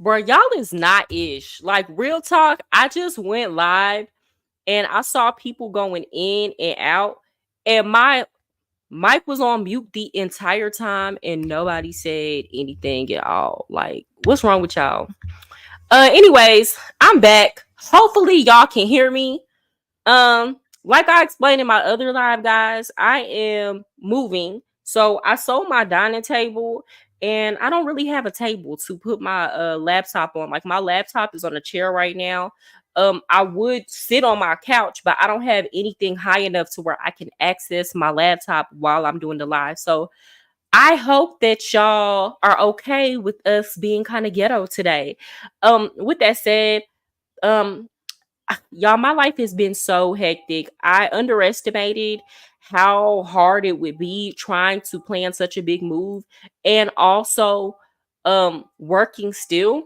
Bro, y'all is not ish. Like, real talk, I just went live and I saw people going in and out, and my mic was on mute the entire time, and nobody said anything at all. Like, what's wrong with y'all? Anyways, I'm back. Hopefully, y'all can hear me. Like I explained in my other live, guys, I am moving. So I sold my dining table and I don't really have a table to put my laptop on. Like, my laptop is on a chair right now. I would sit on my couch, but I don't have anything high enough to where I can access my laptop while I'm doing the live. So I hope that y'all are okay with us being kind of ghetto today. With that said, um y'all, my life has been so hectic. I underestimated how hard it would be trying to plan such a big move, and also working still.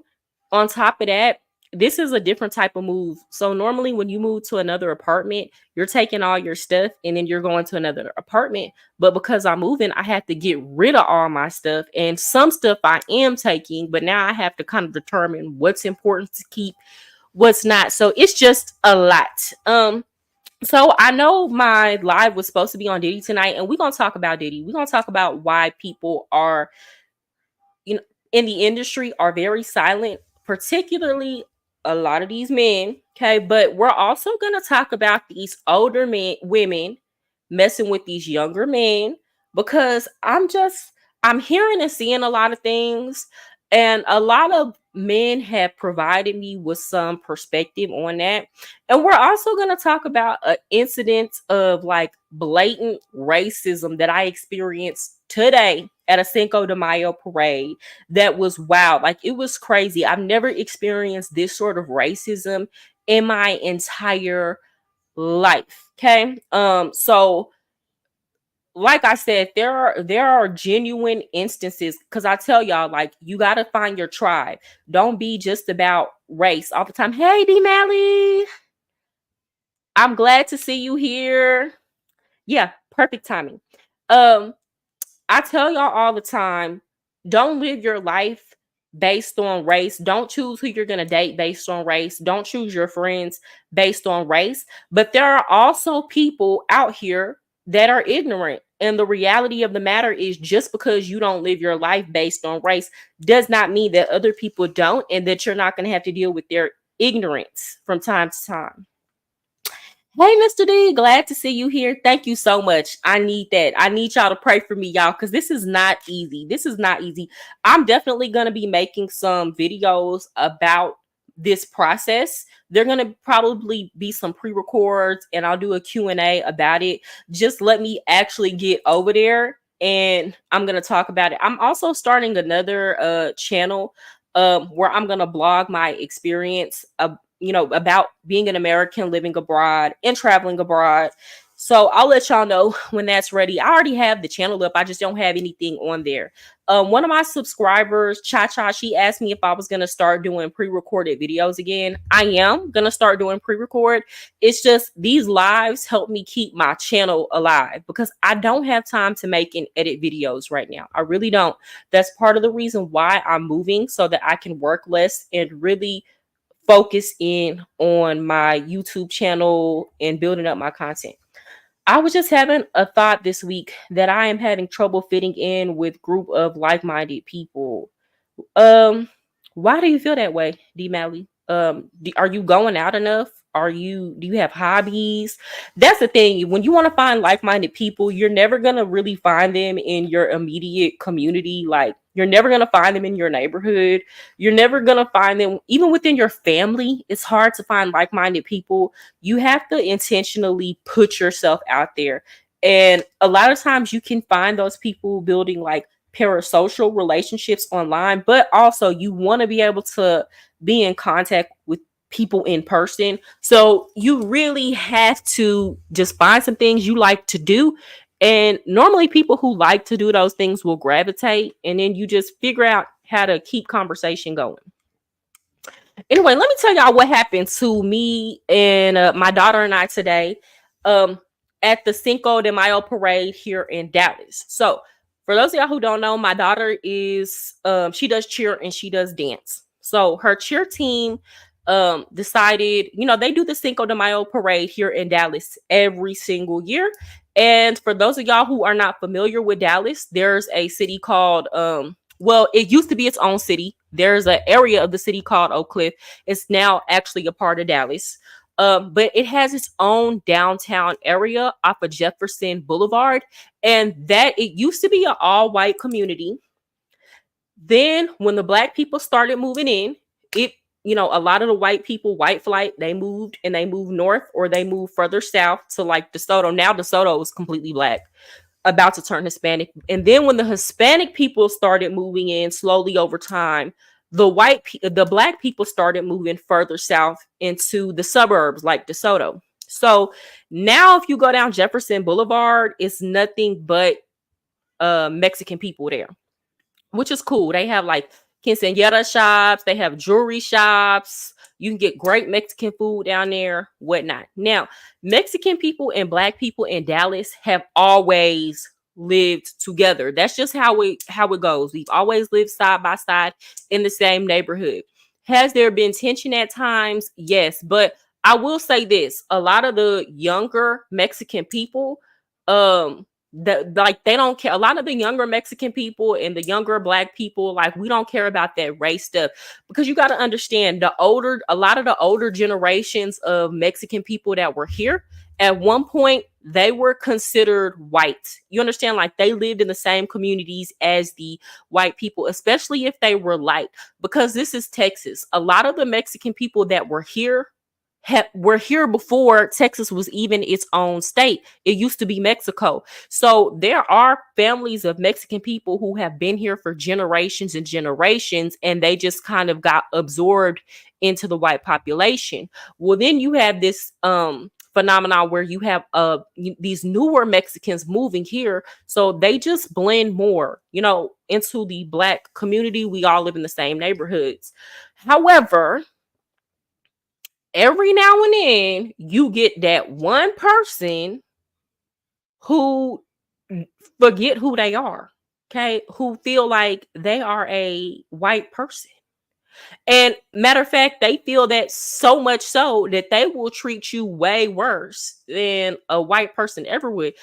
On top of that, this is a different type of move. So normally when you move to another apartment, you're taking all your stuff and then you're going to another apartment. But because I'm moving, I have to get rid of all my stuff, and some stuff I am taking, but now I have to kind of determine what's important to keep, what's not. So it's just a lot. So I know my live was supposed to be on Diddy tonight, and we're gonna talk about Diddy. We're gonna talk about why people are, you know, in the industry are very silent, particularly a lot of these men. Okay, but we're also gonna talk about these older men, women messing with these younger men, because I'm hearing and seeing a lot of things, and a lot of men have provided me with some perspective on that. And we're also going to talk about an incident of like blatant racism that I experienced today at a Cinco de Mayo parade. That was wild. Like, it was crazy. I've never experienced this sort of racism in my entire life. Okay. So like I said, there are genuine instances, because I tell y'all, like, you got to find your tribe. Don't be just about race all the time. Hey, D Mally, I'm glad to see you here. Yeah, perfect timing. Um, I tell y'all all the time, don't live your life based on race. Don't choose who you're going to date based on race. Don't choose your friends based on race. But there are also people out here that are ignorant. And the reality of the matter is, just because you don't live your life based on race does not mean that other people don't, and that you're not going to have to deal with their ignorance from time to time. Hey, Mr. D, glad to see you here. Thank you so much. I need that. I need y'all to pray for me, y'all, because this is not easy. This is not easy. I'm definitely going to be making some videos about this process. They're going to probably be some pre-records, and I'll do a Q&A about it. Just let me actually get over there, and I'm going to talk about it. I'm also starting another channel where I'm going to blog my experience about being an American living abroad and traveling abroad. So I'll let y'all know when that's ready. I already have the channel up. I just don't have anything on there. One of my subscribers, Cha, she asked me if I was going to start doing pre-recorded videos again. I am going to start doing pre-record. It's just these lives help me keep my channel alive, because I don't have time to make and edit videos right now. I really don't. That's part of the reason why I'm moving, so that I can work less and really focus in on my YouTube channel and building up my content. I was just having a thought this week that I am having trouble fitting in with group of like-minded people. Um, why do you feel that way, D Mally? Are you going out enough? Do you have hobbies? That's the thing. When you want to find like-minded people, you're never gonna really find them in your immediate community. Like, you're never gonna find them in your neighborhood. You're never gonna find them even within your family. It's hard to find like-minded people. You have to intentionally put yourself out there. And a lot of times you can find those people building like parasocial relationships online, but also you want to be able to be in contact with people in person. So you really have to just find some things you like to do. And normally people who like to do those things will gravitate, and then you just figure out how to keep conversation going. Anyway, let me tell y'all what happened to me and my daughter and I today um, at the Cinco de Mayo parade here in Dallas. So, for those of y'all who don't know, my daughter is she does cheer and she does dance. So her cheer team decided, they do the Cinco de Mayo parade here in Dallas every single year. And for those of y'all who are not familiar with Dallas, there's a city called well, it used to be its own city. There's an area of the city called Oak Cliff. It's now actually a part of Dallas. But it has its own downtown area off of Jefferson Boulevard. And that it used to be an all-white community. Then when the black people started moving in, it, a lot of the white people, white flight, they moved north, or they moved further south to like DeSoto. Now DeSoto is completely black, about to turn Hispanic. And then when the Hispanic people started moving in slowly over time, the black people started moving further south into the suburbs like DeSoto. So now if you go down Jefferson Boulevard, it's nothing but Mexican people there, which is cool. They have like quinceañera shops, they have jewelry shops. You can get great Mexican food down there, whatnot. Now, Mexican people and black people in Dallas have always lived together. That's just how it goes. We've always lived side by side in the same neighborhood. Has there been tension at times? Yes, but I will say this: a lot of the younger Mexican people, they don't care. A lot of the younger Mexican people and the younger black people, like, we don't care about that race stuff, because you got to understand, a lot of the older generations of Mexican people that were here at one point, they were considered white. You understand? Like, they lived in the same communities as the white people, especially if they were light, because this is Texas. A lot of the Mexican people that were here were here before Texas was even its own state. It used to be Mexico. So there are families of Mexican people who have been here for generations and generations, and they just kind of got absorbed into the white population. Well, then you have this phenomenon where you have these newer Mexicans moving here, so they just blend more, into the black community. We all live in the same neighborhoods. However, every now and then you get that one person who forget who they are, okay? Who feel like they are a white person. And matter of fact, they feel that so much so that they will treat you way worse than a white person ever would.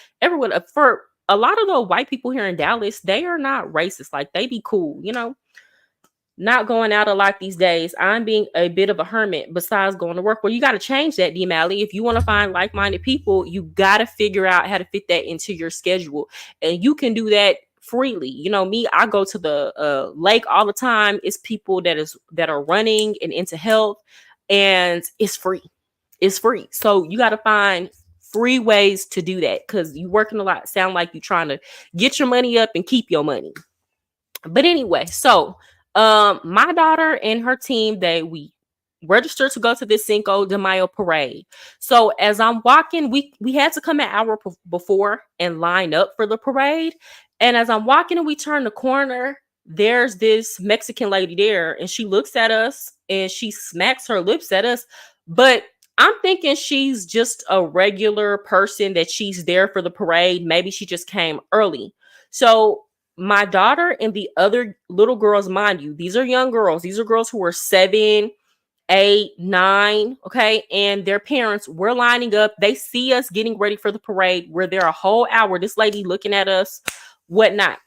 For a lot of the white people here in Dallas, they are not racist. Like, they be cool, not going out a lot these days. I'm being a bit of a hermit besides going to work. Well, you got to change that, D. Malley. If you want to find like-minded people, you got to figure out how to fit that into your schedule. And you can do that freely. Me, I go to the lake all the time. It's people that are running and into health, and it's free. It's free. So you got to find free ways to do that, because you working a lot. Sound like you're trying to get your money up and keep your money. But anyway, so my daughter and her team, we registered to go to this Cinco de Mayo parade. So as I'm walking, we had to come an hour before and line up for the parade. And as I'm walking and we turn the corner, there's this Mexican lady there, and she looks at us and she smacks her lips at us. But I'm thinking she's just a regular person, that she's there for the parade. Maybe she just came early. So my daughter and the other little girls, mind you, these are young girls. These are girls who are 7, 8, 9, okay? And their parents were lining up. They see us getting ready for the parade. We're there a whole hour. This lady looking at us, whatnot.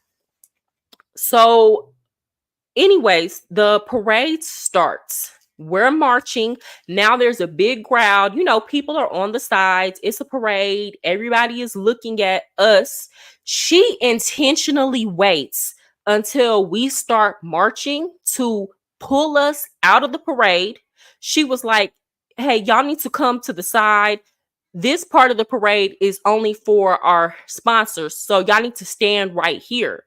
So anyways, the parade starts. We're marching. Now there's a big crowd. People are on the sides. It's a parade. Everybody is looking at us. She intentionally waits until we start marching to pull us out of the parade. She was like, hey, y'all need to come to the side. This part of the parade is only for our sponsors, so y'all need to stand right here.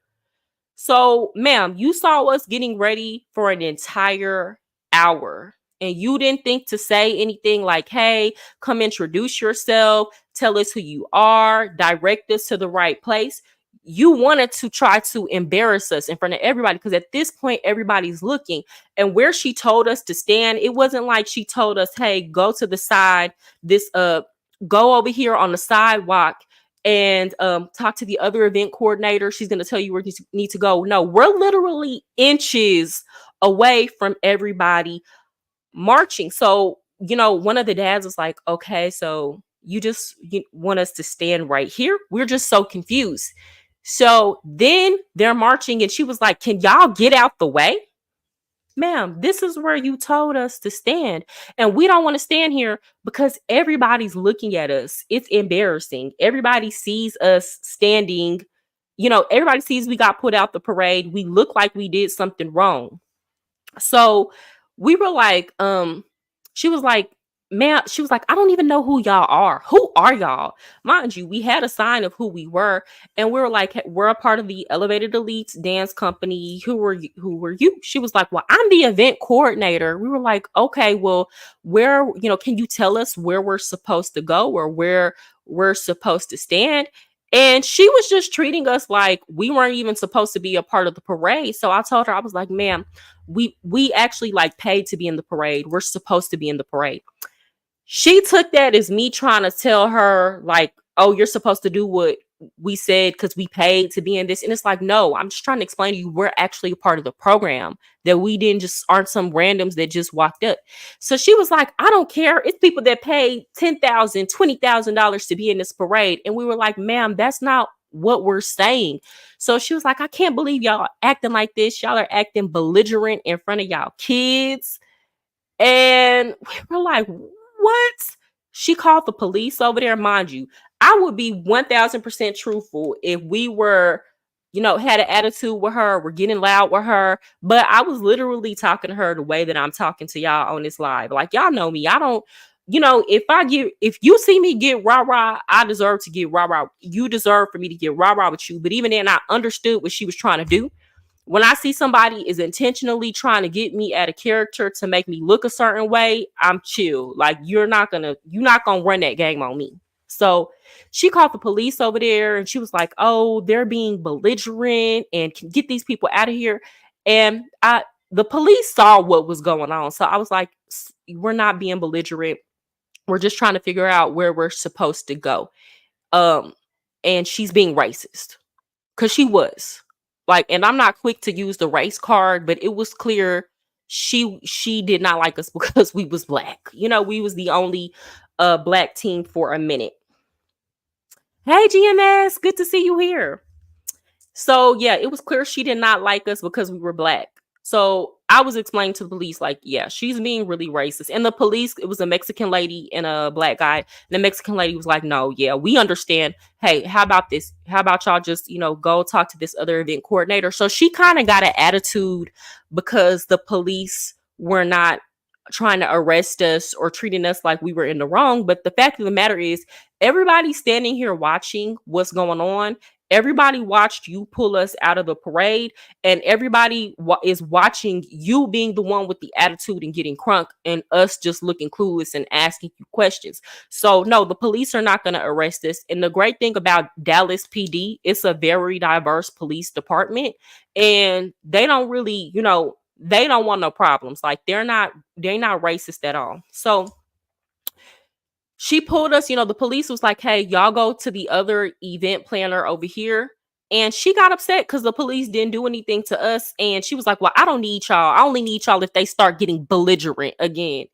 So, ma'am, you saw us getting ready for an entire hour, and you didn't think to say anything like, hey, come introduce yourself, tell us who you are, direct us to the right place. You wanted to try to embarrass us in front of everybody, because at this point, everybody's looking. And where she told us to stand, it wasn't like she told us, hey, go to the side, go over here on the sidewalk and talk to the other event coordinator. She's going to tell you where you need to go. No, we're literally inches away from everybody marching. So, one of the dads was like, okay, so you want us to stand right here? We're just so confused. So then they're marching, and she was like, can y'all get out the way? Ma'am, this is where you told us to stand. And we don't want to stand here because everybody's looking at us. It's embarrassing. Everybody sees us standing. Everybody sees we got put out the parade. We look like we did something wrong. So we were like, she was like, man, she was like, I don't even know who y'all are. Who are y'all? Mind you, we had a sign of who we were, and we were like, "Hey, we're a part of the Elevated Elites dance company. Who were you? She was like, well, I'm the event coordinator. We were like, okay, well, where, can you tell us where we're supposed to go or where we're supposed to stand? And she was just treating us like we weren't even supposed to be a part of the parade. So I told her, I was like, ma'am, we actually like paid to be in the parade. We're supposed to be in the parade. She took that as me trying to tell her like, oh, you're supposed to do what we said because we paid to be in this. And it's like, no, I'm just trying to explain to you we're actually a part of the program, that we didn't just aren't some randoms that just walked up. So she was like, I don't care. It's people that paid $10,000, $20,000 to be in this parade. And we were like, ma'am, that's not what we're saying. So she was like, I can't believe y'all acting like this. Y'all are acting belligerent in front of y'all kids. And we were like, what? She called the police over there. Mind you, I would be 1000% truthful if we were, had an attitude with her, we're getting loud with her. But I was literally talking to her the way that I'm talking to y'all on this live. Like, y'all know me. I don't, if you see me get rah-rah, I deserve to get rah-rah. You deserve for me to get rah-rah with you. But even then, I understood what she was trying to do. When I see somebody is intentionally trying to get me at a character to make me look a certain way, I'm chill. Like, you're not gonna run that game on me. So she called the police over there, and she was like, oh, they're being belligerent and can get these people out of here. And the police saw what was going on. So I was like, we're not being belligerent. We're just trying to figure out where we're supposed to go. And she's being racist. Because she was. Like, and I'm not quick to use the race card, but it was clear she did not like us because we was black. We was the only black team for a minute. Hey, GMS, good to see you here. So yeah, it was clear she did not like us because we were black. So I was explaining to the police, like, yeah, she's being really racist. And the police, it was a Mexican lady and a black guy. And the Mexican lady was like, no, yeah, we understand. Hey, how about this? How about y'all just, go talk to this other event coordinator? So she kind of got an attitude because the police were not trying to arrest us or treating us like we were in the wrong. But the fact of the matter is, everybody standing here watching what's going on. Everybody watched you pull us out of the parade, and everybody is watching you being the one with the attitude and getting crunk, and us just looking clueless and asking you questions. So no, the police are not going to arrest us. And the great thing about Dallas PD, it's a very diverse police department, and they don't really, they don't want no problems. Like, they're not racist at all. So she pulled us, the police was like, hey, y'all go to the other event planner over here. And she got upset because the police didn't do anything to us. And she was like, well, I don't need y'all. I only need y'all if they start getting belligerent again.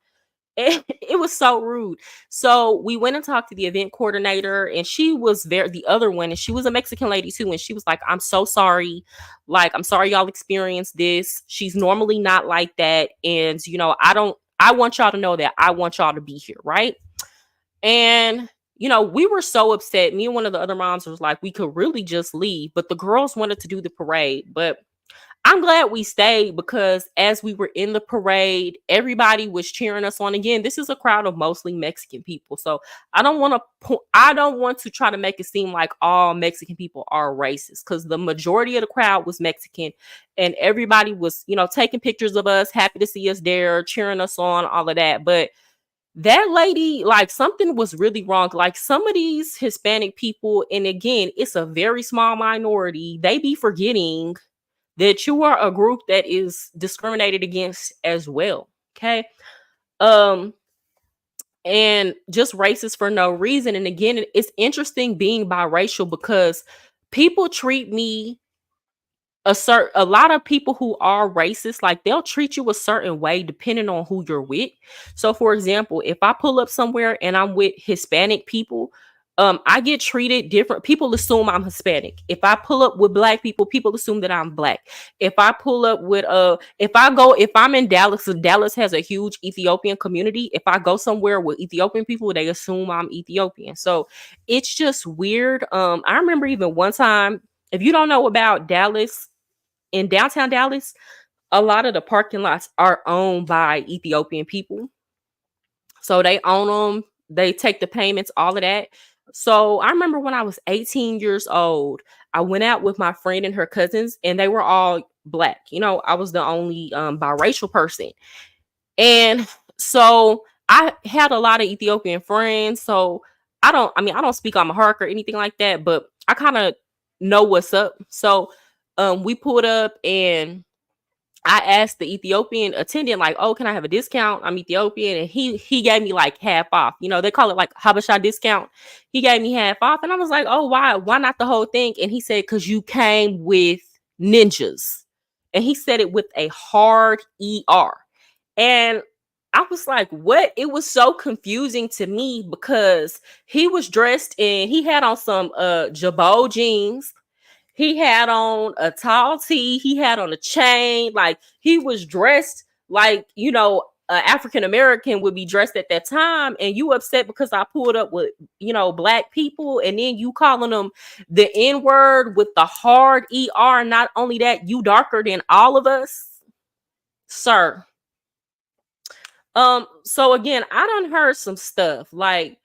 It was so rude. So we went and talked to the event coordinator, and she was the other one, and she was a Mexican lady too. And she was like, I'm so sorry. Like, I'm sorry y'all experienced this. She's normally not like that. And, I want y'all to know that I want y'all to be here. Right. And, we were so upset. Me and one of the other moms was like, we could really just leave. But the girls wanted to do the parade. But I'm glad we stayed, because as we were in the parade, everybody was cheering us on. Again, this is a crowd of mostly Mexican people. So I don't want to try to make it seem like all Mexican people are racist, because the majority of the crowd was Mexican, and everybody was, taking pictures of us, happy to see us there, cheering us on, all of that. But that lady, like, something was really wrong. Like, some of these Hispanic people, and again, it's a very small minority, they be forgetting that you are a group that is discriminated against as well. Okay. And just racist for no reason. And again, it's interesting being biracial, because people treat me a lot of people who are racist, like they'll treat you a certain way depending on who you're with. So for example, if I pull up somewhere and I'm with Hispanic people, I get treated different. People assume I'm Hispanic. If I pull up with black people, people assume that I'm black. If I pull up with if I'm in Dallas, so Dallas has a huge Ethiopian community. If I go somewhere with Ethiopian people, they assume I'm Ethiopian. So it's just weird. I remember even one time, if you don't know about Dallas, in downtown Dallas, a lot of the parking lots are owned by Ethiopian people. So they own them, they take the payments, all of that. So I remember when I was 18 years old, I went out with my friend and her cousins, and they were all black. You know, I was the only biracial person. And so I had a lot of Ethiopian friends. So I don't speak on my heart or anything like that, but I kind of know what's up. So we pulled up and I asked the Ethiopian attendant, like, "Oh, can I have a discount? I'm Ethiopian." And he gave me like half off. You know, they call it like Habesha discount. He gave me half off. And I was like, "Oh, why? Why not the whole thing?" And he said, "Because you came with ninjas." And he said it with a hard ER. And I was like, what? It was so confusing to me because he was dressed in, he had on some Jabot jeans, he had on a tall tee. He had on a chain. Like he was dressed like, you know, African American would be dressed at that time. And you upset because I pulled up with, you know, black people, and then you calling them the N word with the hard ER. Not only that, you darker than all of us, sir. So again, I done heard some stuff like,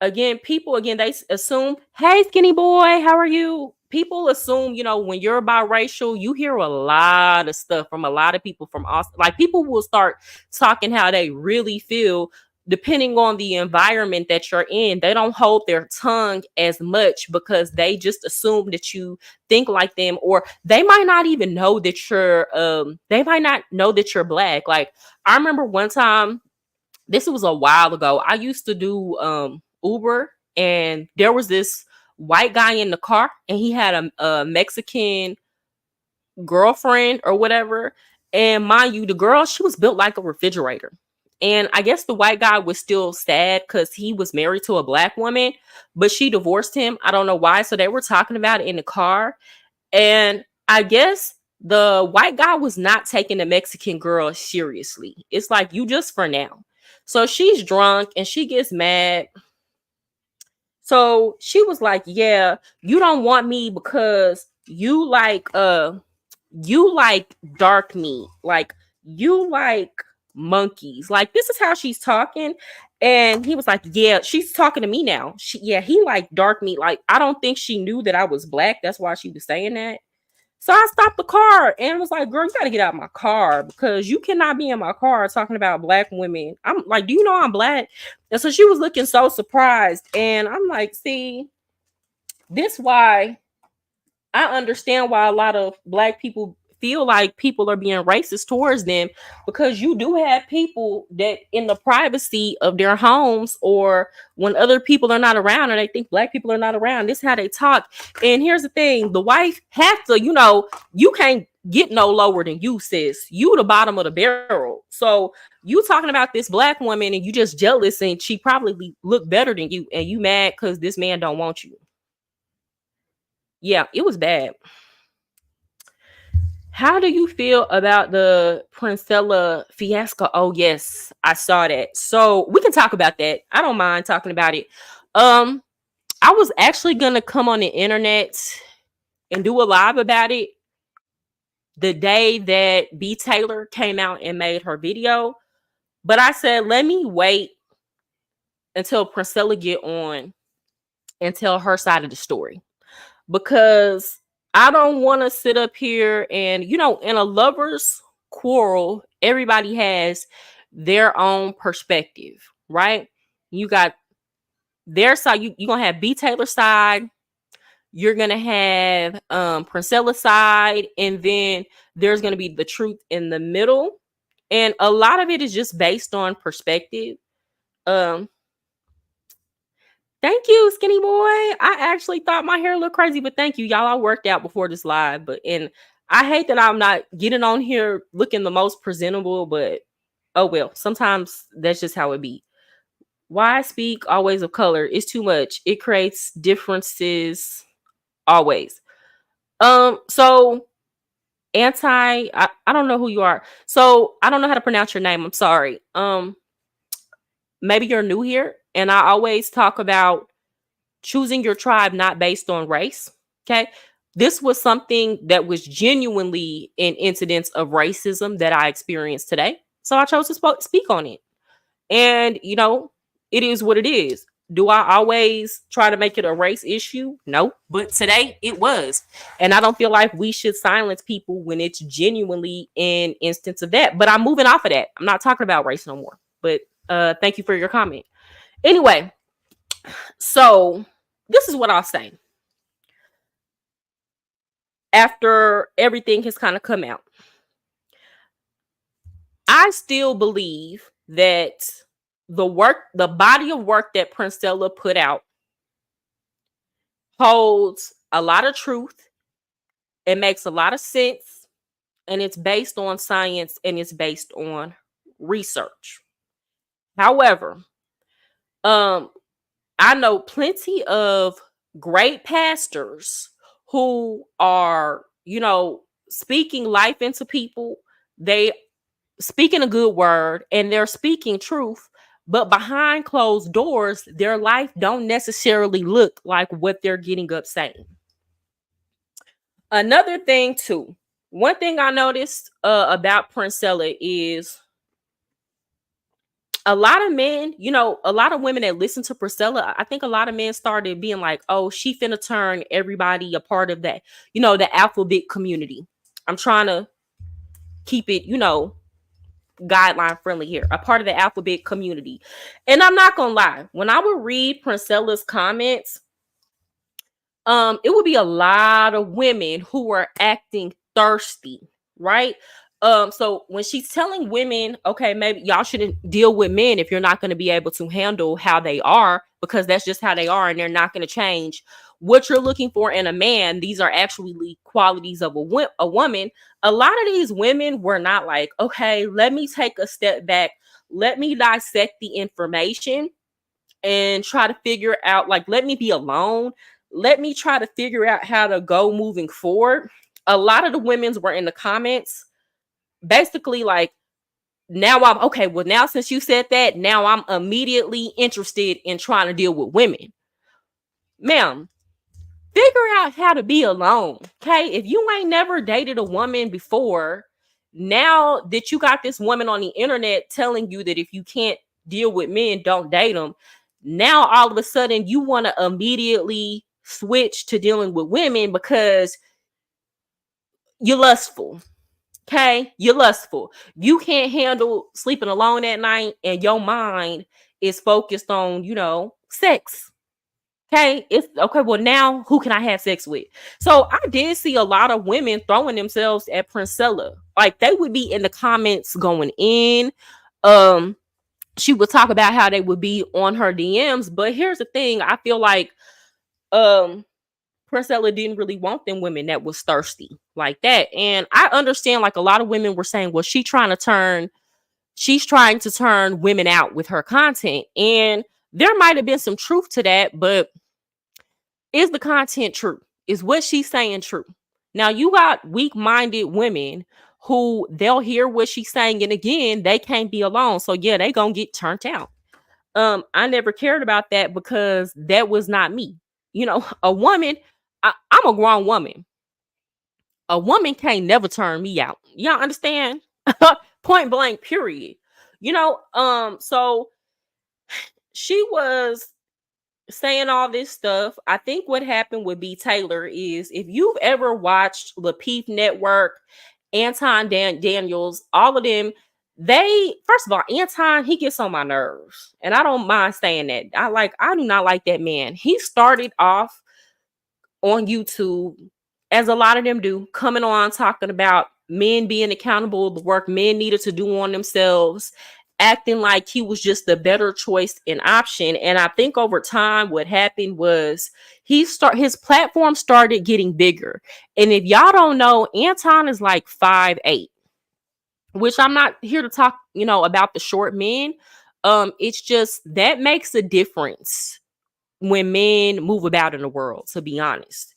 again, people again, they assume, "Hey, skinny boy, how are you?" People assume, you know, when you're biracial, you hear a lot of stuff from a lot of people from Austin. Like people will start talking how they really feel depending on the environment that you're in. They don't hold their tongue as much because they just assume that you think like them, or they might not even know that they might not know that you're black. Like I remember one time, this was a while ago. I used to do Uber, and there was this white guy in the car, and he had a Mexican girlfriend or whatever. And mind you, the girl, she was built like a refrigerator. And I guess the white guy was still sad because he was married to a black woman, but she divorced him. I don't know why. So they were talking about it in the car. And I guess the white guy was not taking the Mexican girl seriously. It's like, you just for now. So she's drunk and she gets mad. So she was like, "Yeah, you don't want me because you like dark meat. Like you like monkeys." Like this is how she's talking. And he was like, "Yeah, she's talking to me now. Yeah, he like dark meat." Like I don't think she knew that I was black. That's why she was saying that. So I stopped the car and was like, "Girl, you gotta get out of my car because you cannot be in my car talking about black women." I'm like, "Do you know I'm black?" And so she was looking so surprised. And I'm like, "See, this why I understand why a lot of black people feel like people are being racist towards them, because you do have people that in the privacy of their homes, or when other people are not around and they think black people are not around, this is how they talk." And here's the thing, the wife has to, you know, you can't get no lower than you, sis. You the bottom of the barrel. So you talking about this black woman and you just jealous, and she probably look better than you, and you mad because this man don't want you. Yeah, it was bad. How do you feel about the Princella fiasco? Oh yes, I saw that. So we can talk about that. I don't mind talking about it. Um, I was actually gonna come on the internet and do a live about it the day that B Taylor came out and made her video, but I said let me wait until Princella get on and tell her side of the story, because I don't want to sit up here and, you know, in a lover's quarrel, everybody has their own perspective, right? You got their side, you're gonna have B Taylor side, you're gonna have Princella side, and then there's gonna be the truth in the middle. And a lot of it is just based on perspective. Um, Thank you, skinny boy. I actually thought my hair looked crazy, but thank you, y'all. I worked out before this live, but and I hate that I'm not getting on here looking the most presentable, but oh well. Sometimes that's just how it be. Why speak always of color? It's too much. It creates differences always. So I don't know who you are. So I don't know how to pronounce your name. I'm sorry. Maybe you're new here. And I always talk about choosing your tribe not based on race. Okay. This was something that was genuinely an incidence of racism that I experienced today. So I chose to speak on it. And, it is what it is. Do I always try to make it a race issue? No. But today it was. And I don't feel like we should silence people when it's genuinely an instance of that. But I'm moving off of that. I'm not talking about race no more. But thank you for your comment. Anyway, so this is what I'll say. After everything has kind of come out, I still believe that the body of work that Princella put out holds a lot of truth. It makes a lot of sense, and it's based on science and it's based on research. However, um, I know plenty of great pastors who are, speaking life into people. They speaking a good word and they're speaking truth, but behind closed doors, their life don't necessarily look like what they're getting up saying. Another thing too, one thing I noticed about Princella is a lot of men, a lot of women that listen to Priscilla, I think a lot of men started being like, oh, she finna turn everybody a part of that, the alphabet community. I'm trying to keep it, guideline friendly here, a part of the alphabet community. And I'm not gonna lie, when I would read Princella's comments, it would be a lot of women who were acting thirsty, right? So when she's telling women, okay, maybe y'all shouldn't deal with men if you're not going to be able to handle how they are, because that's just how they are and they're not going to change what you're looking for in a man. These are actually qualities of a woman. A lot of these women were not like, okay, let me take a step back, let me dissect the information and try to figure out, like, let me be alone, let me try to figure out how to go moving forward. A lot of the women's were in the comments basically like, now I'm okay, well, now since you said that, now I'm immediately interested in trying to deal with women. Ma'am, figure out how to be alone. Okay. If you ain't never dated a woman before, now that you got this woman on the internet telling you that if you can't deal with men, don't date them. Now all of a sudden you want to immediately switch to dealing with women because you're lustful. Okay. You're lustful. You can't handle sleeping alone at night and your mind is focused on, sex. Okay, it's okay. Well, now who can I have sex with? So I did see a lot of women throwing themselves at Princella. Like they would be in the comments going in. Um, she would talk about how they would be on her DMs. But here's the thing: I feel like um Princella didn't really want them women that was thirsty like that. And I understand like a lot of women were saying, well, she's trying to turn women out with her content. And there might have been some truth to that, but is the content true? Is what she's saying true? Now you got weak-minded women who they'll hear what she's saying, and again, they can't be alone. So yeah, they gonna get turned out. I never cared about that because that was not me. A woman, I'm a grown woman. A woman can't never turn me out. Y'all understand? Point blank, period. So she was saying all this stuff. I think what happened with B. Taylor is if you've ever watched the Peep Network, Anton Daniels, all of them, they first of all, Anton, he gets on my nerves. And I don't mind saying that. I do not like that man. He started off on YouTube, as a lot of them do, coming on talking about men being accountable, the work men needed to do on themselves. acting like he was just the better choice and option. And I think over time what happened was his platform started getting bigger. And if y'all don't know, Anton is like 5'8", which I'm not here to talk, about the short men. It's just that makes a difference when men move about in the world, to be honest.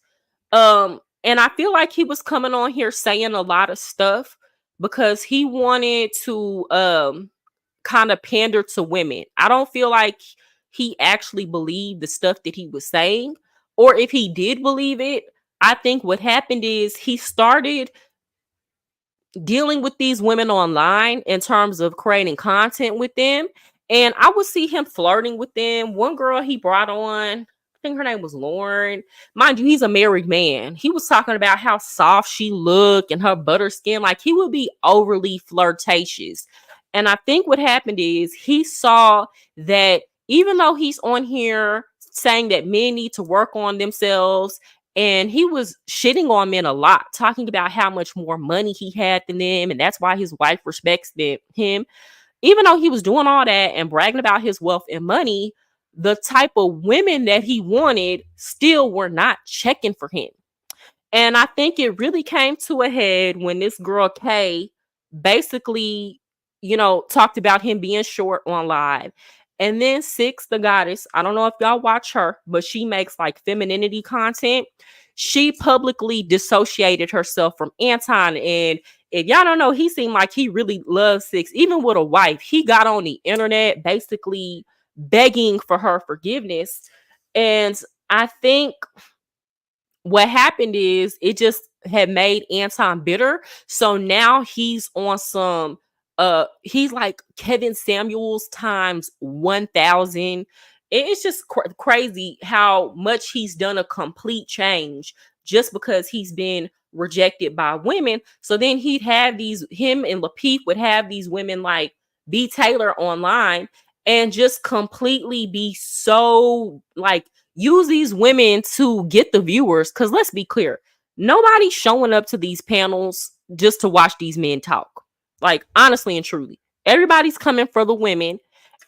And I feel like he was coming on here saying a lot of stuff because he wanted to kind of pander to women. I don't feel like he actually believed the stuff that he was saying, or if he did believe it, I think what happened is he started dealing with these women online in terms of creating content with them. And I would see him flirting with them. One girl he brought on, I think her name was Lauren. Mind you, he's a married man. He was talking about how soft she looked and her butter skin. Like, he would be overly flirtatious. And I think what happened is he saw that even though he's on here saying that men need to work on themselves, and he was shitting on men a lot, talking about how much more money he had than them, and that's why his wife respects him. Even though he was doing all that and bragging about his wealth and money, the type of women that he wanted still were not checking for him. And I think it really came to a head when this girl Kay basically, talked about him being short on live. And then Six the Goddess, I don't know if y'all watch her, but she makes like femininity content. She publicly dissociated herself from Anton. And if y'all don't know, he seemed like he really loves Six. Even with a wife, he got on the internet basically begging for her forgiveness. And I think what happened is it just had made Anton bitter. So now he's on some he's like Kevin Samuels times 1000. It's just crazy how much he's done a complete change just because he's been rejected by women. So then him and Lapeef would have these women like B. Taylor online and just completely be so like use these women to get the viewers. Because let's be clear, nobody's showing up to these panels just to watch these men talk. Like, honestly and truly, everybody's coming for the women.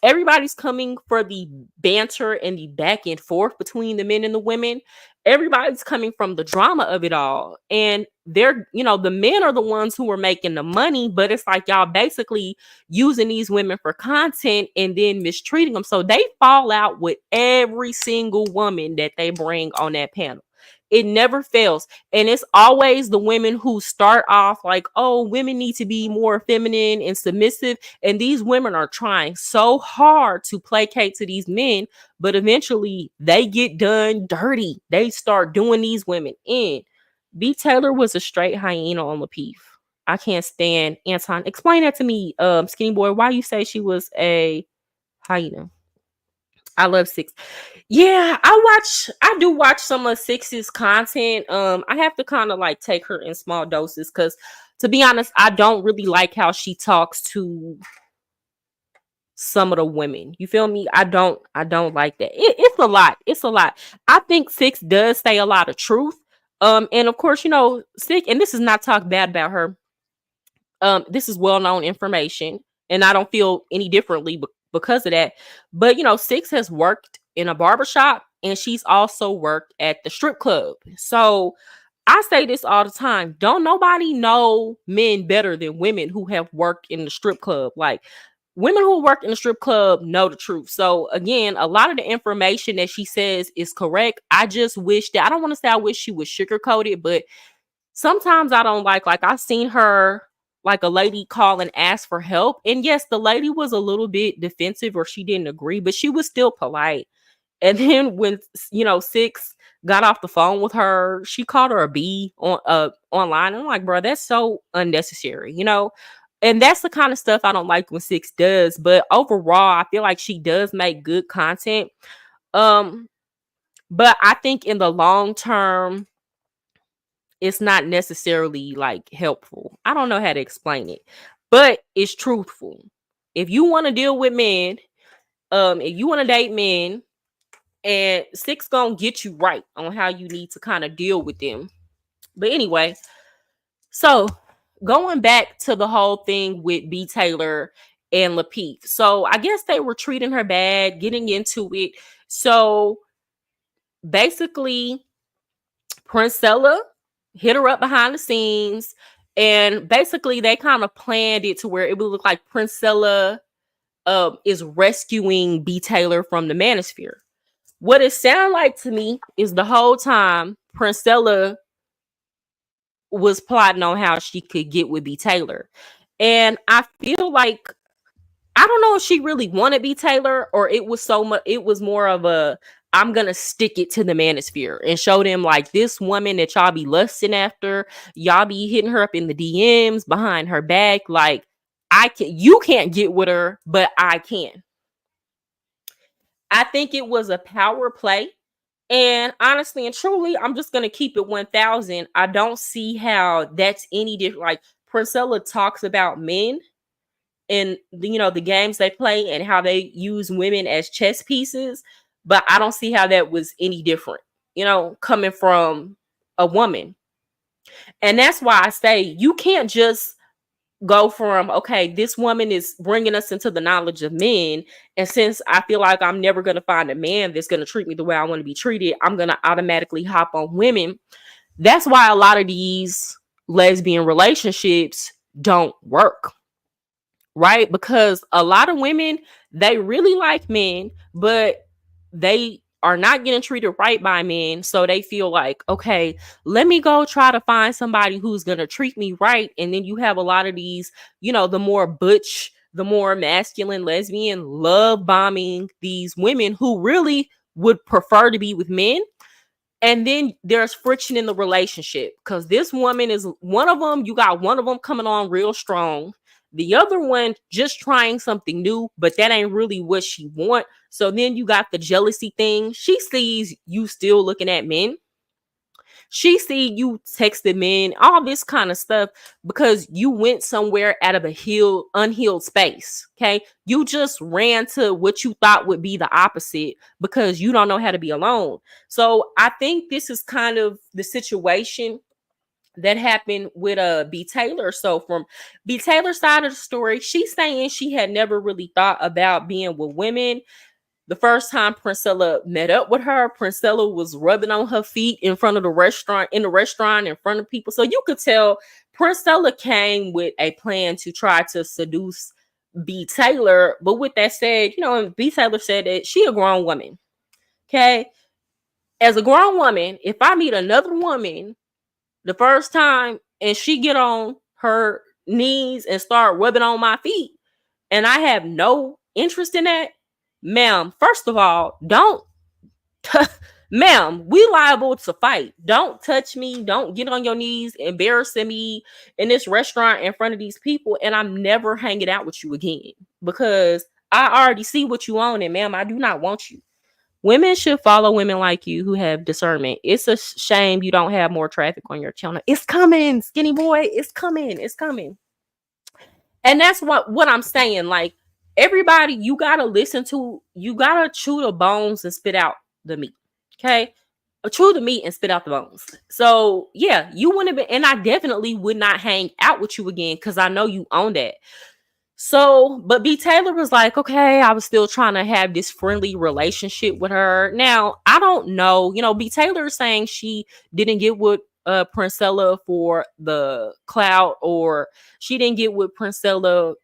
Everybody's coming for the banter and the back and forth between the men and the women. Everybody's coming from the drama of it all. And the men are the ones who are making the money, but it's like y'all basically using these women for content and then mistreating them. So they fall out with every single woman that they bring on that panel. It never fails. And it's always the women who start off like, oh, women need to be more feminine and submissive. And these women are trying so hard to placate to these men, but eventually they get done dirty. They start doing these women in. B. Taylor was a straight hyena on Lapeef. I can't stand Anton. Explain that to me, Skinny Boy. Why you say she was a hyena? I love Six. Yeah, I do watch some of Six's content. I have to kind of like take her in small doses because, to be honest, I don't really like how she talks to some of the women. You feel me? I don't like that. It's a lot. It's a lot. I think Six does say a lot of truth. And of course, Six, and this is not talk bad about her. This is well-known information, and I don't feel any differently because of that. But Six has worked in a barbershop, and she's also worked at the strip club. So I say this all the time: don't nobody know men better than women who have worked in the strip club. Like, women who work in the strip club know the truth. So again, a lot of the information that she says is correct. I just wish that, I don't want to say I wish she was sugarcoated, but sometimes I don't like I've seen her, like, a lady call and ask for help. And yes, the lady was a little bit defensive or she didn't agree, but she was still polite. And then when, Six got off the phone with her, she called her a B online. I'm like, bro, that's so unnecessary, And that's the kind of stuff I don't like when Six does. But overall, I feel like she does make good content. But I think in the long term, it's not necessarily like helpful. I don't know how to explain it, but it's truthful. If you want to deal with men, if you want to date men, and Six gonna get you right on how you need to kind of deal with them. But anyway, so going back to the whole thing with B. Taylor and Lapeef. So I guess they were treating her bad, getting into it. So basically, Princella hit her up behind the scenes, and basically they kind of planned it to where it would look like Princella is rescuing B. Taylor from the Manosphere. What it sounded like to me is the whole time Princella was plotting on how she could get with B. Taylor. And I feel like I don't know if she really wanted B. Taylor, or it was so much, it was more of a I'm gonna stick it to the Manosphere and show them like this woman that y'all be lusting after, y'all be hitting her up in the DMs behind her back, like you can't get with her, but I can. I think it was a power play. And honestly and truly, I'm just gonna keep it 1,000. I don't see how that's any different. Like Priscilla talks about men and the games they play and how they use women as chess pieces, but I don't see how that was any different. Coming from a woman, and that's why I say you can't just go from, okay, this woman is bringing us into the knowledge of men, and since I feel like I'm never going to find a man that's going to treat me the way I want to be treated, I'm going to automatically hop on women. That's why a lot of these lesbian relationships don't work, right? Because a lot of women, they really like men, but they are not getting treated right by men. So they feel like, okay, let me go try to find somebody who's going to treat me right. And then you have a lot of these, the more butch, the more masculine lesbian love bombing these women who really would prefer to be with men. And then there's friction in the relationship because this woman is one of them. You got one of them coming on real strong. The other one just trying something new, but that ain't really what she want. So then you got the jealousy thing. She sees you still looking at men. She see you texted men, all this kind of stuff, because you went somewhere out of a unhealed space. Okay. You just ran to what you thought would be the opposite because you don't know how to be alone. So I think this is kind of the situation that happened with B. Taylor. So from B. Taylor's side of the story, she's saying she had never really thought about being with women. The first time Princella met up with her, Princella was rubbing on her feet in front of the restaurant, in front of people. So you could tell Princella came with a plan to try to seduce B. Taylor. But with that said, B. Taylor said that she a grown woman. Okay. As a grown woman, if I meet another woman the first time and she get on her knees and start rubbing on my feet and I have no interest in that, ma'am, first of all, don't ma'am, we liable to fight. Don't touch me. Don't get on your knees embarrassing me in this restaurant in front of these people, and I'm never hanging out with you again because I already see what you own, and ma'am, I do not want you. Women should follow women like you who have discernment. It's a shame you don't have more traffic on your channel. It's coming, skinny boy. It's coming. It's coming. And that's what I'm saying. Like, everybody, you gotta chew the bones and spit out the meat. Okay. Chew the meat and spit out the bones. So yeah, you wouldn't have been, and I definitely would not hang out with you again because I know you own that. So, but B. Taylor was like, okay, I was still trying to have this friendly relationship with her. Now, I don't know, B. Taylor is saying she didn't get with Princella for the clout, or she didn't get with Princella,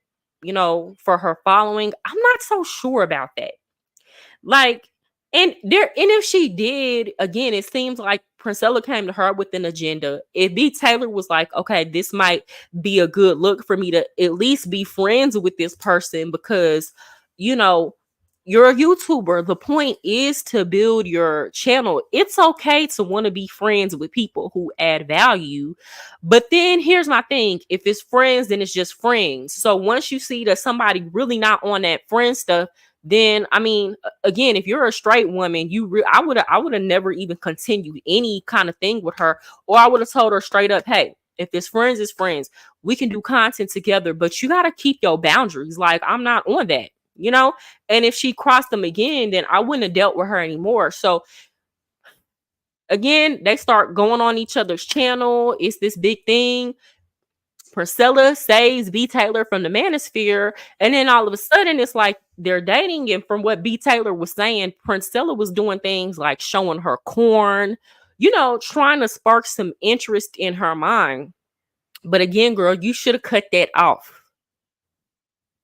for her following. I'm not so sure about that. Like, and if she did, again, it seems like Princella came to her with an agenda. If B. Taylor was like, okay, this might be a good look for me to at least be friends with this person because, you're a YouTuber. The point is to build your channel. It's okay to want to be friends with people who add value. But then here's my thing. If it's friends, then it's just friends. So once you see that somebody really not on that friend stuff, then I mean, again, if you're a straight woman, I would have never even continued any kind of thing with her, or I would have told her straight up, hey, if it's friends, it's friends. We can do content together, but you got to keep your boundaries. Like, I'm not on that, and if she crossed them again, then I wouldn't have dealt with her anymore. So again, they start going on each other's channel. It's this big thing. Princella saves B. Taylor from the Manosphere, and then all of a sudden it's like they're dating. And from what B. Taylor was saying, Princella was doing things like showing her corn, trying to spark some interest in her mind. But again, girl, you should have cut that off,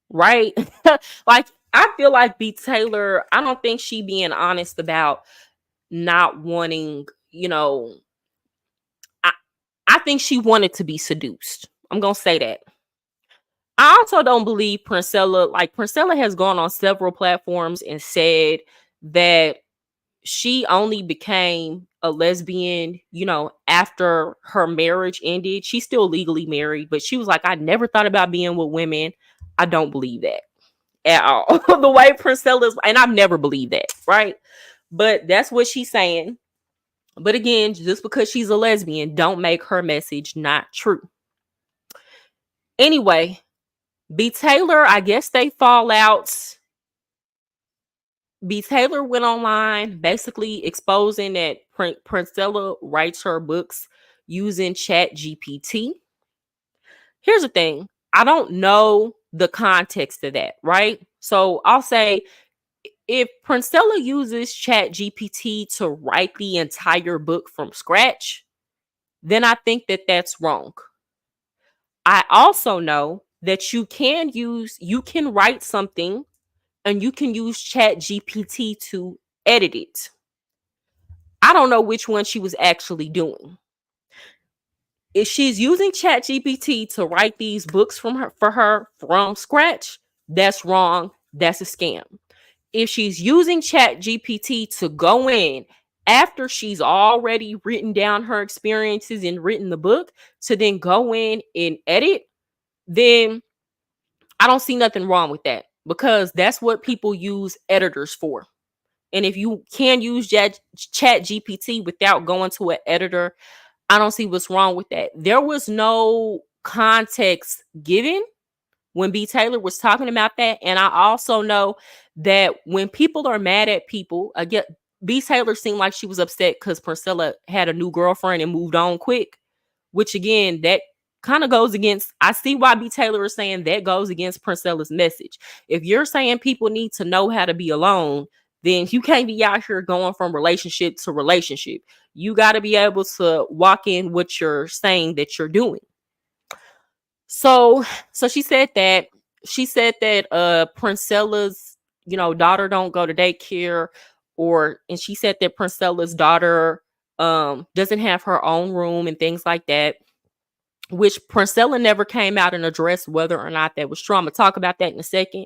right? Like, I feel like B. Taylor, I don't think she being honest about not wanting, I, I think she wanted to be seduced. I'm going to say that. I also don't believe Princella has gone on several platforms and said that she only became a lesbian, after her marriage ended. She's still legally married, but she was like, I never thought about being with women. I don't believe that at all. The way Princella's, and I've never believed that, right? But that's what she's saying. But again, just because she's a lesbian, don't make her message not true. Anyway, B. Taylor, I guess they fall out. B. Taylor went online basically exposing that Princella writes her books using Chat GPT. Here's the thing. I don't know the context of that, right? So I'll say, if Princella uses Chat GPT to write the entire book from scratch, then I think that that's wrong. I also know that you can write something and you can use Chat GPT to edit it. I don't know which one she was actually doing. If she's using Chat GPT to write these books for her from scratch, that's wrong. That's a scam. If she's using Chat GPT to go in after she's already written down her experiences and written the book to then go in and edit, then I don't see nothing wrong with that, because that's what people use editors for. And if you can use Chat GPT without going to an editor, I don't see what's wrong with that. There was no context given when B. Taylor was talking about that. And I also know that when people are mad at people, again, B. Taylor seemed like she was upset because Princella had a new girlfriend and moved on quick, which again, that kind of goes against, I see why B. Taylor is saying that goes against Princella's message. If you're saying people need to know how to be alone, then you can't be out here going from relationship to relationship. You got to be able to walk in what you're saying that you're doing. So she said that Princella's, daughter don't go to daycare, and she said that Princella's daughter doesn't have her own room and things like that, which Princella never came out and addressed whether or not that was true. I'm gonna talk about that in a second.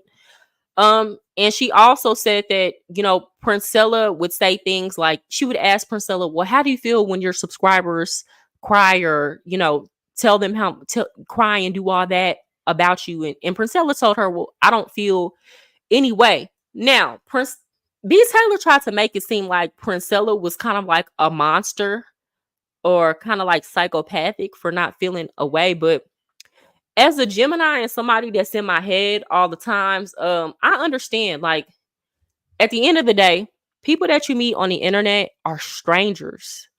And she also said that, Princella would say things like, she would ask Princella, well, how do you feel when your subscribers cry, or, tell them how to cry and do all that about you? And Princella told her, well, I don't feel any way. Now, B. Taylor tried to make it seem like Princella was kind of like a monster or kind of like psychopathic for not feeling a way. But as a Gemini and somebody that's in my head all the times, I understand, like, at the end of the day, people that you meet on the internet are strangers.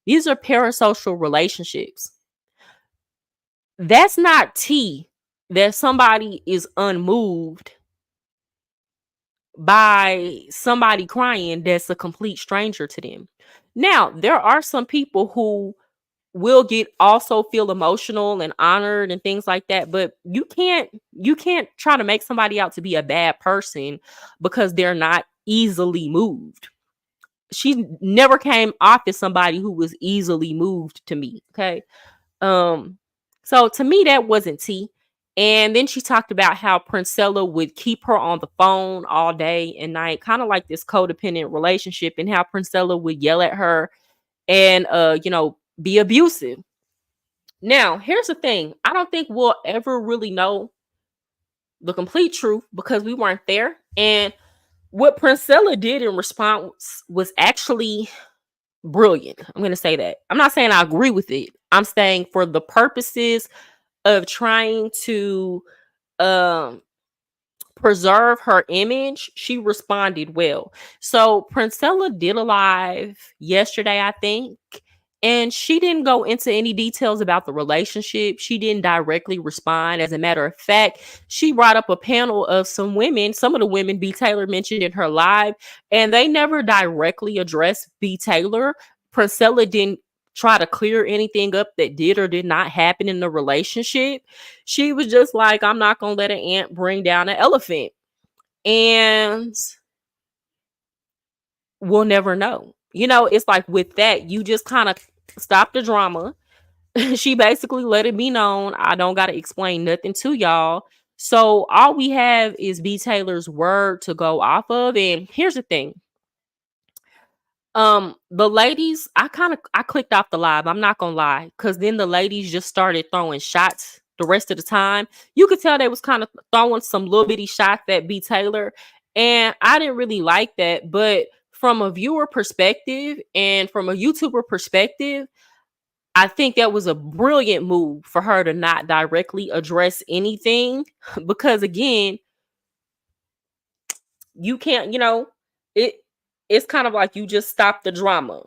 These are parasocial relationships. That's not tea that somebody is unmoved by somebody crying that's a complete stranger to them. Now, there are some people who will also feel emotional and honored and things like that, but you can't try to make somebody out to be a bad person because they're not easily moved. She never came off as somebody who was easily moved to me. Okay. So to me, that wasn't tea. And then she talked about how Princella would keep her on the phone all day and night, kind of like this codependent relationship, and how Princella would yell at her and be abusive. Now, here's the thing. I don't think we'll ever really know the complete truth because we weren't there. And what Princella did in response was actually brilliant. I'm going to say that. I'm not saying I agree with it. I'm saying for the purposes of trying to preserve her image, she responded well. So Princella did a live yesterday, I think, And she didn't go into any details about the relationship. She didn't directly respond. As a matter of fact, she brought up a panel of some women, some of the women B. Taylor mentioned in her live, and they never directly addressed B. Taylor. Princella didn't try to clear anything up that did or did not happen in the relationship. She was just like, I'm not going to let an ant bring down an elephant. And we'll never know. It's like with that, you just kind of stop the drama. She basically let it be known, I don't got to explain nothing to y'all. So all we have is B. Taylor's word to go off of. And here's the thing. The ladies, I clicked off the live. I'm not gonna lie, because then the ladies just started throwing shots the rest of the time. You could tell they was kind of throwing some little bitty shots at B. Taylor, and I didn't really like that. But from a viewer perspective and from a YouTuber perspective, I think that was a brilliant move for her to not directly address anything because again, you can't, it it's kind of like you just stop the drama.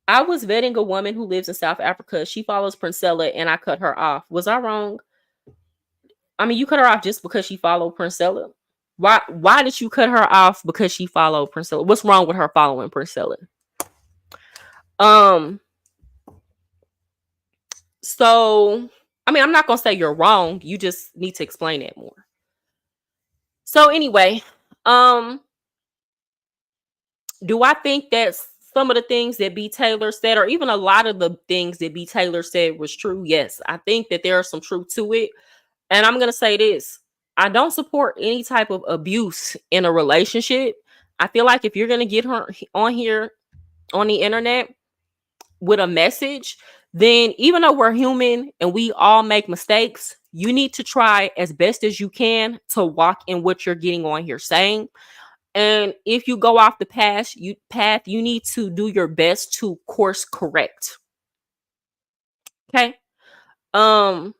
I was vetting a woman who lives in South Africa. She follows Princella and I cut her off. Was I wrong? I mean, you cut her off just because she followed Princella. Why did you cut her off because she followed Princella? What's wrong with her following Princella? Um So, I mean, I'm not going to say you're wrong. You just need to explain it more. So anyway, um, do I think that some of the things that B. Taylor said, or even a lot of the things that B. Taylor said was true? Yes, I think that there is some truth to it. And I'm going to say this. I don't support any type of abuse in a relationship. I feel like if you're going to get her on here on the internet with a message, then even though we're human and we all make mistakes, you need to try as best as you can to walk in what you're getting on here saying. And if you go off the path, you need to do your best to course correct. Okay. Um,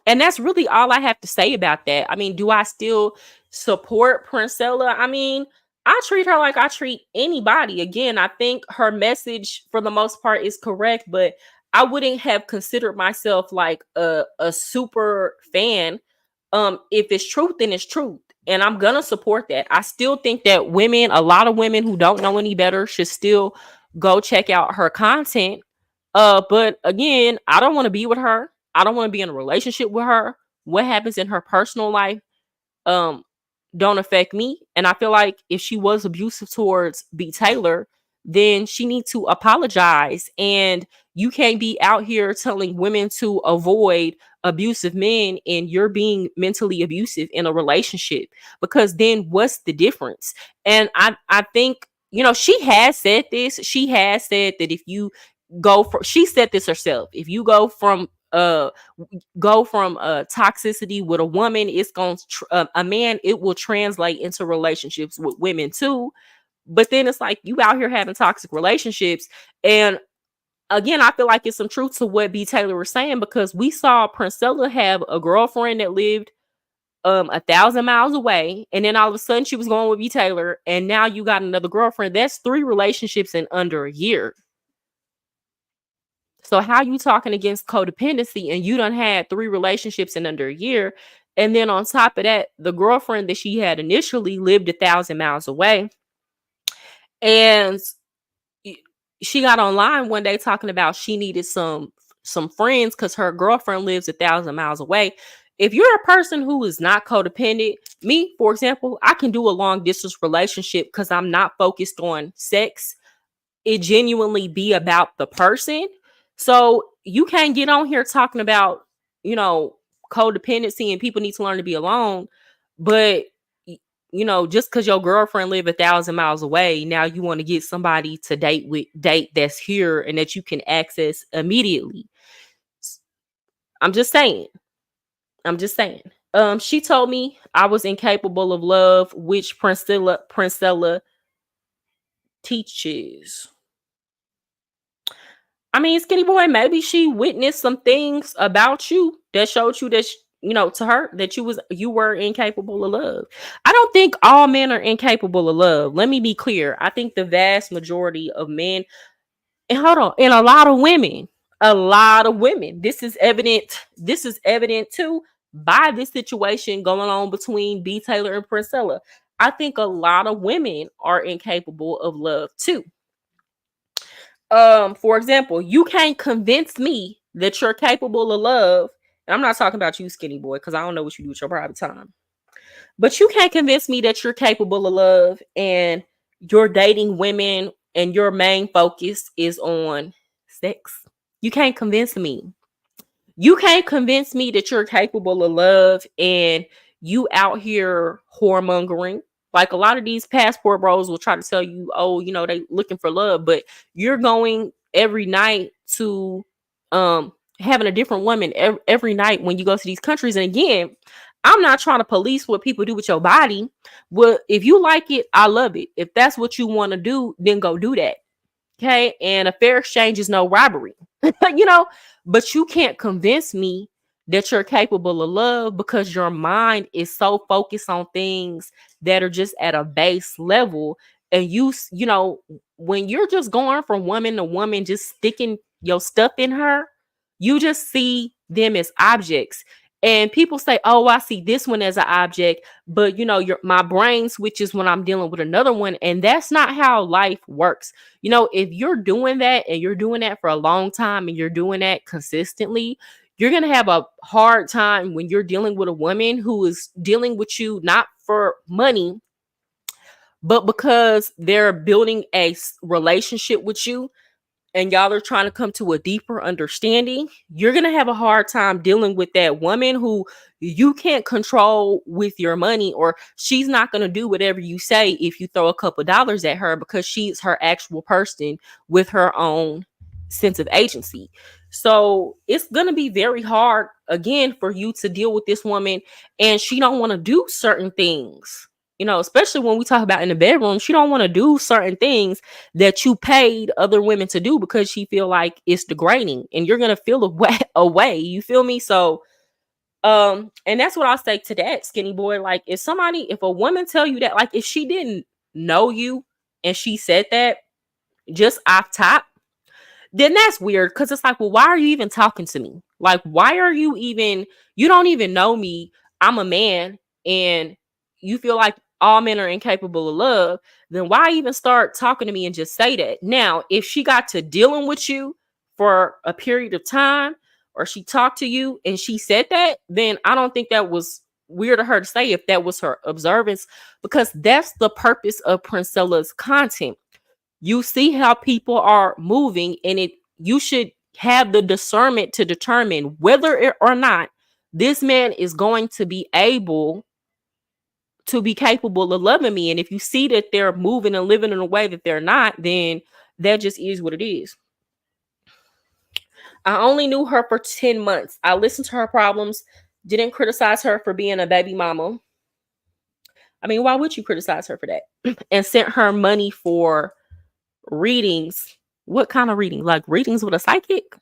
and that's really all I have to say about that. I mean, do I still support Princella? I mean, I treat her like I treat anybody. Again, I think her message for the most part is correct, but I wouldn't have considered myself like a super fan. If it's truth, then it's truth. And I'm gonna support that. I still think that women, a lot of women who don't know any better, should still go check out her content. But again, I don't want to be with her. I don't want to be in a relationship with her. What happens in her personal life um don't affect me. And I feel like if she was abusive towards B. Taylor, then she needs to apologize. And you can't be out here telling women to avoid abusive men and you're being mentally abusive in a relationship, because then what's the difference? And I think, she has said this. She has said that if you she said this herself, if you go from toxicity with a woman, it's going to a man, it will translate into relationships with women too. But then it's like you out here having toxic relationships. And again, I feel like it's some truth to what B. Taylor was saying, because we saw Princella have a girlfriend that lived 1,000 miles away, and then all of a sudden she was going with B. Taylor, and now you got another girlfriend. That's 3 relationships in under a year. So how you talking against codependency and you done had 3 relationships in under a year? And then on top of that, the girlfriend that she had initially lived 1,000 miles away. And she got online one day talking about she needed some friends because her girlfriend lives 1,000 miles away. If you're a person who is not codependent, me, for example, I can do a long distance relationship because I'm not focused on sex. It genuinely be about the person. So you can't get on here talking about, codependency and people need to learn to be alone. But, just because your girlfriend live 1,000 miles away, now you want to get somebody to date that's here and that you can access immediately. I'm just saying. She told me I was incapable of love, which Princella teaches. I mean, Skinny Boy, maybe she witnessed some things about you that showed you that, to her that you were incapable of love. I don't think all men are incapable of love. Let me be clear. I think the vast majority of men And hold on, and a lot of women. This is evident too by this situation going on between B Taylor and Princella. I think a lot of women are incapable of love too. For example, you can't convince me that you're capable of love. And I'm not talking about you, skinny boy, because I don't know what you do with your private time. But you can't convince me that you're capable of love and you're dating women and your main focus is on sex. You can't convince me. You can't convince me that you're capable of love and you out here whoremongering. Like a lot of these passport bros will try to tell you, oh, they looking for love, but you're going every night to having a different woman every night when you go to these countries. And again, I'm not trying to police what people do with your body. Well, if you like it, I love it. If that's what you want to do, then go do that. Okay. And a fair exchange is no robbery, you know, but you can't convince me that you're capable of love because your mind is so focused on things that are just at a base level. And when you're just going from woman to woman, just sticking your stuff in her, you just see them as objects. And people say, oh, I see this one as an object, but my brain switches when I'm dealing with another one. And that's not how life works. If you're doing that and you're doing that for a long time and you're doing that consistently, you're going to have a hard time when you're dealing with a woman who is dealing with you not for money, but because they're building a relationship with you and y'all are trying to come to a deeper understanding. You're going to have a hard time dealing with that woman who you can't control with your money, or she's not going to do whatever you say if you throw a couple dollars at her, because she's her actual person with her own sense of agency. So it's going to be very hard again for you to deal with this woman, and she don't want to do certain things. Especially when we talk about in the bedroom, she don't want to do certain things that you paid other women to do because she feel like it's degrading, and you're gonna feel away. You feel me? So, and that's what I'll say to that, skinny boy. Like, if a woman tell you that, like, if she didn't know you and she said that just off top, then that's weird, because it's like, well, why are you even talking to me? Like, why are you don't even know me. I'm a man, and you feel like all men are incapable of love. Then why even start talking to me and just say that? Now, if she got to dealing with you for a period of time, or she talked to you and she said that, then I don't think that was weird of her to say if that was her observance, because that's the purpose of Princella's content. You see how people are moving, and you should have the discernment to determine whether or not this man is going to be able to be capable of loving me. And if you see that they're moving and living in a way that they're not, then that just is what it is. I only knew her for 10 months. I listened to her problems, didn't criticize her for being a baby mama. I mean, why would you criticize her for that? And sent her money for readings. What kind of reading? Like readings with a psychic?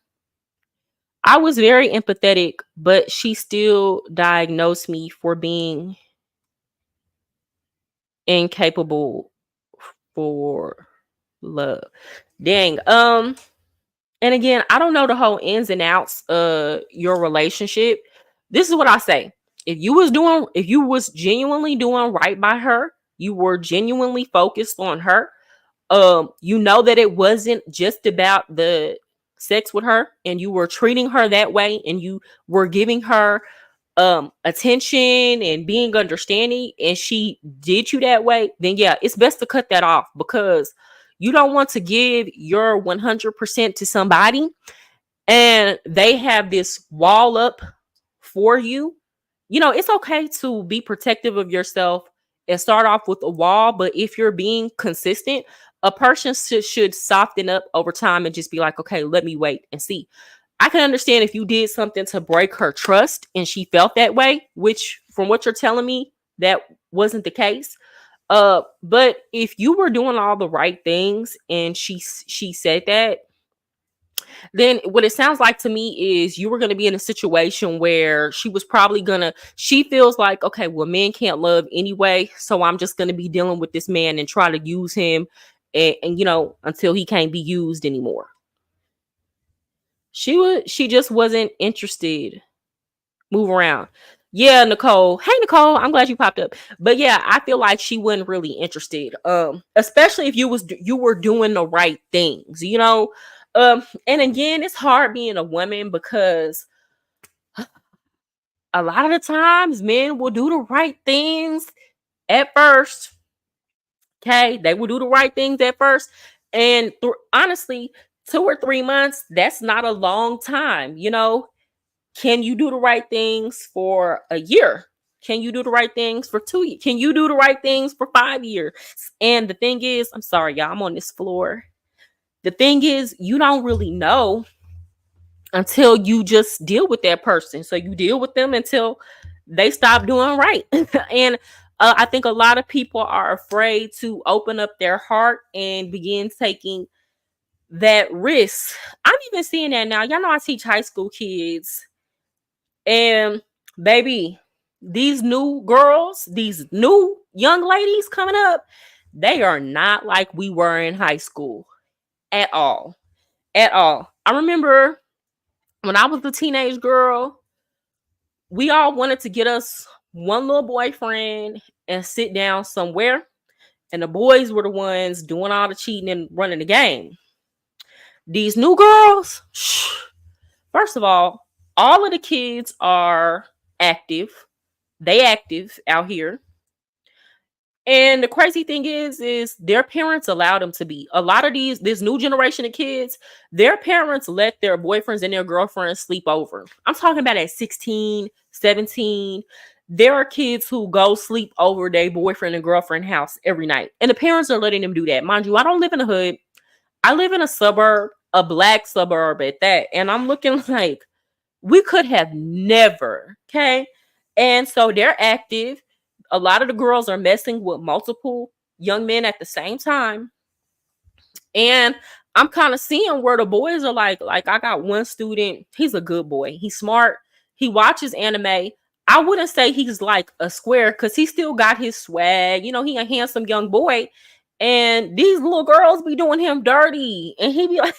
I was very empathetic, but she still diagnosed me for being incapable for love. Dang. And again, I don't know the whole ins and outs of your relationship. This is what I say. If you was genuinely doing right by her, you were genuinely focused on her, that it wasn't just about the sex with her, and you were treating her that way, and you were giving her attention and being understanding, and she did you that way, then yeah, it's best to cut that off, because you don't want to give your 100% to somebody and they have this wall up for you. It's okay to be protective of yourself and start off with a wall, but if you're being consistent, a person should soften up over time and just be like, okay, let me wait and see. I can understand if you did something to break her trust and she felt that way, which from what you're telling me, that wasn't the case. But if you were doing all the right things and she said that, then what it sounds like to me is you were going to be in a situation where she feels like, okay, well, men can't love anyway, so I'm just going to be dealing with this man and try to use him and until he can't be used anymore. She just wasn't interested. Move around. Yeah, Nicole. Hey, Nicole. I'm glad you popped up. But yeah, I feel like she wasn't really interested. Especially if you were doing the right things. And again, it's hard being a woman because a lot of the times men will do the right things at first. Okay, they will do the right things at first, and honestly, 2 or 3 months, that's not a long time. Can you do the right things for a year? Can you do the right things for 2 years? Can you do the right things for 5 years? And the thing is, I'm sorry, y'all, I'm on this floor. The thing is, you don't really know until you just deal with that person. So you deal with them until they stop doing right. And I think a lot of people are afraid to open up their heart and begin taking that risk. I'm even seeing that now. Y'all know I teach high school kids. And baby, these new girls, these new young ladies coming up, they are not like we were in high school at all. At all. I remember when I was a teenage girl, we all wanted to get us one little boyfriend and sit down somewhere. And the boys were the ones doing all the cheating and running the game. These new girls, first of all of the kids are active. They active out here. And the crazy thing is their parents allow them to be. A lot of this new generation of kids, their parents let their boyfriends and their girlfriends sleep over. I'm talking about at 16, 17. There are kids who go sleep over their boyfriend and girlfriend house every night. And the parents are letting them do that. Mind you, I don't live in a hood. I live in a suburb, a black suburb at that. And I'm looking like we could have never. Okay. And so they're active. A lot of the girls are messing with multiple young men at the same time. And I'm kind of seeing where the boys are like I got one student, he's a good boy. He's smart. He watches anime. I wouldn't say he's like a square because he still got his swag. He a handsome young boy. And these little girls be doing him dirty. And he be like,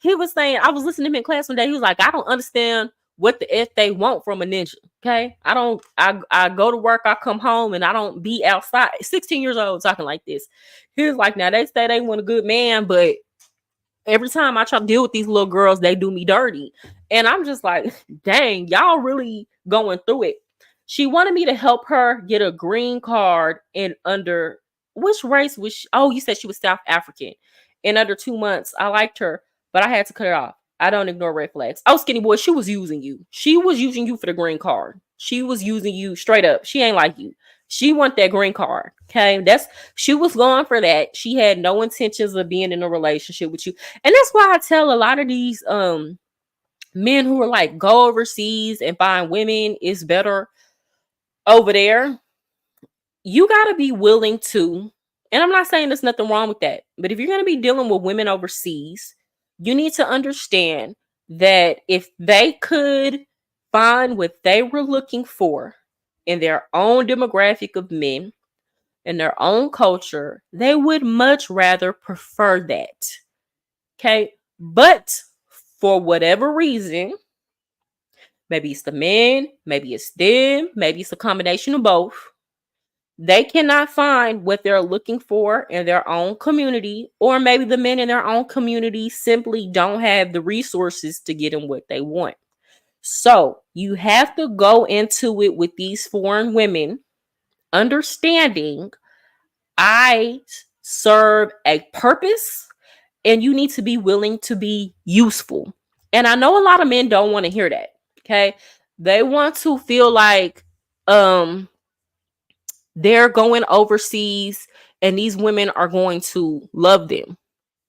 he was saying, I was listening to him in class one day. He was like, I don't understand what the F they want from a ninja. Okay. I go to work, I come home, and I don't be outside. 16 years old talking like this. He was like, now they say they want a good man, but every time I try to deal with these little girls, they do me dirty. And I'm just like, dang, y'all really going through it. She wanted me to help her get a green card in under which race was she? Oh, you said she was South African. In under 2 months. I liked her, but I had to cut her off. I don't ignore red flags. Oh, skinny boy, she was using you. She was using you for the green card. She was using you straight up. She ain't like you. She want that green card. Okay. She was going for that. She had no intentions of being in a relationship with you. And that's why I tell a lot of these men who are like, go overseas and find women is better over there. You gotta be willing to, and I'm not saying there's nothing wrong with that, but if you're gonna be dealing with women overseas, you need to understand that if they could find what they were looking for in their own demographic of men, in their own culture, they would much rather prefer that. Okay. But for whatever reason, maybe it's the men, maybe it's them, maybe it's a combination of both. They cannot find what they're looking for in their own community, or maybe the men in their own community simply don't have the resources to get them what they want. So you have to go into it with these foreign women, understanding I serve a purpose and you need to be willing to be useful. And I know a lot of men don't want to hear that. Okay. They want to feel like they're going overseas and these women are going to love them.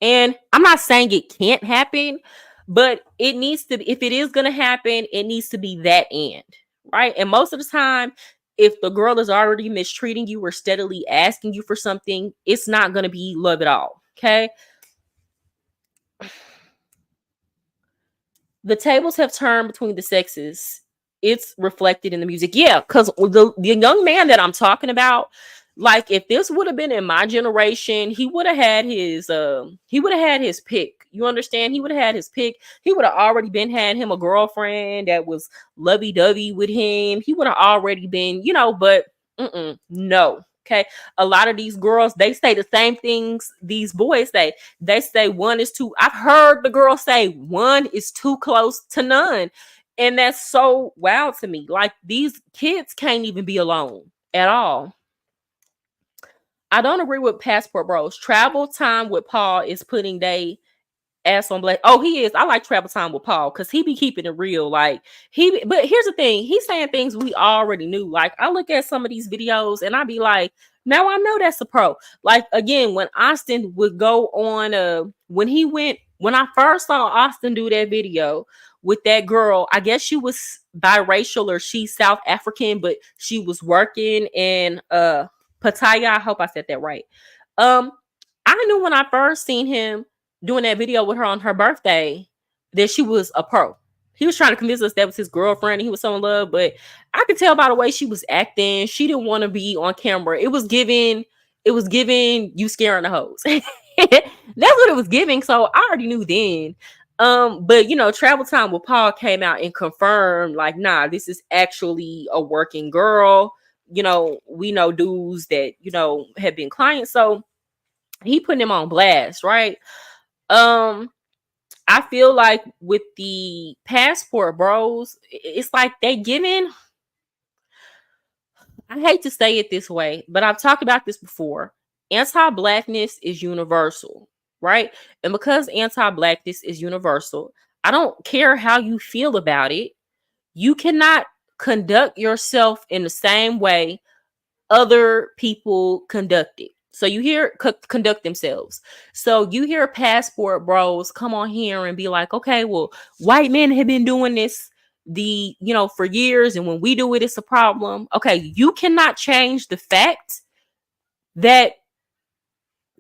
And I'm not saying it can't happen, but it needs to, if it is going to happen, it needs to be that end, right? And most of the time, if the girl is already mistreating you or steadily asking you for something, it's not going to be love at all, okay? The tables have turned between the sexes. It's reflected in the music. Yeah, because the young man that I'm talking about, Like if this would have been in my generation, he would have had his pick. You understand? He would have had his pick. He would have already been had him a girlfriend that was lovey-dovey with him. He would have already been, but no. Okay. A lot of these girls, they say the same things these boys say. They say one is too, I've heard the girl say one is too close to none. And that's so wild to me. Like these kids can't even be alone at all. I don't agree with Passport Bros. Travel time with Paul is putting they ass on black. Oh, he is. I like travel time with Paul because he be keeping it real. Like but here's the thing, he's saying things we already knew. Like I look at some of these videos and I be like, now I know that's a pro. Like again, when Austin would go on when I first saw Austin do that video with that girl, I guess she was biracial or she's South African, but she was working in Pattaya. I hope I said that right. Um, I knew when I first seen him doing that video with her on her birthday that she was a pro. He was trying to convince us that was his girlfriend and he was so in love, but I could tell by the way she was acting, she didn't want to be on camera. It was giving you scaring the hoes. That's what it was giving. So I already knew then. But Travel Time with Paul came out and confirmed, like, nah, this is actually a working girl. We know dudes that, have been clients. So he putting him on blast, right? I feel like with the Passport Bros, it's like they giving, I hate to say it this way, but I've talked about this before. Anti-blackness is universal, right? And because anti-blackness is universal, I don't care how you feel about it. You cannot conduct yourself in the same way other people conduct it. So you hear conduct themselves. So you hear Passport Bros come on here and be like, okay, well, white men have been doing this for years, and when we do it, it's a problem. Okay, you cannot change the fact that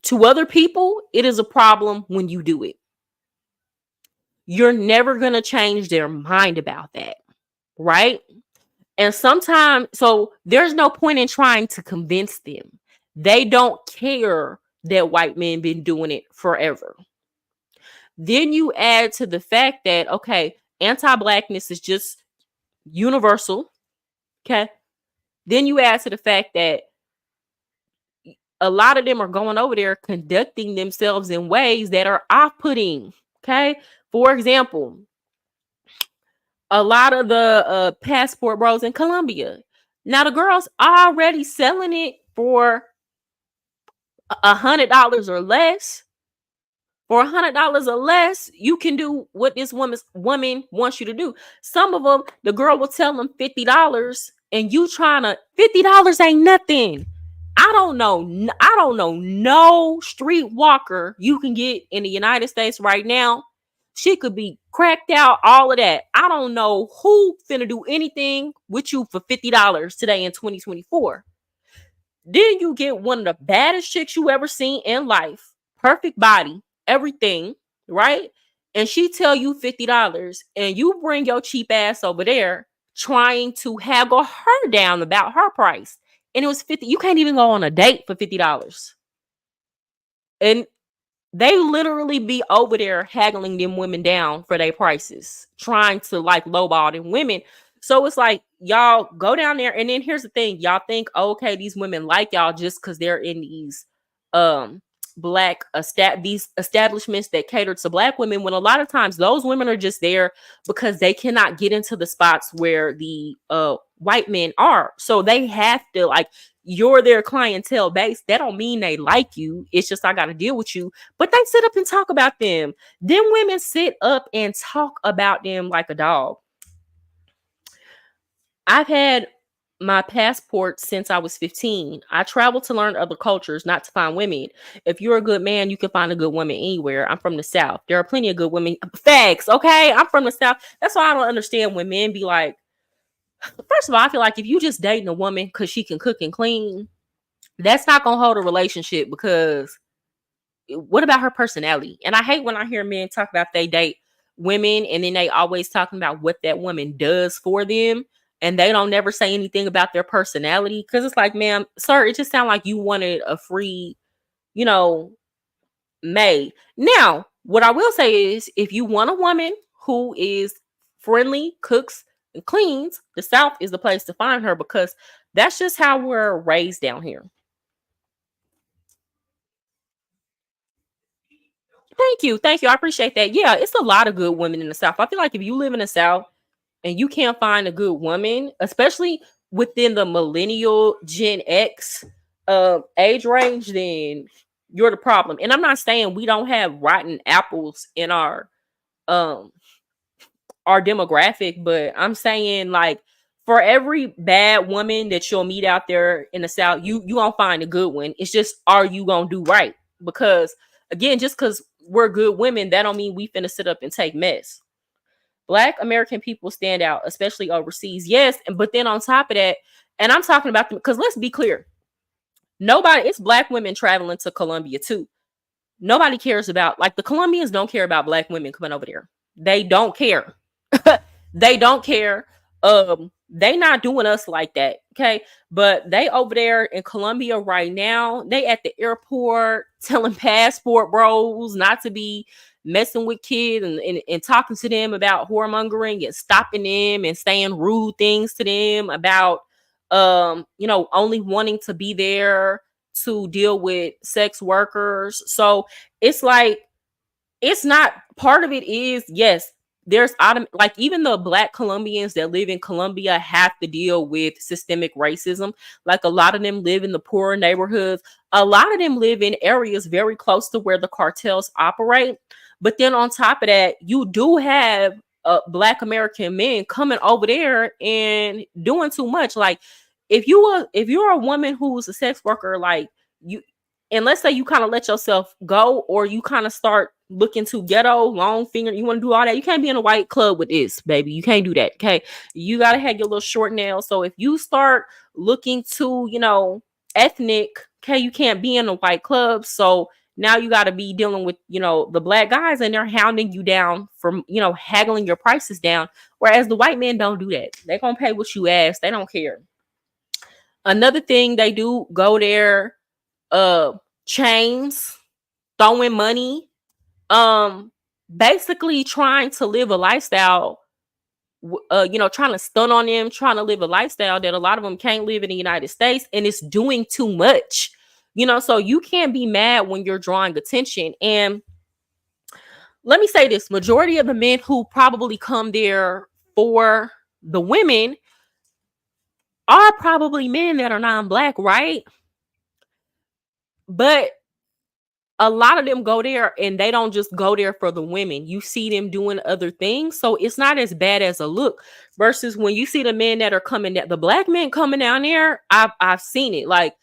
to other people it is a problem when you do it. You're never gonna change their mind about that, right? And sometimes, so there's no point in trying to convince them. They don't care that white men been doing it forever. Then you add to the fact that, okay, anti-blackness is just universal. Okay. Then you add to the fact that a lot of them are going over there conducting themselves in ways that are off-putting. Okay. For example, a lot of the Passport Bros in Colombia. Now the girls already selling it for $100 or less. For $100 or less, you can do what this woman wants you to do. Some of them, the girl will tell them $50, and you trying to $50 ain't nothing. I don't know no street walker you can get in the United States right now. She could be cracked out, all of that. I don't know who finna do anything with you for $50 today in 2024. Then you get one of the baddest chicks you ever seen in life, perfect body, everything, right? And she tell you $50, and you bring your cheap ass over there trying to haggle her down about her price. And it was 50. You can't even go on a date for $50. And they literally be over there haggling them women down for their prices, trying to like lowball them women. So it's like, y'all go down there. And then here's the thing. Y'all think, okay, these women like y'all just because they're in these these establishments that cater to black women, when a lot of times those women are just there because they cannot get into the spots where the white men are. So they have to, like, you're their clientele base. That don't mean they like you. It's just I got to deal with you. But they sit up and talk about them. Them women sit up and talk about them like a dog. I've had my passport since I was 15. I traveled to learn other cultures, not to find women. If you're a good man, you can find a good woman anywhere. I'm from the South. There are plenty of good women. Facts, okay? I'm from the South. That's why I don't understand when men be like, first of all, I feel like if you just dating a woman because she can cook and clean, that's not going to hold a relationship, because what about her personality? And I hate when I hear men talk about they date women and then they always talking about what that woman does for them. and they don't never say anything about their personality, because it's like, ma'am, sir, it just sounds like you wanted a free, you know, maid. Now, what I will say is, if you want a woman who is friendly, cooks, and cleans, the South is the place to find her, because that's just how we're raised down here. Thank you. Thank you. I appreciate that. Yeah, it's a lot of good women in the South. I feel like if you live in the South and you can't find a good woman, especially within the millennial Gen X age range, then you're the problem. And I'm not saying we don't have rotten apples in um our demographic, but I'm saying, like, for every bad woman that you'll meet out there in the South, you won't find a good one. It's just, are you gonna do right? Because again, just because we're good women, that don't mean we finna sit up and take mess. Black American people stand out, especially overseas. Yes, but then on top of that, and I'm talking about them because let's be clear, nobody. It's black women traveling to Colombia too. Nobody cares about, like, the Colombians don't care about black women coming over there. They don't care. They don't care. They not doing us like that. Okay. But they over there in Colombia right now, they at the airport telling passport bros not to be messing with kids, and talking to them about whoremongering, and stopping them and saying rude things to them about only wanting to be there to deal with sex workers. So it's like, it's not, part of it is, yes, there's like, even the black Colombians that live in Colombia have to deal with systemic racism. Like, a lot of them live in the poorer neighborhoods. A lot of them live in areas very close to where the cartels operate. But then on top of that, you do have black American men coming over there and doing too much. Like, if you're a woman who's a sex worker, like, you, and let's say you kind of let yourself go, or you kind of start looking to ghetto, long finger, you want to do all that, you can't be in a white club with this, baby. You can't do that. Okay. You got to have your little short nails. So if you start looking to, ethnic, okay, you can't be in a white club. So now you got to be dealing with, the black guys, and they're hounding you down from, haggling your prices down. Whereas the white men don't do that. They're going to pay what you ask. They don't care. Another thing they do, go there, chains, throwing money, basically trying to live a lifestyle, trying to stun on them, trying to live a lifestyle that a lot of them can't live in the United States, and it's doing too much. So you can't be mad when you're drawing attention. And let me say this, majority of the men who probably come there for the women are probably men that are non-black, right? But a lot of them go there, and they don't just go there for the women. You see them doing other things. So it's not as bad as a look, versus when you see the men that are coming, that the black men coming down there. I've seen it. Like,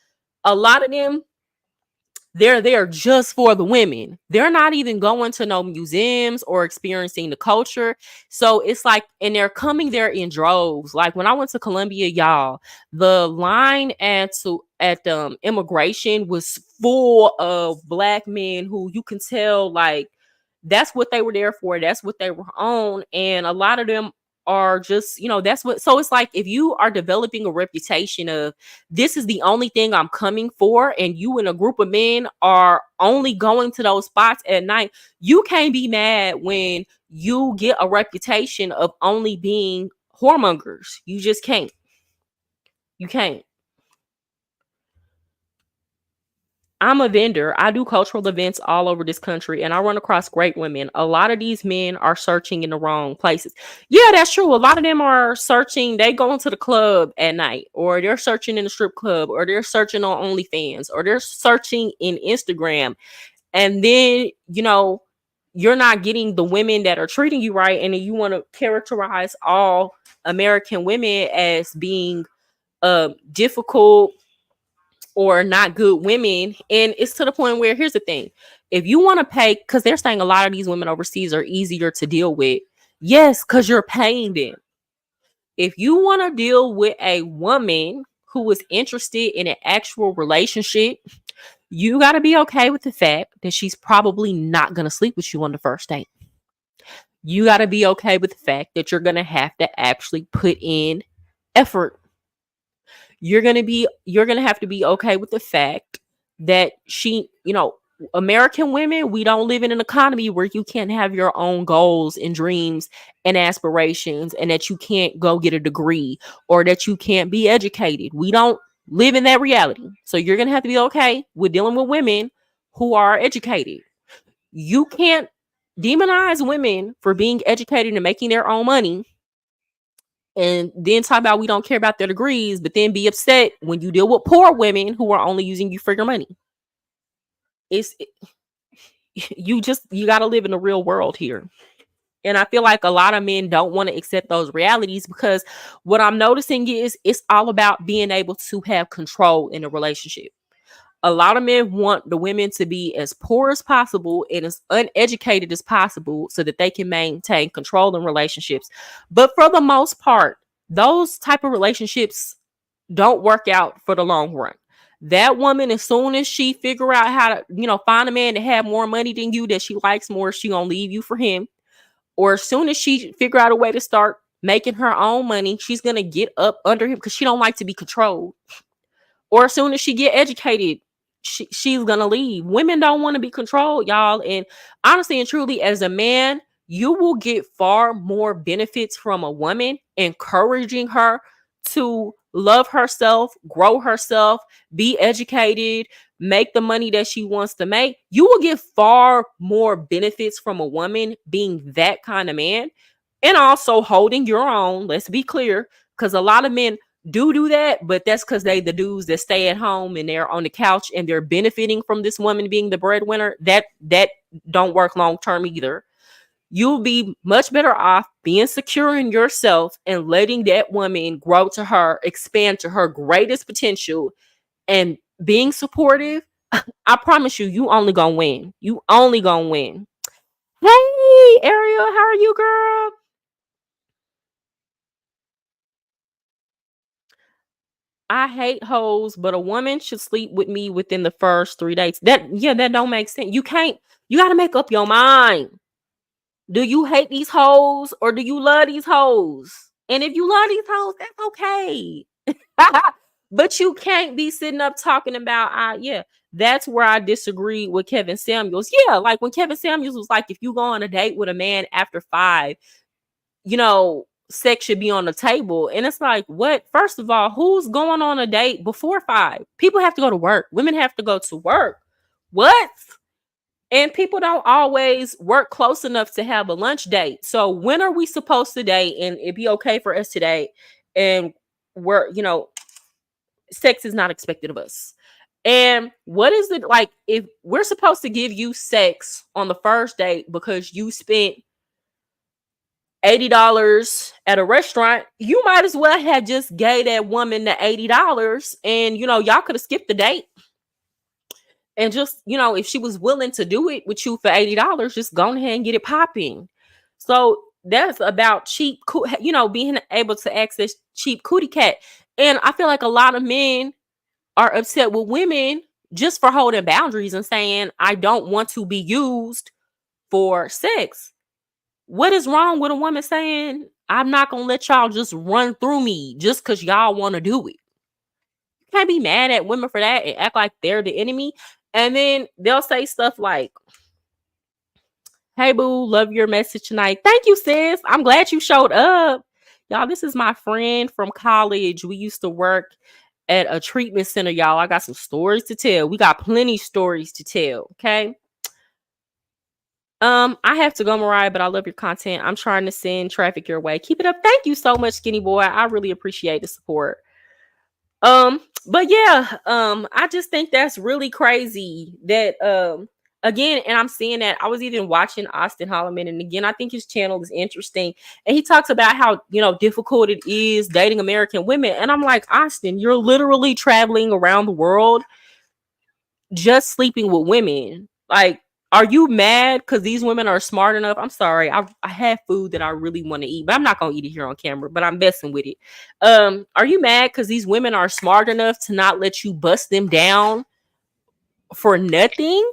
a lot of them, they're there just for the women. They're not even going to no museums or experiencing the culture. So it's like, and they're coming there in droves. Like, when I went to Colombia, y'all, the line at immigration was full of black men who you can tell, like, that's what they were there for. That's what they were on. And a lot of them are just, that's what. So it's like, if you are developing a reputation of, this is the only thing I'm coming for, and you and a group of men are only going to those spots at night, you can't be mad when you get a reputation of only being whoremongers. You just can't. You can't. I'm a vendor. I do cultural events all over this country, and I run across great women. A lot of these men are searching in the wrong places. Yeah, that's true. A lot of them are searching. They go into the club at night, or they're searching in the strip club, or they're searching on OnlyFans, or they're searching in Instagram. And then, you're not getting the women that are treating you right. And then you want to characterize all American women as being difficult or not good women. And it's to the point where, here's the thing, if you want to pay, because they're saying a lot of these women overseas are easier to deal with. Yes, because you're paying them. If you want to deal with a woman who is interested in an actual relationship, you got to be okay with the fact that she's probably not going to sleep with you on the first date. You got to be okay with the fact that you're going to have to actually put in effort. You're gonna have to be okay with the fact that American women, we don't live in an economy where you can't have your own goals and dreams and aspirations, and that you can't go get a degree, or that you can't be educated. We don't live in that reality. So you're gonna have to be okay with dealing with women who are educated. You can't demonize women for being educated and making their own money, and then talk about we don't care about their degrees, but then be upset when you deal with poor women who are only using you for your money. It's you got to live in the real world here. And I feel like a lot of men don't want to accept those realities, because what I'm noticing is it's all about being able to have control in a relationship. A lot of men want the women to be as poor as possible and as uneducated as possible so that they can maintain control in relationships. But for the most part, those type of relationships don't work out for the long run. That woman, as soon as she figure out how to, find a man that have more money than you, that she likes more, she gonna leave you for him. Or as soon as she figure out a way to start making her own money, she's gonna get up under him because she don't like to be controlled. Or as soon as she get educated, she's gonna leave. Women don't want to be controlled, y'all. And honestly and truly, as a man, you will get far more benefits from a woman encouraging her to love herself, grow herself, be educated, make the money that she wants to make. You will get far more benefits from a woman being that kind of man, and also holding your own. Let's be clear, because a lot of men do that, but that's because they the dudes that stay at home and they're on the couch and they're benefiting from this woman being the breadwinner. That don't work long term either. You'll be much better off being secure in yourself and letting that woman grow to her, expand to her greatest potential, and being supportive. I promise you, you only gonna win. You only gonna win. Hey, Ariel, how are you, girl? I hate hoes, but a woman should sleep with me within the first 3 days. That don't make sense. You gotta make up your mind. Do you hate these hoes or do you love these hoes? And if you love these hoes, that's okay. But you can't be sitting up talking about, that's where I disagree with Kevin Samuels. Yeah, like when Kevin Samuels was like, if you go on a date with a man after 5, sex should be on the table. And it's like, what? First of all, who's going on a date before 5? People have to go to work. Women have to go to work. What? And people don't always work close enough to have a lunch date. So when are we supposed to date and it be okay for us to date? And sex is not expected of us. And what is it like if we're supposed to give you sex on the first date because you spent $80 at a restaurant? You might as well have just gave that woman the $80 and y'all could have skipped the date. And just, if she was willing to do it with you for $80, just go ahead and get it popping. So that's about cheap, being able to access cheap cootie cat. And I feel like a lot of men are upset with women just for holding boundaries and saying, I don't want to be used for sex. What is wrong with a woman saying, I'm not going to let y'all just run through me just because y'all want to do it? You can't be mad at women for that and act like they're the enemy. And then they'll say stuff like, hey, boo, love your message tonight. Thank you, sis. I'm glad you showed up. Y'all, this is my friend from college. We used to work at a treatment center, y'all. I got some stories to tell. We got plenty stories to tell, okay? I have to go, Mariah, but I love your content. I'm trying to send traffic your way. Keep it up. Thank you so much, Skinny Boy. I really appreciate the support. But yeah, I just think that's really crazy that again, and I'm seeing that I was even watching Austin Holloman, and again, I think his channel is interesting, and he talks about how difficult it is dating American women, and I'm like, Austin, you're literally traveling around the world just sleeping with women. Like, are you mad because these women are smart enough? I'm sorry, I have food that I really want to eat, but I'm not gonna eat it here on camera, but I'm messing with it. Are you mad because these women are smart enough to not let you bust them down for nothing?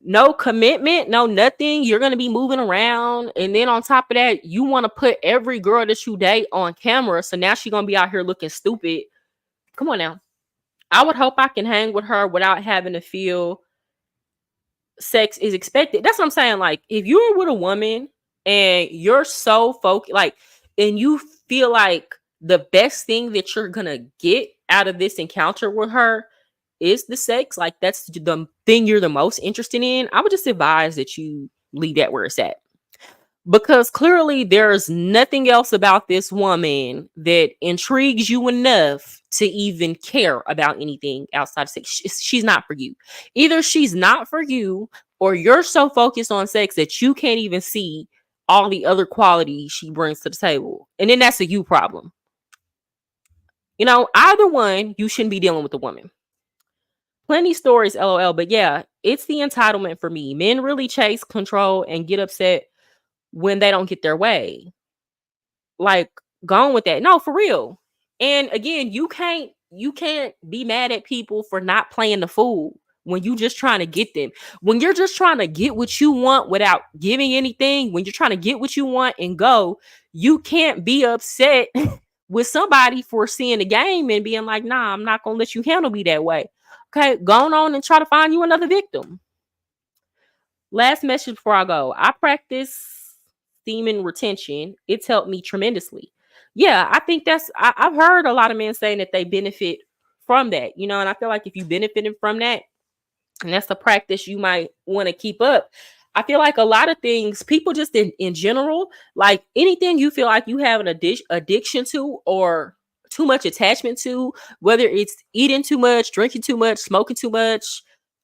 no commitment, no nothing. You're gonna be moving around, and then on top of that, you want to put every girl that you date on camera. So now she's gonna be out here looking stupid. Come on now. I would hope I can hang with her without having to feel sex is expected. That's what I'm saying. Like, if you're with a woman and you're so focused, like, and you feel like the best thing that you're gonna get out of this encounter with her is the sex, like that's the thing you're the most interested in, I would just advise that you leave that where it's at. Because clearly there's nothing else about this woman that intrigues you enough to even care about anything outside of sex. She's not for you. Either she's not for you, or you're so focused on sex that you can't even see all the other qualities she brings to the table. And then that's a you problem. Either one, you shouldn't be dealing with a woman. Plenty stories, lol. But yeah, it's the entitlement for me. Men really chase control and get upset when they don't get their way. Like, gone with that. No, for real. And again, you can't be mad at people for not playing the fool when you just trying to get them. When you're just trying to get what you want without giving anything, when you're trying to get what you want and go, you can't be upset with somebody for seeing the game and being like, nah, I'm not gonna let you handle me that way. Okay, go on and try to find you another victim. Last message before I go. I practice semen retention. It's helped me tremendously. Yeah, I think I've heard a lot of men saying that they benefit from that, and I feel like if you benefited from that, and that's a practice you might want to keep up. I feel like a lot of things, people just in general, like anything you feel like you have an addiction to or too much attachment to, whether it's eating too much, drinking too much, smoking too much,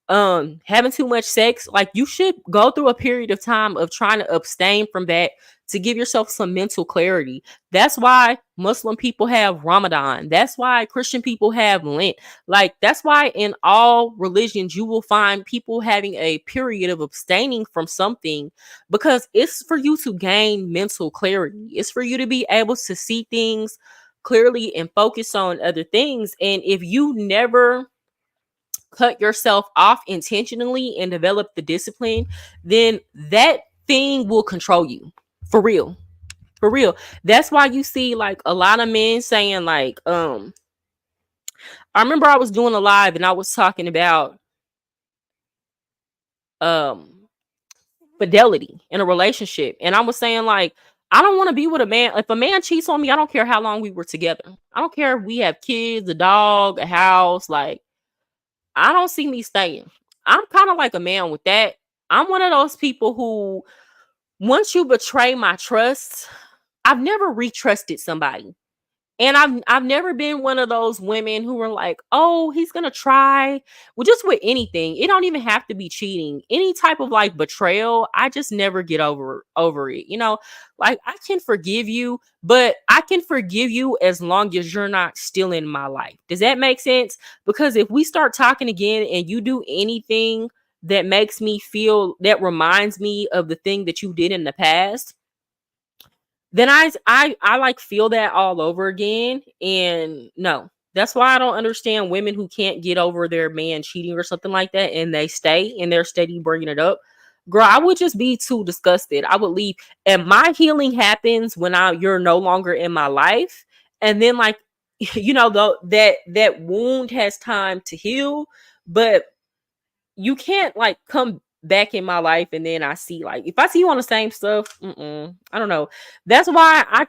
having too much sex, like you should go through a period of time of trying to abstain from that to give yourself some mental clarity. That's why Muslim people have Ramadan. That's why Christian people have Lent. Like, that's why in all religions you will find people having a period of abstaining from something, because it's for you to gain mental clarity. It's for you to be able to see things clearly and focus on other things. And if you never cut yourself off intentionally and develop the discipline, then that thing will control you. For real. For real. That's why you see like a lot of men saying like, I remember I was doing a live and I was talking about um fidelity in a relationship. And I was saying like, I don't want to be with a man. If a man cheats on me, I don't care how long we were together. I don't care if we have kids, a dog, a house. Like, I don't see me staying. I'm kind of like a man with that. I'm one of those people who, once you betray my trust, I've never retrusted somebody. And I've never been one of those women who were like, oh, he's gonna try. Well, just with anything, it don't even have to be cheating. Any type of like betrayal, I just never get over it. Like, I can forgive you, but I can forgive you as long as you're not still in my life. Does that make sense? Because if we start talking again and you do anything that makes me feel, that reminds me of the thing that you did in the past, then I like feel that all over again. And no, that's why I don't understand women who can't get over their man cheating or something like that, and they stay and they're steady bringing it up. Girl, I would just be too disgusted. I would leave. And my healing happens when you're no longer in my life. And then like, though that wound has time to heal, but you can't like come back in my life and then I see, like, if I see you on the same stuff, I don't know. That's why I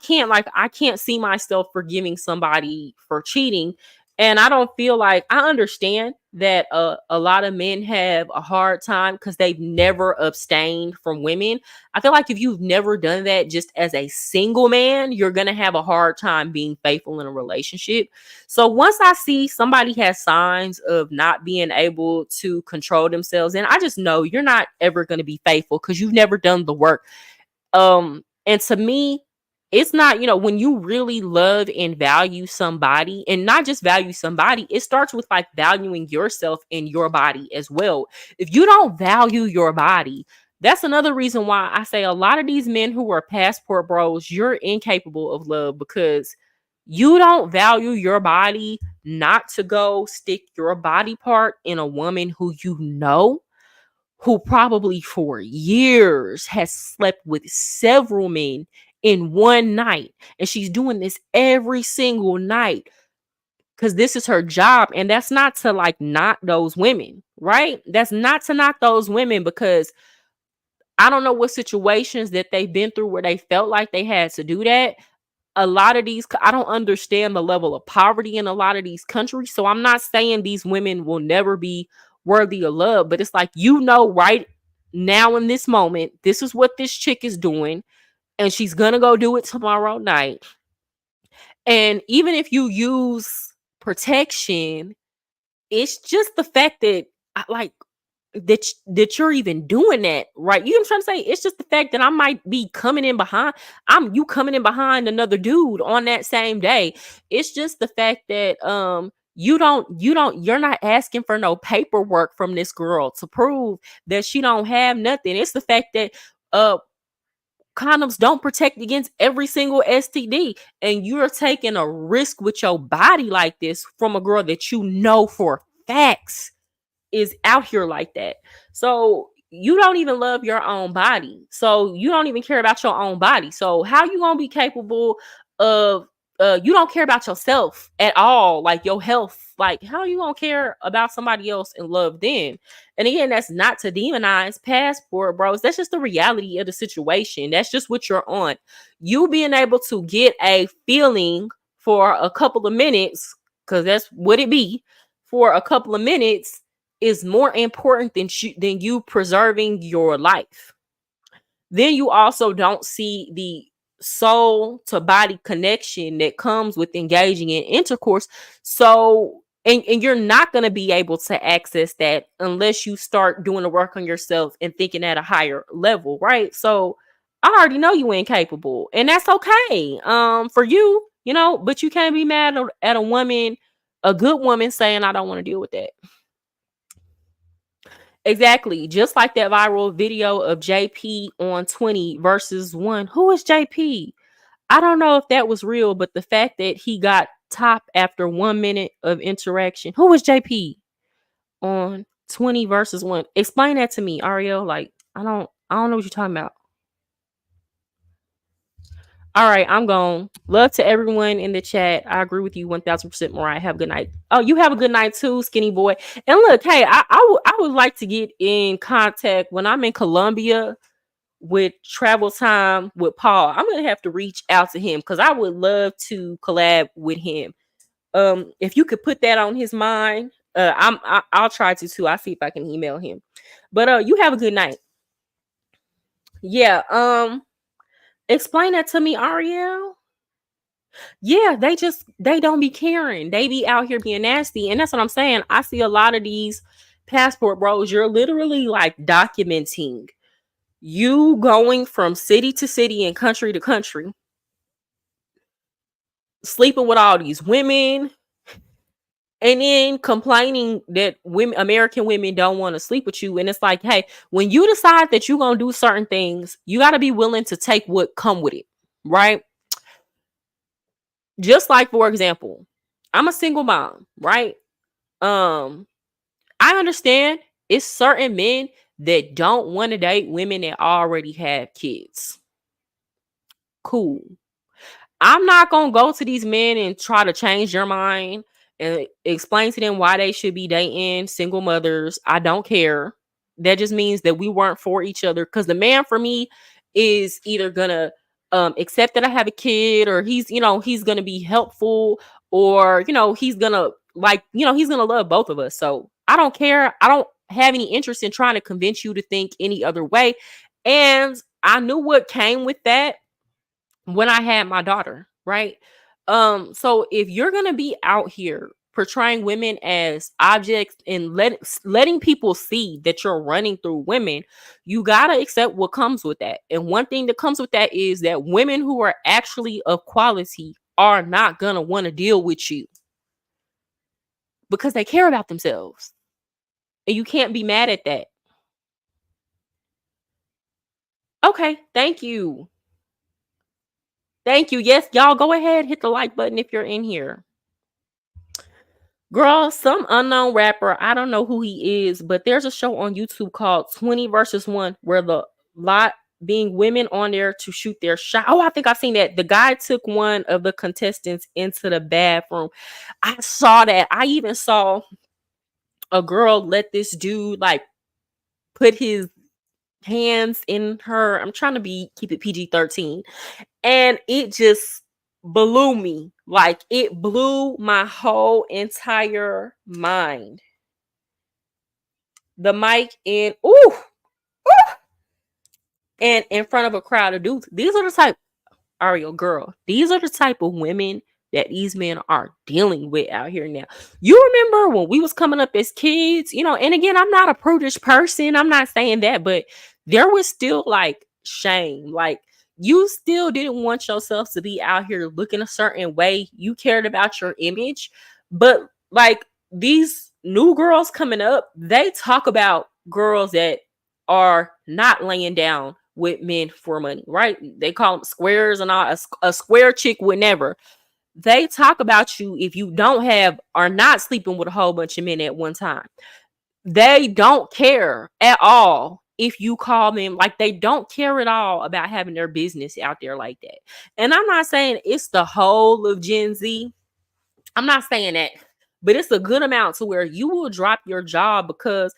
can't see myself forgiving somebody for cheating. And I don't feel like, I understand that a lot of men have a hard time because they've never abstained from women. I feel like if you've never done that just as a single man, you're going to have a hard time being faithful in a relationship. So once I see somebody has signs of not being able to control themselves, and I just know you're not ever going to be faithful because you've never done the work. And to me, it's not, when you really love and value somebody, and not just value somebody, it starts with like valuing yourself and your body as well. If you don't value your body, that's another reason why I say a lot of these men who are passport bros, you're incapable of love, because you don't value your body not to go stick your body part in a woman who who probably for years has slept with several men in one night. And she's doing this every single night because this is her job. And that's not to like knock those women, right? That's not to knock those women because I don't know what situations that they've been through where they felt like they had to do that. A lot of these, I don't understand the level of poverty in a lot of these countries. So I'm not saying these women will never be worthy of love, but it's like, right now in this moment, this is what this chick is doing, and she's gonna go do it tomorrow night. And even if you use protection, it's just the fact that like that you're even doing that, right? You know what I'm trying to say? It's just the fact that I might be coming in behind. You coming in behind another dude on that same day. It's just the fact that you're not asking for no paperwork from this girl to prove that she don't have nothing. It's the fact that uh condoms don't protect against every single STD, and you're taking a risk with your body like this from a girl that you know for facts is out here like that. So you don't even love your own body. So you don't even care about your own body. So how you gonna be capable of you don't care about yourself at all, like your health. Like, how you gonna care about somebody else and love them? And again, that's not to demonize passport bros. That's just the reality of the situation. That's just what you're on. You being able to get a feeling for a couple of minutes, because that's what it be, for a couple of minutes is more important than you preserving your life. Then you also don't see the soul to body connection that comes with engaging in intercourse. So and you're not going to be able to access that unless you start doing the work on yourself and thinking at a higher level, right? So I already know you ain't capable, and that's okay for you, but you can't be mad at a woman, a good woman, saying I don't want to deal with that. Exactly. Just like that viral video of JP on 20 versus 1. Who is JP? I don't know if that was real, but the fact that he got top after 1 minute of interaction. Who is JP on 20 versus 1? Explain that to me, Ariel. Like, I don't know what you're talking about. All right, I'm gone. Love to everyone in the chat. I agree with you 1000%, Mariah. Have a good night. Oh, you have a good night too, skinny boy. And look, hey, I would like to get in contact when I'm in Colombia with travel time with Paul. I'm gonna have to reach out to him because I would love to collab with him. If you could put that on his mind, I'll try to too. I'll see if I can email him. But you have a good night. Yeah. Explain that to me, Ariel. Yeah, they don't be caring. They be out here being nasty. And that's what I'm saying. I see a lot of these passport bros. You're literally like documenting you going from city to city and country to country, sleeping with all these women, and then complaining that women, American women, don't want to sleep with you. And it's like, hey, when you decide that you're gonna do certain things, you got to be willing to take what come with it, right? Just like, for example, I'm a single mom, right? Um, I understand it's certain men that don't want to date women that already have kids. Cool. I'm not going to go to these men and try to change their mind and explain to them why they should be dating single mothers. I don't care. That just means that we weren't for each other, because the man for me is either going to accept that I have a kid, or he's going to be helpful, or he's going to he's going to love both of us. So I don't care. I don't have any interest in trying to convince you to think any other way. And I knew what came with that when I had my daughter, right? So if you're gonna be out here portraying women as objects and letting people see that you're running through women, you gotta accept what comes with that. And one thing that comes with that is that women who are actually of quality are not gonna want to deal with you because they care about themselves. And you can't be mad at that. Okay, thank you. Thank you. Yes, y'all go ahead, hit the like button if you're in here. Girl, some unknown rapper. I don't know who he is, but there's a show on YouTube called 20 versus 1 where the lot being women on there to shoot their shot. Oh, I think I've seen that. The guy took one of the contestants into the bathroom. I saw that. I even saw a girl let this dude like put his hands in her. I'm trying to keep it PG-13. And it just blew me. Like it blew my whole entire mind. The mic in and in front of a crowd of dudes. These are the type Ariel girl. These are the type of women that these men are dealing with out here now. You remember when we was coming up as kids, and again, I'm not a prudish person. I'm not saying that, but there was still like shame. Like you still didn't want yourself to be out here looking a certain way. You cared about your image. But like these new girls coming up, they talk about girls that are not laying down with men for money, right? They call them squares and all. A square chick would never. They talk about you if you don't have are not sleeping with a whole bunch of men at one time. They don't care at all if you call them, like they don't care at all about having their business out there like that. And I'm not saying it's the whole of Gen Z. I'm not saying that, but it's a good amount to where you will drop your job because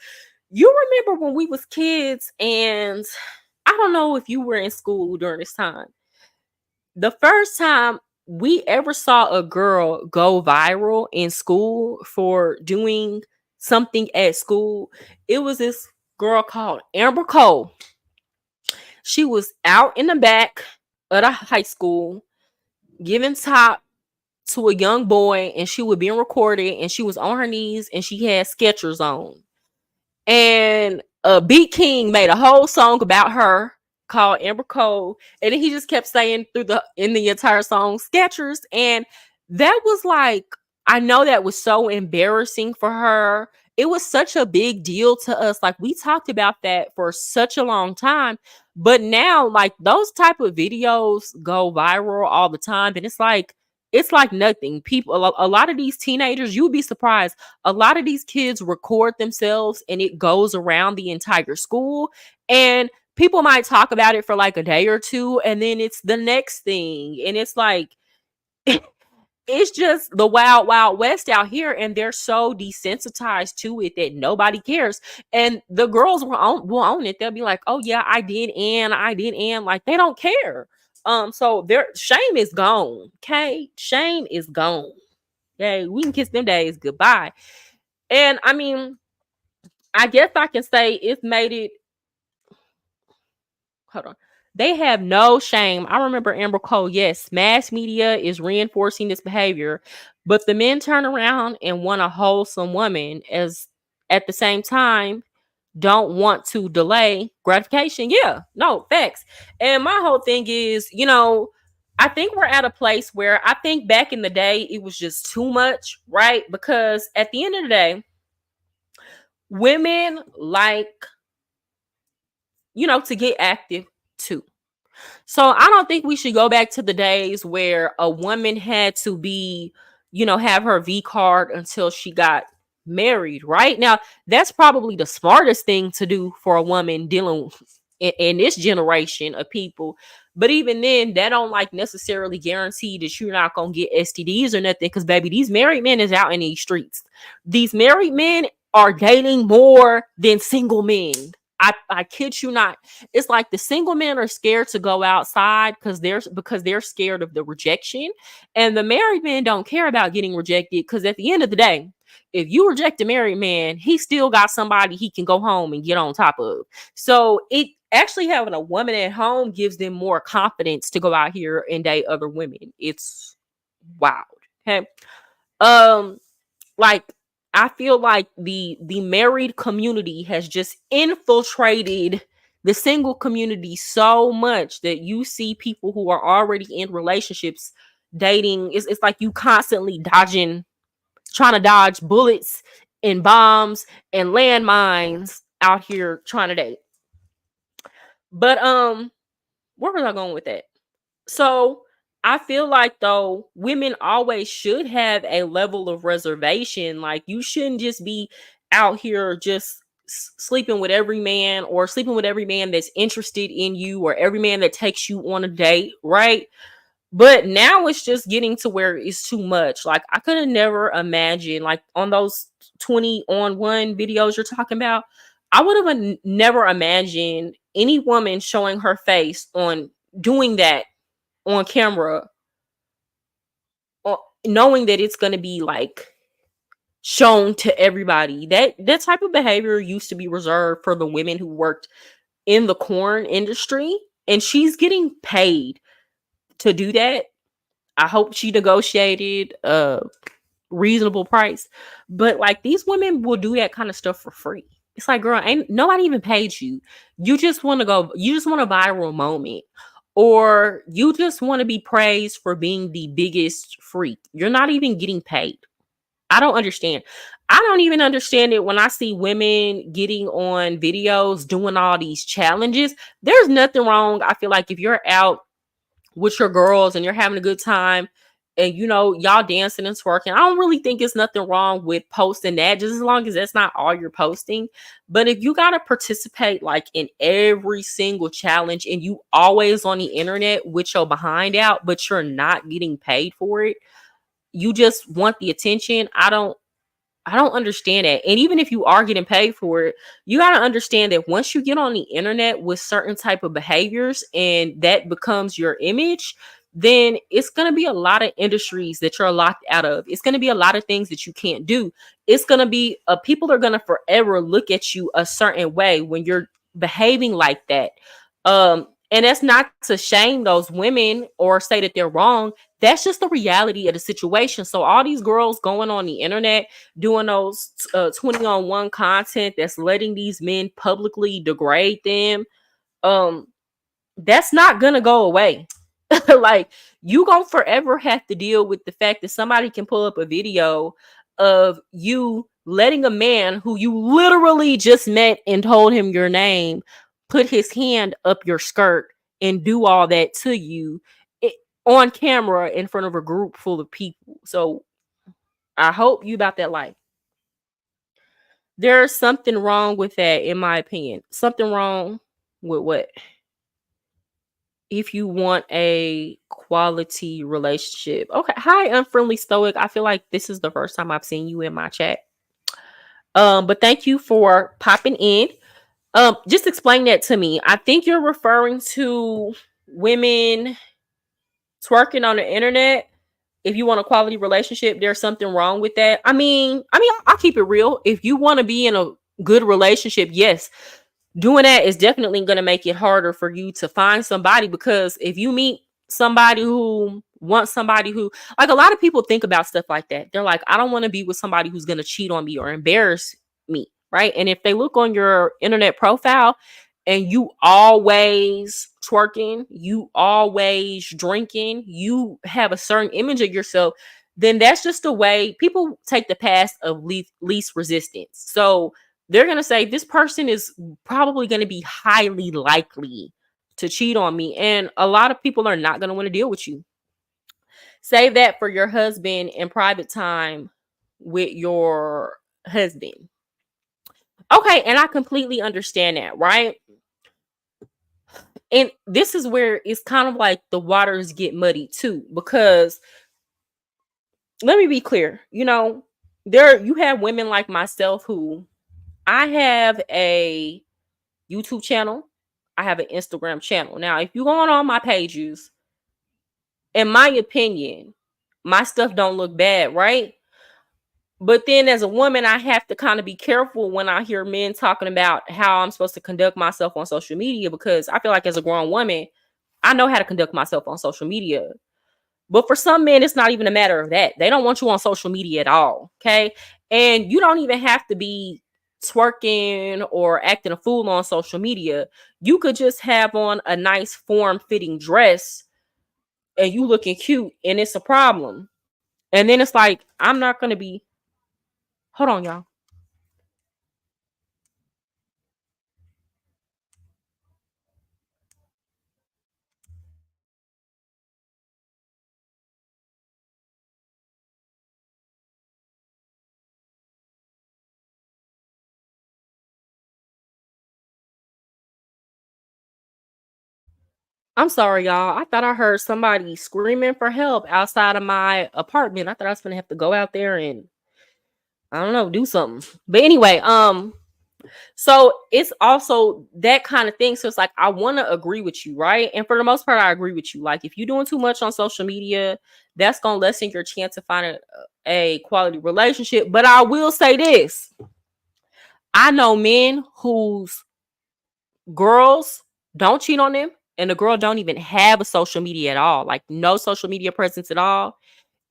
you remember when we was kids, and I don't know if you were in school during this time. The first time we ever saw a girl go viral in school for doing something at school, it was this girl called Amber Cole. She was out in the back of the high school giving top to a young boy, and she was being recorded, and she was on her knees, and she had Skechers on. And Beat King made a whole song about her called Amber Cole, and then he just kept saying in the entire song Skechers, and that was like, I know that was so embarrassing for her. It was such a big deal to us. Like we talked about that for such a long time, but now like those type of videos go viral all the time, and it's like nothing. People, a lot of these teenagers, you'd be surprised. A lot of these kids record themselves and it goes around the entire school, and people might talk about it for like a day or two, and then it's the next thing, and it's like it's just the wild wild west out here, and they're so desensitized to it that nobody cares. And the girls will own it. They'll be like, oh yeah, I did, and like they don't care. So their shame is gone. Okay, shame is gone. Okay, we can kiss them days goodbye. And I mean, I guess I can say it's made it. Hold on. They have no shame. I remember Amber Cole. Yes, mass media is reinforcing this behavior, but the men turn around and want a wholesome woman as at the same time don't want to delay gratification. Yeah, no, facts. And my whole thing is, I think we're at a place where I think back in the day it was just too much, right? Because at the end of the day, women like, to get active too. So I don't think we should go back to the days where a woman had to be, have her V card until she got married, right? Now, that's probably the smartest thing to do for a woman dealing in this generation of people. But even then, that don't like necessarily guarantee that you're not gonna get STDs or nothing. Because baby, these married men is out in these streets. These married men are dating more than single men. I kid you not. It's like the single men are scared to go outside because they're scared of the rejection, and the married men don't care about getting rejected because at the end of the day, if you reject a married man, he still got somebody he can go home and get on top of. So it actually having a woman at home gives them more confidence to go out here and date other women. It's wild. Okay. Like I feel like the married community has just infiltrated the single community so much that you see people who are already in relationships dating. It's like you constantly trying to dodge bullets and bombs and landmines out here trying to date. But where was I going with that? So I feel like though women always should have a level of reservation. Like you shouldn't just be out here just sleeping with every man or sleeping with every man that's interested in you or every man that takes you on a date, right? But now it's just getting to where it's too much. Like I could have never imagined, like on those 20 on one videos you're talking about, I would have never imagined any woman showing her face on doing that on camera, knowing that it's going to be like shown to everybody. That type of behavior used to be reserved for the women who worked in the corn industry, and she's getting paid to do that. I hope she negotiated a reasonable price. But like these women will do that kind of stuff for free. It's like, girl, ain't nobody even paid you. You just want to go, you just want a viral moment. Or you just want to be praised for being the biggest freak. You're not even getting paid. I don't understand. I don't even understand it when I see women getting on videos doing all these challenges. There's nothing wrong. I feel like if you're out with your girls and you're having a good time and you know y'all dancing and twerking, I don't really think it's nothing wrong with posting that, just as long as that's not all you're posting. But if you got to participate like in every single challenge and you always on the internet with your behind out but you're not getting paid for it, you just want the attention. I don't understand that. And even if you are getting paid for it, you got to understand that once you get on the internet with certain type of behaviors and that becomes your image, then it's going to be a lot of industries that you're locked out of. It's going to be a lot of things that you can't do. It's going to be people are going to forever look at you a certain way when you're behaving like that. And that's not to shame those women or say that they're wrong. That's just the reality of the situation. So all these girls going on the internet doing those 20 on one content that's letting these men publicly degrade them, um that's not gonna go away. Like you gonna forever have to deal with the fact that somebody can pull up a video of you letting a man who you literally just met and told him your name put his hand up your skirt and do all that to you, it, on camera in front of a group full of people. So I hope you about that life. There's something wrong with that, in my opinion. Something wrong with what? If you want a quality relationship. Okay. Hi, unfriendly stoic. I feel like this is the first time I've seen you in my chat. But thank you for popping in. Just explain that to me. I think you're referring to women twerking on the internet. If you want a quality relationship, there's something wrong with that. I'll keep it real. If you want to be in a good relationship, yes, doing that is definitely going to make it harder for you to find somebody, because if you meet somebody who wants somebody who, like, a lot of people think about stuff like that. They're like, I don't want to be with somebody who's going to cheat on me or embarrass me, right? And if they look on your internet profile and you always twerking, you always drinking, you have a certain image of yourself, then that's just the way people take the path of least resistance. So they're going to say this person is probably going to be highly likely to cheat on me. And a lot of people are not going to want to deal with you. Save that for your husband in private time with your husband. Okay. And I completely understand that, right? And this is where it's kind of like the waters get muddy too, because let me be clear, there you have women like myself who, I have a YouTube channel. I have an Instagram channel. Now, if you go on all my pages, in my opinion, my stuff don't look bad, right? But then as a woman, I have to kind of be careful when I hear men talking about how I'm supposed to conduct myself on social media, because I feel like as a grown woman, I know how to conduct myself on social media. But for some men, it's not even a matter of that. They don't want you on social media at all. Okay. And you don't even have to be twerking or acting a fool on social media. You could just have on a nice form fitting dress and you looking cute, and it's a problem. And then it's like, I'm not going to be, hold on, y'all. I'm sorry, y'all. I thought I heard somebody screaming for help outside of my apartment. I thought I was gonna have to go out there and I don't know, do something. But anyway, so it's also that kind of thing. So it's like I want to agree with you, right? And for the most part, I agree with you. Like if you're doing too much on social media, that's gonna lessen your chance of finding a quality relationship. But I will say this: I know men whose girls don't cheat on them, and the girl don't even have a social media at all, like no social media presence at all,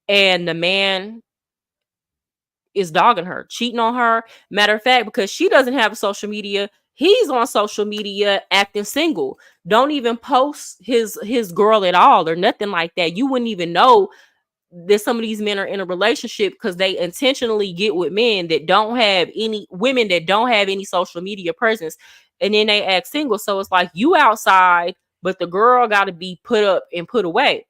and the man is dogging her, cheating on her. Matter of fact, because she doesn't have a social media, he's on social media acting single. Don't even post his girl at all or nothing like that. You wouldn't even know that some of these men are in a relationship because they intentionally get with men that don't have any women that don't have any social media presence, and then they act single. So it's like you outside, but the girl got to be put up and put away.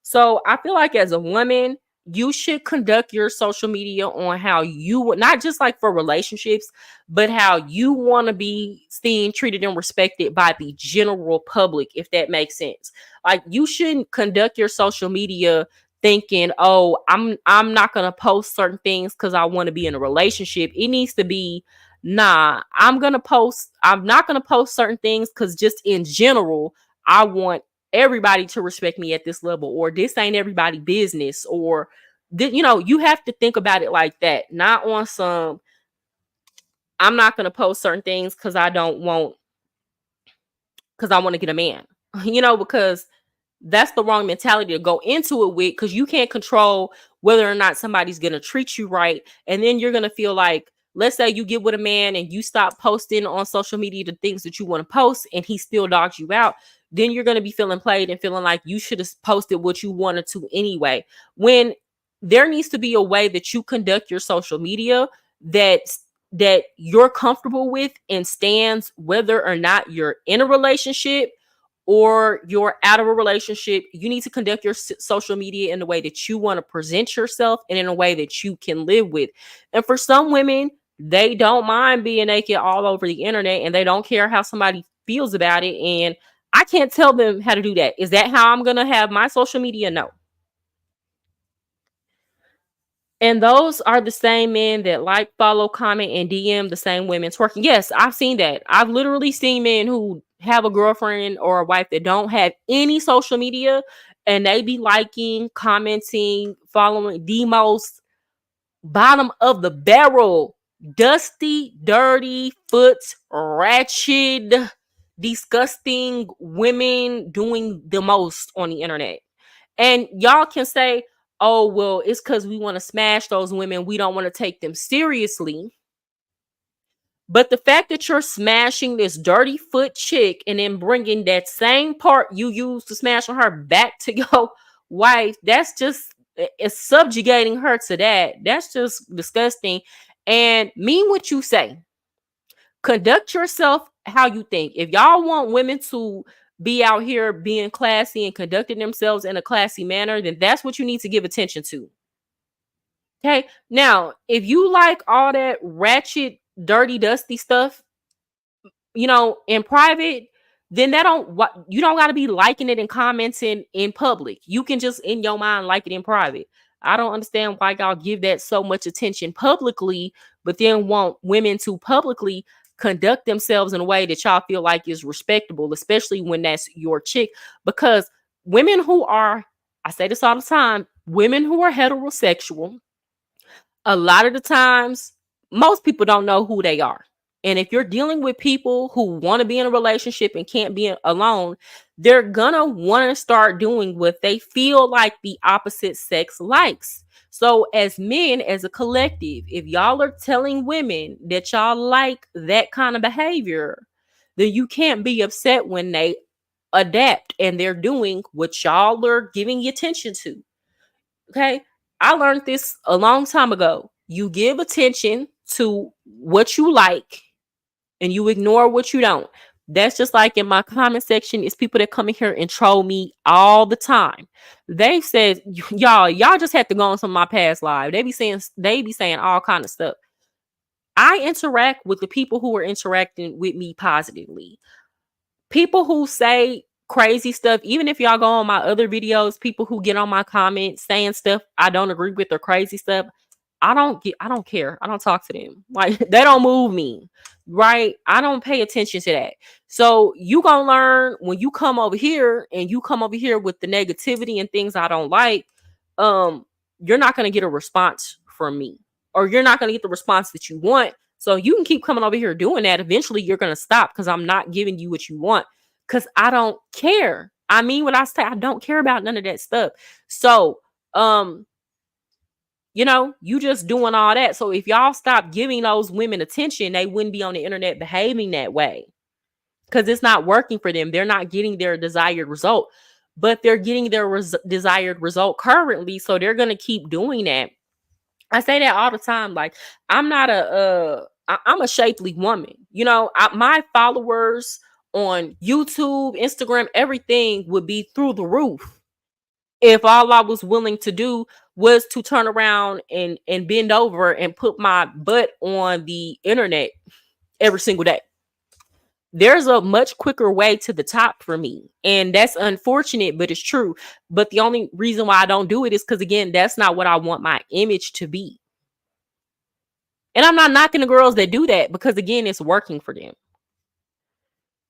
So I feel like as a woman, you should conduct your social media on how you would, not just like for relationships, but how you want to be seen, treated, and respected by the general public, if that makes sense. Like you shouldn't conduct your social media thinking, oh, I'm not gonna post certain things because I want to be in a relationship. It needs to be, nah, I'm not gonna post certain things because just in general, I want everybody to respect me at this level, or this ain't everybody business, or you have to think about it like that, not on some I'm not going to post certain things because I want to get a man. Because that's the wrong mentality to go into it with, because you can't control whether or not somebody's going to treat you right. And then you're going to feel like, let's say you get with a man and you stop posting on social media the things that you want to post and he still dogs you out. Then you're going to be feeling played and feeling like you should have posted what you wanted to anyway. When there needs to be a way that you conduct your social media that that you're comfortable with and stands whether or not you're in a relationship or you're out of a relationship. You need to conduct your social media in the way that you want to present yourself and in a way that you can live with. And for some women, they don't mind being naked all over the internet and they don't care how somebody feels about it. And I can't tell them how to do that. Is that how I'm going to have my social media? No. And those are the same men that like, follow, comment, and DM the same women twerking. Yes, I've seen that. I've literally seen men who have a girlfriend or a wife that don't have any social media, and they be liking, commenting, following the most bottom of the barrel, dusty, dirty, foot, ratchet, disgusting women doing the most on the internet. And y'all can say, oh, well, it's because we want to smash those women. We don't want to take them seriously. But the fact that you're smashing this dirty foot chick and then bringing that same part you used to smash on her back to your wife, that's just, it's subjugating her to that. That's just disgusting. And mean what you say. Conduct yourself how you think. If y'all want women to be out here being classy and conducting themselves in a classy manner, then that's what you need to give attention to. Okay. Now, if you like all that ratchet, dirty, dusty stuff, in private, then you don't got to be liking it and commenting in public. You can just in your mind like it in private. I don't understand why y'all give that so much attention publicly, but then want women to publicly conduct themselves in a way that y'all feel like is respectable, especially when that's your chick. Because women who are, I say this all the time, women who are heterosexual, a lot of the times, most people don't know who they are. And if you're dealing with people who want to be in a relationship and can't be alone, they're gonna want to start doing what they feel like the opposite sex likes. So, as men, as a collective, if y'all are telling women that y'all like that kind of behavior, then you can't be upset when they adapt and they're doing what y'all are giving attention to. Okay. I learned this a long time ago. You give attention to what you like and you ignore what you don't. That's just like in my comment section. It's people that come in here and troll me all the time. They said, y'all just have to go on some of my past live. They be saying all kind of stuff. I interact with the people who are interacting with me positively. People who say crazy stuff. Even if y'all go on my other videos, people who get on my comments saying stuff I don't agree with or crazy stuff, I don't care. I don't talk to them. Like, they don't move me. Right? I don't pay attention to that. So you gonna learn when you come over here and you come over here with the negativity and things I don't like, you're not gonna get a response from me. Or you're not gonna get the response that you want. So you can keep coming over here doing that. Eventually you're gonna stop because I'm not giving you what you want. Cause I don't care. I mean, when I say I don't care about none of that stuff. So you just doing all that. So if y'all stop giving those women attention, they wouldn't be on the internet behaving that way. Because it's not working for them. They're not getting their desired result, but they're getting their desired result currently. So they're going to keep doing that. I say that all the time. Like, I'm not I'm a shapely woman. My followers on YouTube, Instagram, everything would be through the roof if all I was willing to do was to turn around and bend over and put my butt on the internet every single day. There's a much quicker way to the top for me. And that's unfortunate, but it's true. But the only reason why I don't do it is because, again, that's not what I want my image to be. And I'm not knocking the girls that do that because, again, it's working for them.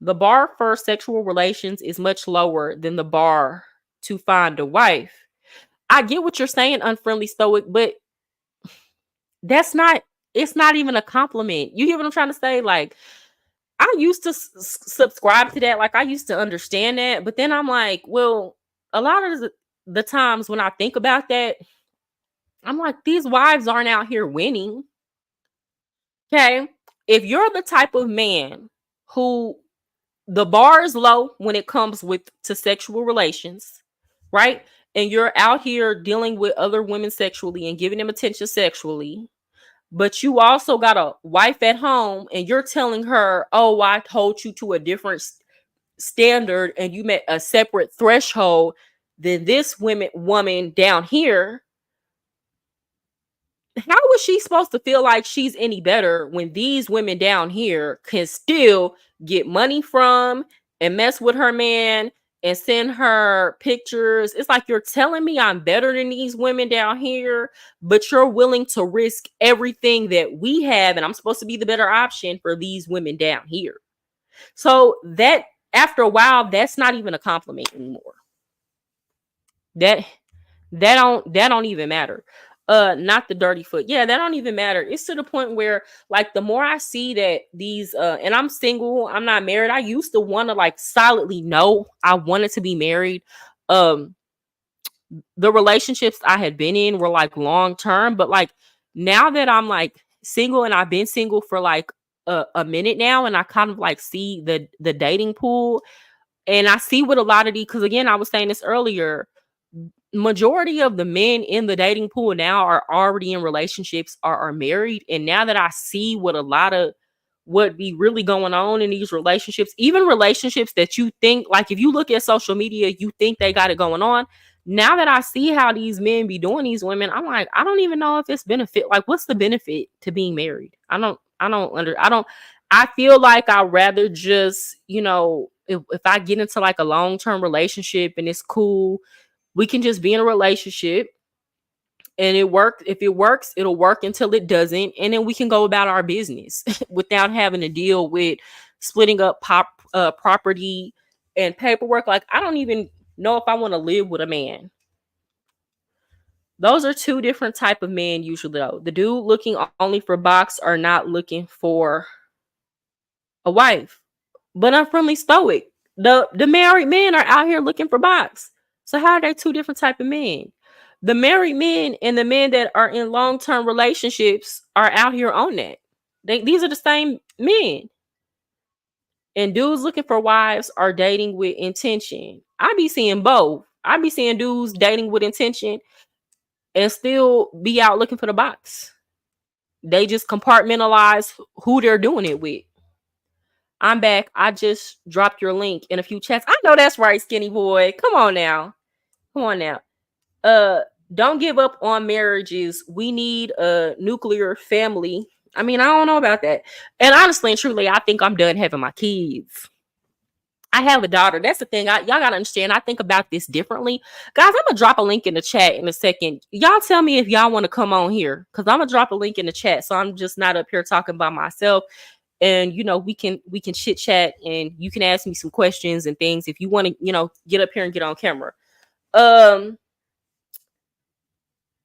The bar for sexual relations is much lower than the bar to find a wife. I get what you're saying, Unfriendly Stoic, but it's not even a compliment. You get what I'm trying to say? Like, I used to subscribe to that. Like, I used to understand that, but then I'm like, well, a lot of the times when I think about that, I'm like, these wives aren't out here winning. Okay. If you're the type of man who the bar is low when it comes to sexual relations, right? And you're out here dealing with other women sexually and giving them attention sexually, but you also got a wife at home and you're telling her, oh, I hold you to a different standard and you met a separate threshold than this woman down here. How was she supposed to feel like she's any better when these women down here can still get money from and mess with her man and send her pictures? It's like you're telling me I'm better than these women down here, but you're willing to risk everything that we have, and I'm supposed to be the better option for these women down here. So that, after a while, that's not even a compliment anymore. That don't even matter. Not the dirty foot. Yeah, that don't even matter. It's to the point where, like, the more I see that these and I'm single, I'm not married. I used to want to, like, solidly know I wanted to be married. The relationships I had been in were like long term, but like now that I'm like single and I've been single for like a minute now, and I kind of like see the dating pool, and I see what a lot of these, because again, I was saying this earlier, majority of the men in the dating pool now are already in relationships or are married. And now that I see what a lot of what be really going on in these relationships, even relationships that you think, like, if you look at social media, you think they got it going on. Now that I see how these men be doing these women, I'm like, I don't even know if it's benefit. Like, what's the benefit to being married? I feel like I'd rather just, if I get into like a long-term relationship and it's cool, we can just be in a relationship and it works. If it works, it'll work until it doesn't. And then we can go about our business without having to deal with splitting up property and paperwork. Like, I don't even know if I want to live with a man. Those are two different type of men usually, though. The dude looking only for box are not looking for a wife. But Unfriendly Stoic, the married men are out here looking for box. So how are they two different type of men? The married men and the men that are in long-term relationships are out here on that. These are the same men. And dudes looking for wives are dating with intention. I be seeing both. I be seeing dudes dating with intention and still be out looking for the box. They just compartmentalize who they're doing it with. I'm back. I just dropped your link in a few chats. I know that's right, skinny boy. Come on now. Don't give up on marriages. We need a nuclear family. I mean, I don't know about that. And honestly and truly, I think I'm done having my kids. I have a daughter. That's the thing. Y'all gotta understand. I think about this differently, guys. I'm gonna drop a link in the chat in a second. Y'all tell me if y'all want to come on here, because I'm gonna drop a link in the chat. So I'm just not up here talking by myself. And we can chit chat, and you can ask me some questions and things if you want to, get up here and get on camera. Um,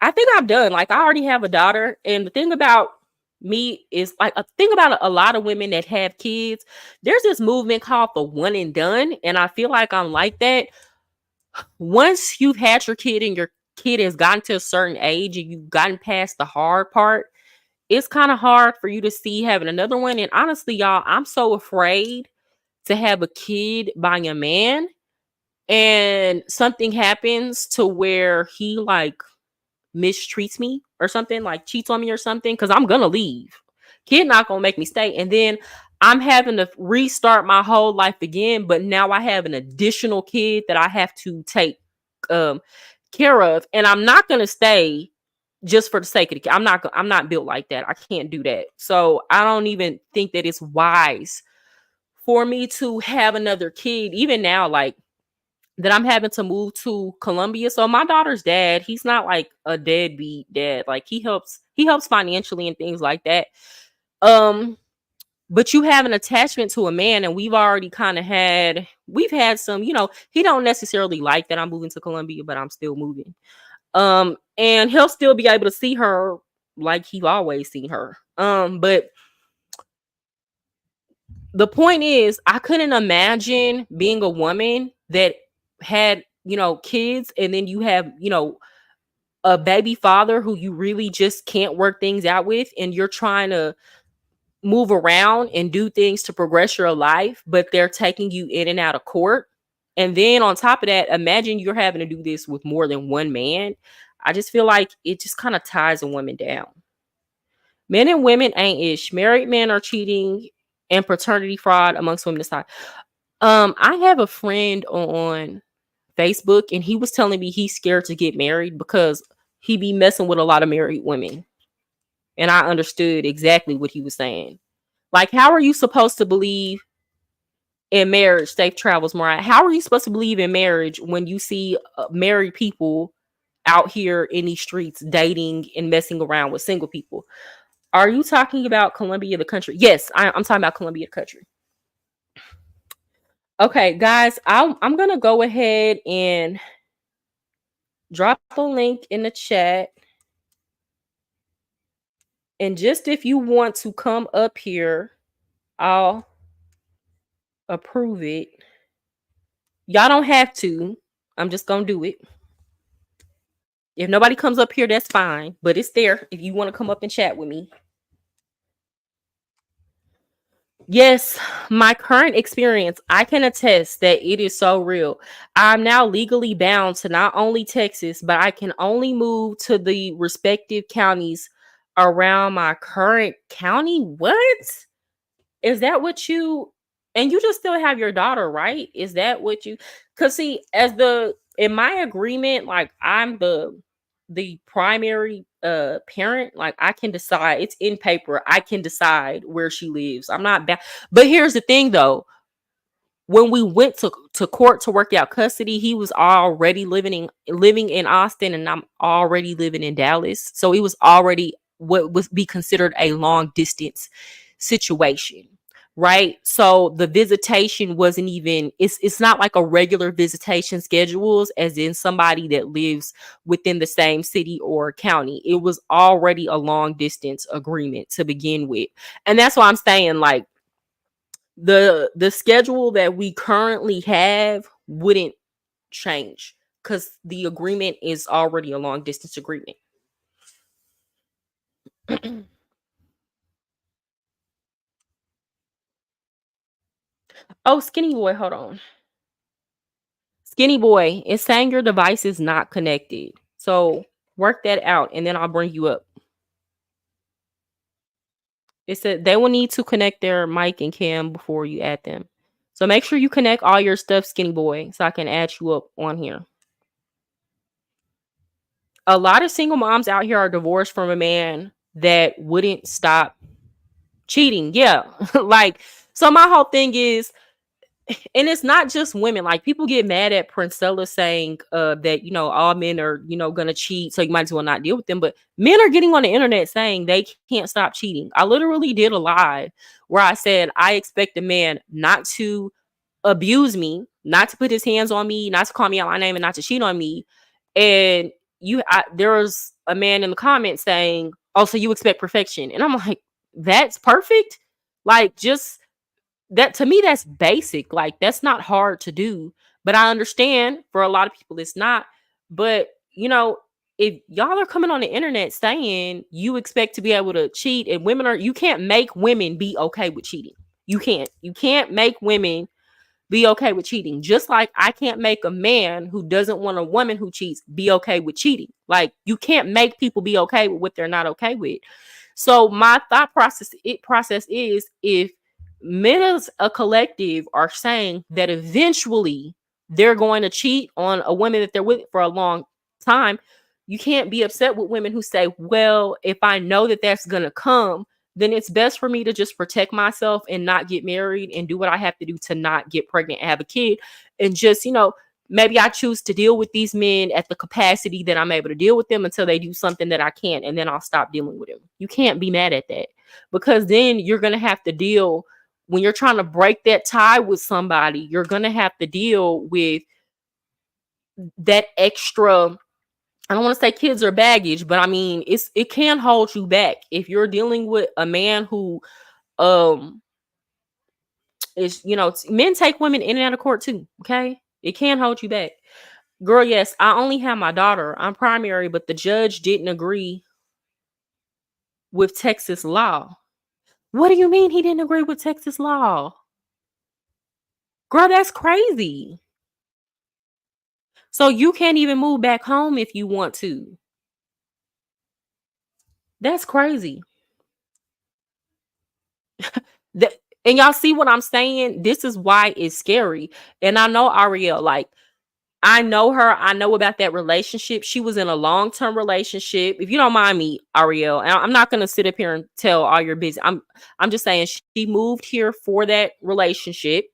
I think I'm done. Like, I already have a daughter, and the thing about me is, like, a thing about a lot of women that have kids. There's this movement called the one and done, and I feel like I'm like that. Once you've had your kid and your kid has gotten to a certain age and you've gotten past the hard part, it's kind of hard for you to see having another one. And honestly, y'all, I'm so afraid to have a kid by a man and something happens to where he, like, mistreats me or something, like cheats on me or something, because I'm gonna leave. Kid not gonna make me stay. And then I'm having to restart my whole life again, but now I have an additional kid that I have to take um care of, and I'm not gonna stay just for the sake of the kid. I'm not built like that. I can't do that. So I don't even think that it's wise for me to have another kid, even now, like, that I'm having to move to Colombia. So my daughter's dad, he's not like a deadbeat dad. Like, he helps financially and things like that. Um, but you have an attachment to a man, and we've had some, he don't necessarily like that I'm moving to Colombia, but I'm still moving. And he'll still be able to see her like he always seen her. But the point is, I couldn't imagine being a woman that had, kids, and then you have, a baby father who you really just can't work things out with, and you're trying to move around and do things to progress your life, but they're taking you in and out of court. And then on top of that, imagine you're having to do this with more than one man. I just feel like it just kind of ties a woman down. Men and women ain't ish. Married men are cheating and paternity fraud amongst women aside. I have a friend on Facebook, and he was telling me he's scared to get married because he be messing with a lot of married women. And I understood exactly what he was saying. Like, how are you supposed to believe in marriage? Safe travels, Mariah. How are you supposed to believe in marriage when you see married people out here in these streets dating and messing around with single people? Are you talking about Colombia, the country? Yes, I'm talking about Colombia, the country. Okay, guys, I'm gonna go ahead and drop the link in the chat. And just if you want to come up here, I'll approve it. Y'all don't have to. I'm just gonna do it. If nobody comes up here, that's fine. But it's there if you want to come up and chat with me. Yes, my current experience, I can attest that it is so real. I'm now legally bound to not only Texas, but I can only move to the respective counties around my current county. What? Is that what you, and you just still have your daughter, right? Is that what you, cuz see, as the in my agreement, like, I'm the primary parent, like, I can decide, it's in paper, I can decide where she lives. I'm not bad. But here's the thing though, when we went to court to work out custody, he was already living in Austin, and I'm already living in Dallas. So it was already what would be considered a long distance situation. Right. So the visitation wasn't even, it's not like a regular visitation schedules, as in somebody that lives within the same city or county. It was already a long distance agreement to begin with. And that's why I'm saying, like, the schedule that we currently have wouldn't change because the agreement is already a long distance agreement. Oh, Skinny Boy, hold on. Skinny Boy, it's saying your device is not connected. So work that out, and then I'll bring you up. It said they will need to connect their mic and cam before you add them. So make sure you connect all your stuff, Skinny Boy, so I can add you up on here. A lot of single moms out here are divorced from a man that wouldn't stop cheating. Yeah. Like, so my whole thing is, And it's not just women. Like, people get mad at Princella saying that, all men are, gonna cheat, so you might as well not deal with them. But men are getting on the internet saying they can't stop cheating. I literally did a live where I said I expect a man not to abuse me, not to put his hands on me, not to call me out my name, and not to cheat on me. And there was a man in the comments saying, "Oh, so you expect perfection?" And I'm like, "That's perfect." Like, just that, to me, that's basic. Like, that's not hard to do. But I understand for a lot of people it's not. But if y'all are coming on the internet saying you expect to be able to cheat, and you can't make women be okay with cheating. You can't make women be okay with cheating. Just like I can't make a man who doesn't want a woman who cheats be okay with cheating. Like, you can't make people be okay with what they're not okay with. So my thought process is, if men as a collective are saying that eventually they're going to cheat on a woman that they're with for a long time, you can't be upset with women who say, well, if I know that that's going to come, then it's best for me to just protect myself and not get married and do what I have to do to not get pregnant and have a kid. And just, maybe I choose to deal with these men at the capacity that I'm able to deal with them until they do something that I can't, and then I'll stop dealing with them. You can't be mad at that, because then you're going to have to deal, when you're trying to break that tie with somebody, you're going to have to deal with that extra. I don't want to say kids are baggage, but I mean, it can hold you back if you're dealing with a man who um is, men take women in and out of court too. Okay, it can hold you back. Girl, yes, I only have my daughter. I'm primary, but the judge didn't agree with Texas law. What do you mean he didn't agree with Texas law? Girl, that's crazy. So you can't even move back home if you want to. That's crazy. That, and y'all see what I'm saying? This is why it's scary. And I know Ariel, like, I know her. I know about that relationship. She was in a long-term relationship. If you don't mind me, Ariel, and I'm not gonna sit up here and tell all your business. I'm just saying she moved here for that relationship.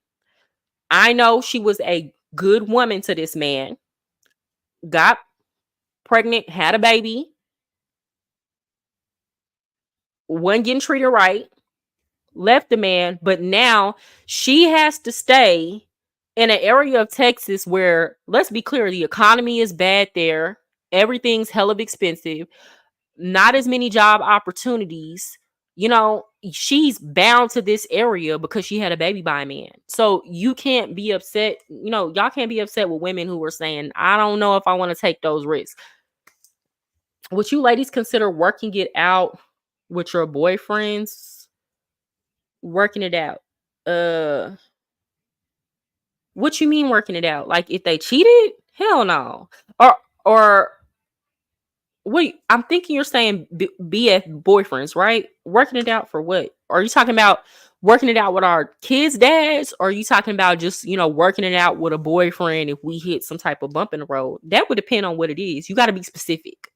I know she was a good woman to this man. Got pregnant, had a baby, wasn't getting treated right, left the man, but now she has to stay in an area of Texas where, let's be clear, the economy is bad there. Everything's hell of expensive. Not as many job opportunities. She's bound to this area because she had a baby by a man. So you can't be upset. Y'all can't be upset with women who are saying, I don't know if I want to take those risks. Would you ladies consider working it out with your boyfriends? Working it out. Uh, what you mean working it out? Like, if they cheated? Hell no. Or wait, I'm thinking you're saying BF boyfriends, right? Working it out for what? Are you talking about working it out with our kids' dads? Or are you talking about just, working it out with a boyfriend if we hit some type of bump in the road? That would depend on what it is. You got to be specific.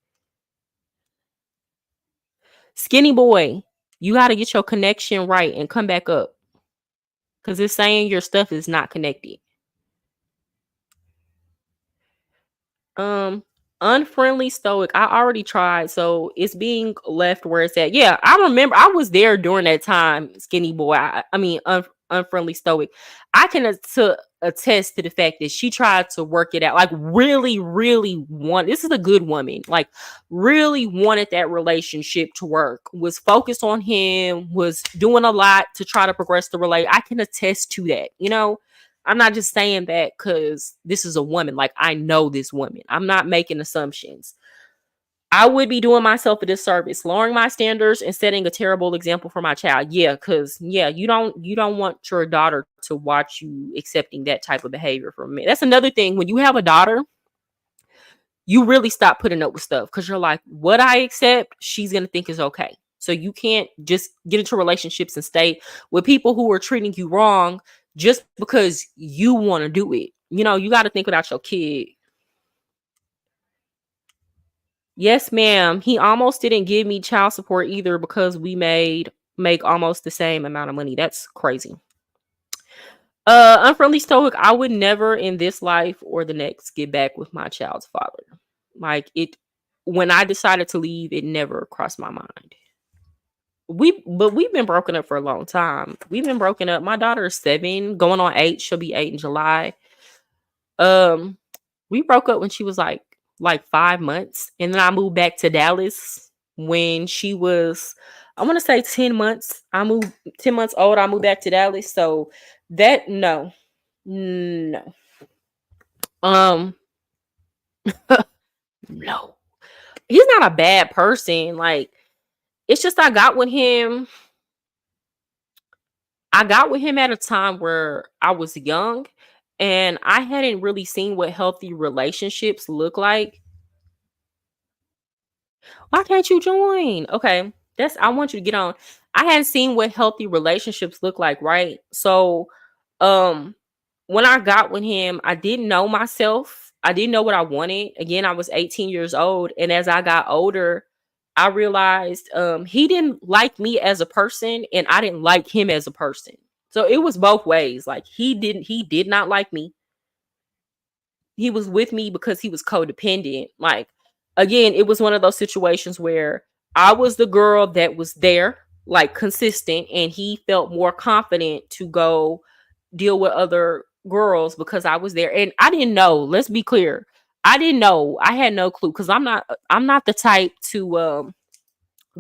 Skinny boy, you got to get your connection right and come back up, because it's saying your stuff is not connected. Um, Unfriendly stoic. I already tried, so it's being left where it's at. Yeah, I remember I was there during that time. Skinny boy. I mean, unfriendly stoic. I can attest to the fact that she tried to work it out. Like, really, really want. This is a good woman. Like, really wanted that relationship to work. Was focused on him. Was doing a lot to try to progress the relate. I can attest to that. I'm not just saying that because this is a woman. Like, I know this woman. I'm not making assumptions. I would be doing myself a disservice, lowering my standards and setting a terrible example for my child. Yeah, because you don't want your daughter to watch you accepting that type of behavior from me. That's another thing. When you have a daughter, you really stop putting up with stuff because you're like, what I accept, she's gonna think is okay. So you can't just get into relationships and stay with people who are treating you wrong just because you want to do it. You got to think about your kid. Yes, ma'am. He almost didn't give me child support either because we make almost the same amount of money. That's crazy. Unfriendly stoic, I would never in this life or the next get back with my child's father. Like it when I decided to leave, it never crossed my mind. We've been broken up for a long time. We've been broken up. My daughter is 7, going on 8. She'll be 8 in July. Um, we broke up when she was like 5 months, and then I moved back to Dallas when she was, I want to say 10 months. I moved 10 months old. I moved back to Dallas. So that no, um, no, he's not a bad person. Like it's just I got with him at a time where I was young and I hadn't really seen what healthy relationships look like. Why can't you join? Okay. I want you to get on. I hadn't seen what healthy relationships look like, right? So, um, when I got with him, I didn't know myself. I didn't know what I wanted. Again, I was 18 years old. And as I got older, I realized he didn't like me as a person and I didn't like him as a person. So it was both ways. Like he did not like me. He was with me because he was codependent. Like again, it was one of those situations where I was the girl that was there, like consistent, and he felt more confident to go deal with other girls because I was there. And I didn't know, let's be clear. I didn't know. I had no clue because I'm not the type to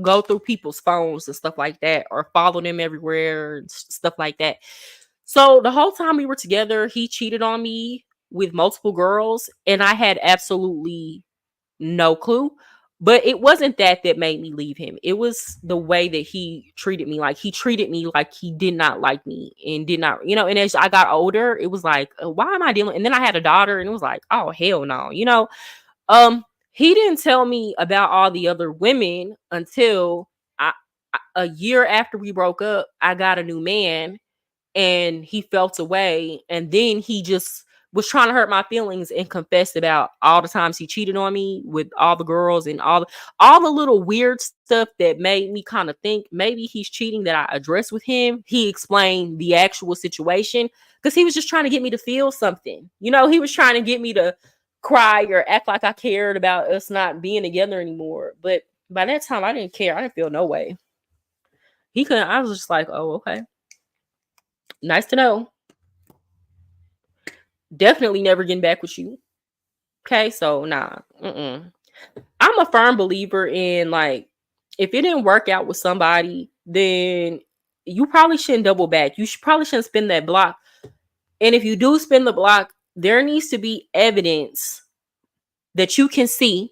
go through people's phones and stuff like that or follow them everywhere and stuff like that. So the whole time we were together, he cheated on me with multiple girls and I had absolutely no clue. But it wasn't that made me leave him. It was the way that he treated me. Like he treated me like he did not like me and did not, and as I got older, it was like, why am I dealing? And then I had a daughter and it was like, oh, hell no. He didn't tell me about all the other women until a year after we broke up. I got a new man and he felt away, and then he just was trying to hurt my feelings and confessed about all the times he cheated on me with all the girls and all the little weird stuff that made me kind of think maybe he's cheating that I addressed with him. He explained the actual situation because he was just trying to get me to feel something. He was trying to get me to cry or act like I cared about us not being together anymore. But by that time I didn't care. I didn't feel no way. He couldn't. I was just like, oh, okay. Nice to know. Definitely never getting back with you. Okay, so nah. I'm a firm believer in, like, if it didn't work out with somebody, then you probably shouldn't double back. Probably shouldn't spin that block. And if you do spin the block, there needs to be evidence that you can see,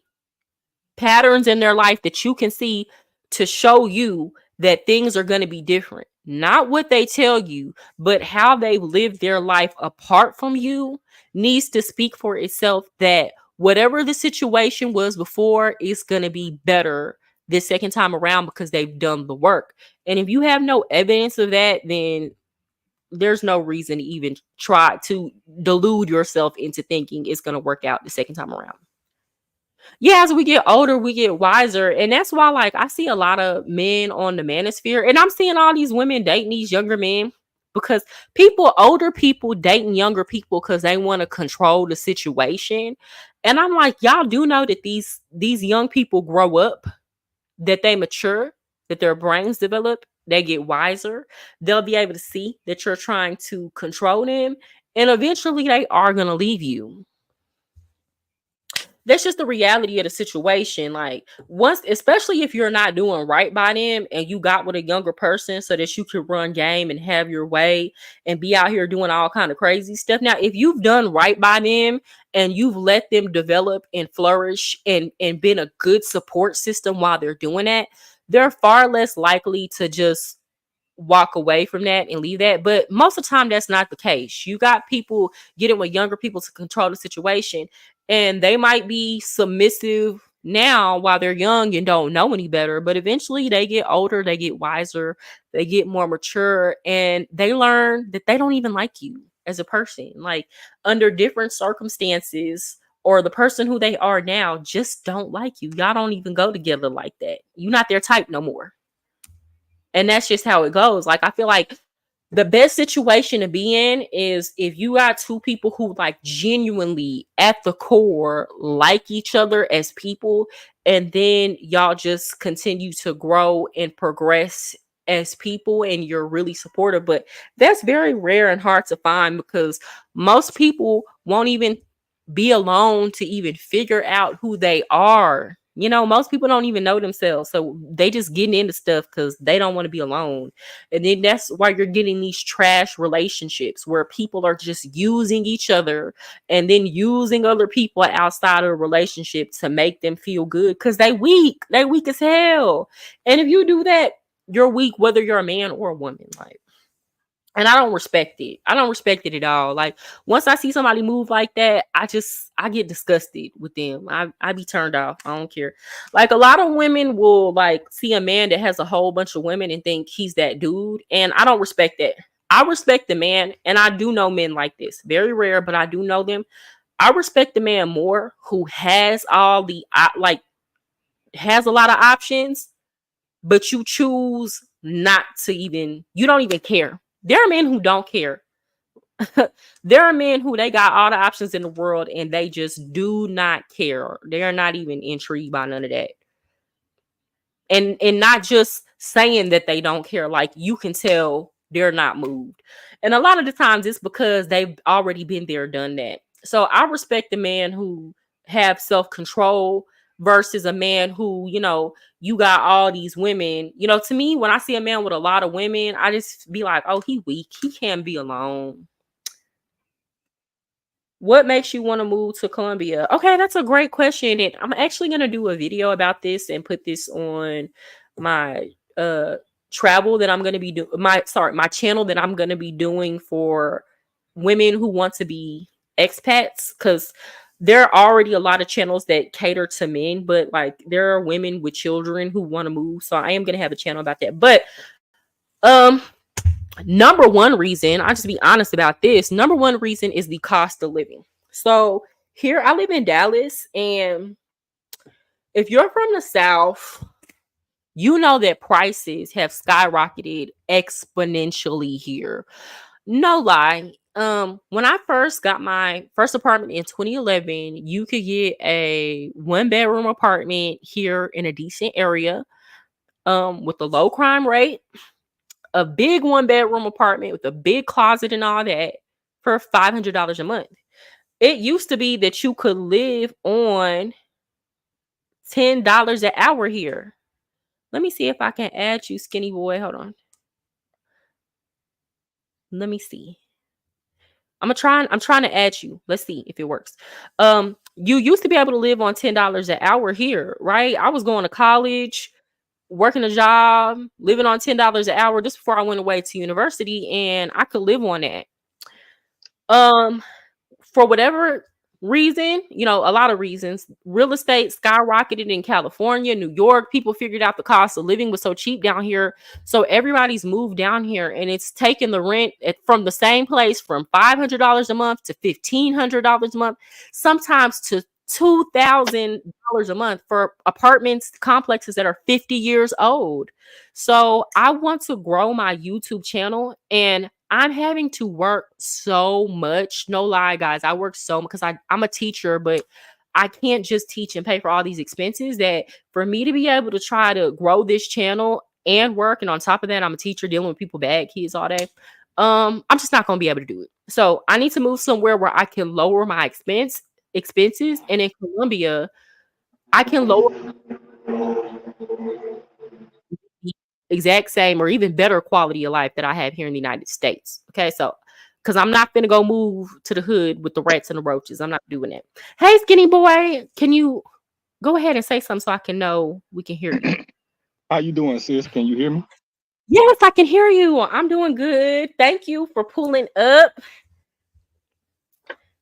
patterns in their life that you can see to show you that things are going to be different. Not what they tell you, but how they've lived their life apart from you needs to speak for itself, that whatever the situation was before is going to be better this second time around because they've done the work. And if you have no evidence of that, then there's no reason to even try to delude yourself into thinking it's going to work out the second time around. Yeah, as we get older, we get wiser. And that's why, like, I see a lot of men on the Manosphere, and I'm seeing all these women dating these younger men because older people dating younger people because they want to control the situation. And I'm like, y'all do know that these young people grow up, that they mature, that their brains develop, they get wiser. They'll be able to see that you're trying to control them, and eventually they are going to leave you. That's just the reality of the situation. Like, once, especially if you're not doing right by them and you got with a younger person so that you can run game and have your way and be out here doing all kind of crazy stuff. Now, if you've done right by them and you've let them develop and flourish and been a good support system while they're doing that, they're far less likely to just walk away from that and leave that. But most of the time that's not the case. You got people getting with younger people to control the situation, and they might be submissive now while they're young and don't know any better, but eventually they get older, they get wiser, they get more mature, and they learn that they don't even like you as a person. Like, under different circumstances, or the person who they are now just don't like you. Y'all don't even go together like that. You're not their type no more. And that's just how it goes. Like, I feel like The best situation to be in is if you got two people who like genuinely at the core like each other as people, and then y'all just continue to grow and progress as people and you're really supportive. But that's very rare and hard to find because most people won't even be alone to even figure out who they are. You know, most people don't even know themselves. So they just getting into stuff because they don't want to be alone. And then that's why you're getting these trash relationships where people are just using each other and then using other people outside of a relationship to make them feel good because they weak. They weak as hell. And if you do that, you're weak whether you're a man or a woman. Like, and I don't respect it. I don't respect it at all. Like once I see somebody move like that, I get disgusted with them. I be turned off. I don't care. Like a lot of women will like see a man that has a whole bunch of women and think he's that dude. And I don't respect that. I respect the man, and I do know men like this. Very rare, but I do know them. I respect the man more who has all the like has a lot of options, but you choose not to even, you don't even care. There are men who don't care. There are men who they got all the options in the world and they just do not care. They are not even intrigued by none of that. And not just saying that they don't care, like you can tell they're not moved. And a lot of the times it's because they've already been there, done that. So I respect the man who have self-control versus a man who, you know, you got all these women. You know, to me, when I see a man with a lot of women, I just be like, oh, he weak, he can't be alone. What makes you want to move to Colombia? Okay, that's a great question. And I'm actually going to do a video about this and put this on my travel that I'm going to be doing, my channel that I'm going to be doing for women who want to be expats, cuz there are already a lot of channels that cater to men, but like there are women with children who want to move. So I am going to have a channel about that. But um number one reason, I'll just be honest about this. Number one reason is the cost of living. So here I live in Dallas, and if you're from the South, you know that prices have skyrocketed exponentially here. No lie. When I first got my first apartment in 2011, you could get a one bedroom apartment here in a decent area, with a low crime rate, a big one bedroom apartment with a big closet and all that for $500 a month. It used to be that you could live on $10 an hour here. Let me see if I can add you, skinny boy. Hold on. Let me see. I'm trying to add you. Let's see if it works. You used to be able to live on $10 an hour here, right? I was going to college, working a job, living on $10 an hour just before I went away to university, and I could live on that. Um, for whatever reason, you know, a lot of reasons, real estate skyrocketed in California, New York. People figured out the cost of living was so cheap down here. So everybody's moved down here, and it's taken the rent from the same place from $500 a month to $1,500 a month, sometimes to $2,000 a month for apartments complexes that are 50 years old. So I want to grow my YouTube channel, and I'm having to work so much. No lie, guys. I work so much because I'm a teacher, but I can't just teach and pay for all these expenses. That for me to be able to try to grow this channel and work, and on top of that, I'm a teacher dealing with people, bad kids all day. I'm just not gonna be able to do it. So I need to move somewhere where I can lower my expenses. And in Colombia, I can lower the exact same or even better quality of life that I have here in the United States. Okay, so because I'm not gonna go move to the hood with the rats and the roaches. I'm not doing that. Hey, skinny boy, can you go ahead and say something so I can know we can hear you? How you doing, sis? Can you hear me? Yes, I can hear you. I'm doing good. Thank you for pulling up.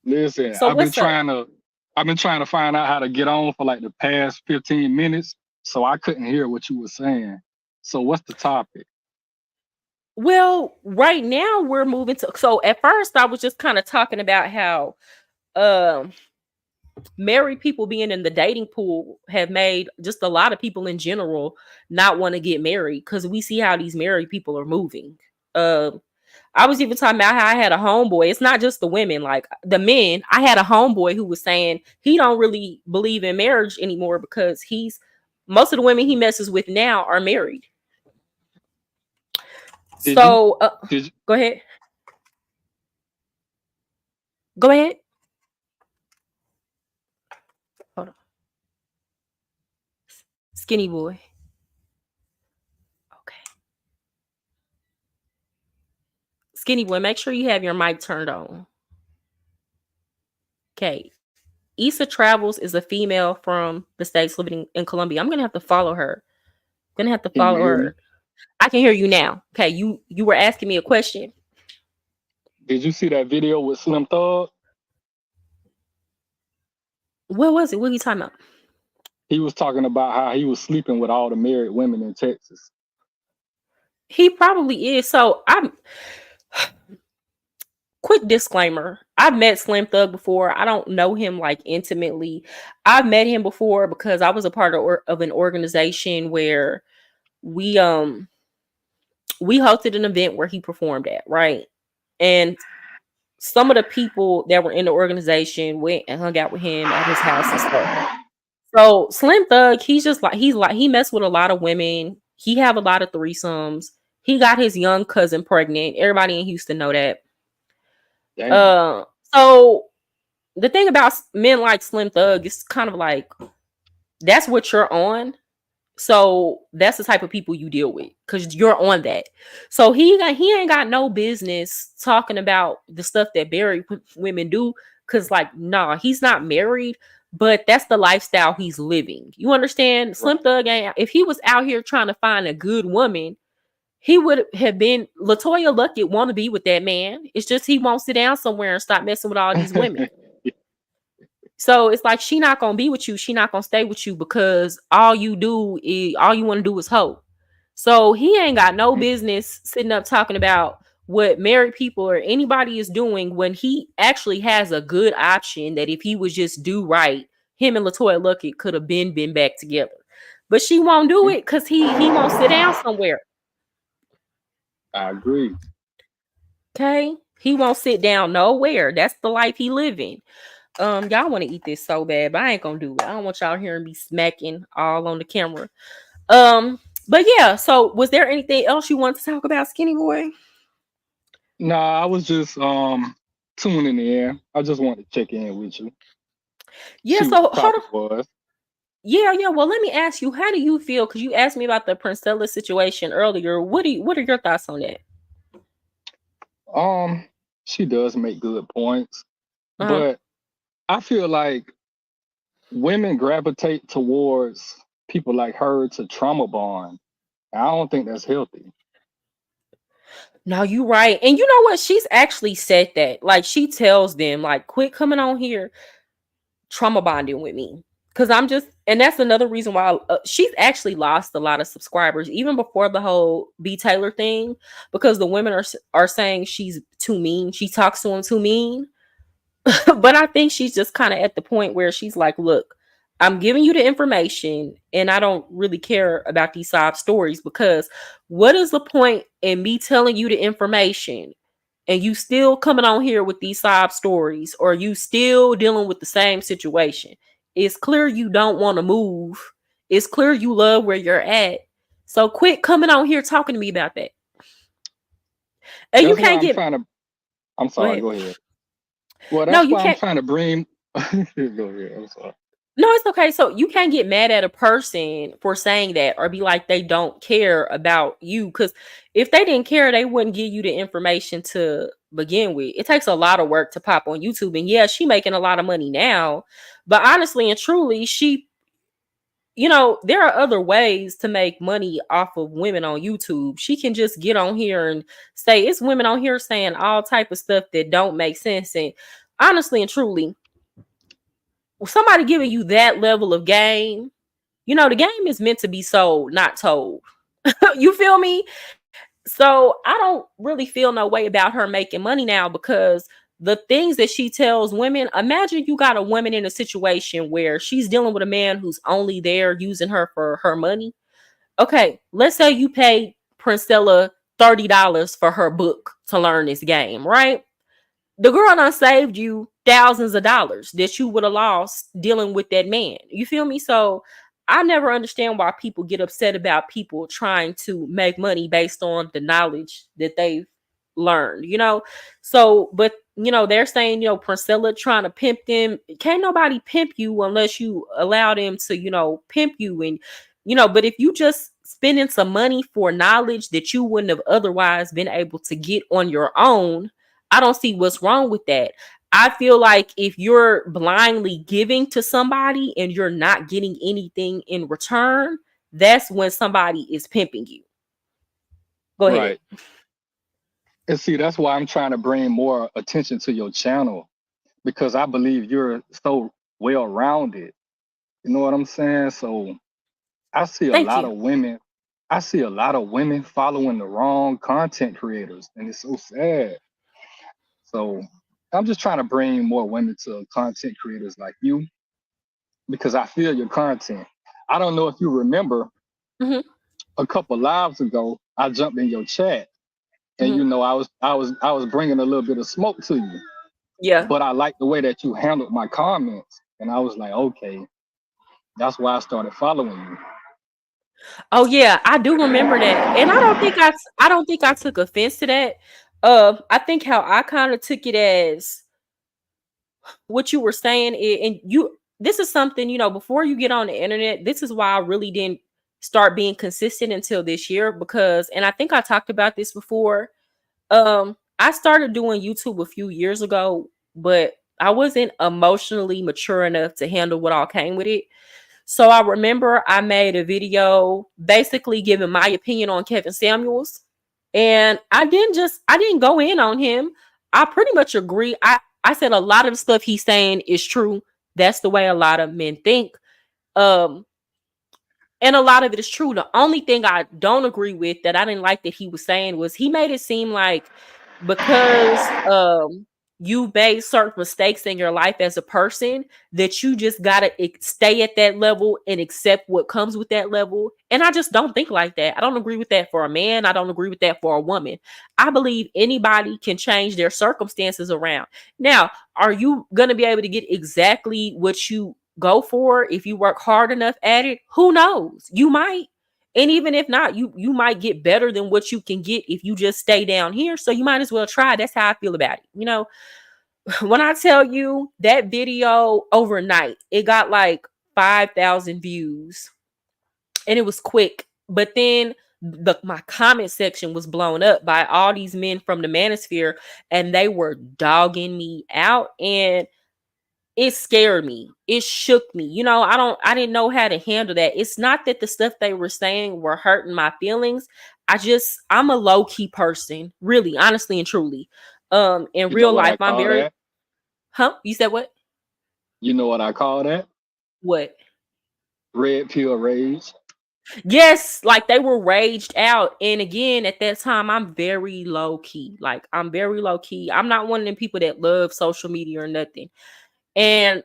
Listen, So what's up? I've been trying to find out how to get on for like the past 15 minutes, so I couldn't hear what you were saying. So what's the topic? Well, right now we're moving to, so at first I was just kind of talking about how um married people being in the dating pool have made just a lot of people in general not want to get married because we see how these married people are moving. I was even talking about how I had a homeboy. It's not just the women, like the men. I had a homeboy who was saying he don't really believe in marriage anymore because most of the women he messes with now are married. Did you So did you, go ahead. Go ahead. Hold on. Skinny boy. Okay. Skinny boy, make sure you have your mic turned on. Okay. Issa Travels is a female from the States living in Colombia. I'm gonna have to follow her. I'm gonna have to can you follow hear me? her. I can hear you now. Okay, you were asking me a question. Did you see that video with Slim Thug? What was it? What are you talking about? He was talking about how he was sleeping with all the married women in Texas. He probably is. So I'm quick disclaimer. I've met Slim Thug before. I don't know him like intimately. I've met him before because I was a part of an organization where we we hosted an event where he performed at, right? And some of the people that were in the organization went and hung out with him at his house and stuff. So Slim Thug, he messed with a lot of women. He have a lot of threesomes. He got his young cousin pregnant. Everybody in Houston know that. Damn. Uh, so the thing about men like Slim Thug is kind of like that's what you're on. So that's the type of people you deal with because you're on that. So he ain't got no business talking about the stuff that married women do because like nah, he's not married, but that's the lifestyle he's living. You understand? Right. Slim Thug ain't, if he was out here trying to find a good woman, he would have been Latoya Luckett want to be with that man. It's just he won't sit down somewhere and stop messing with all these women. So it's like she not gonna be with you. She not gonna stay with you because all you want to do is hope. So he ain't got no business sitting up talking about what married people or anybody is doing when he actually has a good option that if he was just do right, him and Latoya Luckett could have been back together. But she won't do it because he won't sit down somewhere. I agree. Okay. He won't sit down nowhere. That's the life he living. Y'all want to eat this so bad, but I ain't gonna do it. I don't want y'all hearing me smacking all on the camera. But yeah, so was there anything else you want to talk about, Skinny Boy? Nah, I was just tuning in. I just wanted to check in with you, Yeah, see what so the hold on. topic was. Yeah. Well, let me ask you, how do you feel? Because you asked me about the Princella situation earlier. What are your thoughts on that? Um, she does make good points, Uh-huh. but I feel like women gravitate towards people like her to trauma bond. I don't think that's healthy. No, you right. And you know what? She's actually said that. Like she tells them, like, quit coming on here trauma bonding with me. Cause I'm just, and that's another reason why she's actually lost a lot of subscribers, even before the whole B Taylor thing, because the women are saying she's too mean. She talks to him too mean. But I think she's just kind of at the point where she's like, look, I'm giving you the information and I don't really care about these sob stories because what is the point in me telling you the information and you still coming on here with these sob stories or you still dealing with the same situation? It's clear you don't want to move. It's clear you love where you're at. So quit coming on here talking to me about that. And you That's why can't I'm get, trying to. I'm go sorry. ahead. Go ahead. Well, No, that's you why I'm can't. trying to bring. Go ahead. I'm sorry. No, it's okay. So you can't get mad at a person for saying that or be like they don't care about you. Because if they didn't care, they wouldn't give you the information to begin with. It takes a lot of work to pop on YouTube. And yeah, she making a lot of money now. But honestly and truly, there are other ways to make money off of women on YouTube. She can just get on here and say it's women on here saying all type of stuff that don't make sense. And honestly and truly, somebody giving you that level of game, the game is meant to be sold, not told. You feel me? So I don't really feel no way about her making money now because the things that she tells women, imagine you got a woman in a situation where she's dealing with a man who's only there using her for her money. Okay, let's say you pay Princella $30 for her book to learn this game, right? The girl done saved you thousands of dollars that you would have lost dealing with that man. You feel me? So I never understand why people get upset about people trying to make money based on the knowledge that they've learned, you know? So, but they're saying, Princella trying to pimp them. Can't nobody pimp you unless you allow them to, pimp you. And, but if you just spending some money for knowledge that you wouldn't have otherwise been able to get on your own, I don't see what's wrong with that. I feel like if you're blindly giving to somebody and you're not getting anything in return, that's when somebody is pimping you. Go ahead. Right. And see, that's why I'm trying to bring more attention to your channel, because I believe you're so well rounded. You know what I'm saying? So I see a Thank lot you. of women. I see a lot of women following the wrong content creators, and it's so sad. So I'm just trying to bring more women to content creators like you, because I feel your content. I don't know if you remember Hmm. a couple lives ago, I jumped in your chat, and Hmm. I was bringing a little bit of smoke to you, Yeah. but I liked the way that you handled my comments, and I was like, okay, that's why I started following you. Oh yeah, I do remember that, and I don't think I took offense to that. I think how I kind of took it as what you were saying, and you. This is something before you get on the internet. This is why I really didn't start being consistent until this year because, and I think I talked about this before. I started doing YouTube a few years ago, but I wasn't emotionally mature enough to handle what all came with it. So I remember I made a video basically giving my opinion on Kevin Samuels. And I didn't go in on him. I pretty much agree. I said a lot of the stuff he's saying is true. That's the way a lot of men think. Um, and a lot of it is true. The only thing I don't agree with that I didn't like that he was saying was he made it seem like because you made certain mistakes in your life as a person that you just gotta stay at that level and accept what comes with that level. And I just don't think like that. I don't agree with that for a man. I don't agree with that for a woman. I believe anybody can change their circumstances around. Now, are you gonna be able to get exactly what you go for if you work hard enough at it? Who knows? You might. And even if not, you might get better than what you can get if you just stay down here. So you might as well try. That's how I feel about it. When I tell you that video overnight, it got like 5,000 views and it was quick. But then my comment section was blown up by all these men from the Manosphere and they were dogging me out. And it scared me. It shook me. I didn't know how to handle that. It's not that the stuff they were saying were hurting my feelings. I'm a low key person, really, honestly and truly. In You know real what life, I I'm call very, that? huh? You said what? You know what I call that? What? Red pill rage. Yes, like they were raged out. And again, at that time, I'm very low key. Like I'm very low key. I'm not one of them people that love social media or nothing. And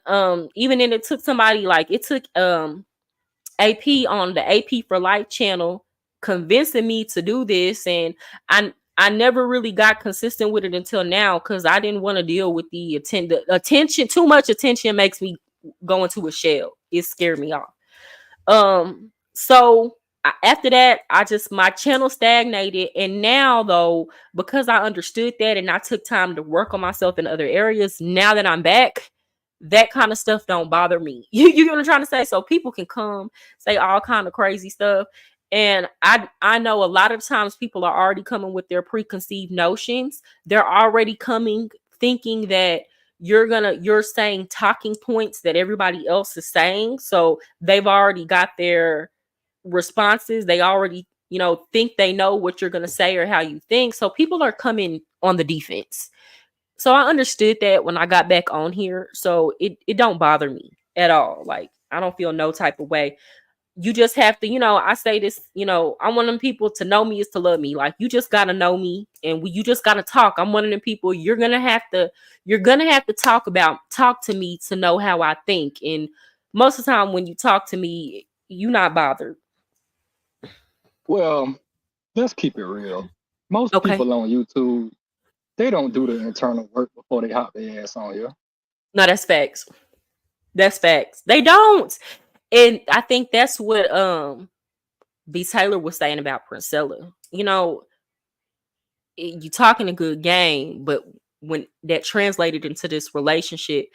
even then it took somebody like it took AP on the AP for Life channel convincing me to do this, and I never really got consistent with it until now because I didn't want to deal with the attention. Too much attention makes me go into a shell. It scared me off. So after that, my channel stagnated, and now though, because I understood that and I took time to work on myself in other areas, now that I'm back, that kind of stuff don't bother me. You get what I'm trying to say? So people can come say all kind of crazy stuff, and I know a lot of times people are already coming with their preconceived notions. They're already coming thinking that you're saying talking points that everybody else is saying, so they've already got their responses. They already think they know what you're going to say or how you think, so people are coming on the defense. So I understood that when I got back on here, so it don't bother me at all. Like I don't feel no type of way. You just have to, I say this, I want them people to know me is to love me. Like you just gotta know me, and you just gotta talk. I'm one of them people you're gonna have to talk to me to know how I think. And most of the time when you talk to me, you're not bothered. Well, let's keep it real. Most Okay. people on YouTube, they don't do the internal work before they hop their ass on here. No, that's facts. That's facts. They don't. And I think that's what B. Taylor was saying about Princella. You talking a good game, but when that translated into this relationship,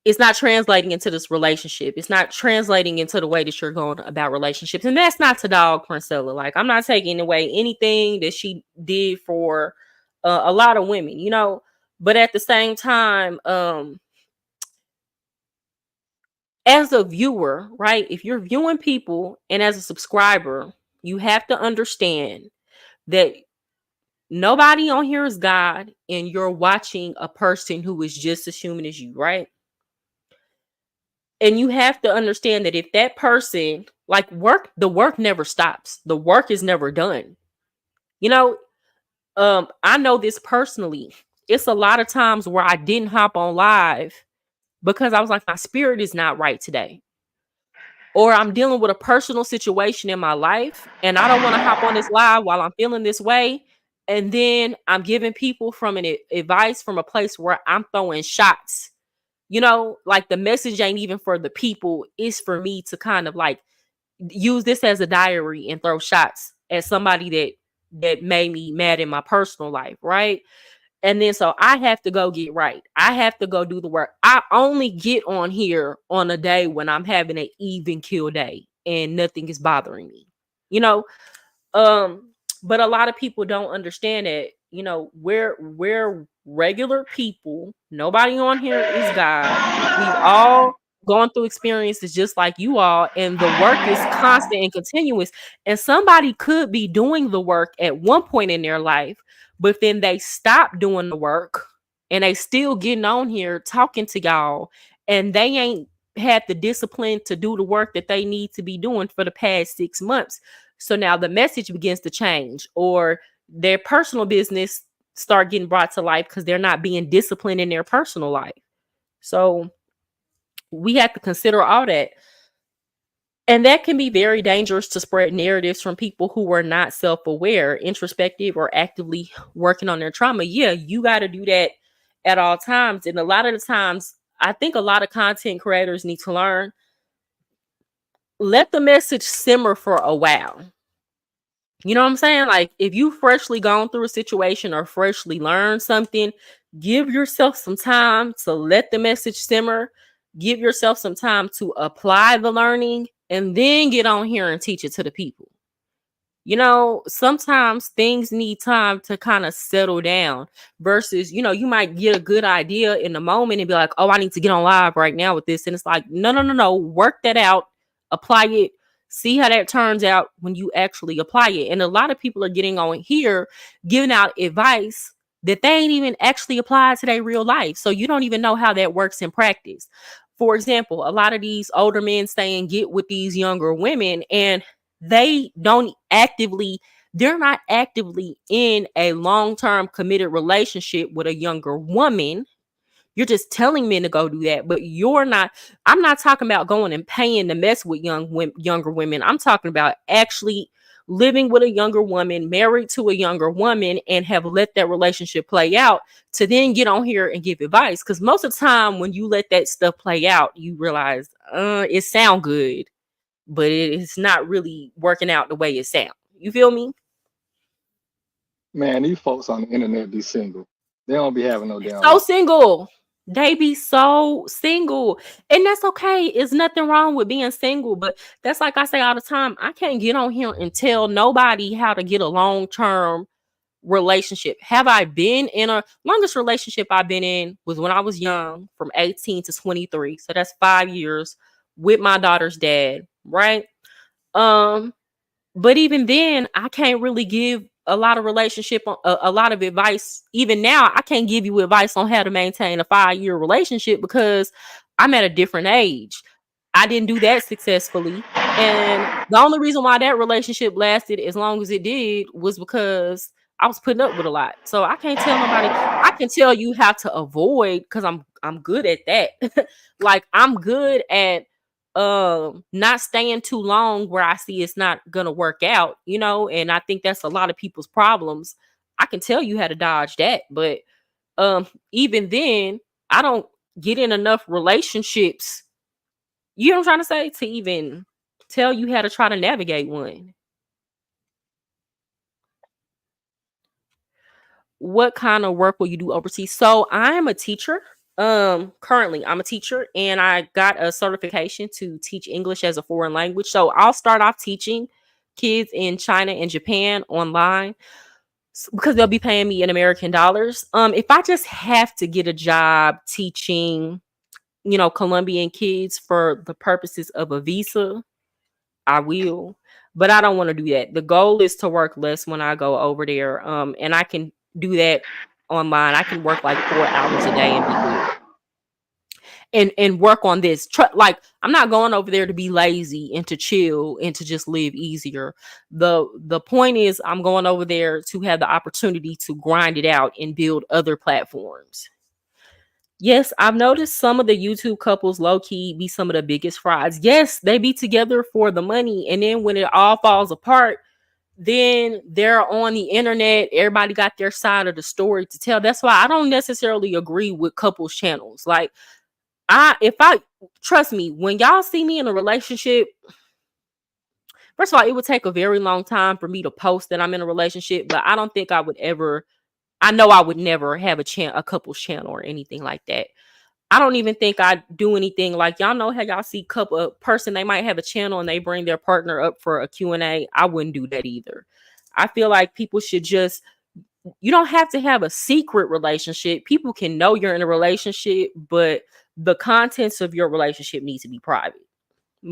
it's not translating into this relationship. It's not translating into the way that you're going about relationships. And that's not to dog Princella. Like, I'm not taking away anything that she did for a lot of women. But at the same time, as a viewer, right? If you're viewing people and as a subscriber, you have to understand that nobody on here is God, and you're watching a person who is just as human as you, right? And you have to understand that if that person, like, the work never stops. The work is never done. You know, I know this personally. It's a lot of times where I didn't hop on live because I was like, my spirit is not right today. Or I'm dealing with a personal situation in my life and I don't want to hop on this live while I'm feeling this way. And then I'm giving people from advice from a place where I'm throwing shots. Like, the message ain't even for the people, it's for me to kind of like use this as a diary and throw shots at somebody that made me mad in my personal life, right? And then so I have to go get right. I have to go do the work. I only get on here on a day when I'm having an even kill day and nothing is bothering me. You know, um, but a lot of people don't understand that, we're regular people. Nobody on here is God. We've all gone through experiences just like you all, and the work is constant and continuous. And somebody could be doing the work at one point in their life, but then they stop doing the work and they still getting on here talking to y'all, and they ain't had the discipline to do the work that they need to be doing for the past 6 months. So now the message begins to change, or their personal business start getting brought to life because they're not being disciplined in their personal life. So we have to consider all that. And that can be very dangerous to spread narratives from people who are not self-aware, introspective, or actively working on their trauma. Yeah, you got to do that at all times. And a lot of the times, I think a lot of content creators need to learn, let the message simmer for a while. You know what I'm saying? Like, if you freshly gone through a situation or freshly learned something, give yourself some time to let the message simmer. Give yourself some time to apply the learning and then get on here and teach it to the people. Sometimes things need time to kind of settle down versus, you might get a good idea in the moment and be like, oh, I need to get on live right now with this. And it's like, no, no, no, no. Work that out, apply it, see how that turns out when you actually apply it. And a lot of people are getting on here, giving out advice that they ain't even actually applied to their real life. So you don't even know how that works in practice. For example, a lot of these older men saying get with these younger women, and they're not actively in a long-term committed relationship with a younger woman. You're just telling men to go do that, but I'm not talking about going and paying to mess with younger women. I'm talking about actually living with a younger woman, married to a younger woman, and have let that relationship play out to then get on here and give advice. Because most of the time when you let that stuff play out, you realize it sound good, but it's not really working out the way it sounds. You feel me? Man, these folks on the internet be single. They don't be having no damn So life. single. They be so single. And that's okay. It's nothing wrong with being single. But that's like I say all the time. I can't get on here and tell nobody how to get a long-term relationship. Have I been in a longest relationship I've been in was when I was young, from 18 to 23. So that's 5 years with my daughter's dad, right? Um, But even then, I can't really give a lot of a lot of advice. Even now, I can't give you advice on how to maintain a 5-year relationship because I'm at a different age. I didn't do that successfully. And the only reason why that relationship lasted as long as it did was because I was putting up with a lot. So I can't tell nobody. I can tell you how to avoid, because I'm good at that. Like, I'm good at not staying too long where I see it's not gonna work out, and I think that's a lot of people's problems. I can tell you how to dodge that, but even then, I don't get in enough relationships, you know what I'm trying to say, to even tell you how to try to navigate one. What kind of work will you do overseas? So I am a teacher. Currently I'm a teacher and I got a certification to teach English as a foreign language. So I'll start off teaching kids in China and Japan online because they'll be paying me in American dollars. If I just have to get a job teaching, Colombian kids for the purposes of a visa, I will. But I don't want to do that. The goal is to work less when I go over there. And I can do that online. I can work like 4 hours a day and be good. And work on this. Like, I'm not going over there to be lazy and to chill and to just live easier. The point is I'm going over there to have the opportunity to grind it out and build other platforms. Yes, I've noticed some of the YouTube couples low key be some of the biggest frauds. Yes, they be together for the money. And then when it all falls apart, then they're on the internet. Everybody got their side of the story to tell. That's why I don't necessarily agree with couples channels. Like, if I trust me, when y'all see me in a relationship, first of all, it would take a very long time for me to post that I'm in a relationship, but I don't think I would ever. I know I would never have a couples channel or anything like that. I don't even think I do anything like, y'all know how y'all see a person, they might have a channel and they bring their partner up for a Q&A. I wouldn't do that either. I feel like people should just, you don't have to have a secret relationship. People can know you're in a relationship, but the contents of your relationship needs to be private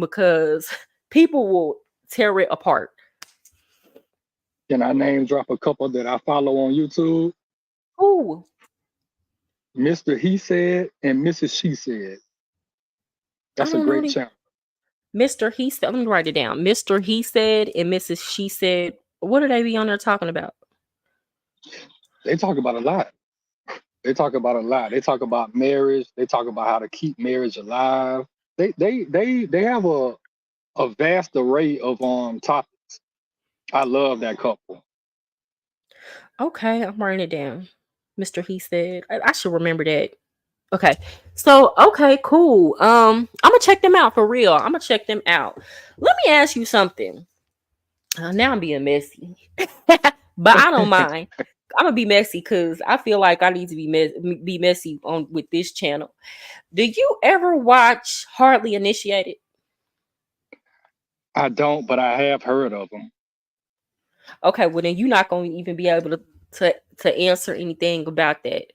because people will tear it apart. Can I name drop a couple that I follow on YouTube? Ooh. Mr. He Said and Mrs. She Said. That's a great channel. Mr. He Said, let me write it down. Mr. He Said and Mrs. She Said. What do they be on there talking about? They talk about a lot. They talk about a lot. They talk about marriage. They talk about how to keep marriage alive. They have a vast array of topics. I love that couple. Okay, I'm writing it down. Mr. He Said. I should remember that. Okay. So, okay, cool. I'm gonna check them out for real. I'm gonna check them out. Let me ask you something. Now I'm being messy. But I don't mind. I'm gonna be messy because I feel like I need to be messy on with this channel. Do you ever watch Hardly Initiated? I don't, but I have heard of them. Okay, well then you're not gonna even be able to answer anything about that.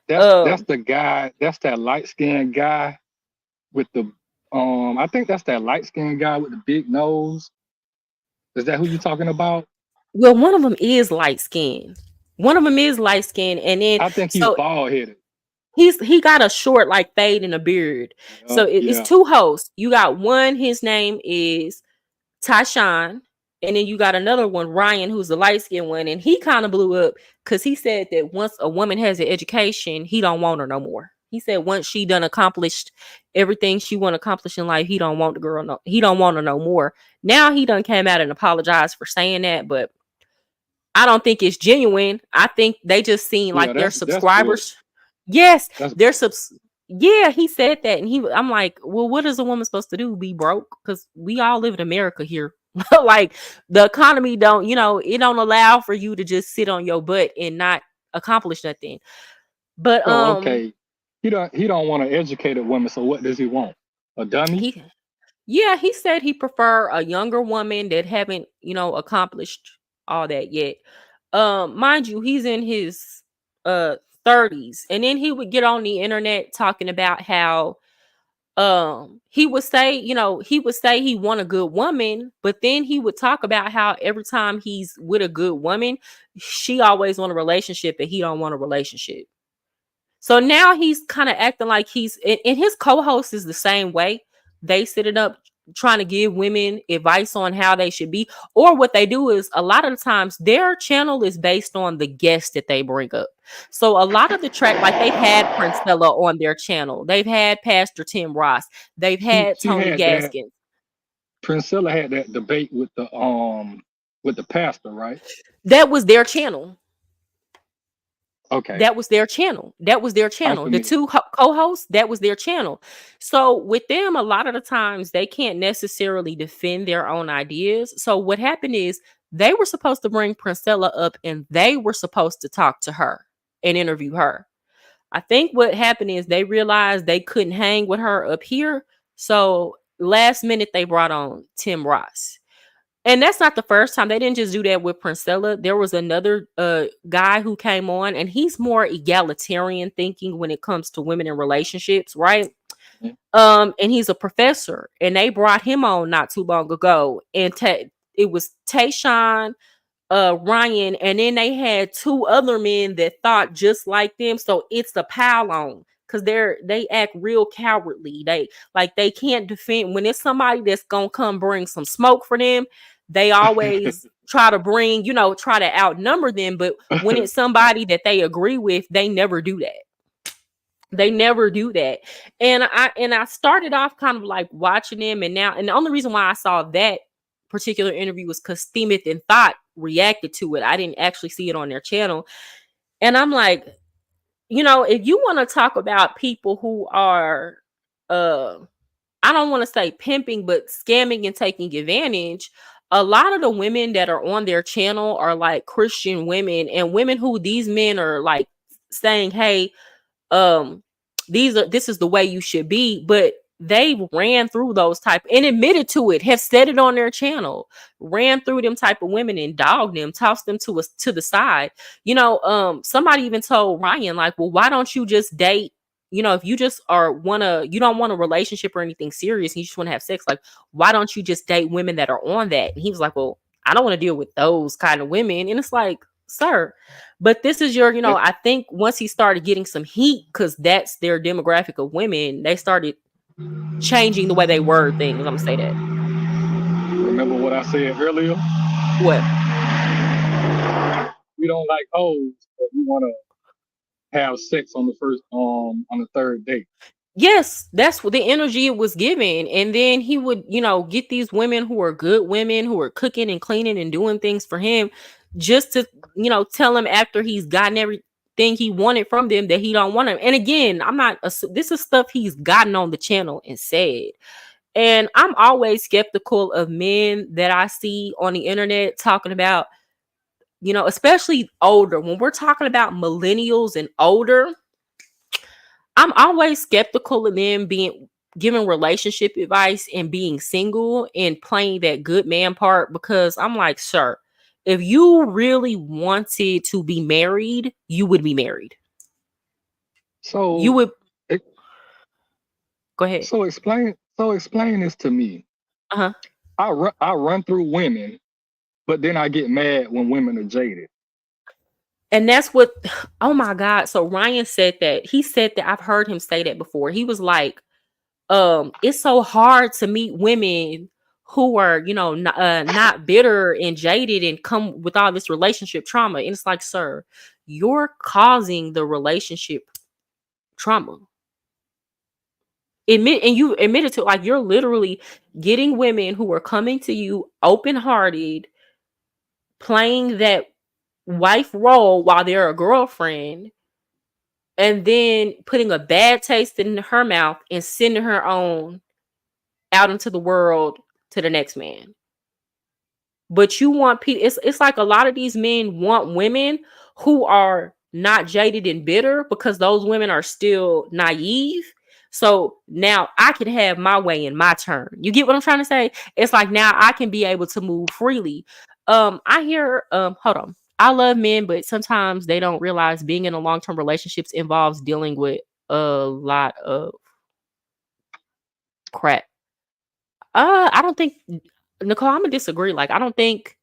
That's the guy. That's that light skinned guy with the I think that's that light skinned guy with the big nose. Is that who you're talking about? Well, one of them is light skinned. One of them is light skinned, and then I think he's bald headed. He got a short like fade and a beard. So it's two hosts. You got one, his name is Tyshawn, and then you got another one, Ryan, who's the light skinned one, and he kind of blew up because he said that once a woman has an education, he don't want her no more. He said once she done accomplished everything she want to accomplish in life, he don't want the girl no, he don't want her no more. Now he done came out and apologized for saying that, but I don't think it's genuine. I think they just seen like their subscribers. Yes, their subs. Yeah, he said that, and I'm like, well, what is a woman supposed to do? Be broke? Because we all live in America here. Like the economy don't, it don't allow for you to just sit on your butt and not accomplish nothing. But okay, he don't want an educated woman. So what does he want? A dummy? He said he prefer a younger woman that haven't, accomplished all that yet. Mind you, he's in his 30s, and then he would get on the internet talking about how he would say he want a good woman, but then he would talk about how every time he's with a good woman, she always want a relationship and he don't want a relationship. So now he's kind of acting like and his co-host is the same way. They set it up trying to give women advice on how they should be. Or what they do is a lot of the times their channel is based on the guests that they bring up. So a lot of the track, like they've had Princella on their channel, they've had Pastor Tim Ross, they've had She Tony had that. Gaskins. Princella had that debate with the pastor, right? That was their channel. Okay, That was their channel. That was their I'm channel. The familiar. two co-hosts, that was their channel. So with them, a lot of the times they can't necessarily defend their own ideas. So what happened is they were supposed to bring Princella up and they were supposed to talk to her and interview her. I think what happened is they realized they couldn't hang with her up here. So last minute they brought on Tim Ross. And that's not the first time. They didn't just do that with Princella. There was another guy who came on, and he's more egalitarian thinking when it comes to women in relationships, right? Mhm. And he's a professor, and they brought him on not too long ago. And it was Tayshawn, Ryan, and then they had two other men that thought just like them. So it's a pile on because they act real cowardly. They can't defend when it's somebody that's gonna come bring some smoke for them. They always try to bring, try to outnumber them. But when it's somebody that they agree with, they never do that. They never do that. And I started off kind of like watching them, and the only reason why I saw that particular interview was because Steemeth and Thought reacted to it. I didn't actually see it on their channel. And I'm like, if you want to talk about people who are I don't want to say pimping, but scamming and taking advantage, a lot of the women that are on their channel are like Christian women and women who these men are like saying, hey, um this is the way you should be, but they ran through those type and admitted to it, have said it on their channel, ran through them type of women and dogged them, tossed them to the side. Somebody even told Ryan, like, well, why don't you just date, if you just you don't want a relationship or anything serious, and you just want to have sex, like, why don't you just date women that are on that? And he was like, well, I don't want to deal with those kind of women. And it's like, sir, but this is your, Yeah, I think once he started getting some heat, because that's their demographic of women, they started changing the way they word things. I'm gonna say that. remember what I said earlier? What? We don't like hoes, but we want to have sex on the third date. Yes, that's what the energy it was giving. And then he would, get these women who are good women who are cooking and cleaning and doing things for him just to, tell him after he's gotten everything he wanted from them that he don't want them. And again, this is stuff he's gotten on the channel and said. And I'm always skeptical of men that I see on the internet talking about, especially older. When we're talking about millennials and older, I'm always skeptical of them being giving relationship advice and being single and playing that good man part, because I'm like, sir, if you really wanted to be married, you would be married. You So, would it, go ahead. so explain this to me. Uh-huh. I run through women, but then I get mad when women are jaded. And that's what, oh my God. So Ryan said that. He said that. I've heard him say that before. He was like, it's so hard to meet women who are, not bitter and jaded and come with all this relationship trauma. And it's like, sir, you're causing the relationship trauma. You admitted to, like, you're literally getting women who are coming to you open-hearted, playing that wife role while they're a girlfriend, and then putting a bad taste in her mouth and sending her on out into the world to the next man. But you want people, it's like a lot of these men want women who are not jaded and bitter, because those women are still naive. So now I can have my way in my turn. You get what I'm trying to say? It's like now I can be able to move freely. I hear hold on. I love men, but sometimes they don't realize being in a long-term relationships involves dealing with a lot of crap. I don't think, Nicole, I'm gonna disagree. Like, I don't think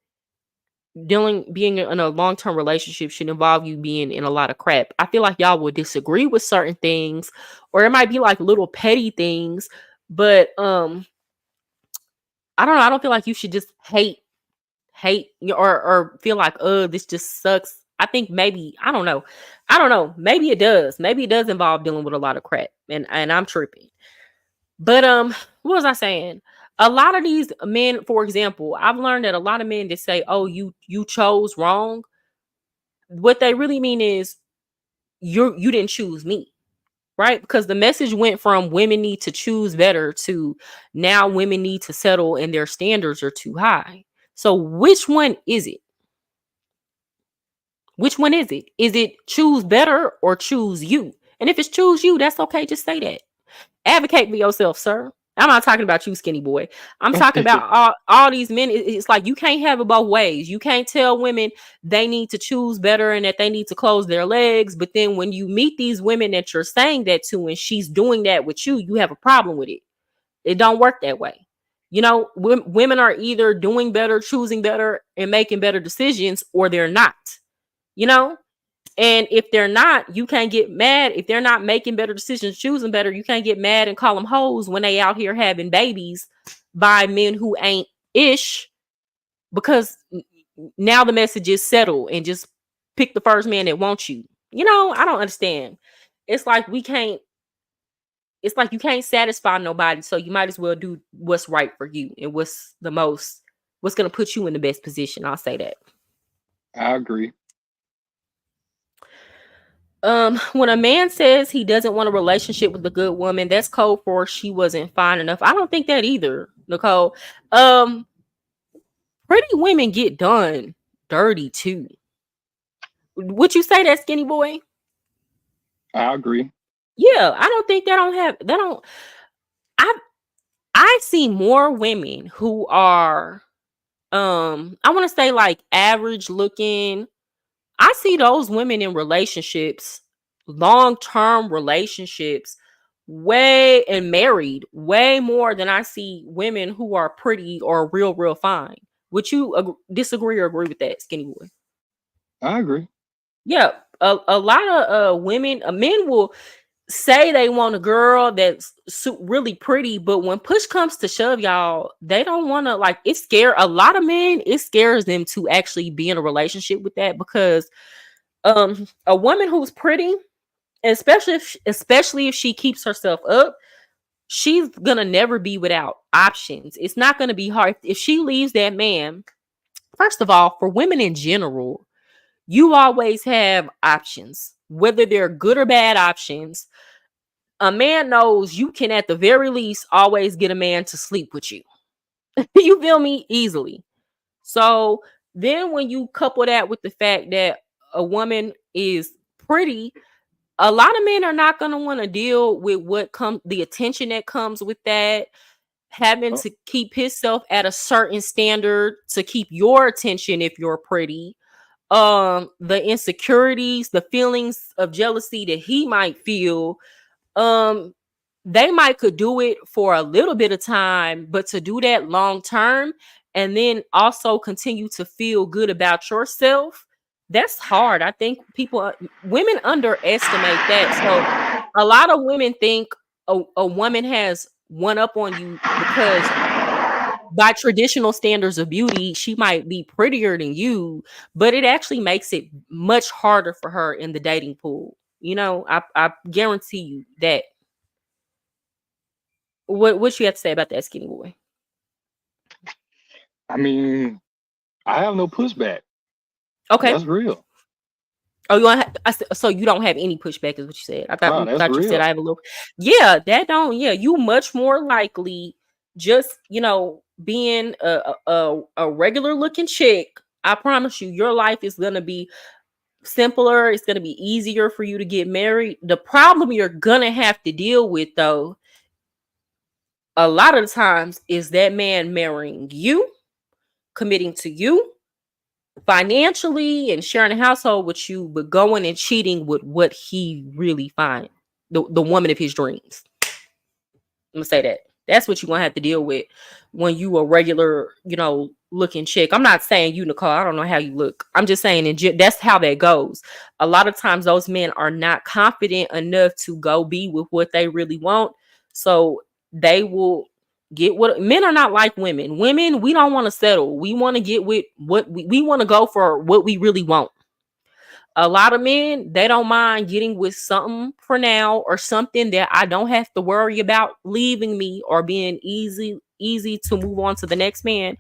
being in a long-term relationship should involve you being in a lot of crap. I feel like y'all would disagree with certain things, or it might be like little petty things, but I don't know. I don't feel like you should just hate or feel like, this just sucks. I think maybe, I don't know, maybe it does, involve dealing with a lot of crap, and I'm tripping. But what was I saying? A lot of these men, for example, I've learned that a lot of men that say, oh, you chose wrong, what they really mean is you didn't choose me. Right? Because the message went from women need to choose better to now women need to settle and their standards are too high. So which one is it? Which one is it? Is it choose better or choose you? And if it's choose you, that's okay. Just say that. Advocate for yourself, sir. I'm not talking about you, skinny boy. I'm talking about all these men. It's like you can't have it both ways. You can't tell women they need to choose better and that they need to close their legs. But then when you meet these women that you're saying that to and she's doing that with you, you have a problem with it. It don't work that way. You know, women are either doing better, choosing better, and making better decisions, or they're not. You know, and if they're not, you can't get mad. If they're not making better decisions, choosing better, you can't get mad and call them hoes when they out here having babies by men who ain't ish, because now the message is settle and just pick the first man that wants you. You know, I don't understand. It's like it's like you can't satisfy nobody, so you might as well do what's right for you and what's going to put you in the best position. I'll say that. I agree. When a man says he doesn't want a relationship with a good woman, that's code for she wasn't fine enough. I don't think that either, Nicole. Pretty women get done dirty too. Would you say that, skinny boy? I agree. Yeah, I don't think they don't. I see more women who are I want to say like average looking. I see those women in relationships, long-term relationships, way and married way more than I see women who are pretty or real fine. Would you disagree or agree with that, skinny boy? I agree. Yeah, a lot of women, men will say they want a girl that's really pretty, but when push comes to shove, y'all, they don't want to, like, it scare a lot of men. It scares them to actually be in a relationship with that, because a woman who's pretty, especially if she keeps herself up, she's gonna never be without options. It's not gonna be hard if she leaves that man. First of all, for women in general, you always have options, whether they're good or bad options. A man knows you can at the very least always get a man to sleep with you. You feel me? Easily. So then when you couple that with the fact that a woman is pretty, a lot of men are not going to want to deal with the attention that comes with that, having Oh, to keep himself at a certain standard to keep your attention if you're pretty. The insecurities, the feelings of jealousy that he might feel, um they might could do it for a little bit of time, but to do that long term and then also continue to feel good about yourself, that's hard. I think women underestimate that. So a lot of women think a woman has one up on you because by traditional standards of beauty, she might be prettier than you, but it actually makes it much harder for her in the dating pool. You know, I guarantee you that. What you have to say about that, skinny boy? I mean, I have no pushback. Okay. That's real. Oh, you want so you don't have any pushback, is what you said. I No, that's thought you said I real. have a little. Yeah, that don't. Yeah, you much more likely just being a regular looking chick. I promise you, your life is gonna be simpler. It's gonna be easier for you to get married. The problem you're gonna have to deal with, though, a lot of the times, is that man marrying you, committing to you financially and sharing a household with you, but going and cheating with what he really find, the woman of his dreams. I'm gonna say that. That's what you're gonna have to deal with when you a regular, looking chick. I'm not saying you, Nicole. I don't know how you look. I'm just saying that's how that goes. A lot of times those men are not confident enough to go be with what they really want. So they will. Get what men are not like women. Women, we don't want to settle. We want to get with what we want to go for what we really want. A lot of men, they don't mind getting with something for now or something that I don't have to worry about leaving me or being easy to move on to the next man.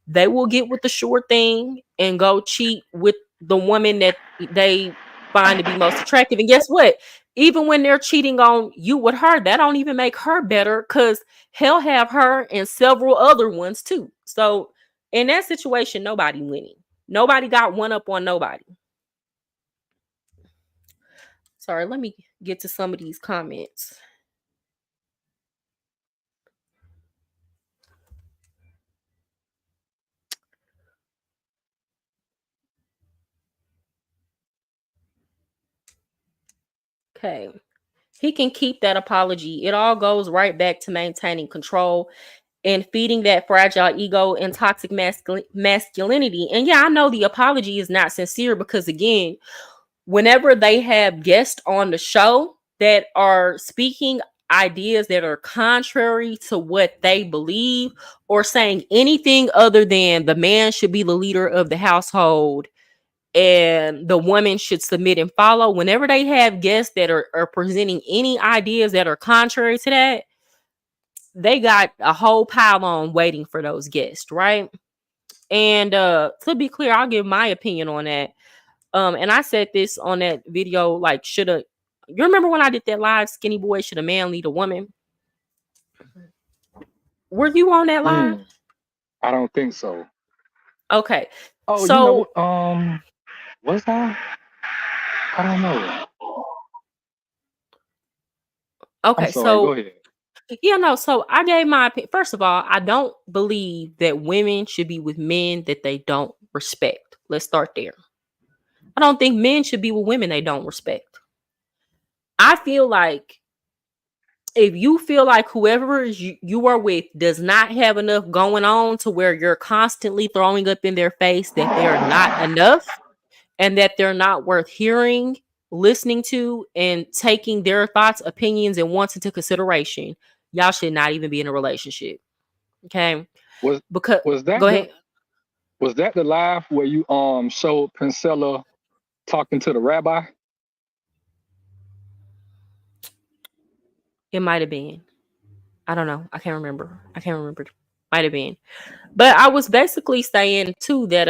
They will get with the sure thing and go cheat with the woman that they find to be most attractive. And guess what? Even when they're cheating on you with her, that don't even make her better because he'll have her and several other ones too. So in that situation, nobody winning. Nobody got one up on nobody. Sorry, let me get to some of these comments. Okay. He can keep that apology. It all goes right back to maintaining control and feeding that fragile ego and toxic masculinity. And yeah, I know the apology is not sincere because, again, whenever they have guests on the show that are speaking ideas that are contrary to what they believe or saying anything other than the man should be the leader of the household and the woman should submit and follow, whenever they have guests that are presenting any ideas that are contrary to that, they got a whole pile on waiting for those guests, right? And to be clear, I'll give my opinion on that. And I said this on that video, like, should a you remember when I did that live skinny boy, should a man lead a woman? Were you on that live? I don't think so. Okay. Oh, So was I? I don't know. I'm okay, sorry. Go so ahead. yeah, no, so I gave my opinion. First of all, I don't believe that women should be with men that they don't respect. Let's start there. I don't think men should be with women they don't respect. I feel like if you feel like whoever you are with does not have enough going on to where you're constantly throwing up in their face that they're not enough and that they're not worth hearing, listening to, and taking their thoughts, opinions, and wants into consideration, y'all should not even be in a relationship. Okay. Was Because was that go the ahead. was that the live where you showed Princella talking to the rabbi? It might have been. I don't know. I can't remember. Might have been. But I was basically saying too that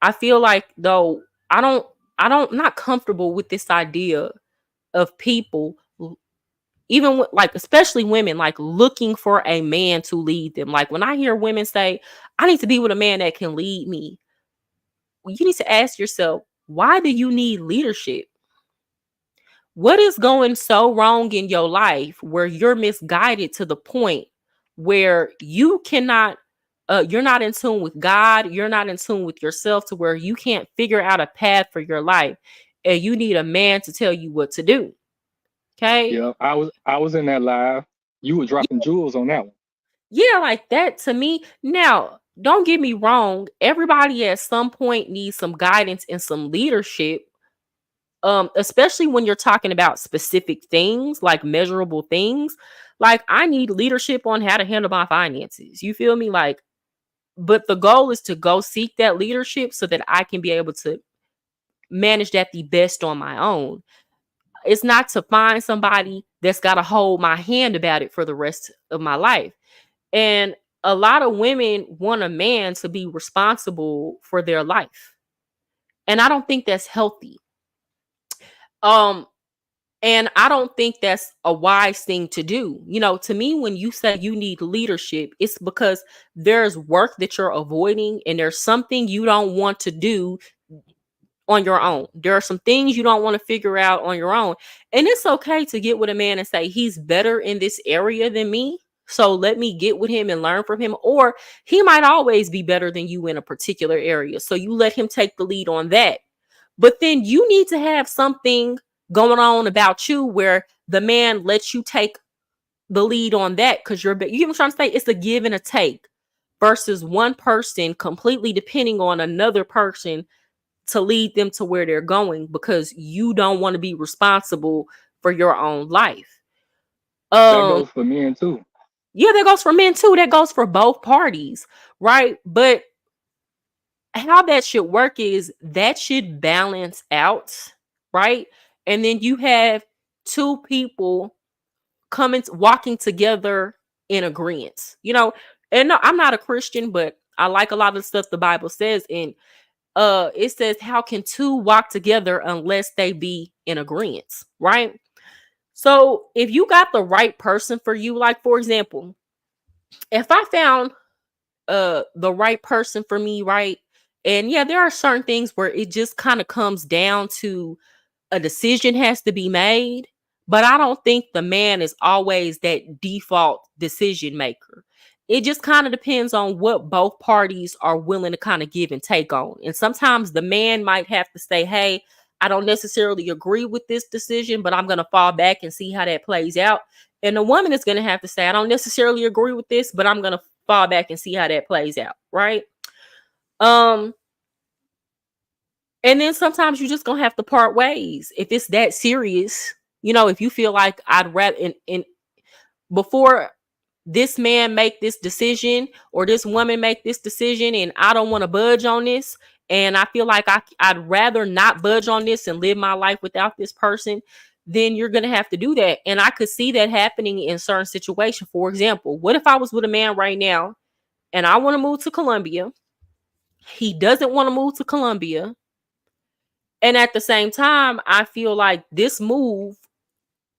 I feel like though I don't not comfortable with this idea of people even like especially women like looking for a man to lead them. Like when I hear women say, I need to be with a man that can lead me. Well, you need to ask yourself, why do you need leadership? What is going so wrong in your life where you're misguided to the point where you cannot you're not in tune with God, you're not in tune with yourself to where you can't figure out a path for your life and you need a man to tell you what to do. Okay? Yeah, I was in that live. You were dropping jewels on that one. Yeah, like that to me. Now, don't get me wrong, everybody at some point needs some guidance and some leadership, especially when you're talking about specific things like measurable things. Like I need leadership on how to handle my finances, you feel me? Like, but the goal is to go seek that leadership so that I can be able to manage that the best on my own. It's not to find somebody that's got to hold my hand about it for the rest of my life. And a lot of women want a man to be responsible for their life, and I don't think that's healthy. um And I don't think that's a wise thing to do. You know, to me, when you say you need leadership, it's because there's work that you're avoiding and there's something you don't want to do on your own. There are some things you don't want to figure out on your own. And it's okay to get with a man and say, he's better in this area than me. So let me get with him and learn from him. Or he might always be better than you in a particular area. So you let him take the lead on that. But then you need to have something going on about you where the man lets you take the lead on that because you know what I'm trying to say? It's a give and a take versus one person completely depending on another person to lead them to where they're going because you don't want to be responsible for your own life. That Um, goes for men too. Yeah, that goes for men too. That goes for both parties, right? But how that should work is that should balance out, right? And then you have two people coming walking together in agreement. And no, I'm not a Christian, but I like a lot of the stuff the Bible says. And it says, how can two walk together unless they be in agreement, right? So if you got the right person for you, like for example, if I found the right person for me, right? And yeah, there are certain things where it just kind of comes down to a decision has to be made, but I don't think the man is always that default decision maker. It just kind of depends on what both parties are willing to kind of give and take on. And sometimes the man might have to say, hey, I don't necessarily agree with this decision, but I'm going to fall back and see how that plays out. And the woman is going to have to say, I don't necessarily agree with this, but I'm going to fall back and see how that plays out. Right. Um, and then sometimes you just gonna have to part ways if it's that serious. If you feel like I'd rather in before this man make this decision or this woman make this decision, and I don't want to budge on this, and I feel like I'd rather not budge on this and live my life without this person, then you're gonna have to do that. And I could see that happening in certain situations. For example, what if I was with a man right now and I want to move to Colombia? He doesn't want to move to Colombia. And at the same time, I feel like this move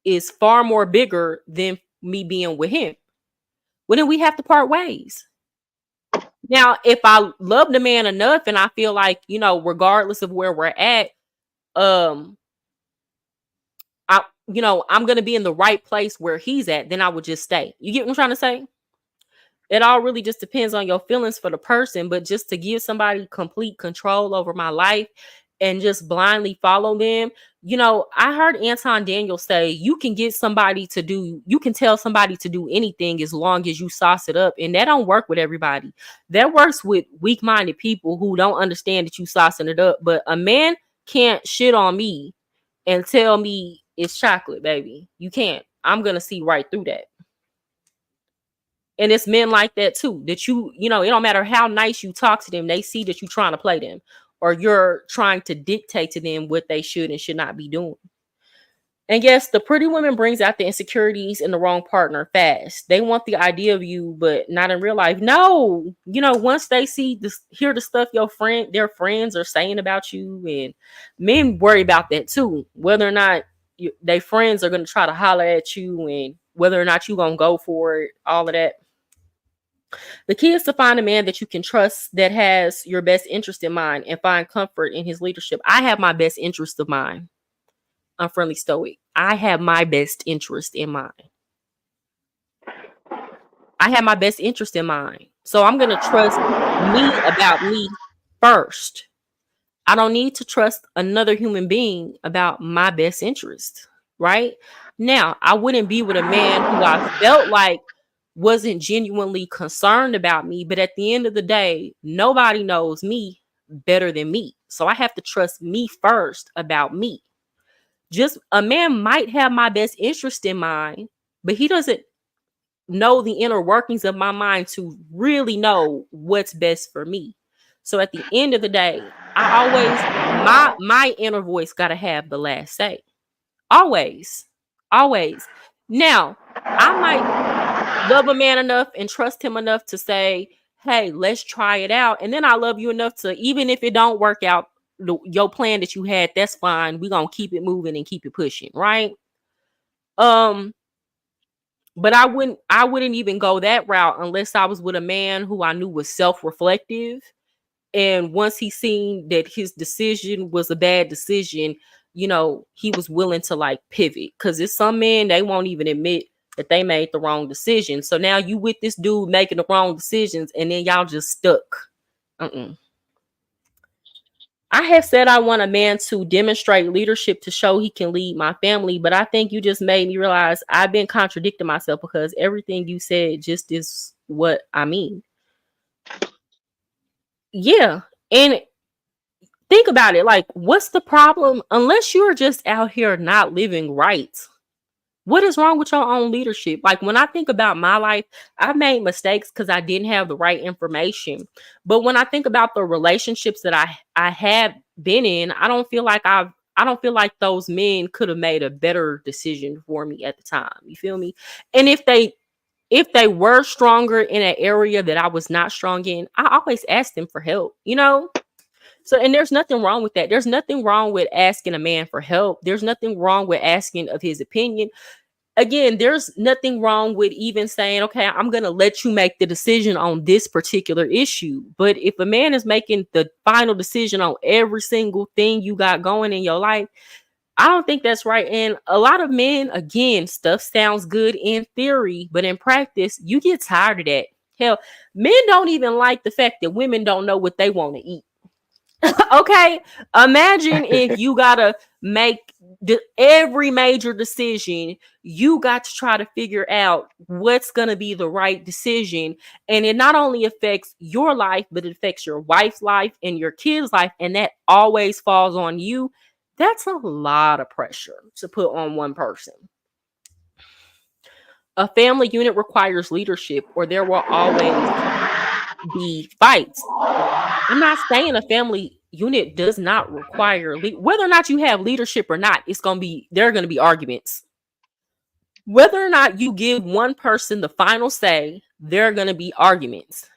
is far more bigger than me being with him. Well, then we have to part ways. Now, if I love the man enough and I feel like, regardless of where we're at, um, I'm gonna be in the right place where he's at, then I would just stay. You get what I'm trying to say? It all really just depends on your feelings for the person, but just to give somebody complete control over my life and just blindly follow them. I heard Anton Daniel say you can tell somebody to do anything as long as you sauce it up. And that don't work with everybody. That works with weak-minded people who don't understand that you saucing it up. But a man can't shit on me and tell me it's chocolate, baby. You can't. I'm gonna see right through that. And it's men like that too, that it don't matter how nice you talk to them, they see that you're trying to play them or you're trying to dictate to them what they should and should not be doing. And yes, the pretty woman brings out the insecurities in the wrong partner fast. They want the idea of you, but not in real life. No, once they hear the stuff their friends are saying about you, and men worry about that too, whether or not their friends are going to try to holler at you and whether or not you're going to go for it, all of that. The key is to find a man that you can trust that has your best interest in mind and find comfort in his leadership. I have my best interest of mind. I'm friendly stoic. I have my best interest in mind. I have my best interest in mind. So I'm going to trust me about me first. I don't need to trust another human being about my best interest. Right? Now, I wouldn't be with a man who I felt like wasn't genuinely concerned about me, but at the end of the day, nobody knows me better than me. So I have to trust me first about me. Just a man might have my best interest in mind, but he doesn't know the inner workings of my mind to really know what's best for me. So at the end of the day, I always my inner voice got to have the last say. Always. Always. Now, I might love a man enough and trust him enough to say, hey, let's try it out. And then I love you enough to, even if it don't work out, your plan that you had, that's fine. We're going to keep it moving and keep it pushing. Right. Um, but I wouldn't even go that route unless I was with a man who I knew was self-reflective. And once he seen that his decision was a bad decision, he was willing to like pivot. Because it's some men, they won't even admit that they made the wrong decision. So now you with this dude making the wrong decisions and then y'all just stuck. I have said I want a man to demonstrate leadership to show he can lead my family, but I think you just made me realize I've been contradicting myself because everything you said just is what I mean. Yeah. And think about it. Like, what's the problem? Unless you're just out here not living right, What is wrong with your own leadership? Like when I think about my life, I made mistakes because I didn't have the right information. But when I think about the relationships that I have been in, I don't feel like those men could have made a better decision for me at the time. You feel me? And if they were stronger in an area that I was not strong in, I always asked them for help, you know? So, and there's nothing wrong with that. There's nothing wrong with asking a man for help. There's nothing wrong with asking of his opinion. Again, there's nothing wrong with even saying, okay, I'm going to let you make the decision on this particular issue. But if a man is making the final decision on every single thing you got going in your life, I don't think that's right. And a lot of men, again, stuff sounds good in theory, but in practice, you get tired of that. Hell, men don't even like the fact that women don't know what they want to eat. Okay, imagine if you gotta make every major decision, you got to try to figure out what's gonna be the right decision, and it not only affects your life, but it affects your wife's life and your kids' life, and that always falls on you. That's a lot of pressure to put on one person. A family unit requires leadership, or there will always be fights. I'm not saying a family unit does not require whether or not you have leadership or not, there are going to be arguments. Whether or not you give one person the final say, there are going to be arguments.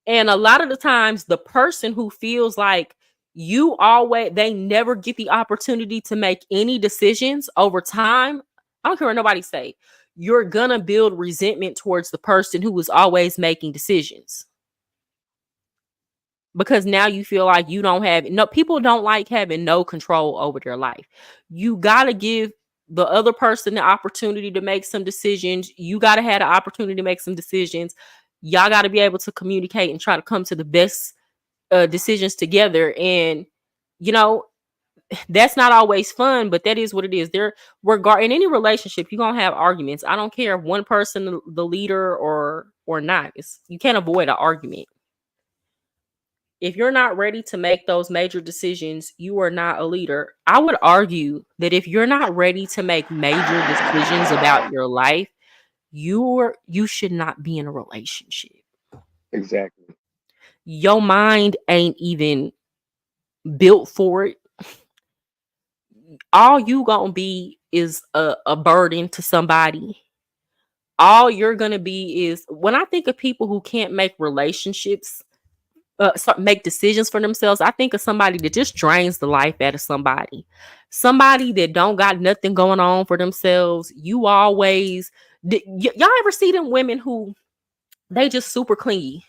And a lot of the times the person who feels like they never get the opportunity to make any decisions over time, I don't care what nobody say, you're going to build resentment towards the person who was always making decisions. Because now you feel like you don't have no people don't like having no control over their life. You got to give the other person the opportunity to make some decisions. You got to have the opportunity to make some decisions. Y'all got to be able to communicate and try to come to the best decisions together. And you know, that's not always fun, but that is what it is. In any relationship, you're gonna have arguments. I don't care if one person the leader or not. You can't avoid an argument. If you're not ready to make those major decisions, you are not a leader. I would argue that if you're not ready to make major decisions about your life, you should not be in a relationship. Exactly. Your mind ain't even built for it. All you gonna be is a burden to somebody. All you're gonna be is, when I think of people who can't make relationships, make decisions for themselves, I think of somebody that just drains the life out of somebody that don't got nothing going on for themselves. Y'all ever see them women who they just super clingy?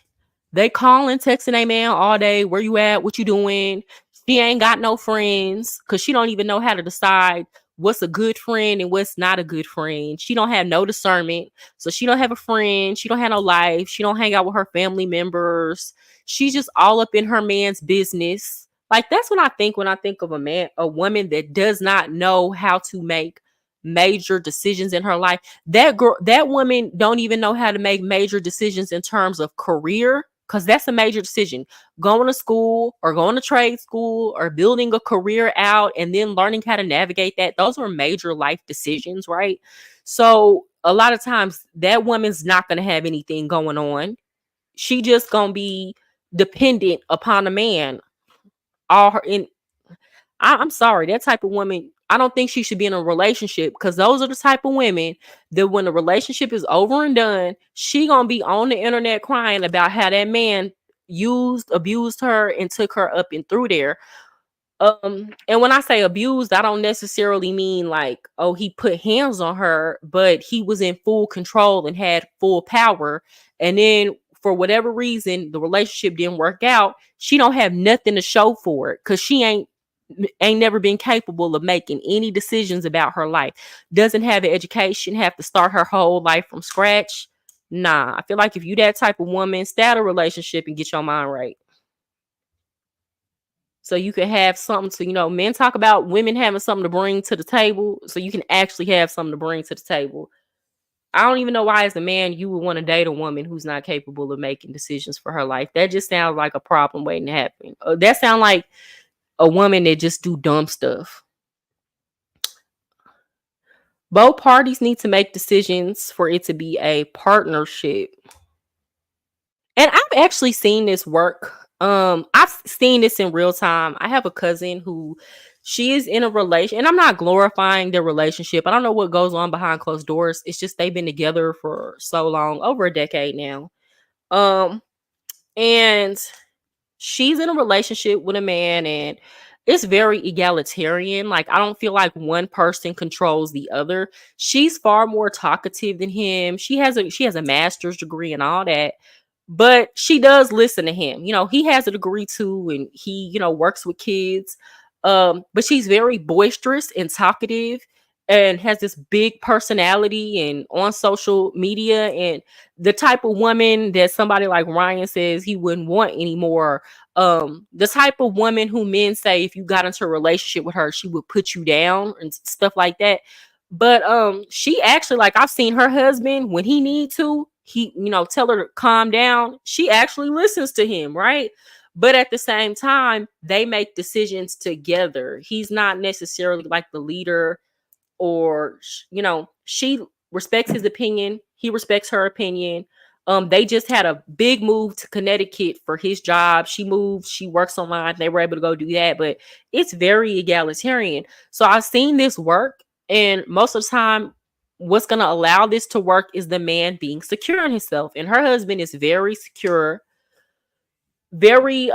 They calling, texting a man all day. Where you at? What you doing? She ain't got no friends because she don't even know how to decide what's a good friend and what's not a good friend. She don't have no discernment. So she don't have a friend. She don't have no life. She don't hang out with her family members. She's just all up in her man's business. Like, that's what I think when I think of a woman that does not know how to make major decisions in her life. That woman don't even know how to make major decisions in terms of career, because that's a major decision. Going to school or going to trade school or building a career out and then learning how to navigate that. Those are major life decisions, right? So a lot of times that woman's not going to have anything going on. She just going to be dependent upon a man. I'm sorry, that type of woman, I don't think she should be in a relationship, because those are the type of women that when the relationship is over and done, she gonna be on the internet crying about how that man abused her and took her up and through there. And when I say abused, I don't necessarily mean like, oh, he put hands on her, but he was in full control and had full power. And then for whatever reason, the relationship didn't work out. She don't have nothing to show for it, because she ain't never been capable of making any decisions about her life. Doesn't have an education, have to start her whole life from scratch. Nah, I feel like if you that type of woman, stay out of a relationship and get your mind right. So you can have something to, men talk about women having something to bring to the table. So you can actually have something to bring to the table. I don't even know why, as a man, you would want to date a woman who's not capable of making decisions for her life. That just sounds like a problem waiting to happen. That sounds like a woman that just do dumb stuff. Both parties need to make decisions for it to be a partnership. And I've actually seen this work. I've seen this in real time. I have a cousin who she is in a relation, and I'm not glorifying their relationship. I don't know what goes on behind closed doors. It's just they've been together for so long, over a decade now. Um, and she's in a relationship with a man, and it's very egalitarian. Like, I don't feel like one person controls the other. She's far more talkative than him. She has a master's degree and all that, but she does listen to him. He has a degree too, and he works with kids. But she's very boisterous and talkative, and has this big personality and on social media, and the type of woman that somebody like Ryan says he wouldn't want anymore. The type of woman who men say if you got into a relationship with her, she would put you down and stuff like that. But she actually, like, I've seen her husband when he need to, he tell her to calm down. She actually listens to him, right? But at the same time, they make decisions together. He's not necessarily like the leader, or she respects his opinion, he respects her opinion. They just had a big move to Connecticut for his job. She moved, she works online, they were able to go do that. But it's very egalitarian. So I've seen this work, and most of the time what's going to allow this to work is the man being secure in himself, and her husband is very secure, very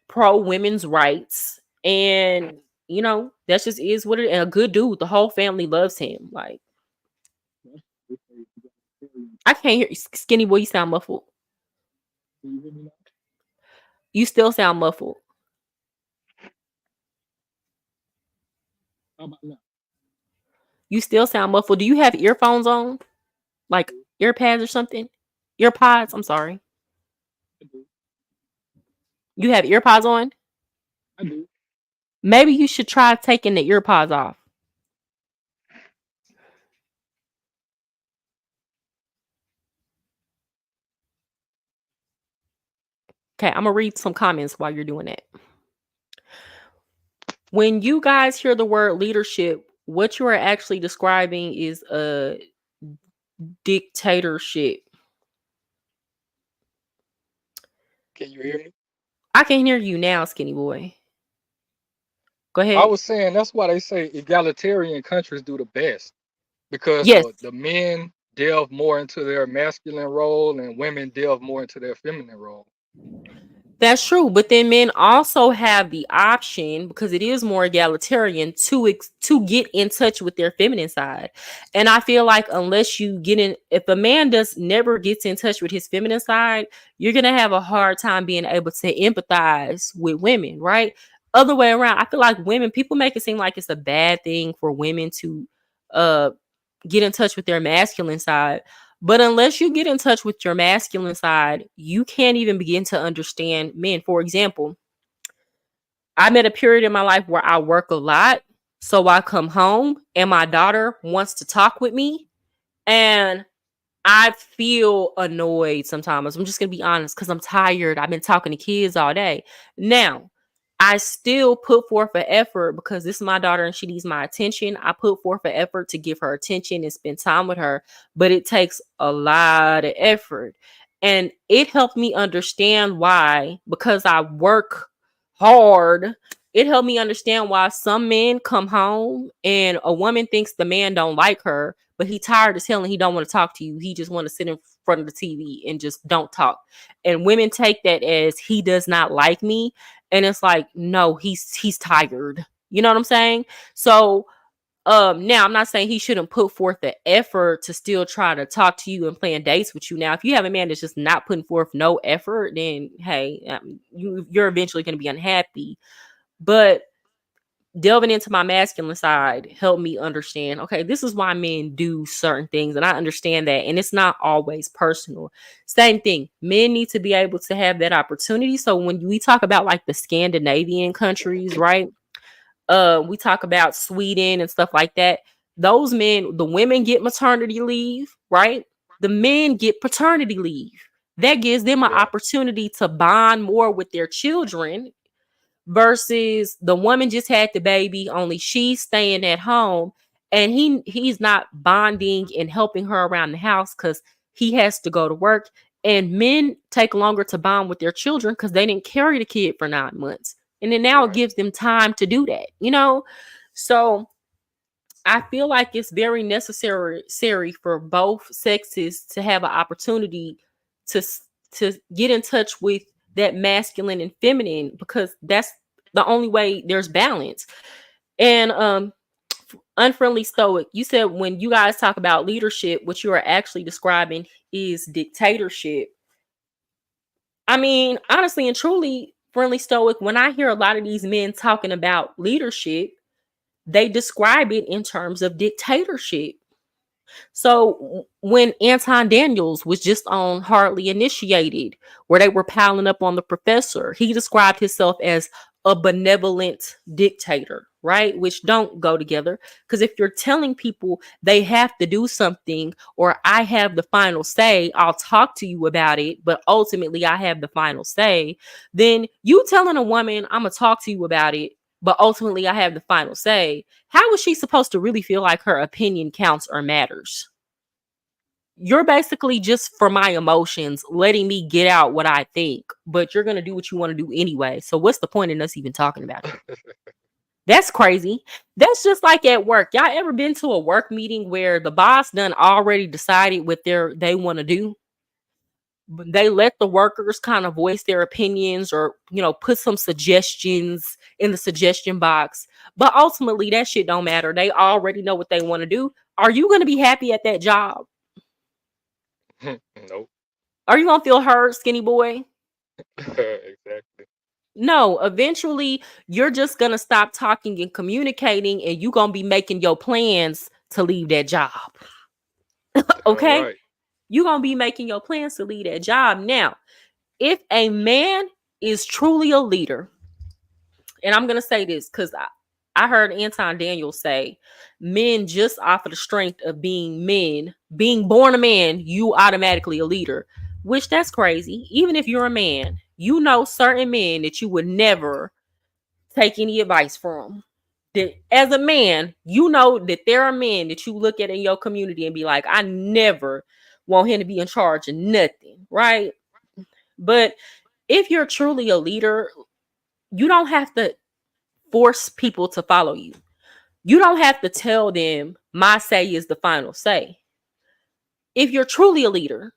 pro women's rights. And that just is what it, and a good dude. The whole family loves him. Like, I can't hear you, skinny boy. You sound muffled. You still sound muffled. You still sound muffled. Do you have earphones on? Like earpads or something? Earpods, I'm sorry. You have earpods on? Maybe you should try taking the earpods off. Okay, I'm gonna read some comments while you're doing that. When you guys hear the word leadership, what you are actually describing is a dictatorship. Can you hear me? I can hear you now, skinny boy. Go I ahead. was saying that's why they say egalitarian countries do the best, because Yes, the men delve more into their masculine role and women delve more into their feminine role. that's true. But then men also have the option, because it is more egalitarian, to get in touch with their feminine side. And I feel like unless you get in, if a man does never gets in touch with his feminine side, you're gonna have a hard time being able to empathize with women, right? Other way around, I feel like women, people make it seem like it's a bad thing for women to uh get in touch with their masculine side. But unless you get in touch with your masculine side, you can't even begin to understand men. For example, I'm at a period in my life where I work a lot. So I come home and my daughter wants to talk with me. And I feel annoyed sometimes. I'm just going to be honest, because I'm tired. I've been talking to kids all day. Now, I still put forth an effort because this is my daughter and she needs my attention. I put forth an effort to give her attention and spend time with her, but it takes a lot of effort. And it helped me understand why, because I work hard. It helped me understand why some men come home and a woman thinks the man don't like her, but he tired as hell and he don't want to talk to you. He just want to sit in front of the TV and just don't talk. And women take that as he does not like me. And it's like, no, he's tired. You know what I'm saying? So now I'm not saying he shouldn't put forth the effort to still try to talk to you and plan dates with you. Now, if you have a man that's just not putting forth no effort, then hey, you're eventually going to be unhappy. But delving into my masculine side helped me understand, okay, this is why men do certain things, and I understand that, and it's not always personal. Same thing, men need to be able to have that opportunity. So when we talk about like the Scandinavian countries, right, we talk about Sweden and stuff like that, those men, the women get maternity leave, right, the men get paternity leave. That gives them an Yeah. opportunity to bond more with their children, versus the woman just had the baby, only she's staying at home. and he's not bonding and helping her around the house because he has to go to work. And men take longer to bond with their children because they didn't carry the kid for 9 months, and then now it Right. gives them time to do that, you know. So I feel like it's very necessary for both sexes to have an opportunity to to get in touch with that masculine and feminine, because that's the only way there's balance. And unfriendly stoic, you said when you guys talk about leadership, what you are actually describing is dictatorship. I mean, honestly and truly, friendly stoic, when I hear a lot of these men talking about leadership, they describe it in terms of dictatorship. So when Anton Daniels was just on Hardly Initiated, where they were piling up on the professor, he described himself as a benevolent dictator, right? Which don't go together. Because if you're telling people they have to do something, or I have the final say, I'll talk to you about it, but ultimately I have the final say, then you telling a woman, I'm going to talk to you about it, but ultimately I have the final say, how is she supposed to really feel like her opinion counts or matters? You're basically just for my emotions, letting me get out what I think, but you're going to do what you want to do anyway. So what's the point in us even talking about it? That's crazy. That's just like at work. Y'all ever been to a work meeting where the boss done already decided what they want to do? They let the workers kind of voice their opinions, or put some suggestions in the suggestion box, but ultimately that shit don't matter. They already know what they want to do. Are you going to be happy at that job? Nope. Are you going to feel hurt, skinny boy? Exactly. No. Eventually you're just going to stop talking and communicating, and you going to be making your plans to leave that job. All Okay, right. you going to be making your plans to leave that job. Now, if a man is truly a leader, and I'm gonna say this because I heard Anton Daniels say, men just off of the strength of being men, being born a man, you automatically a leader. Which that's crazy. Even if you're a man, certain men that you would never take any advice from. That as a man, that there are men that you look at in your community and be like, I never want him to be in charge of nothing, right? But if you're truly a leader, you don't have to force people to follow you. You don't have to tell them my say is the final say. If you're truly a leader,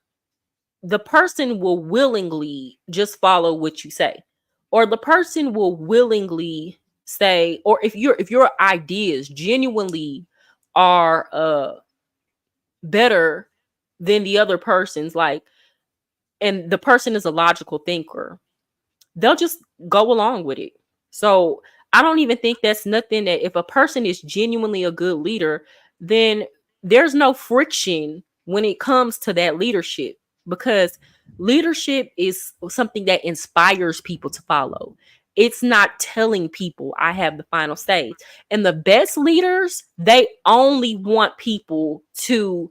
the person will willingly just follow what you say. Or the person will willingly say, or if your ideas genuinely are better than the other person's, like, and the person is a logical thinker, they'll just go along with it. So I don't even think that's nothing. That if a person is genuinely a good leader, then there's no friction when it comes to that leadership, because leadership is something that inspires people to follow. It's not telling people I have the final say. And the best leaders, they only want people to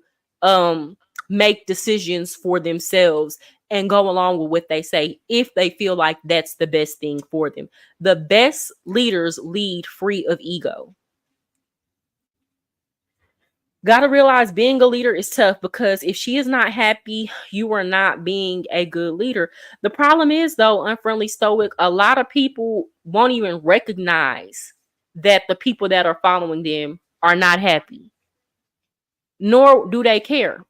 make decisions for themselves and go along with what they say if they feel like that's the best thing for them. The best leaders lead free of ego. Gotta realize being a leader is tough, because if she is not happy, you are not being a good leader. The problem is, though, unfriendly stoic, a lot of people won't even recognize that the people that are following them are not happy, nor do they care.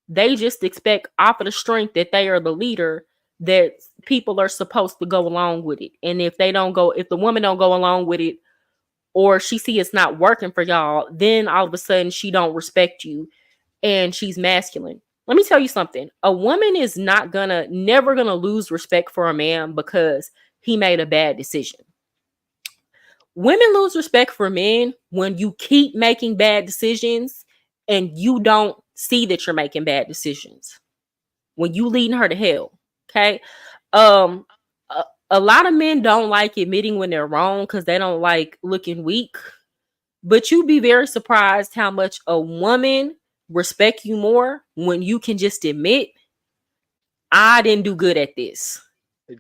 They just expect off of the strength that they are the leader that people are supposed to go along with it. And if the woman don't go along with it, or she see it's not working for y'all, then all of a sudden she don't respect you and she's masculine. Let me tell you something. A woman is never gonna lose respect for a man because he made a bad decision. Women lose respect for men when you keep making bad decisions and you don't see that you're making bad decisions. When you leading her to hell. Okay. Um a lot of men don't like admitting when they're wrong because they don't like looking weak. But you'd be very surprised how much a woman respect you more when you can just admit, I didn't do good at this.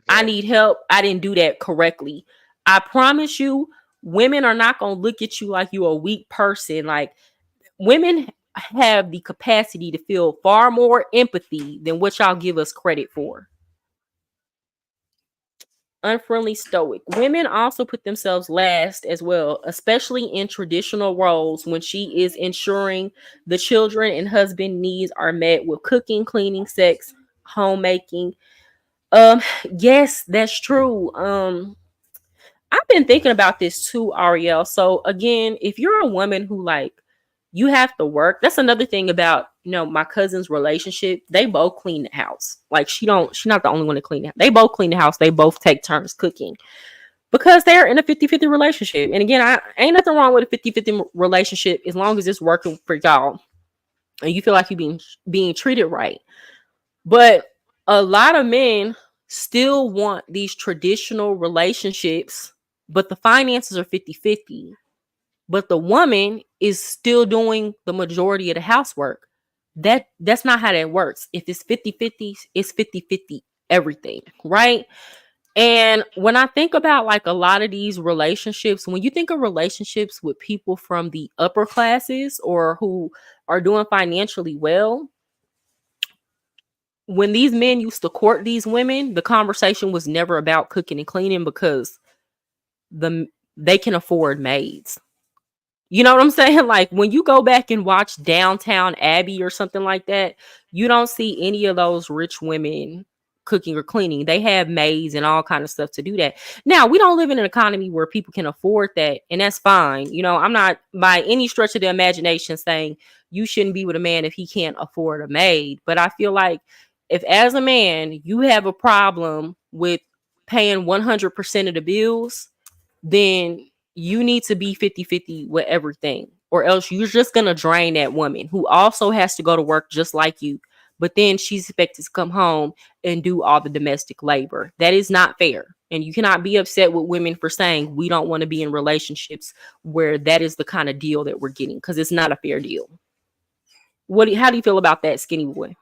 I need Exactly. help. I didn't do that correctly. I promise you, women are not going to look at you like you're a weak person. Like, women have the capacity to feel far more empathy than what y'all give us credit for. Unfriendly stoic. Women also put themselves last as well, especially in traditional roles when she is ensuring the children and husband needs are met with cooking, cleaning, sex, homemaking. Yes, that's true. I've been thinking about this too, Ariel. So again, if you're a woman who like you have to work, that's another thing about my cousin's relationship. They both clean the house. Like she's not the only one to clean the house. They both clean the house. They both take turns cooking because they're in a 50-50 relationship. And again, I ain't nothing wrong with a 50-50 relationship as long as it's working for y'all and you feel like you're being treated right. But a lot of men still want these traditional relationships, but the finances are 50-50. But the woman is still doing the majority of the housework. That's not how that works. If it's 50-50, it's 50-50 everything, right? And when I think about like a lot of these relationships, when you think of relationships with people from the upper classes or who are doing financially well, when these men used to court these women, the conversation was never about cooking and cleaning because they can afford maids. You know what I'm saying? Like when you go back and watch Downtown Abbey or something like that, you don't see any of those rich women cooking or cleaning. They have maids and all kind of stuff to do that. Now, we don't live in an economy where people can afford that, and that's fine. I'm not by any stretch of the imagination saying you shouldn't be with a man if he can't afford a maid, but I feel like if as a man you have a problem with paying 100% of the bills, then you need to be 50-50 with everything, or else you're just going to drain that woman who also has to go to work just like you. But then she's expected to come home and do all the domestic labor. That is not fair. And you cannot be upset with women for saying we don't want to be in relationships where that is the kind of deal that we're getting, because it's not a fair deal. How do you feel about that, skinny boy?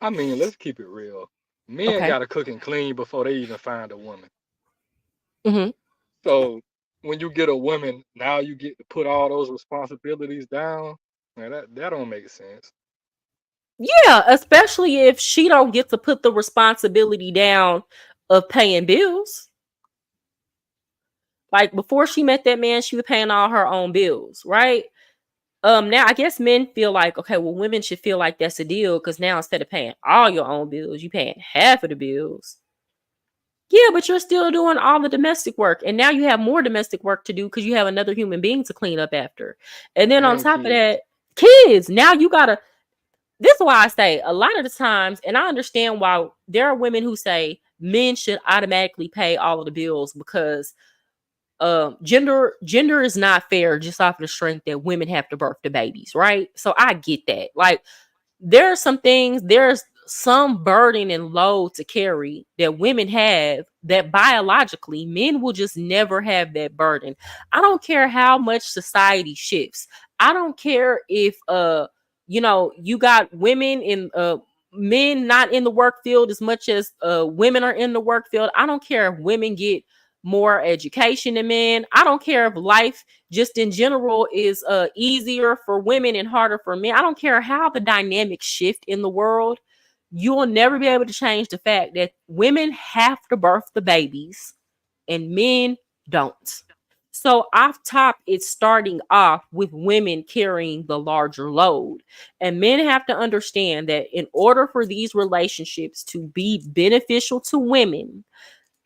I mean, let's keep it real. Men Okay. gotta cook and clean before they even find a woman. Mm-hmm. So when you get a woman, now you get to put all those responsibilities down. Man, that don't make sense. Yeah, especially if she don't get to put the responsibility down of paying bills. Like before she met that man, she was paying all her own bills, right? Now I guess men feel like, okay, well, women should feel like that's a deal because now instead of paying all your own bills, you paying half of the bills. Yeah, but you're still doing all the domestic work, and now you have more domestic work to do because you have another human being to clean up after. And then on And top of kids. that, kids. Now you gotta. This is why I say a lot of the times, and I understand why there are women who say men should automatically pay all of the bills because gender is not fair just off of the strength that women have to birth the babies, right? So I get that. Like there's some burden and load to carry that women have that biologically men will just never have that burden. I don't care how much society shifts. I don't care if you got women in men not in the work field as much as women are in the work field. I don't care if women get more education than men. I don't care if life just in general is easier for women and harder for men. I don't care how the dynamics shift in the world. You will never be able to change the fact that women have to birth the babies and men don't. So off top, it's starting off with women carrying the larger load. And men have to understand that in order for these relationships to be beneficial to women,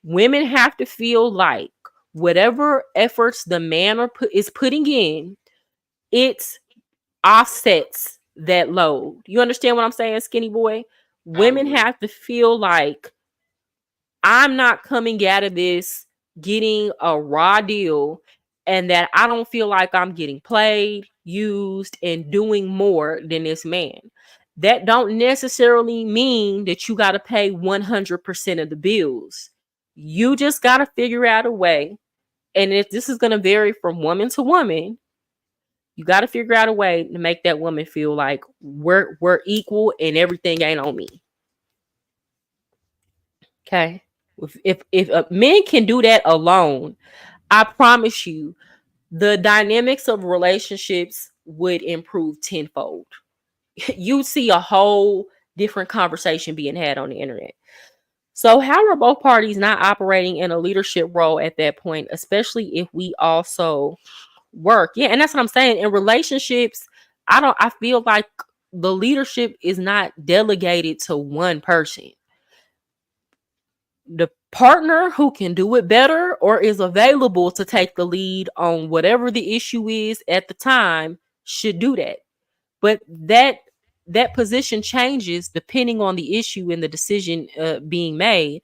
women have to feel like whatever efforts the man is putting in, it offsets that load. You understand what I'm saying, skinny boy? I Women agree. have to feel like I'm not coming out of this getting a raw deal and that I don't feel like I'm getting played, used, and doing more than this man. That don't necessarily mean that you got to pay 100% of the bills. You just got to figure out a way. And if this is going to vary from woman to woman, you got to figure out a way to make that woman feel like we're equal and everything ain't on me. Okay. If men can do that alone, I promise you, the dynamics of relationships would improve tenfold. You'd see a whole different conversation being had on the internet. So, how are both parties not operating in a leadership role at that point, especially if we also work? Yeah, and that's what I'm saying. In relationships, I feel like the leadership is not delegated to one person. The partner who can do it better or is available to take the lead on whatever the issue is at the time should do that. But that position changes depending on the issue and the decision being made.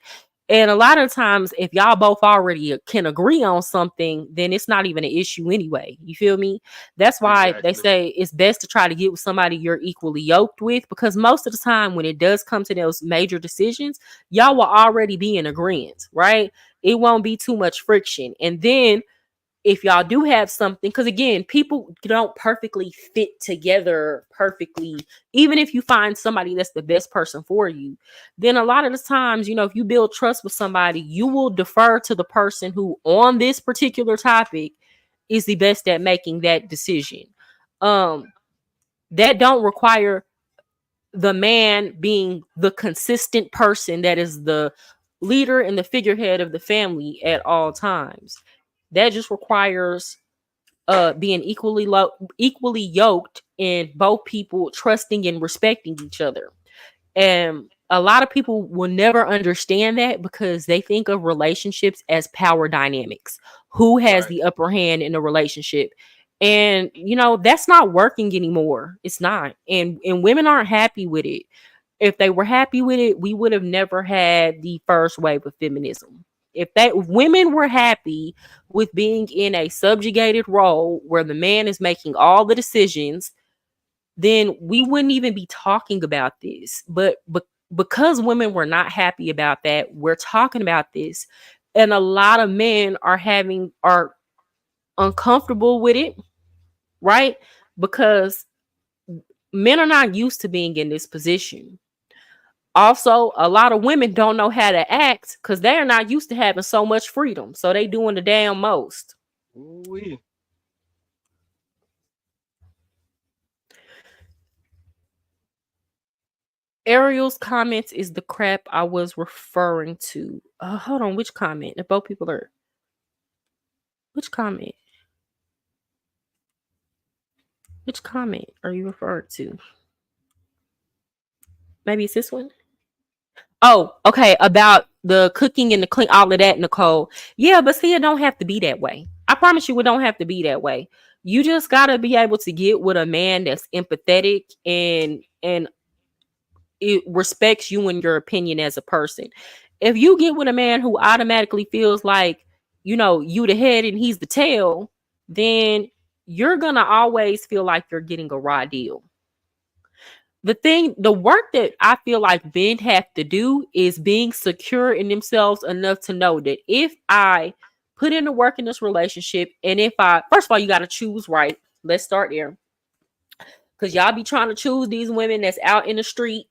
And a lot of times, if y'all both already can agree on something, then it's not even an issue anyway. You feel me? That's why they Exactly. say it's best to try to get with somebody you're equally yoked with, because most of the time when it does come to those major decisions, y'all will already be in agreement, right? It won't be too much friction. And then if y'all do have something, because again, people don't perfectly fit together perfectly. Even if you find somebody that's the best person for you, then a lot of the times, if you build trust with somebody, you will defer to the person who on this particular topic is the best at making that decision. um that don't require the man being the consistent person that is the leader and the figurehead of the family at all times. That just requires being equally yoked and both people trusting and respecting each other. And a lot of people will never understand that because they think of relationships as power dynamics. Who has Right. the upper hand in a relationship? And that's not working anymore. It's not. And women aren't happy with it. If they were happy with it, we would have never had the first wave of feminism. If women were happy with being in a subjugated role where the man is making all the decisions, then we wouldn't even be talking about this. But because women were not happy about that, we're talking about this. And a lot of men are uncomfortable with it, right? Because men are not used to being in this position. Also, a lot of women don't know how to act because they're not used to having so much freedom. So they doing the damn most. Ooh-wee. Ariel's comments is the crap I was referring to. Hold on, which comment? If both people are, which comment? Which comment are you referring to? Maybe it's this one. Oh, okay. About the cooking and the clean, all of that, Nicole. Yeah, but see, it don't have to be that way. I promise you, it don't have to be that way. You just gotta be able to get with a man that's empathetic and it respects you and your opinion as a person. If you get with a man who automatically feels like, you the head and he's the tail, then you're gonna always feel like you're getting a raw deal. The work that I feel like men have to do is being secure in themselves enough to know that if I put in the work in this relationship, and if I, first of all, you got to choose right. Let's start there. Because y'all be trying to choose these women that's out in the street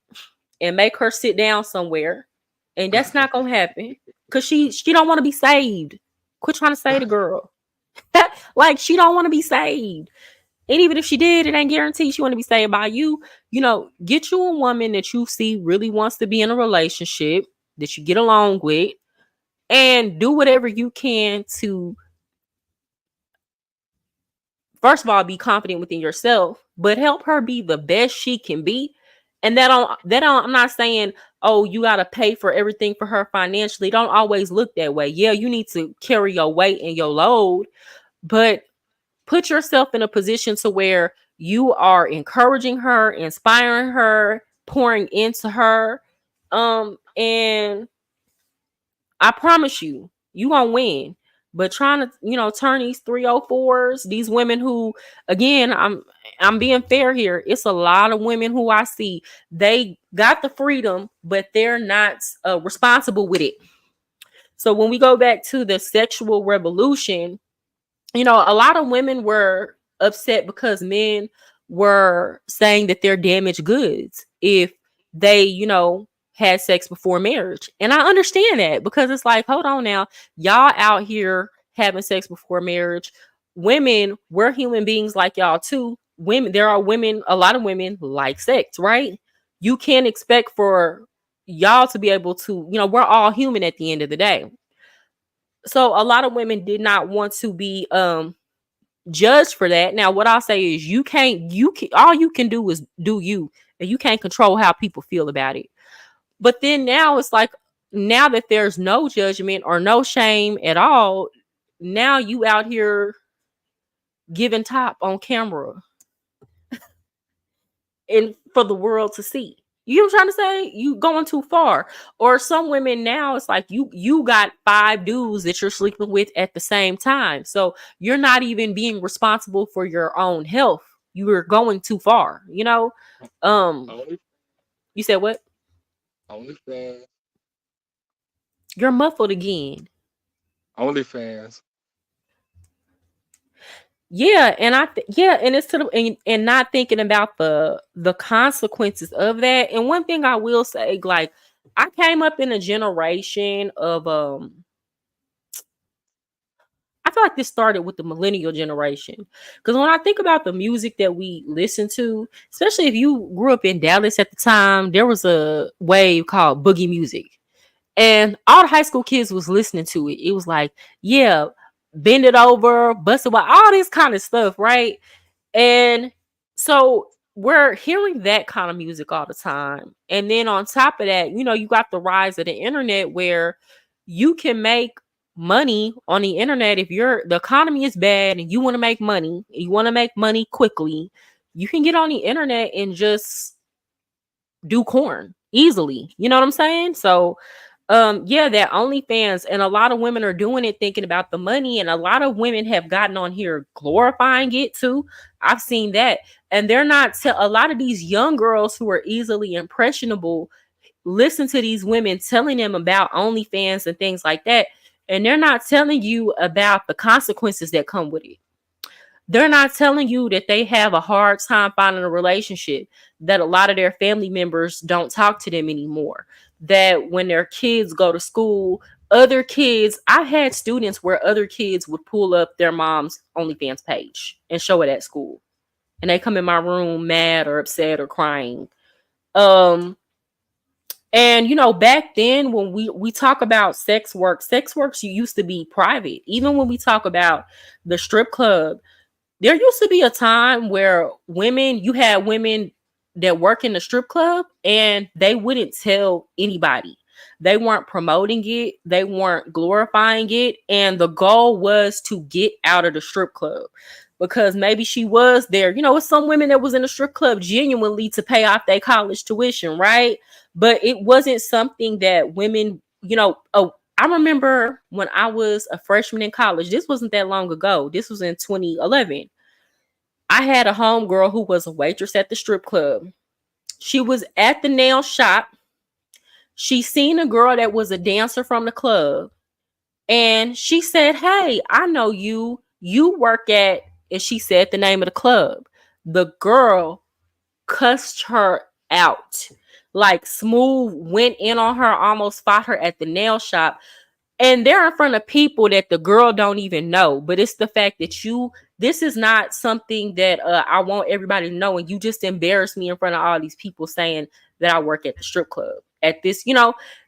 and make her sit down somewhere. And that's not going to happen. Because she don't want to be saved. Quit trying to save the girl. Like, she don't want to be saved. And even if she did, it ain't guaranteed she want to be saved by you. Get you a woman that you see really wants to be in a relationship, that you get along with, and do whatever you can to, first of all, be confident within yourself, but help her be the best she can be. And I'm not saying, oh, you got to pay for everything for her financially. Don't always look that way. Yeah, you need to carry your weight and your load, but put yourself in a position to where you are encouraging her, inspiring her, pouring into her. And I promise you gonna win. But trying to, turn these 304s, these women who, again, I'm being fair here. It's a lot of women who I see, they got the freedom, but they're not responsible with it. So when we go back to the sexual revolution, a lot of women were upset because men were saying that they're damaged goods if they, had sex before marriage. And I understand that because it's like, hold on now, y'all out here having sex before marriage. Women, we're human beings like y'all too. Women, there are women, a lot of women like sex, right? You can't expect for y'all to be able to, we're all human at the end of the day. So a lot of women did not want to be judged for that. Now, what I'll say is all you can do is do you, and you can't control how people feel about it. But then now it's like, now that there's no judgment or no shame at all, now you out here giving top on camera and for the world to see. You know what I'm trying to say? You going too far. Or some women now, it's like you got 5 dudes that you're sleeping with at the same time. So you're not even being responsible for your own health. You are going too far, Only, You said what? OnlyFans. You're muffled again. OnlyFans. Yeah, and and it's to the and not thinking about the consequences of that. And one thing I will say, like, I came up in a generation of I feel like this started with the millennial generation. Because when I think about the music that we listen to, especially if you grew up in Dallas at the time, there was a wave called boogie music. And all the high school kids was listening to it. It was like, yeah, bend it over, bust it, all this kind of stuff, right? And so we're hearing that kind of music all the time. And then on top of that, you got the rise of the internet where you can make money on the internet. If the economy is bad and you want to make money, quickly, you can get on the internet and just do corn easily. You know what I'm saying? So yeah, that OnlyFans, and a lot of women are doing it thinking about the money, and a lot of women have gotten on here glorifying it too. I've seen that. And they're not a lot of these young girls who are easily impressionable listen to these women telling them about OnlyFans and things like that, and they're not telling you about the consequences that come with it. They're not telling you that they have a hard time finding a relationship, that a lot of their family members don't talk to them anymore, that when their kids go to school, I had students where other kids would pull up their mom's OnlyFans page and show it at school. And they come in my room mad or upset or crying. And back then when we talk about sex works used to be private. Even when we talk about the strip club, there used to be a time where you had women that work in the strip club and they wouldn't tell anybody. They weren't promoting it. They weren't glorifying it. And the goal was to get out of the strip club, because maybe she was there. It's some women that was in the strip club genuinely to pay off their college tuition, right? But it wasn't something that women, I remember when I was a freshman in college, this wasn't that long ago. This was in 2011. I had a homegirl who was a waitress at the strip club. She was at the nail shop. She seen a girl that was a dancer from the club. And she said, "Hey, I know you. You work at," and she said the name of the club. The girl cussed her out. Like, Smooth went in on her, almost fought her at the nail shop. And they're in front of people that the girl don't even know. But it's the fact that this is not something that I want everybody to know. And you just embarrassed me in front of all these people saying that I work at the strip club at this,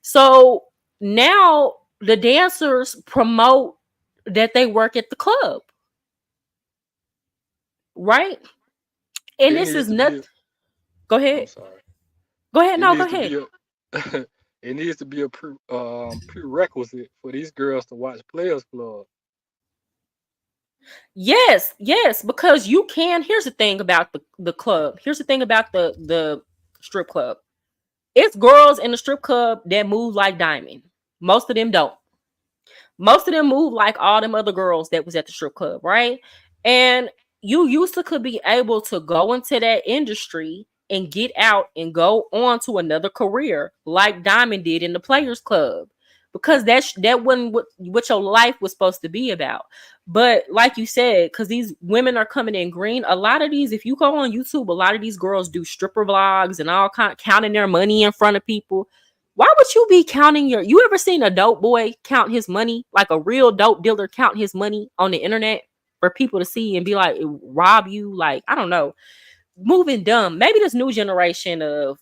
So now the dancers promote that they work at the club. Right? And It this is needs to nothing. be. Go I'm ahead. sorry. Go ahead. It No, go needs to ahead. be a. It needs to be a prerequisite for these girls to watch Players Club. Yes, because you can. Here's the thing about the club. Here's the thing about the strip club. It's girls in the strip club that move like Diamond. Most of them don't. Most of them move like all them other girls that was at the strip club, right? And you used to could be able to go into that industry and get out and go on to another career like Diamond did in the Players Club, because that wasn't what your life was supposed to be about. But like you said, because these women are coming in green, a lot of these, if you go on YouTube, a lot of these girls do stripper vlogs and all kind, counting their money in front of people. Why would you be counting you ever seen a dope boy count his money, like a real dope dealer count his money on the internet for people to see and be like, rob you? Like, I don't know. Moving dumb. Maybe this new generation of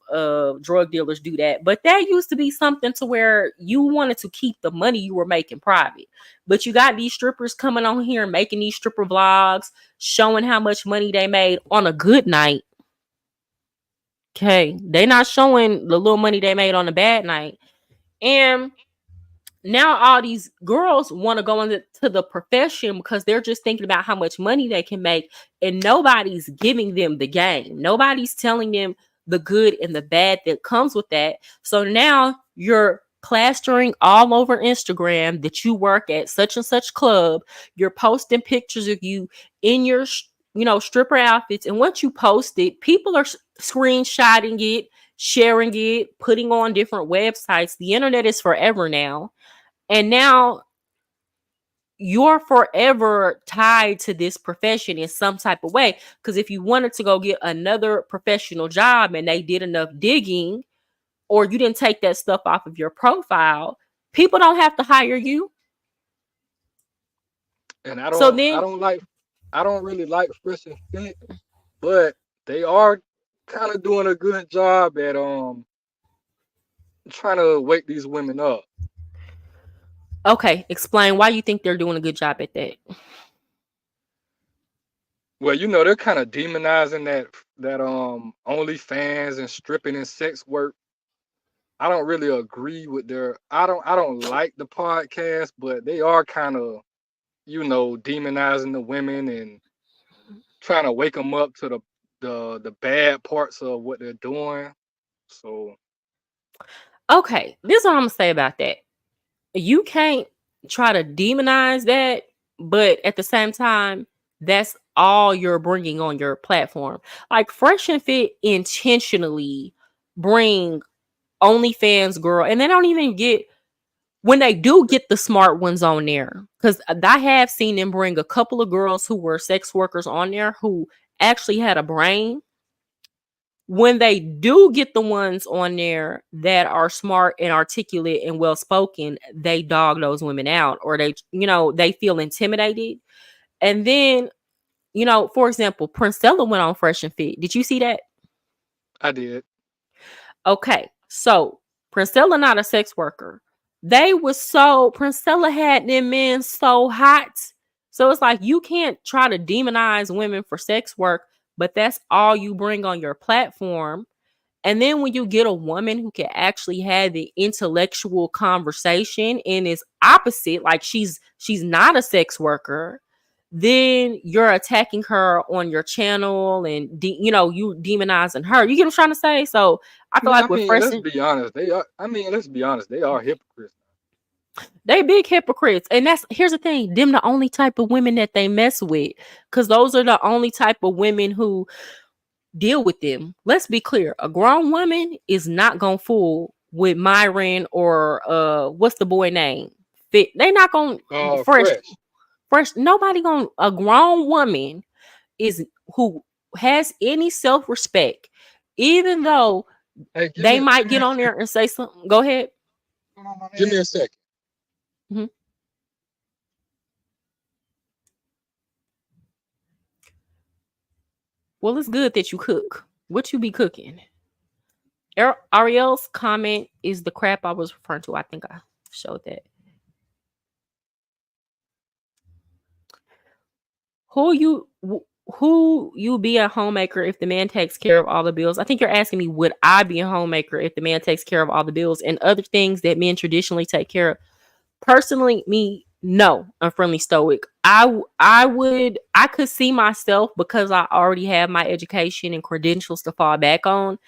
drug dealers do that, but that used to be something to where you wanted to keep the money you were making private. But you got these strippers coming on here and making these stripper vlogs, showing how much money they made on a good night. Okay, they not showing the little money they made on a bad night. And now all these girls want to go into the profession because they're just thinking about how much money they can make, and nobody's giving them the game. Nobody's telling them the good and the bad that comes with that. So now you're plastering all over Instagram that you work at such and such club. You're posting pictures of you in your stripper outfits, and once you post it, people are screenshotting it, sharing it, putting on different websites. The internet is forever now. And now you're forever tied to this profession in some type of way. Because if you wanted to go get another professional job and they did enough digging, or you didn't take that stuff off of your profile, people don't have to hire you. And So then, I don't really like Fresh and Fit, but they are kind of doing a good job at trying to wake these women up. okay, explain why you think they're doing a good job at that. Well, they're kind of demonizing that OnlyFans and stripping and sex work. I don't really agree with I don't like the podcast, but they are kind of, demonizing the women and trying to wake them up to the bad parts of what they're doing. So Okay, this is what I'm gonna say about that. You can't try to demonize that, but at the same time, that's all you're bringing on your platform. Like Fresh and Fit intentionally bring OnlyFans girl, and they don't even get, when they do get the smart ones on there, because I have seen them bring a couple of girls who were sex workers on there who actually had a brain. When they do get the ones on there that are smart and articulate and well spoken, they dog those women out, or they feel intimidated. And then, for example, Princella went on Fresh and Fit. Did you see that? I did. Okay, so Princella not a sex worker. Princella had them men so hot. So it's like you can't try to demonize women for sex work, but that's all you bring on your platform. And then when you get a woman who can actually have the intellectual conversation and is opposite, like she's not a sex worker, then you're attacking her on your channel and you demonizing her. You get what I'm trying to say? So I feel Well, like I with mean, Fresh, let's be honest. Let's be honest. They are hypocrites. they big hypocrites. And here's the thing, them the only type of women that they mess with, because those are the only type of women who deal with them. Let's be clear. A grown woman is not gonna fool with Myron or what's the boy name? Fit. They not gonna fresh Fresh. fresh. Nobody gonna, a grown woman is who has any self-respect, even though Hey, they might give me get on there and say something. Go ahead. give me a second. Mhm. Well, it's good that you cook. What you be cooking? Ariel's comment is the crap I was referring to. I think I showed that. Who you be a homemaker if the man takes care of all the bills? I think you're asking me, would I be a homemaker if the man takes care of all the bills and other things that men traditionally take care of? Personally, me, no. I'm friendly stoic. I could see myself, because I already have my education and credentials to fall back on.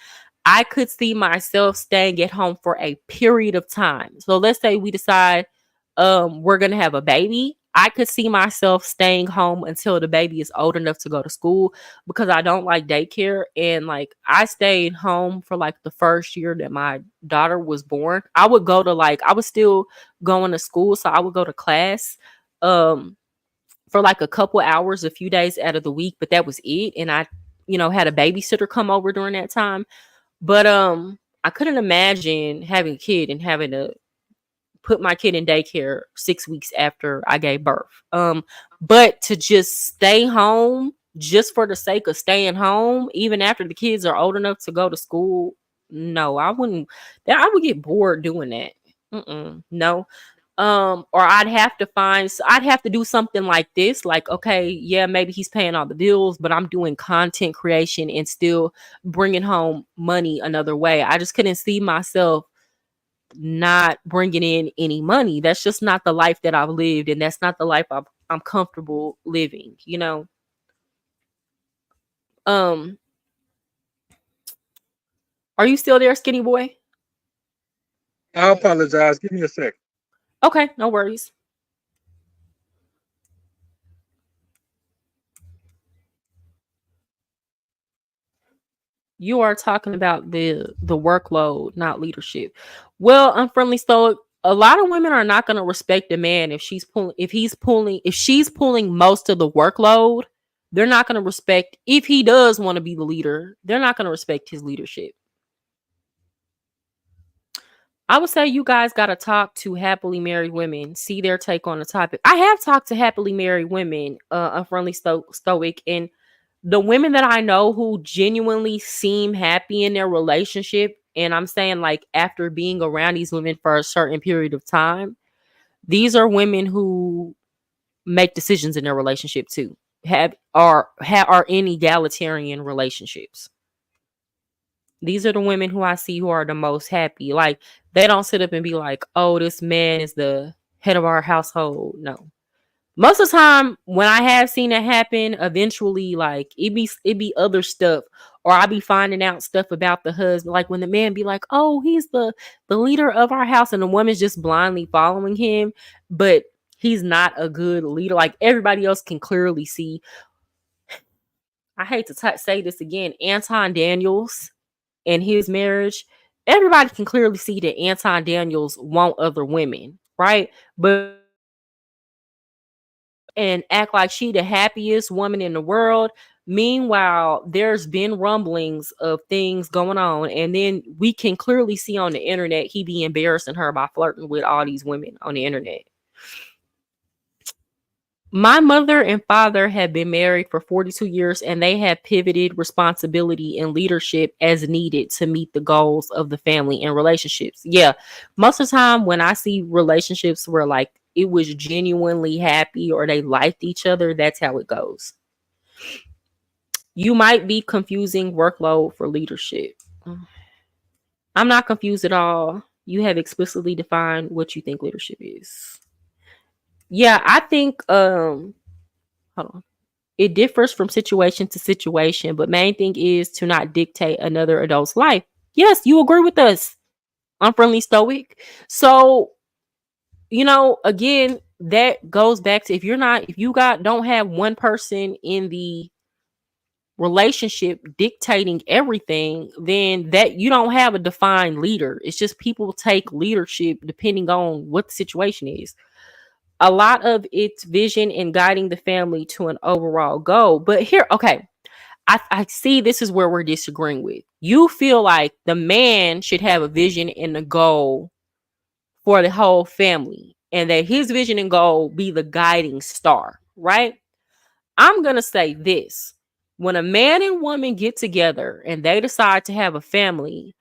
I could see myself staying at home for a period of time. So let's say we decide we're gonna have a baby. I could see myself staying home until the baby is old enough to go to school, because I don't like daycare. And like I stayed home for like the first year that my daughter was born. I was still going to school, so I would go to class for like a couple hours a few days out of the week, but that was it. And I had a babysitter come over during that time. But I couldn't imagine having a kid and having to put my kid in daycare 6 weeks after I gave birth. But to just stay home just for the sake of staying home, even after the kids are old enough to go to school, no, I wouldn't. That I would get bored doing that. No. Or I'd have to do something like this. Like, okay, yeah, maybe he's paying all the bills, but I'm doing content creation and still bringing home money another way. I just couldn't see myself not bringing in any money. That's just not the life that I've lived, and that's not the life I'm comfortable living, you know. Um, are you still there, skinny boy? I apologize. Give me a second. Okay, no worries. You are talking about the workload, not leadership. Well, unfriendly stoic. A lot of women are not going to respect a man if she's pulling most of the workload. They're not going to respect if he does want to be the leader. They're not going to respect his leadership. I would say you guys got to talk to happily married women, see their take on the topic. I have talked to happily married women, unfriendly stoic, and the women that I know who genuinely seem happy in their relationship, and I'm saying like after being around these women for a certain period of time, these are women who make decisions in their relationship too, are in egalitarian relationships. These are the women who I see who are the most happy. Like, they don't sit up and be like, oh, this man is the head of our household. No. Most of the time when I have seen it happen, eventually like it be other stuff, or I be finding out stuff about the husband. Like when the man be like, oh, he's the leader of our house, and the woman's just blindly following him, but he's not a good leader. Like everybody else can clearly see. I hate to say this again, Anton Daniels and his marriage, everybody can clearly see that Anton Daniels want other women, right? But and act like she the happiest woman in the world. Meanwhile, there's been rumblings of things going on, and then we can clearly see on the internet he be embarrassing her by flirting with all these women on the internet. My mother and father have been married for 42 years, and they have pivoted responsibility and leadership as needed to meet the goals of the family and relationships. Yeah, most of the time when I see relationships where like it was genuinely happy or they liked each other, that's how it goes. You might be confusing workload for leadership. I'm not confused at all. You have explicitly defined what you think leadership is. Yeah, I think hold on. It differs from situation to situation, but main thing is to not dictate another adult's life. Yes, you agree with us, unfriendly stoic. So, again, that goes back to if you don't have one person in the relationship dictating everything, then that you don't have a defined leader. It's just people take leadership depending on what the situation is. A lot of its vision in guiding the family to an overall goal. But here, okay, I see this is where we're disagreeing with. You feel like the man should have a vision and a goal for the whole family, and that his vision and goal be the guiding star, right? I'm going to say this. When a man and woman get together and they decide to have a family,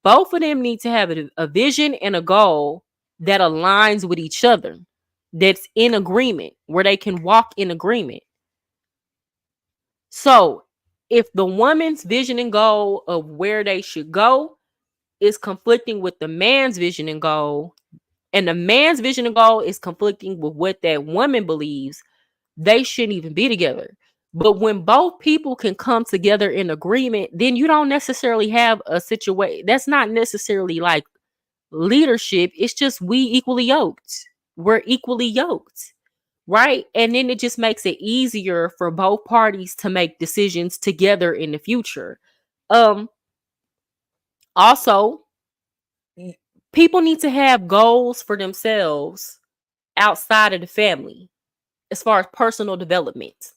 both of them need to have a vision and a goal that aligns with each other, that's in agreement, where they can walk in agreement. So if the woman's vision and goal of where they should go is conflicting with the man's vision and goal, and the man's vision and goal is conflicting with what that woman believes, they shouldn't even be together. But when both people can come together in agreement, then you don't necessarily have a situation that's not necessarily like leadership. It's just we equally yoked. We're equally yoked. Right. And then it just makes it easier for both parties to make decisions together in the future. Um, Also, people need to have goals for themselves outside of the family as far as personal development,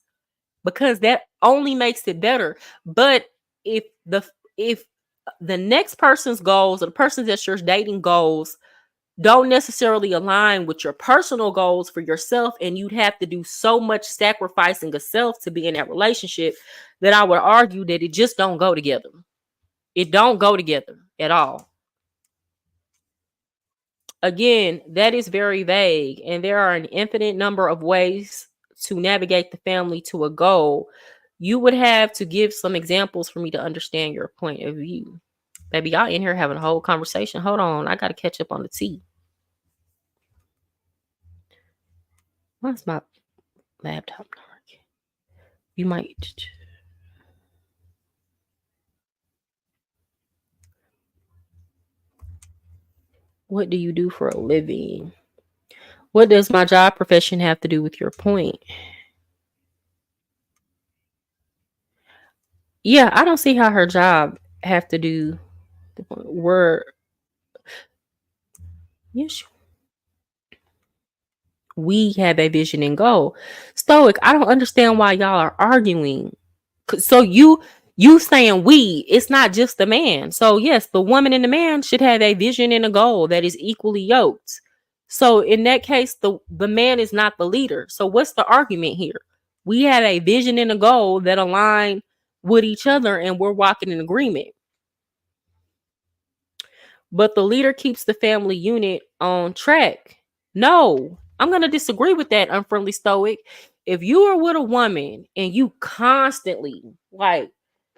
because that only makes it better. But if the if the next person's goals, or the person that you're dating goals, don't necessarily align with your personal goals for yourself, and you'd have to do so much sacrificing of self to be in that relationship, that I would argue that it just don't go together. It don't go together at all. Again, that is very vague, and there are an infinite number of ways to navigate the family to a goal. You would have to give some examples for me to understand your point of view. Baby, y'all in here having a whole conversation. Hold on, I gotta catch up on the tea. Why's my laptop dark? You might. What do you do for a living? What does my job profession have to do with your point? Yeah, I don't see how her job have to do. We're yes, we have a vision and goal. Stoic, I don't understand why y'all are arguing. So you saying we, it's not just the man. So yes, the woman and the man should have a vision and a goal that is equally yoked. So in that case, the man is not the leader. So what's the argument here? We have a vision and a goal that align with each other, and we're walking in agreement. But the leader keeps the family unit on track. No, I'm going to disagree with that, unfriendly stoic. If you are with a woman and you constantly, like,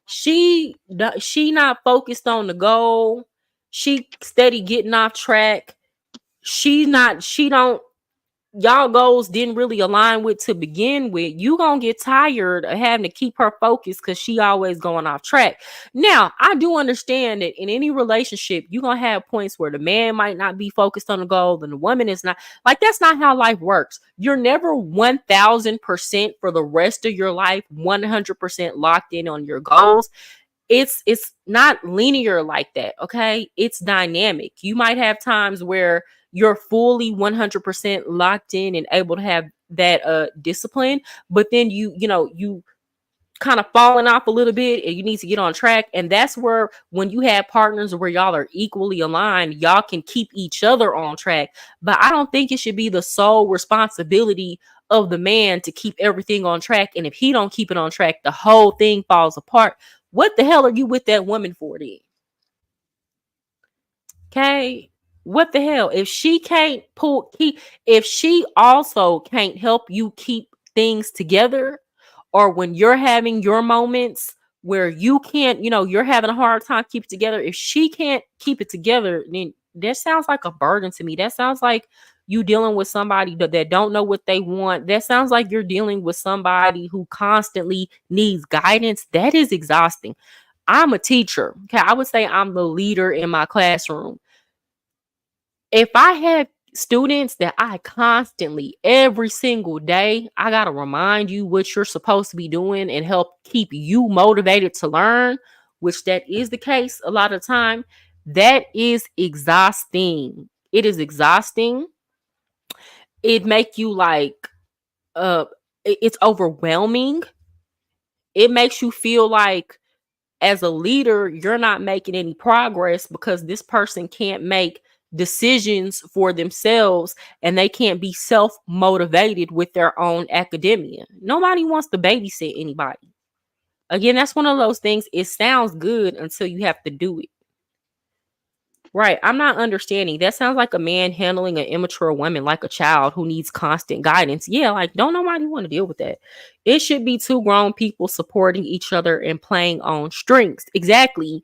she not focused on the goal, she steady getting off track, she don't, y'all goals didn't really align with to begin with, you gonna get tired of having to keep her focused because she always going off track. Now, I do understand that in any relationship, you're gonna have points where the man might not be focused on the goal and the woman is not. Like, that's not how life works. You're never 1000% for the rest of your life 100% locked in on your goals. It's not linear like that. Okay, it's dynamic. You might have times where you're fully 100% locked in and able to have that discipline, but then you kind of falling off a little bit and you need to get on track. And that's where, when you have partners where y'all are equally aligned, y'all can keep each other on track. But I don't think it should be the sole responsibility of the man to keep everything on track, and if he don't keep it on track, the whole thing falls apart. What the hell are you with that woman for then? Okay, what the hell? If she can't if she also can't help you keep things together, or when you're having your moments where you can't, you're having a hard time keep it together, if she can't keep it together, then that sounds like a burden to me. That sounds like you dealing with somebody that don't know what they want. That sounds like you're dealing with somebody who constantly needs guidance. That is exhausting. I'm a teacher. Okay, I would say I'm the leader in my classroom. If I have students that I constantly, every single day, I got to remind you what you're supposed to be doing and help keep you motivated to learn, which that is the case a lot of time, that is exhausting. It is exhausting. It make you like, it's overwhelming. It makes you feel like, as a leader, you're not making any progress because this person can't make decisions for themselves and they can't be self-motivated with their own academia. Nobody wants to babysit anybody. Again, that's one of those things. It sounds good until you have to do it. Right. I'm not understanding. That sounds like a man handling an immature woman like a child who needs constant guidance. Yeah, like, don't nobody want to deal with that. It should be two grown people supporting each other and playing on strengths. Exactly.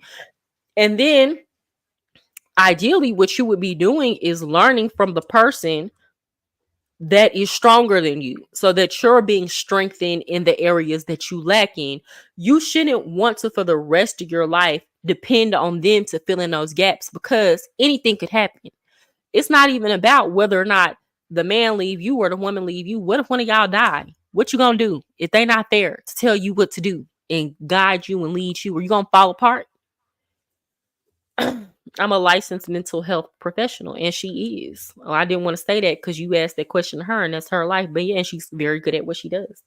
And then ideally, what you would be doing is learning from the person that is stronger than you, so that you're being strengthened in the areas that you lack in. You shouldn't want to, for the rest of your life, depend on them to fill in those gaps, because anything could happen. It's not even about whether or not the man leave you or the woman leave you. What if one of y'all die? What you gonna do if they not there to tell you what to do and guide you and lead you? Are you gonna fall apart? I'm a licensed mental health professional, and she is. Oh, I didn't want to say that because you asked that question to her, and that's her life. But yeah, she's very good at what she does.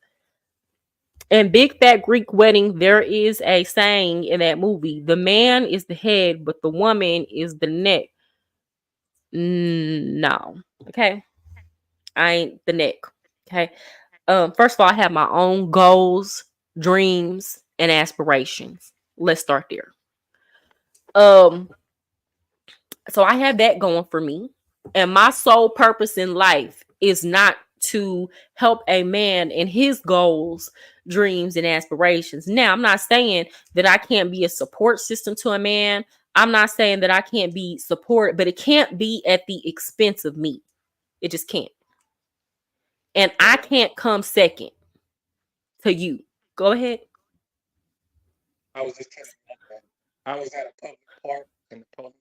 In Big Fat Greek Wedding, there is a saying in that movie: the man is the head, but the woman is the neck. No, okay, I ain't the neck. Okay, first of all, I have my own goals, dreams, and aspirations. Let's start there. Um, so I have that going for me, and my sole purpose in life is not to help a man in his goals, dreams, and aspirations. Now, I'm not saying that I can't be a support system to a man. I'm not saying that I can't be support, but it can't be at the expense of me. It just can't. And I can't come second to you. Go ahead. I was just telling you that I was at a public park and the police.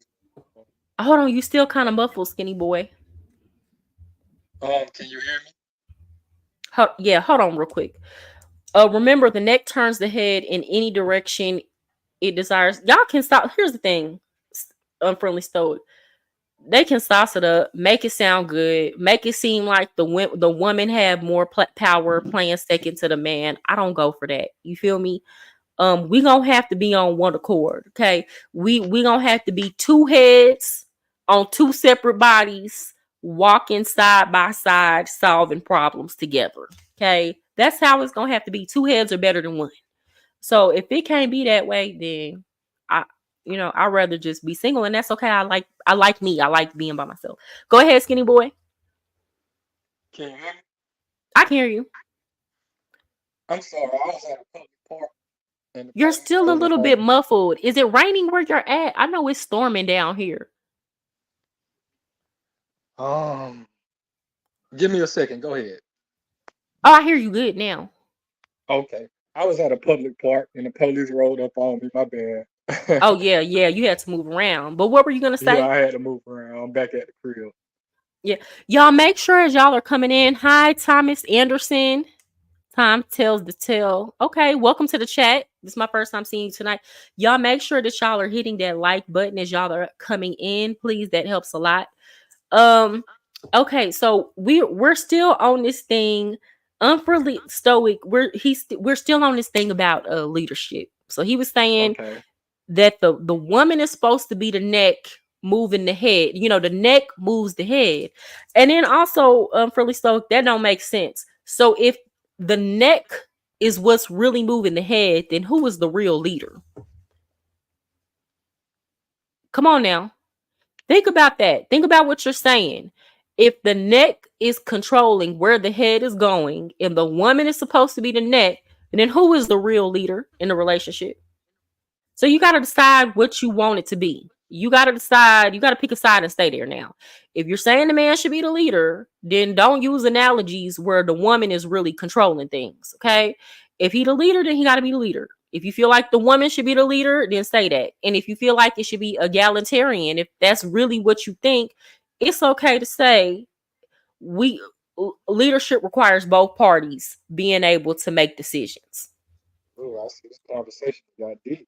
Hold on, you still kind of muffled, skinny boy. Can you hear me? Yeah, hold on real quick. Remember, the neck turns the head in any direction it desires. Y'all can stop. Here's the thing, unfriendly stoic. They can sauce it up, make it sound good, make it seem like the woman have more power playing second to the man. I don't go for that. You feel me? We gonna have to be on one accord. Okay, we gonna have to be two heads on two separate bodies, walking side by side, solving problems together. Okay, that's how it's gonna have to be. Two heads are better than one. So if it can't be that way, then I, I'd rather just be single, and that's okay. I like me. I like being by myself. Go ahead, skinny boy. Can you hear me? I can hear you. I'm sorry, I was at a public park and the You're police still a rolled up little on bit me. muffled. Is it raining where you're at? I know it's storming down here. Um, Give me a second. Go ahead. Oh, I hear you good now. Okay. I was at a public park and the police rolled up on me. My bad. Oh yeah, yeah. You had to move around. But what were you gonna Yeah, say? I had to move around. I'm back at the crib. Yeah, y'all make sure as y'all are coming in. Hi, Thomas Anderson. Time tells the tale. Okay, welcome to the chat. This is my first time seeing you tonight. Y'all make sure that y'all are hitting that like button as y'all are coming in. Please, that helps a lot. Okay, so we're still on this thing. Unfriendly stoic. We're still on this thing about leadership. So he was saying Okay. that the woman is supposed to be the neck moving the head. The neck moves the head. And then also unfriendly stoic, that don't make sense. So if the neck is what's really moving the head, then who is the real leader? Come on now. Think about that. Think about what you're saying. If the neck is controlling where the head is going and the woman is supposed to be the neck, then who is the real leader in the relationship? So you got to decide what you want it to be. You got to decide, you got to pick a side and stay there now. If you're saying the man should be the leader, then don't use analogies where the woman is really controlling things, okay? If he the leader, then he got to be the leader. If you feel like the woman should be the leader, then say that. And if you feel like it should be egalitarian, if that's really what you think, it's okay to say leadership requires both parties being able to make decisions. Oh, I see this conversation got deep.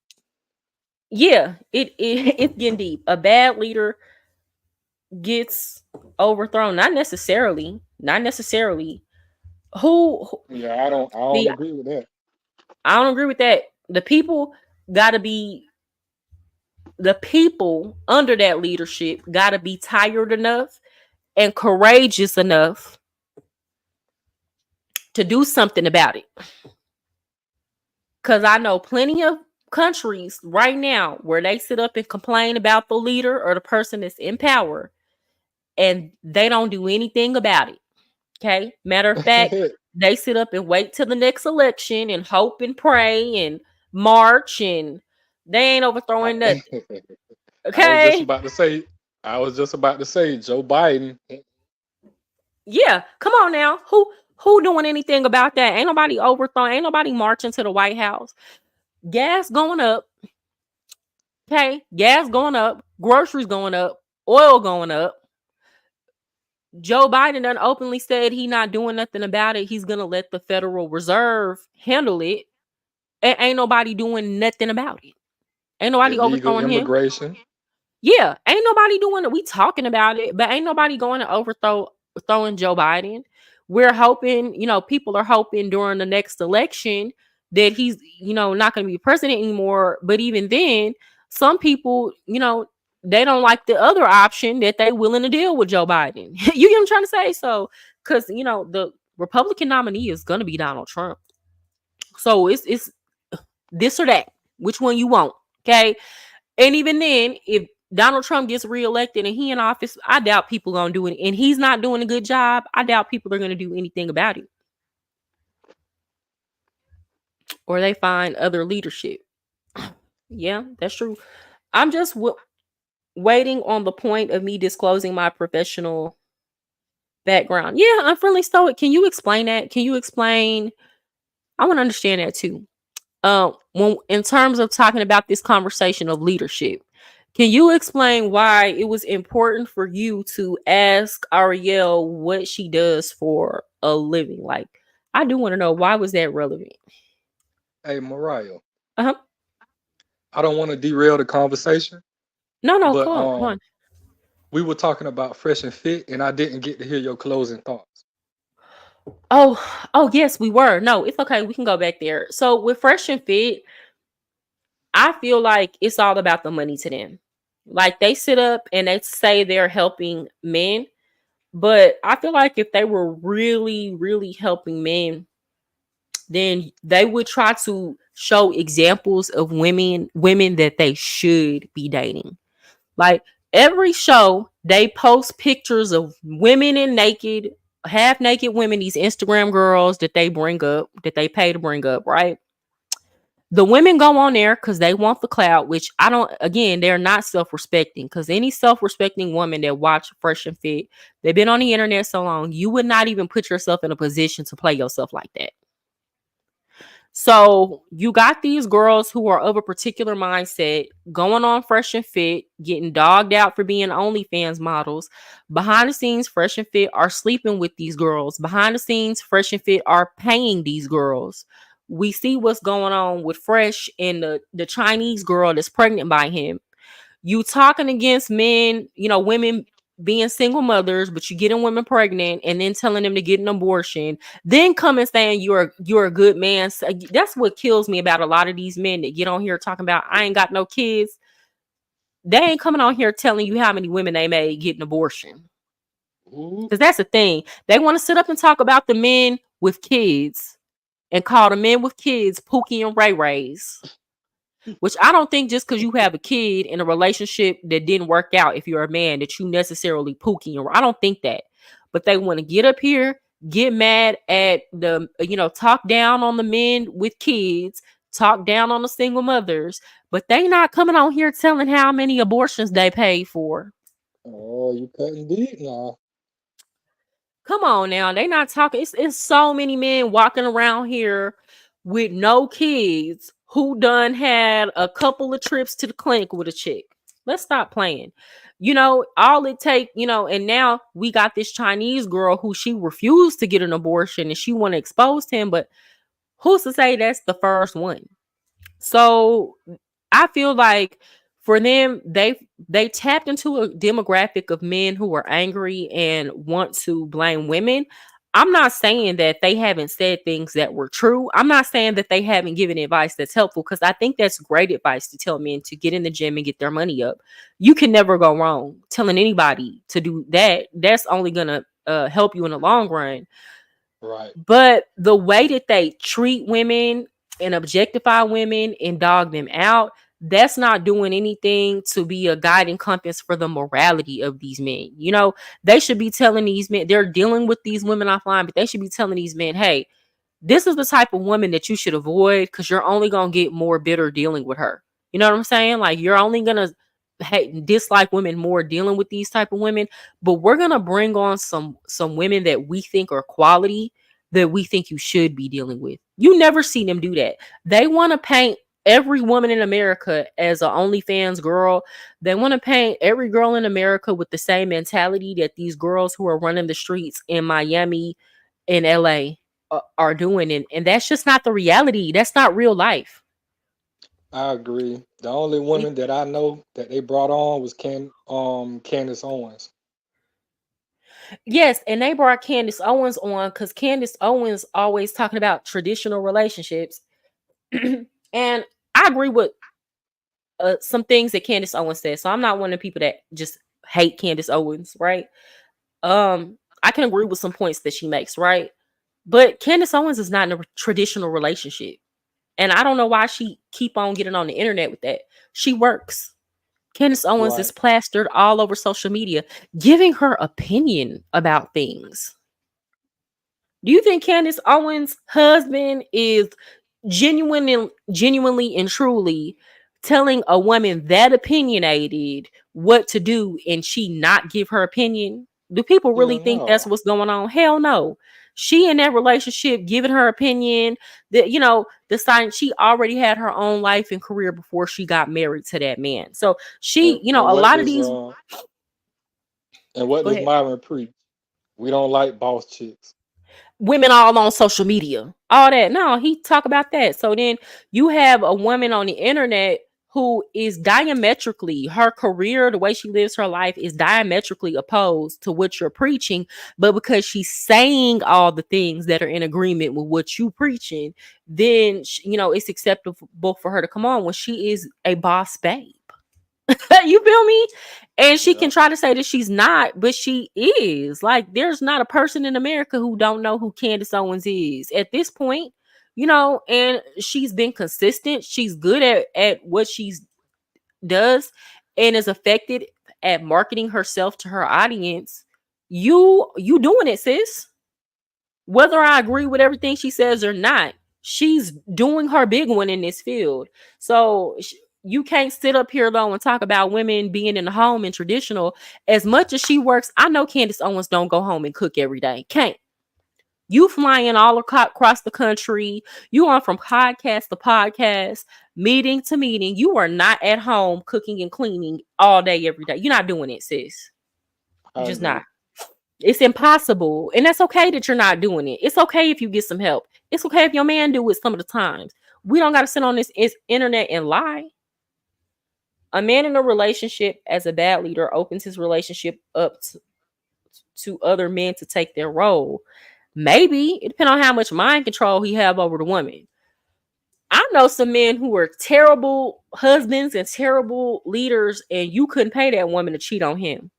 Yeah, it's getting deep. A bad leader gets overthrown. Not necessarily. Who Yeah, I don't the agree with that. I don't agree with that. The people under that leadership gotta be tired enough and courageous enough to do something about it. Cause I know plenty of countries right now where they sit up and complain about the leader or the person that's in power and they don't do anything about it. Okay. Matter of fact, they sit up and wait till the next election and hope and pray and march, and they ain't overthrowing nothing. I, I was just Okay. about to say, Joe Biden. Yeah. Come on now. Who doing anything about that? Ain't nobody overthrowing, ain't nobody marching to the White House. Gas going up. Okay. Gas going up, groceries going up, oil going up. Joe Biden done openly said he not doing nothing about it. He's gonna let the Federal Reserve handle it. And ain't nobody doing nothing about it. Ain't nobody Illegal overthrowing him. immigration. Yeah, ain't nobody doing it. We talking about it, but ain't nobody going to throwing Joe Biden. We're hoping, people are hoping during the next election that he's, not going to be president anymore. But even then, some people, they don't like the other option, that they willing to deal with Joe Biden. You get what I'm trying to say? So, because, the Republican nominee is going to be Donald Trump. So it's this or that. Which one you want? Okay. And even then, if Donald Trump gets reelected and he in office, I doubt people gonna do it. And he's not doing a good job. I doubt people are gonna do anything about it. Or they find other leadership. Yeah, that's true. I'm just waiting on the point of me disclosing my professional background. Yeah, Unfriendly Stoic. Can you explain that? Can you explain? I want to understand that too. When in terms of talking about this conversation of leadership, can you explain why it was important for you to ask Ariel what she does for a living? Like, I do want to know, why was that relevant? Hey, Mariah, Uh-huh. I don't want to derail the conversation, No, but come on, come on. we were talking about Fresh and Fit, and I didn't get to hear your closing thoughts. Oh, yes, we were. No, it's okay. We can go back there. So with Fresh and Fit, I feel like it's all about the money to them. Like, they sit up and they say they're helping men, but I feel like if they were really, really helping men, then they would try to show examples of women that they should be dating. Like, every show, they post pictures of women in naked, half naked women, these Instagram girls that they bring up, that they pay to bring up, right? The women go on there because they want the clout, which I don't, again, they're not self-respecting, because any self-respecting woman that watch Fresh and Fit, they've been on the internet so long, you would not even put yourself in a position to play yourself like that. So you got these girls who are of a particular mindset going on Fresh and Fit, getting dogged out for being OnlyFans models. Behind the scenes, Fresh and Fit are sleeping with these girls. Behind the scenes, Fresh and Fit are paying these girls. We see what's going on with Fresh and the Chinese girl that's pregnant by him. You talking against men, women being single mothers, but you getting women pregnant and then telling them to get an abortion, then coming saying you're a good man. So that's what kills me about a lot of these men that get on here talking about, I ain't got no kids. They ain't coming on here telling you how many women they made get an abortion. Because that's the thing. They want to sit up and talk about the men with kids and call the men with kids Pookie and Ray Rays. Which I don't think just because you have a kid in a relationship that didn't work out, if you're a man, that you necessarily Pookie. I don't think that. But they want to get up here, get mad at the, talk down on the men with kids, talk down on the single mothers, but they not coming on here telling how many abortions they paid for. Oh, you cutting deep now. Come on now. They not talking. It's so many men walking around here with no kids who done had a couple of trips to the clinic with a chick. Let's stop playing. All it take, and now we got this Chinese girl who she refused to get an abortion and she want to expose him, but who's to say that's the first one? So I feel like for them, they tapped into a demographic of men who are angry and want to blame women. I'm not saying that they haven't said things that were true. I'm not saying that they haven't given advice that's helpful, because I think that's great advice to tell men to get in the gym and get their money up. You can never go wrong telling anybody to do that. That's only gonna help you in the long run. Right. But the way that they treat women and objectify women and dog them out, that's not doing anything to be a guiding compass for the morality of these men. They should be telling these men, they're dealing with these women offline, but they should be telling these men, hey, this is the type of woman that you should avoid, because you're only going to get more bitter dealing with her. You know what I'm saying? Like, you're only going to dislike women more dealing with these type of women, but we're going to bring on some women that we think are quality, that we think you should be dealing with. You never see them do that. They want to paint every woman in America as an OnlyFans girl. They want to paint every girl in America with the same mentality that these girls who are running the streets in Miami and LA are doing. And that's just not the reality. That's not real life. I agree. The only woman that I know that they brought on was Candace Owens. Yes, and they brought Candace Owens on because Candace Owens always talking about traditional relationships. And I agree with some things that Candace Owens said. So I'm not one of the people that just hate Candace Owens, right? I can agree with some points that she makes, right? But Candace Owens is not in a traditional relationship. And I don't know why she keep on getting on the internet with that. She works. Candace Owens is Right. plastered all over social media, giving her opinion about things. Do you think Candace Owens' husband is genuinely and truly telling a woman that opinionated what to do and she not give her opinion? Do people really Yeah, think that's no. what's going on? Hell no. She in that relationship giving her opinion that, deciding she already had her own life and career before she got married to that man. So she, And a what lot of does these. what Go does ahead. Myron preach? We don't like boss chicks. Women all on social media, all that. No, he talk about that. So then you have a woman on the internet who is diametrically, her career, the way she lives her life is diametrically opposed to what you're preaching. But because she's saying all the things that are in agreement with what you preaching, then it's acceptable for her to come on when she is a boss babe. You feel me? And she can Yeah. try to say that she's not, but she is. Like, there's not a person in America who don't know who Candace Owens is at this point, and she's been consistent. She's good at what she does and is effective at marketing herself to her audience. You doing it, sis. Whether I agree with everything she says or not, she's doing her big one in this field. So you can't sit up here though and talk about women being in the home and traditional. As much as she works, I know Candace Owens don't go home and cook every day. Can't. You flying all across the country. You on from podcast to podcast, meeting to meeting. You are not at home cooking and cleaning all day every day. You're not doing it, sis. You're I just not. agree. It's impossible. And that's okay that you're not doing it. It's okay if you get some help. It's okay if your man do it some of the times. We don't got to sit on this internet and lie. A man in a relationship as a bad leader opens his relationship up to other men to take their role. Maybe it depends on how much mind control he have over the woman. I know some men who are terrible husbands and terrible leaders, and you couldn't pay that woman to cheat on him.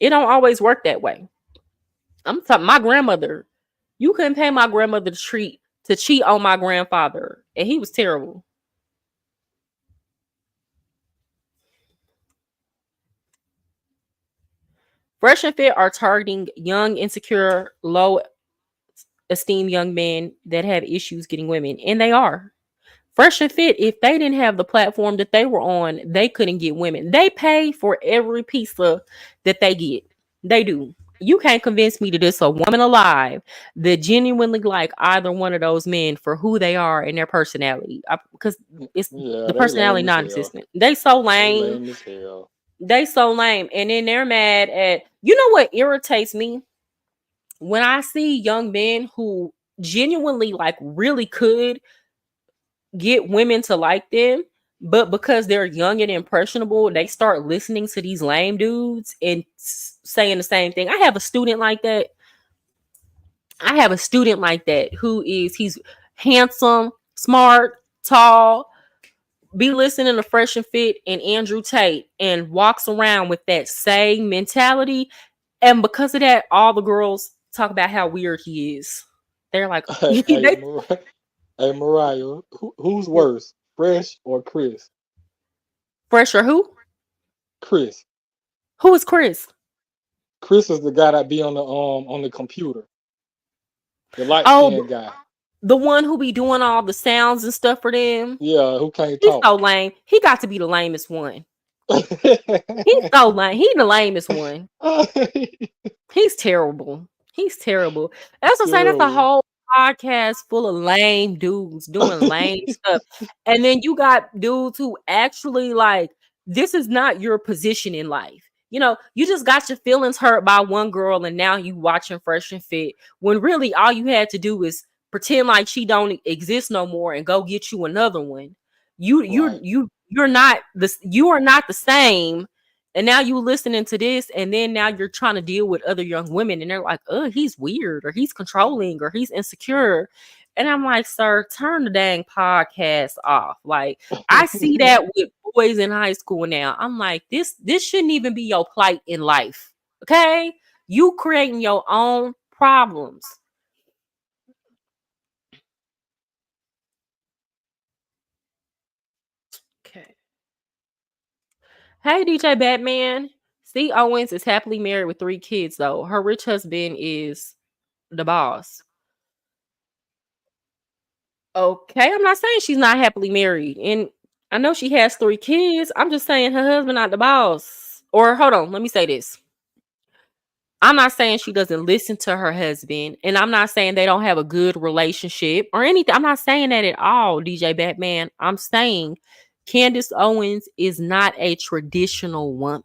It don't always work that way. I'm talking my grandmother. You couldn't pay my grandmother to cheat on my grandfather, and he was terrible. Fresh and Fit are targeting young, insecure, low esteem young men that have issues getting women, and they are. Fresh and Fit, if they didn't have the platform that they were on, they couldn't get women. They pay for every piece of that they get. They do. You can't convince me that there's a woman alive that genuinely like either one of those men for who they are and their personality. Because it's Yeah, the they personality lame as hell. non-existent. They so They lame. lame as hell. They so lame. And then they're mad at, you know what irritates me? When I see young men who genuinely like really could get women to like them, but because they're young and impressionable, they start listening to these lame dudes and saying the same thing. I have a student like that. He's handsome, smart, tall, be listening to Fresh and Fit and Andrew Tate and walks around with that same mentality. And because of that, all the girls talk about how weird he is. They're like, Hey, hey, Mariah, who's worse, Fresh or Chris? Fresh or who? Chris. Who is Chris? Chris is the guy that be on the computer, the light Oh, skinned guy. the one who be doing all the sounds and stuff for them. Yeah, who can't He's talk. so lame. He got to be the lamest one. He's so lame. He the lamest one. He's terrible. He's terrible. That's what I'm saying. That's a Terrible. whole podcast full of lame dudes doing lame stuff. And then you got dudes who actually like, this is not your position in life. You just got your feelings hurt by one girl and now you watching Fresh and Fit when really all you had to do is pretend like she don't exist no more and go get you another one. Right. You are not the same. And now you listening to this, and then now you're trying to deal with other young women, and they're like, "Oh, he's weird, or he's controlling, or he's insecure." And I'm like, sir, turn the dang podcast off. Like, I see that with boys in high school now. I'm like, this shouldn't even be your plight in life. Okay? You creating your own problems. Okay. Hey, DJ Batman. C. Owens is happily married with 3 kids, though. Her rich husband is the boss. Okay, I'm not saying she's not happily married. And I know she has 3 kids. I'm just saying her husband not the boss. Or hold on, let me say this. I'm not saying she doesn't listen to her husband, and I'm not saying they don't have a good relationship or anything. I'm not saying that at all, DJ Batman. I'm saying Candace Owens is not a traditional woman.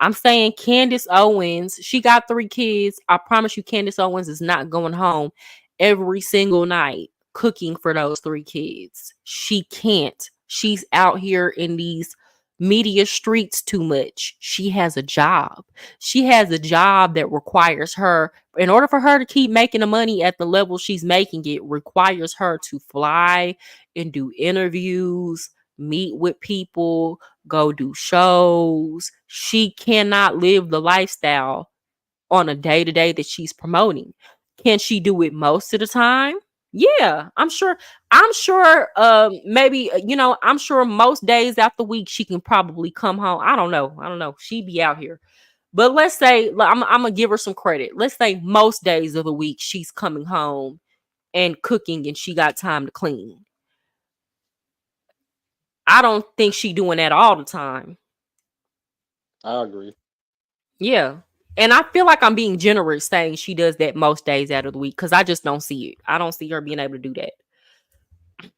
I'm saying Candace Owens, she got 3 kids. I promise you, Candace Owens is not going home every single night cooking for those 3 kids. She can't. She's out here in these media streets too much. She has a job. She has a job that requires her, in order for her to keep making the money at the level she's making it, requires her to fly and do interviews, meet with people, go do shows. She cannot live the lifestyle on a day to day that she's promoting. Can she do it most of the time? Yeah, I'm sure. I'm sure. Maybe I'm sure most days out the week she can probably come home. I don't know. I don't know. She be out here, but let's say I'm gonna give her some credit. Let's say most days of the week she's coming home and cooking, and she got time to clean. I don't think she doing that all the time. I agree. Yeah. And I feel like I'm being generous saying she does that most days out of the week because I just don't see it. I don't see her being able to do that.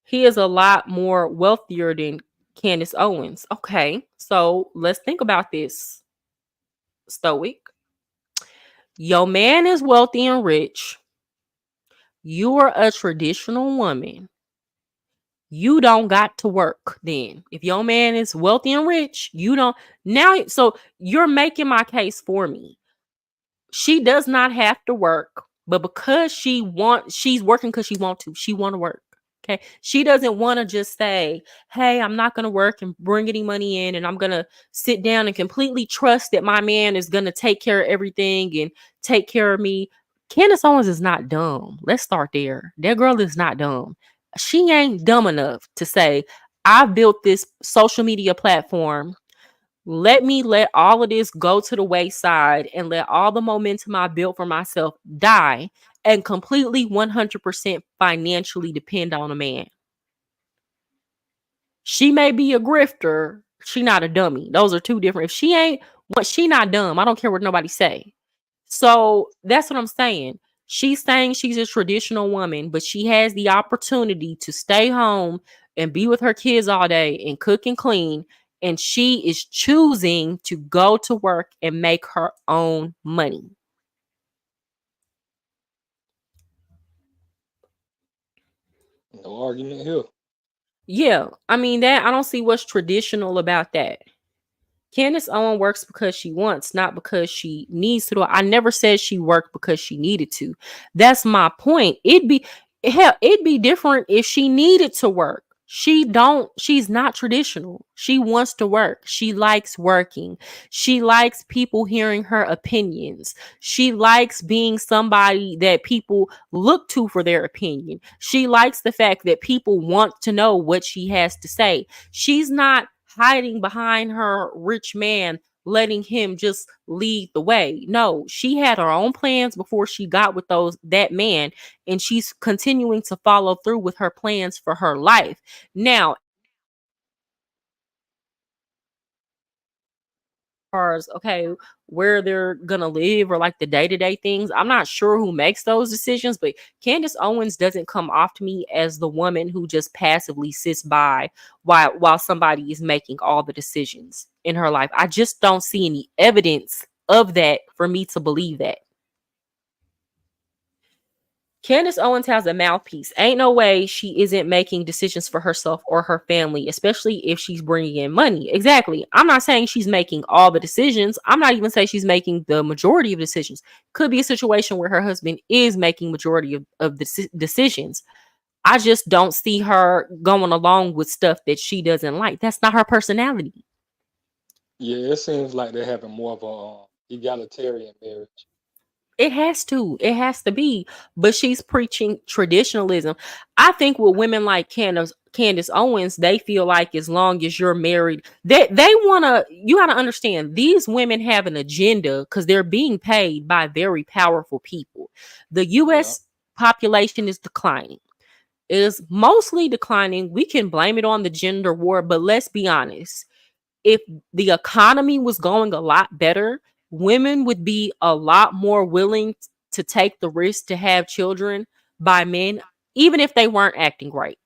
He is a lot more wealthier than Candace Owens. Okay. So let's think about this, Stoic. Your man is wealthy and rich. You are a traditional woman. You don't got to work then. If your man is wealthy and rich, you don't now. So you're making my case for me. She does not have to work, but because she's working because she want to work. Okay. She doesn't want to just say, hey, I'm not going to work and bring any money in, and I'm going to sit down and completely trust that my man is going to take care of everything and take care of me. Candace Owens is not dumb. Let's start there. That girl is not dumb. She ain't dumb enough to say, I built this social media platform. Let all of this go to the wayside and let all the momentum I built for myself die and completely 100% financially depend on a man. She may be a grifter. She not a dummy. Those are two different. If she ain't what she not dumb. I don't care what nobody say. So that's what I'm saying. She's saying she's a traditional woman, but she has the opportunity to stay home and be with her kids all day and cook and clean. And she is choosing to go to work and make her own money. No argument here. Yeah. I mean, that I don't see what's traditional about that. Candace Owen works because she wants, not because she needs to. I never said she worked because she needed to. That's my point. It'd be different if she needed to work. She's not traditional. She wants to work. She likes working. She likes people hearing her opinions. She likes being somebody that people look to for their opinion. She likes the fact that people want to know what she has to say. She's not hiding behind her rich man, letting him just lead the way. No, she had her own plans before she got with that man, and she's continuing to follow through with her plans for her life. Now, as okay, where they're gonna live or like the day-to-day things, I'm not sure who makes those decisions, but Candace Owens doesn't come off to me as the woman who just passively sits by while somebody is making all the decisions in her life. I just don't see any evidence of that for me to believe that. Candace Owens has a mouthpiece. Ain't no way she isn't making decisions for herself or her family, especially if she's bringing in money. Exactly. I'm not saying she's making all the decisions. I'm not even saying she's making the majority of decisions. Could be a situation where her husband is making majority of the decisions. I just don't see her going along with stuff that she doesn't like. That's not her personality. Yeah, it seems like they're having more of a egalitarian marriage. It has to. It has to be. But she's preaching traditionalism. I think with women like Candace Owens, they feel like as long as you're married, they wanna, you gotta understand, these women have an agenda because they're being paid by very powerful people. The Yeah. US population is declining. It is mostly declining. We can blame it on the gender war, but let's be honest. If the economy was going a lot better, women would be a lot more willing to take the risk to have children by men, even if they weren't acting right.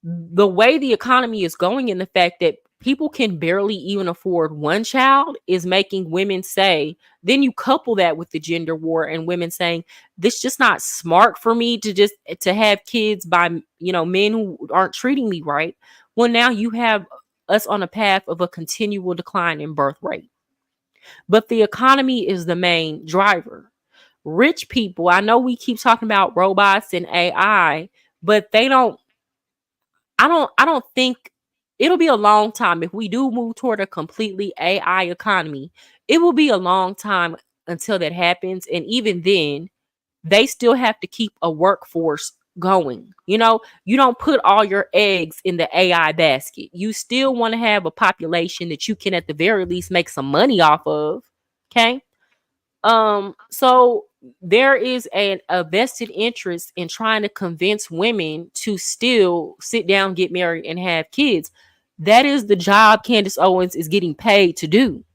The way the economy is going and the fact that people can barely even afford one child is making women say, then you couple that with the gender war and women saying, this just not smart for me to have kids by, men who aren't treating me right. Well, now you have us on a path of a continual decline in birth rate. But the economy is the main driver. Rich people, I know we keep talking about robots and AI, but they don't, I don't think it'll be a long time if we do move toward a completely AI economy. It will be a long time until that happens, and even then, they still have to keep a workforce going. You don't put all your eggs in the AI basket. You still want to have a population that you can at the very least make some money off of. Okay? So there is a vested interest in trying to convince women to still sit down, get married, and have kids. That is the job Candace Owens is getting paid to do.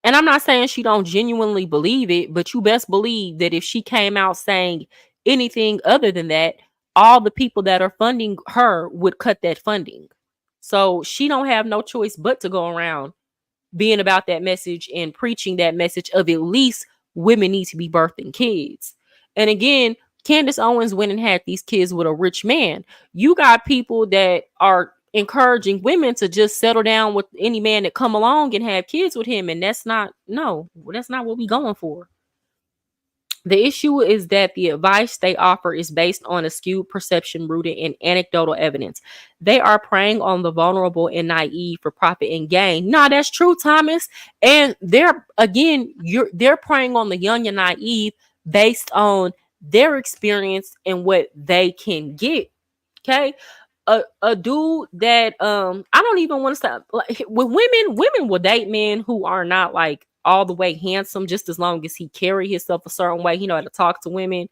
And I'm not saying she don't genuinely believe it, but you best believe that if she came out saying anything other than that, all the people that are funding her would cut that funding. So she don't have no choice but to go around being about that message and preaching that message of at least women need to be birthing kids. And again, Candace Owens went and had these kids with a rich man. You got people that are encouraging women to just settle down with any man that come along and have kids with him, and that's not, no, that's not what we going for. The issue is that the advice they offer is based on a skewed perception rooted in anecdotal evidence. They are preying on the vulnerable and naive for profit and gain. No, that's true, Thomas. And they're preying on the young and naive based on their experience and what they can get. Okay. A dude that I don't even want to stop, like, with women will date men who are not like all the way handsome, just as long as he carry himself a certain way, he know how to talk to women.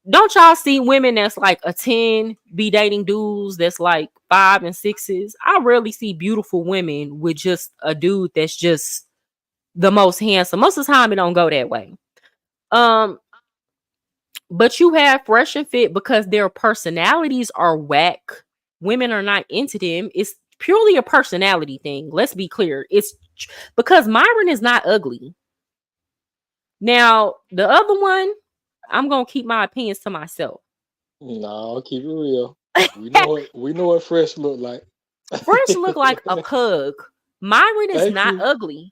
Don't y'all see women that's like a 10 be dating dudes that's like 5 and 6s? I rarely see beautiful women with just a dude that's just the most handsome. Most of the time it don't go that way. But you have fresh and fit because their personalities are whack. Women are not into them. It's purely a personality thing. Let's be clear. It's because Myron is not ugly. Now, the other one, I'm going to keep my opinions to myself. No, keep it real. We know what fresh look like. Fresh look like a pug. Myron is Thank not you. ugly.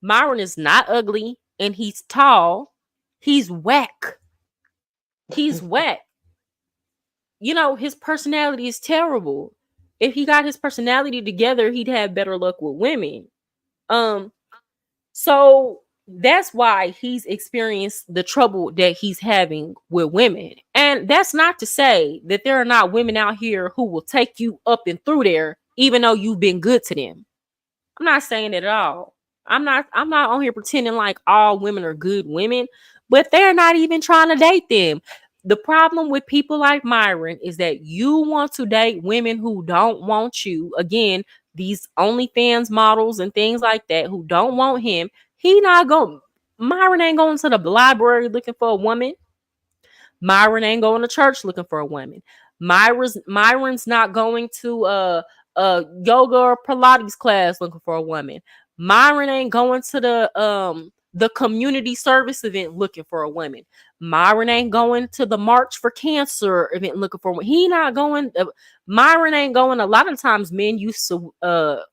Myron is not ugly, and he's tall. He's whack. He's whack. His personality is terrible. If he got his personality together, he'd have better luck with women. So that's why he's experienced the trouble that he's having with women. And that's not to say that there are not women out here who will take you up and through there, even though you've been good to them. I'm not saying it at all. I'm not on here pretending like all women are good women, but they're not even trying to date them. The problem with people like Myron is that you want to date women who don't want you. Again, these OnlyFans models and things like that who don't want him. Myron ain't going to the library looking for a woman. Myron ain't going to church looking for a woman. Myron's not going to a yoga or Pilates class looking for a woman. Myron ain't going to the the community service event looking for a woman. Myron ain't going to the March for Cancer event looking for one. He not going. Myron ain't going. A lot of times, men used to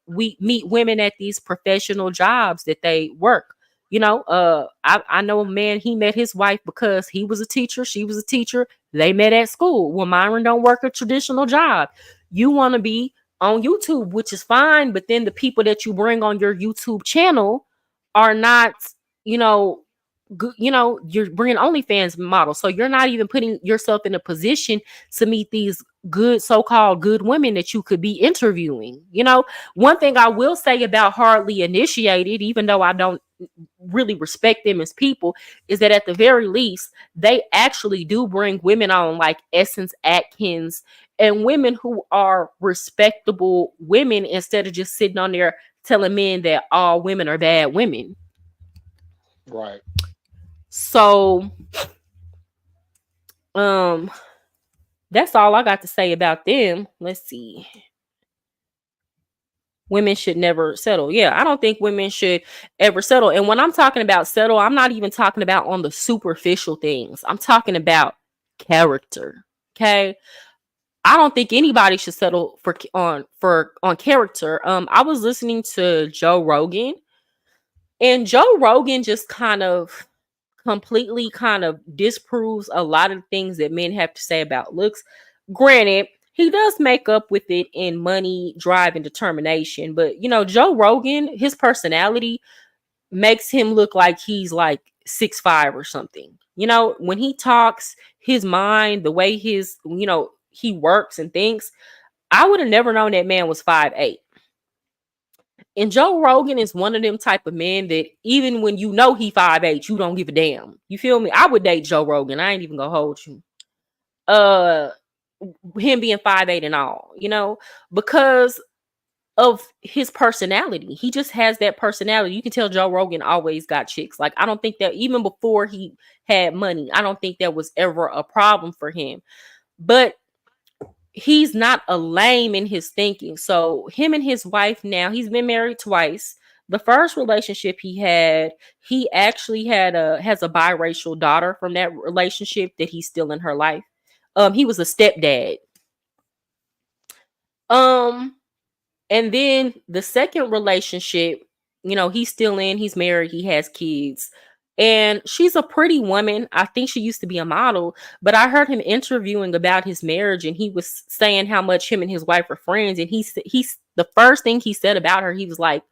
we meet women at these professional jobs that they work. I know a man. He met his wife because he was a teacher. She was a teacher. They met at school. Well, Myron don't work a traditional job. You want to be on YouTube, which is fine, but then the people that you bring on your YouTube channel are not, good. You're bringing OnlyFans models, so you're not even putting yourself in a position to meet these good, so-called good women that you could be interviewing. One thing I will say about Hardly Initiated, even though I don't really respect them as people, is that at the very least they actually do bring women on, like Essence Atkins, and women who are respectable women, instead of just sitting on there telling men that all women are bad women. Right. So that's all I got to say about them. Let's see. Women should never settle. Yeah, I don't think women should ever settle. And when I'm talking about settle, I'm not even talking about on the superficial things. I'm talking about character. Okay? I don't think anybody should settle on character. I was listening to Joe Rogan, and Joe Rogan just completely disproves a lot of things that men have to say about looks. Granted, he does make up with it in money, drive, and determination. But Joe Rogan, his personality makes him look like he's like 6'5" or something. When he talks, his mind, the way he works and thinks, I would have never known that man was 5'8". And Joe Rogan is one of them type of men that even when he 5'8", you don't give a damn. You feel me? I would date Joe Rogan. I ain't even gonna hold you. Him being 5'8" and all, because of his personality. He just has that personality. You can tell Joe Rogan always got chicks. Like, I don't think that even before he had money, I don't think that was ever a problem for him. But he's not a lame in his thinking. So him and his wife now, he's been married twice. The first relationship he actually has a biracial daughter from that relationship that he's still in her life. He was a stepdad. And then the second relationship, he's married, he has kids. And she's a pretty woman. I think she used to be a model, but I heard him interviewing about his marriage, and he was saying how much him and his wife are friends. And he's the first thing he said about her, he was like,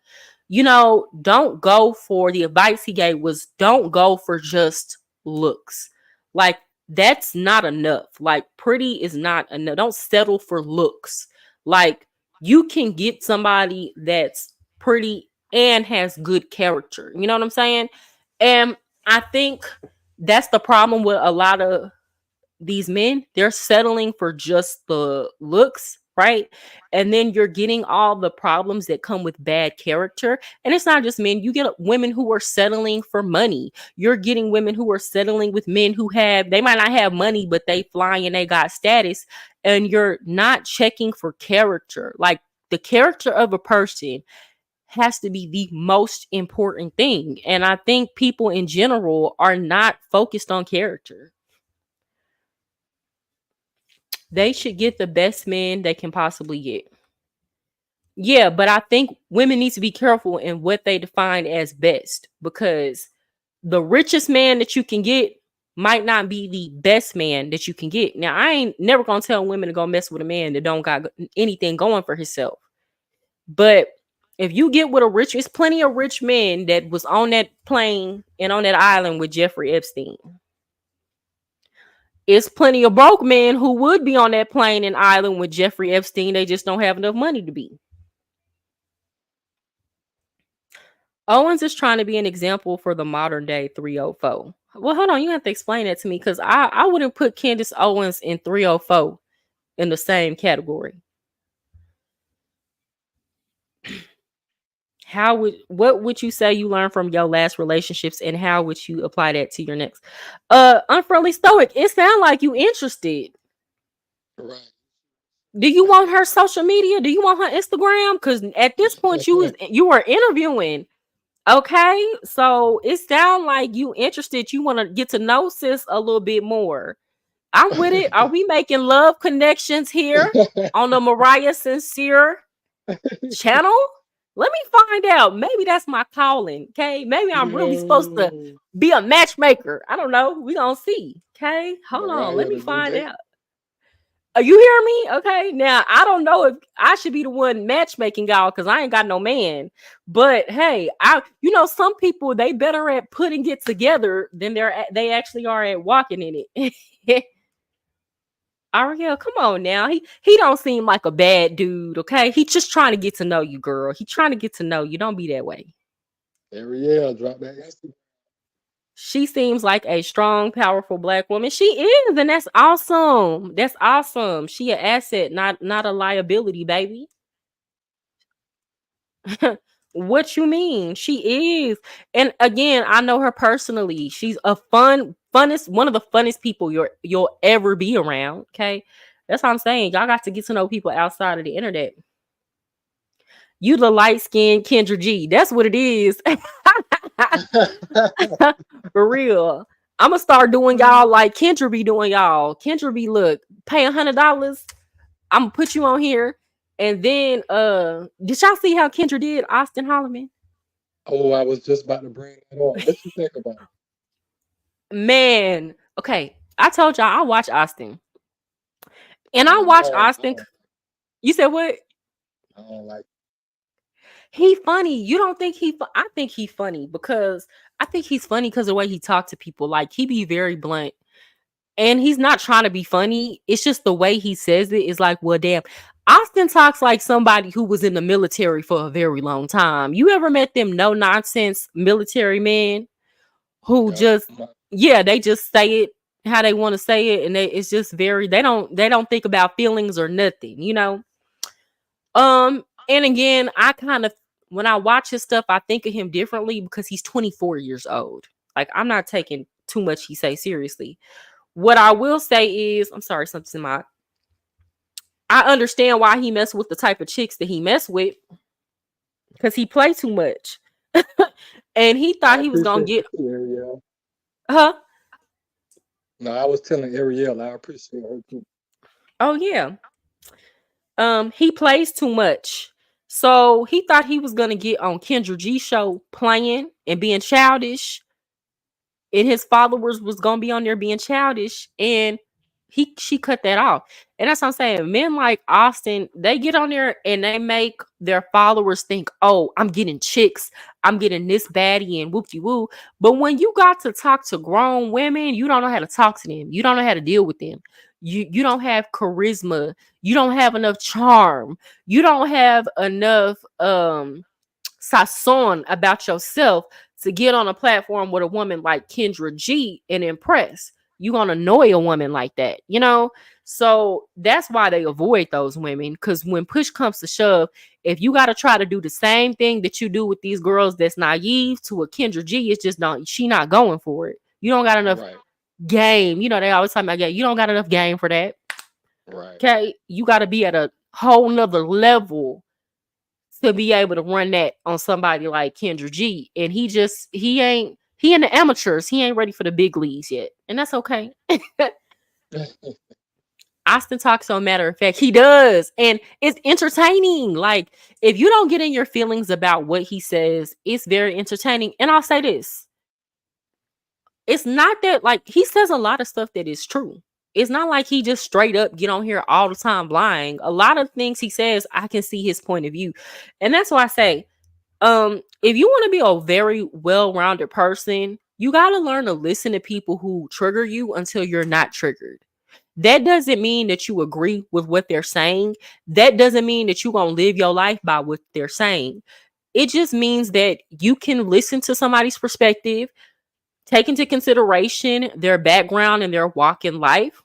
don't go for, the advice he gave was, don't go for just looks. Like, that's not enough. Like, pretty is not enough. Don't settle for looks. Like, you can get somebody that's pretty and has good character. You know what I'm saying? And I think that's the problem with a lot of these men. They're settling for just the looks, right? And then you're getting all the problems that come with bad character. And it's not just men. You get women who are settling for money. You're getting women who are settling with men who they might not have money, but they fly and they got status. And you're not checking for character. Like, the character of a person has to be the most important thing. And I think people in general are not focused on character. They should get the best men they can possibly get. Yeah, but I think women need to be careful in what they define as best, because the richest man that you can get might not be the best man that you can get. Now, I ain't never gonna tell women to go mess with a man that don't got anything going for himself. But if you get with it's plenty of rich men that was on that plane and on that island with Jeffrey Epstein. It's plenty of broke men who would be on that plane and island with Jeffrey Epstein. They just don't have enough money to be. Owens is trying to be an example for the modern day 304. Well, hold on. You have to explain that to me, because I wouldn't put Candace Owens and 304 in the same category. What would you say you learned from your last relationships, and how would you apply that to your next? Unfriendly Stoic, it sounds like you interested. Right. Do you want her social media? Do you want her Instagram? Because at this point you were interviewing. Okay, so it sounds like you interested. You want to get to know sis a little bit more. I'm with it. Are we making love connections here on the Mariah Sincere channel? Let me find out. Maybe that's my calling. Okay, maybe I'm really supposed to Yo, be a matchmaker. I don't know. We gonna see. Okay, hold on. Let Mariah me the new find date. out. You hear me? Okay. Now I don't know if I should be the one matchmaking y'all because I ain't got no man. But hey, some people they better at putting it together than they actually are at walking in it. Ariel, come on now. He don't seem like a bad dude, okay? He just trying to get to know you, girl. He trying to get to know you. Don't be that way. Ariel dropped that Instagram. She seems like a strong, powerful black woman. She is, and that's awesome. That's awesome. She an asset, not a liability, baby. What you mean? She is. And again, I know her personally. She's a funnest, one of the funnest people you'll ever be around. Okay. That's what I'm saying. Y'all got to get to know people outside of the internet. You the light skinned Kendra G. That's what it is. For real. I'm gonna start doing y'all like Kendra be doing y'all. Kendra be look, pay $100. I'm gonna put you on here. And then did y'all see how Kendra did Austin Holloman? Oh, I was just about to bring that up. What you think about Man, okay. I told y'all I watch Austin. it? And I watched Austin. I You said what? don't like. He funny. You don't think I think he funny because I think he's funny because of the way he talked to people. Like he be very blunt. And he's not trying to be funny. It's just the way he says it is like, well, damn. Austin talks like somebody who was in the military for a very long time. You ever met them no nonsense military men who Yep. just, yeah, they just say it how they want to say it, and it's just very they don't think about feelings or nothing, you know. And again, I kind of when I watch his stuff, I think of him differently because he's 24 years old. Like I'm not taking too much he say seriously. What I will say is, I'm sorry, something's in my. I understand why he messed with the type of chicks that he messed with because he played too much, and he I thought he was gonna appreciate get, it too, Ariel. huh? No, I was telling Ariel I appreciate her too. Oh yeah. He plays too much, so he thought he was gonna get on Kendra G show playing and being childish, and his followers was gonna be on there being childish, and she cut that off. And that's what I'm saying. Men like Austin, they get on there and they make their followers think, oh, I'm getting chicks, I'm getting this baddie and whoopty woo. But when you got to talk to grown women, you don't know how to talk to them. You don't know how to deal with them. You don't have charisma. You don't have enough charm. You don't have enough sazon about yourself to get on a platform with a woman like Kendra G and impress. You gonna annoy a woman like that, you know? So that's why they avoid those women. Because when push comes to shove, if you gotta try to do the same thing that you do with these girls that's naive to a Kendra G, it's just not she not going for it. You don't got enough Right, game. You know, they always talk about game. You don't got enough game for that. right. Okay. You gotta be at a whole nother level to be able to run that on somebody like Kendra G. And he in the amateurs. He ain't ready for the big leagues yet. And that's okay. Austin talks so matter of fact. He does. And it's entertaining. Like, if you don't get in your feelings about what he says, it's very entertaining. And I'll say this. It's not that like he says a lot of stuff that is true. It's not like he just straight up get on here all the time lying. A lot of things he says, I can see his point of view. And that's why I say, if you want to be a very well-rounded person, you got to learn to listen to people who trigger you until you're not triggered. That doesn't mean that you agree with what they're saying. That doesn't mean that you're going to live your life by what they're saying. It just means that you can listen to somebody's perspective, take into consideration their background and their walk in life.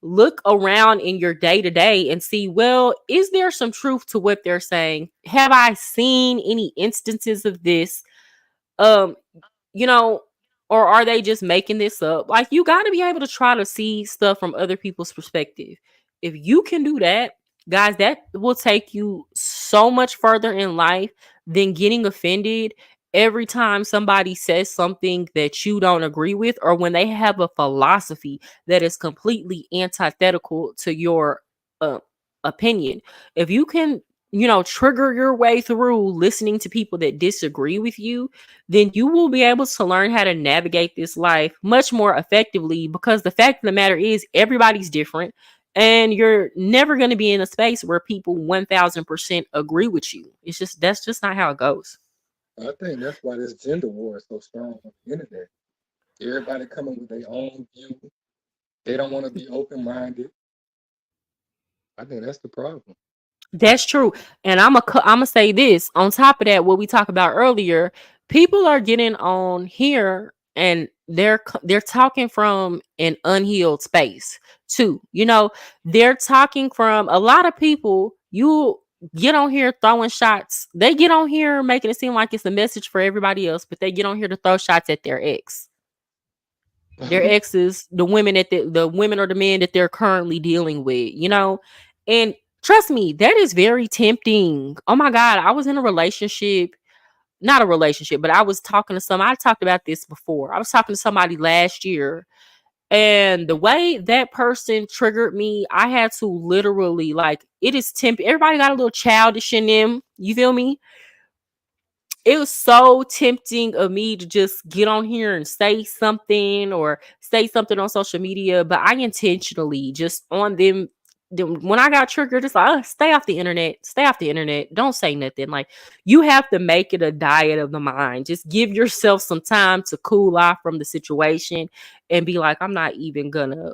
Look around in your day to day and see, well, is there some truth to what they're saying? Have I seen any instances of this? Um, you know, or are they just making this up? Like, you got to be able to try to see stuff from other people's perspective. If you can do that, guys, that will take you so much further in life than getting offended every time somebody says something that you don't agree with, or when they have a philosophy that is completely antithetical to your uh, opinion, if you can, trigger your way through listening to people that disagree with you, then you will be able to learn how to navigate this life much more effectively, because the fact of the matter is everybody's different, and you're never going to be in a space where people 1000% agree with you. That's just not how it goes. I think that's why this gender war is so strong on the internet. Everybody coming with their own view. They don't want to be open minded. I think that's the problem. That's true. And I'm gonna say this on top of that, what we talked about earlier, people are getting on here and they're talking from an unhealed space too. They're talking from a lot of people. You get on here throwing shots. They get on here making it seem like it's a message for everybody else, but they get on here to throw shots at their ex. Their exes, the women the women or the men that they're currently dealing with, and trust me, that is very tempting. Oh my God, I was in a relationship, not a relationship, but I was talking to I talked about this before. I was talking to somebody last year, and the way that person triggered me, I had to literally, like, it is everybody got a little childish in them, you feel me? It was so tempting of me to just get on here and say something, or say something on social media, but I intentionally just on them. When I got triggered, it's like, stay off the internet, stay off the internet. Don't say nothing. Like, you have to make it a diet of the mind. Just give yourself some time to cool off from the situation and be like, I'm not even gonna,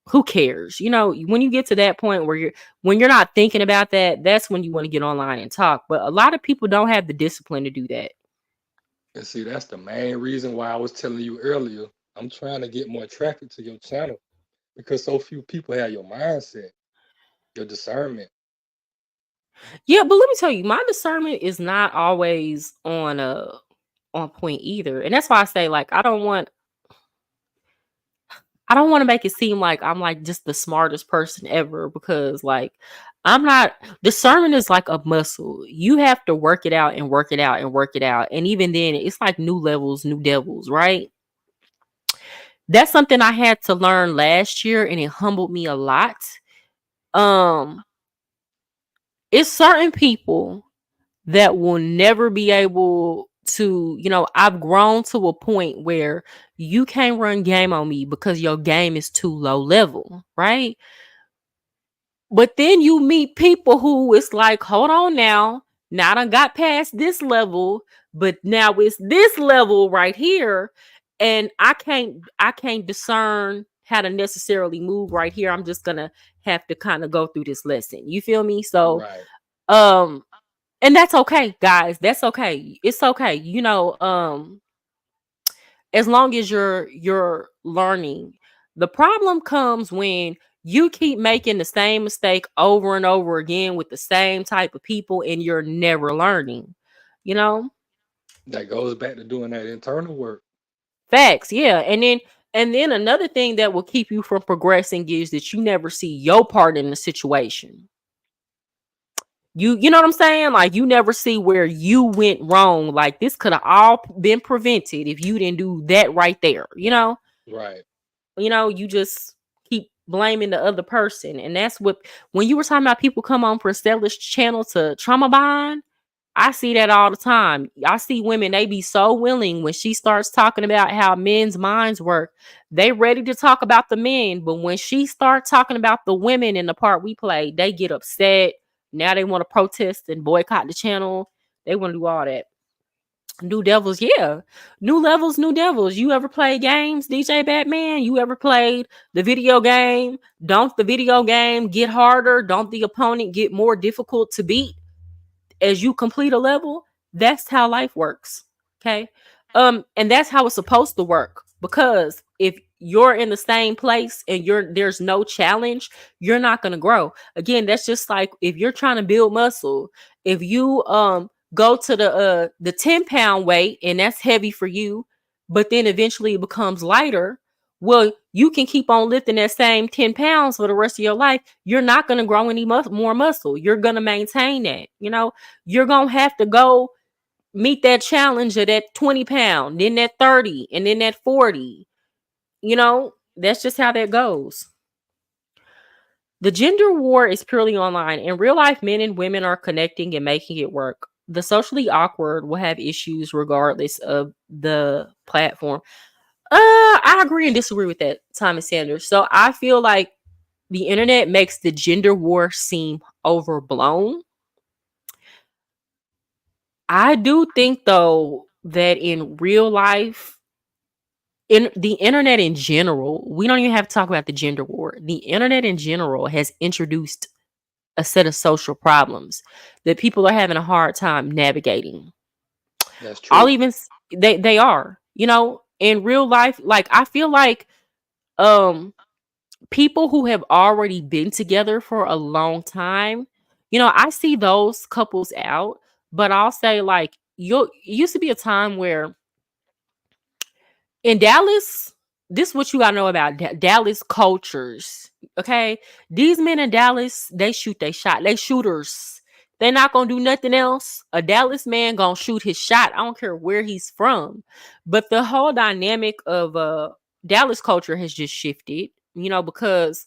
who cares? When you get to that point where you're not thinking about that, that's when you want to get online and talk. But a lot of people don't have the discipline to do that. And see, that's the main reason why I was telling you earlier. I'm trying to get more traffic to your channel because so few people have your mindset, your discernment. Yeah, but let me tell you, my discernment is not always on point either. And that's why I say, like, I don't want to make it seem like I'm like just the smartest person ever, because like I'm not. Discernment is like a muscle. You have to work it out and work it out and work it out. And even then, it's like new levels, new devils, right? That's something I had to learn last year, and it humbled me a lot. Um, it's certain people that will never be able to, I've grown to a point where you can't run game on me because your game is too low level, right? But then you meet people who it's like, hold on now. Now I done got past this level, but now it's this level right here. And I can't discern how to necessarily move right here. I'm just gonna have to kind of go through this lesson. You feel me? So Right. um and that's okay, guys. That's okay. It's okay. As long as you're learning. The problem comes when you keep making the same mistake over and over again with the same type of people and you're never learning. You know? That goes back to doing that internal work. Facts, yeah. And then another thing that will keep you from progressing is that you never see your part in the situation. You know what I'm saying? Like, you never see where you went wrong. Like, this could have all been prevented if you didn't do that right there. Right. You just keep blaming the other person. And that's what, when you were talking about people come on Princella's channel to trauma bond, I see that all the time. I see women, they be so willing when she starts talking about how men's minds work. They ready to talk about the men, but when she starts talking about the women in the part we play, they get upset. Now they want to protest and boycott the channel. They want to do all that. New devils, yeah. New levels, new devils. You ever played games, DJ Batman? You ever played the video game? Don't the video game get harder? Don't the opponent get more difficult to beat as you complete a level? That's how life works. Okay. And that's how it's supposed to work. Because if you're in the same place and there's no challenge, you're not gonna grow. Again, that's just like if you're trying to build muscle. If you go to the 10-pound weight and that's heavy for you, but then eventually it becomes lighter. Well, you can keep on lifting that same 10 pounds for the rest of your life. You're not going to grow any more muscle. You're going to maintain that. You're going to have to go meet that challenge of that 20 pound, then that 30, and then that 40. You know, that's just how that goes. The gender war is purely online. In real life, men and women are connecting and making it work. The socially awkward will have issues regardless of the platform. I agree and disagree with that, Thomas Sanders. So I feel like the internet makes the gender war seem overblown. I do think though that in real life, in the internet in general, we don't even have to talk about the gender war. The internet in general has introduced a set of social problems that people are having a hard time navigating. That's I'll true. even they are, you know, in real life. Like I feel like um people who have already been together for a long time, you know, I see those couples out, but I'll say like you it used to be a time where in Dallas, this is what you gotta know about Dallas cultures. Okay, these men in Dallas, they shoot they shot. They shooters. They not gonna do nothing else. A Dallas man gonna shoot his shot. I don't care where he's from. But the whole dynamic of Dallas culture has just shifted. You know, because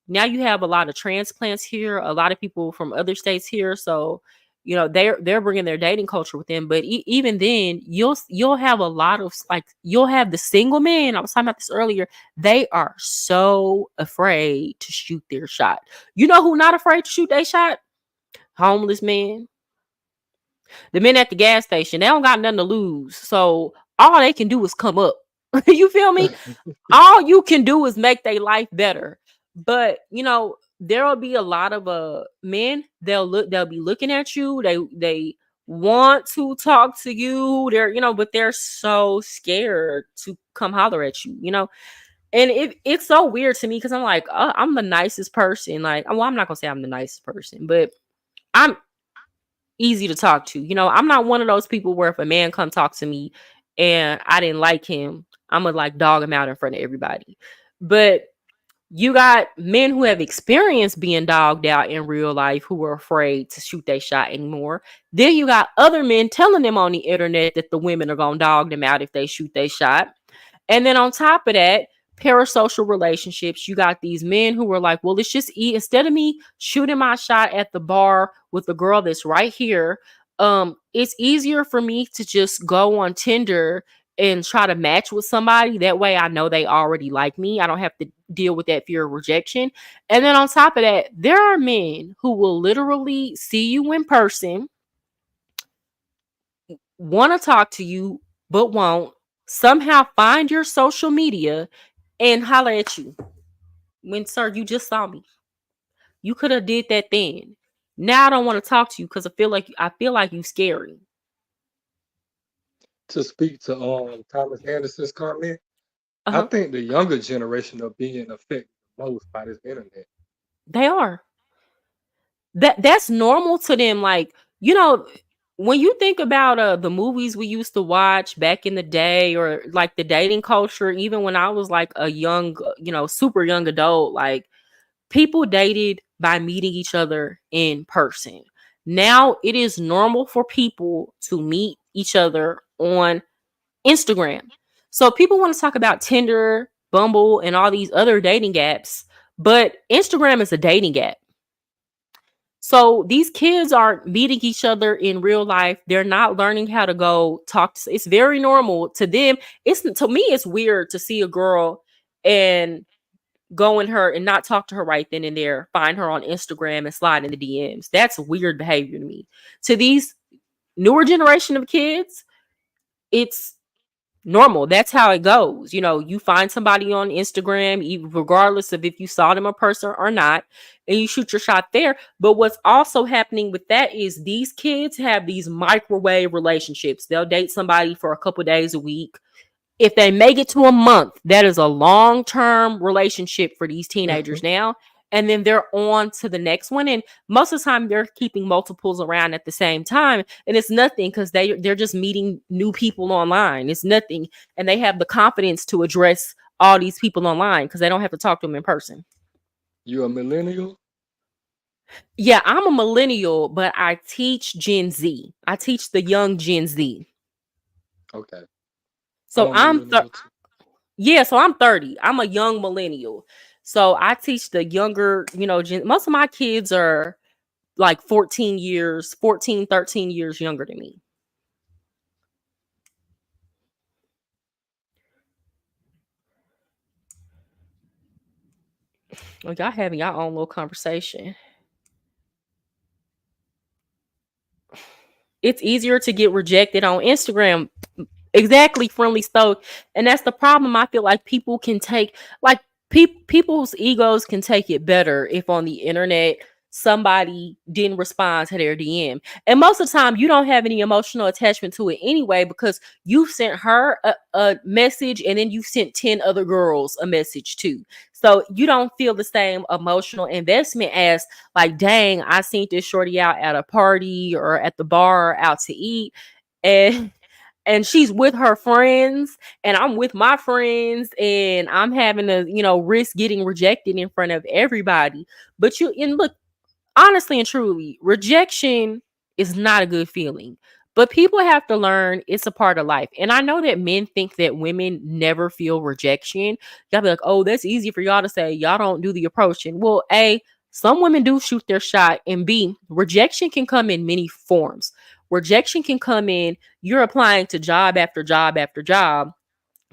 now you have a lot of transplants here, a lot of people from other states here. So you know they're bringing their dating culture with them, but even then you'll have a lot of like you'll have the single men. I was talking about this earlier. They are so afraid to shoot their shot. You know who not afraid to shoot their shot? Homeless men, the men at the gas station. They don't got nothing to lose, so all they can do is come up. You feel me? All you can do is make their life better. But you know, there will be a lot of men, they'll be looking at you, they want to talk to you, they're you know, but they're so scared to come holler at you, you know. And it's so weird to me because I'm like, I'm the nicest person. Like, well, I'm not gonna say I'm the nicest person, but I'm easy to talk to. You know, I'm not one of those people where if a man come talk to me and I didn't like him, I'm gonna like dog him out in front of everybody. But you got men who have experienced being dogged out in real life who are afraid to shoot their shot anymore. Then you got other men telling them on the internet that the women are gonna dog them out if they shoot their shot. And then on top of that, parasocial relationships. You got these men who were like, well, it's just instead of me shooting my shot at the bar with the girl that's right here, it's easier for me to just go on Tinder and try to match with somebody. That way I know they already like me. I don't have to deal with that fear of rejection. And then on top of that, there are men who will literally see you in person, want to talk to you, but won't, somehow find your social media and holler at you. When, sir, you just saw me. You could have did that then. Now I don't want to talk to you because I feel like you scary. To speak to Thomas Anderson's comment, I Uh-huh. think the younger generation are being affected the most by this internet. They are. That's normal to them. Like, you know, when you think about the movies we used to watch back in the day, or like the dating culture, even when I was like a young, you know, super young adult, like people dated by meeting each other in person. Now it is normal for people to meet each other on Instagram. So people want to talk about Tinder, Bumble, and all these other dating apps, but Instagram is a dating app. So these kids aren't meeting each other in real life. They're not learning how to go talk. It's very normal to them. It's to me, it's weird to see a girl and go in her and not talk to her right then and there, find her on Instagram and slide in the DMs. That's weird behavior to me. To these newer generation of kids, it's normal. That's how it goes. You know, you find somebody on Instagram, regardless of if you saw them in person or not, and you shoot your shot there. But what's also happening with that is these kids have these microwave relationships. They'll date somebody for a couple days a week. If they make it to a month, that is a long-term relationship for these teenagers now. And then they're on to the next one. And most of the time they're keeping multiples around at the same time. And it's nothing because they're just meeting new people online. It's nothing. And they have the confidence to address all these people online because they don't have to talk to them in person. You a millennial? Yeah, I'm a millennial, but I teach Gen Z. I teach the young Gen Z. Okay. I'm So a millennial too. yeah, so I'm 30. I'm a young millennial. So I teach the younger, most of my kids are like 14, 13 years younger than me. Well, y'all having y'all own little conversation. It's easier to get rejected on Instagram. Exactly, friendly stoic. And that's the problem. I feel like people can take, like, people's egos can take it better if on the internet somebody didn't respond to their DM. And most of the time you don't have any emotional attachment to it anyway, because you sent her a message and then you sent 10 other girls a message too. So you don't feel the same emotional investment as, like, dang, I seen this shorty out at a party or at the bar or out to eat, and she's with her friends and I'm with my friends, and I'm having to, risk getting rejected in front of everybody. But look, honestly and truly, rejection is not a good feeling. But people have to learn it's a part of life. And I know that men think that women never feel rejection. Y'all be like, oh, that's easy for y'all to say. Y'all don't do the approaching. Well, A, some women do shoot their shot. And B, rejection can come in many forms. Rejection can come in, you're applying to job after job after job,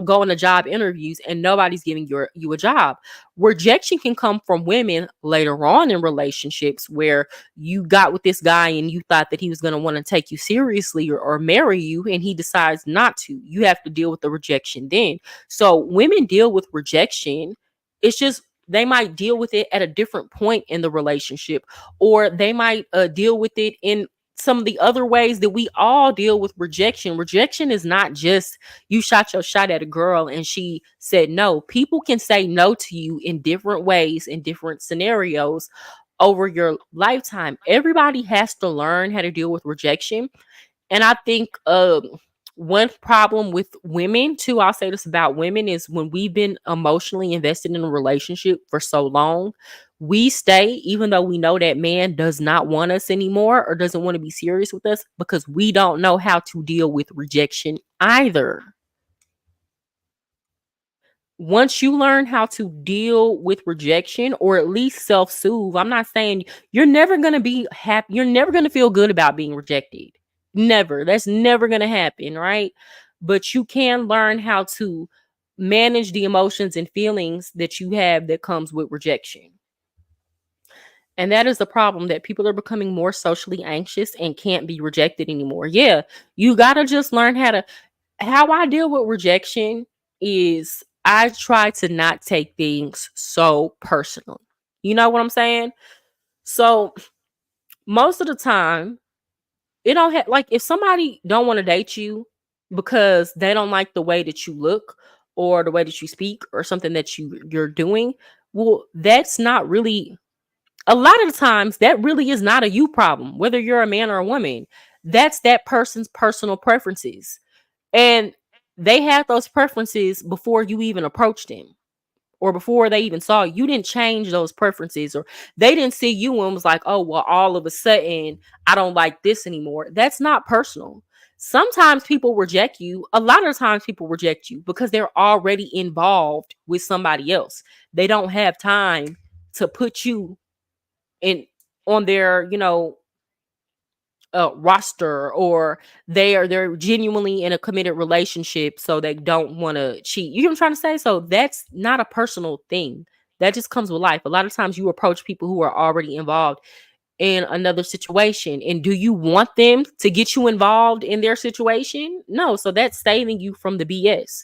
going to job interviews, and nobody's giving you a job. Rejection can come from women later on in relationships where you got with this guy and you thought that he was going to want to take you seriously, or marry you, and he decides not to. You have to deal with the rejection then. So women deal with rejection. It's just they might deal with it at a different point in the relationship, or they might deal with it in some of the other ways that we all deal with rejection. Rejection is not just you shot your shot at a girl and she said no. People can say no to you in different ways, in different scenarios over your lifetime. Everybody has to learn how to deal with rejection. And I think one problem with women too, I'll say this about women, is when we've been emotionally invested in a relationship for so long, we stay even though we know that man does not want us anymore or doesn't want to be serious with us, because we don't know how to deal with rejection either. Once you learn how to deal with rejection, or at least self-soothe, I'm not saying you're never going to be happy, you're never going to feel good about being rejected. Never. That's never going to happen, right? But you can learn how to manage the emotions and feelings that you have that comes with rejection. And that is the problem, that people are becoming more socially anxious and can't be rejected anymore. Yeah, you got to just learn how I deal with rejection is I try to not take things so personal. You know what I'm saying? So most of the time, it don't have, like, if somebody don't want to date you because they don't like the way that you look or the way that you speak or something that you're doing, well, that's not really, a lot of the times that really is not a you problem, whether you're a man or a woman. That's that person's personal preferences. And they had those preferences before you even approached them, or before they even saw you. You didn't change those preferences, or they didn't see you and was like, oh, well, all of a sudden, I don't like this anymore. That's not personal. Sometimes people reject you. A lot of times people reject you because they're already involved with somebody else. They don't have time to put you in on their, roster, or they're genuinely in a committed relationship, so they don't want to cheat. You know what I'm trying to say? So that's not a personal thing. That just comes with life. A lot of times you approach people who are already involved in another situation, and do you want them to get you involved in their situation? No. So that's saving you from the BS.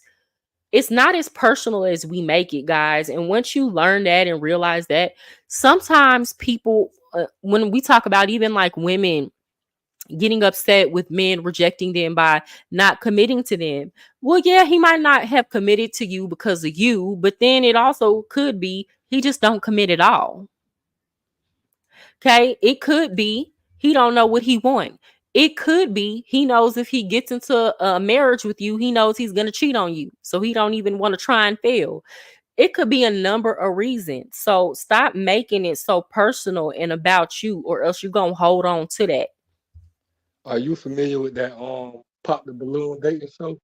It's not as personal as we make it, guys. And once you learn that and realize that, sometimes people, when we talk about even like women getting upset with men rejecting them by not committing to them. Well, yeah, he might not have committed to you because of you, but then it also could be he just don't commit at all. Okay? It could be he don't know what he want. It could be he knows if he gets into a marriage with you, he knows he's going to cheat on you. So he don't even want to try and fail. It could be a number of reasons. So stop making it so personal and about you, or else you're gonna hold on to that. Are you familiar with that pop the balloon dating show?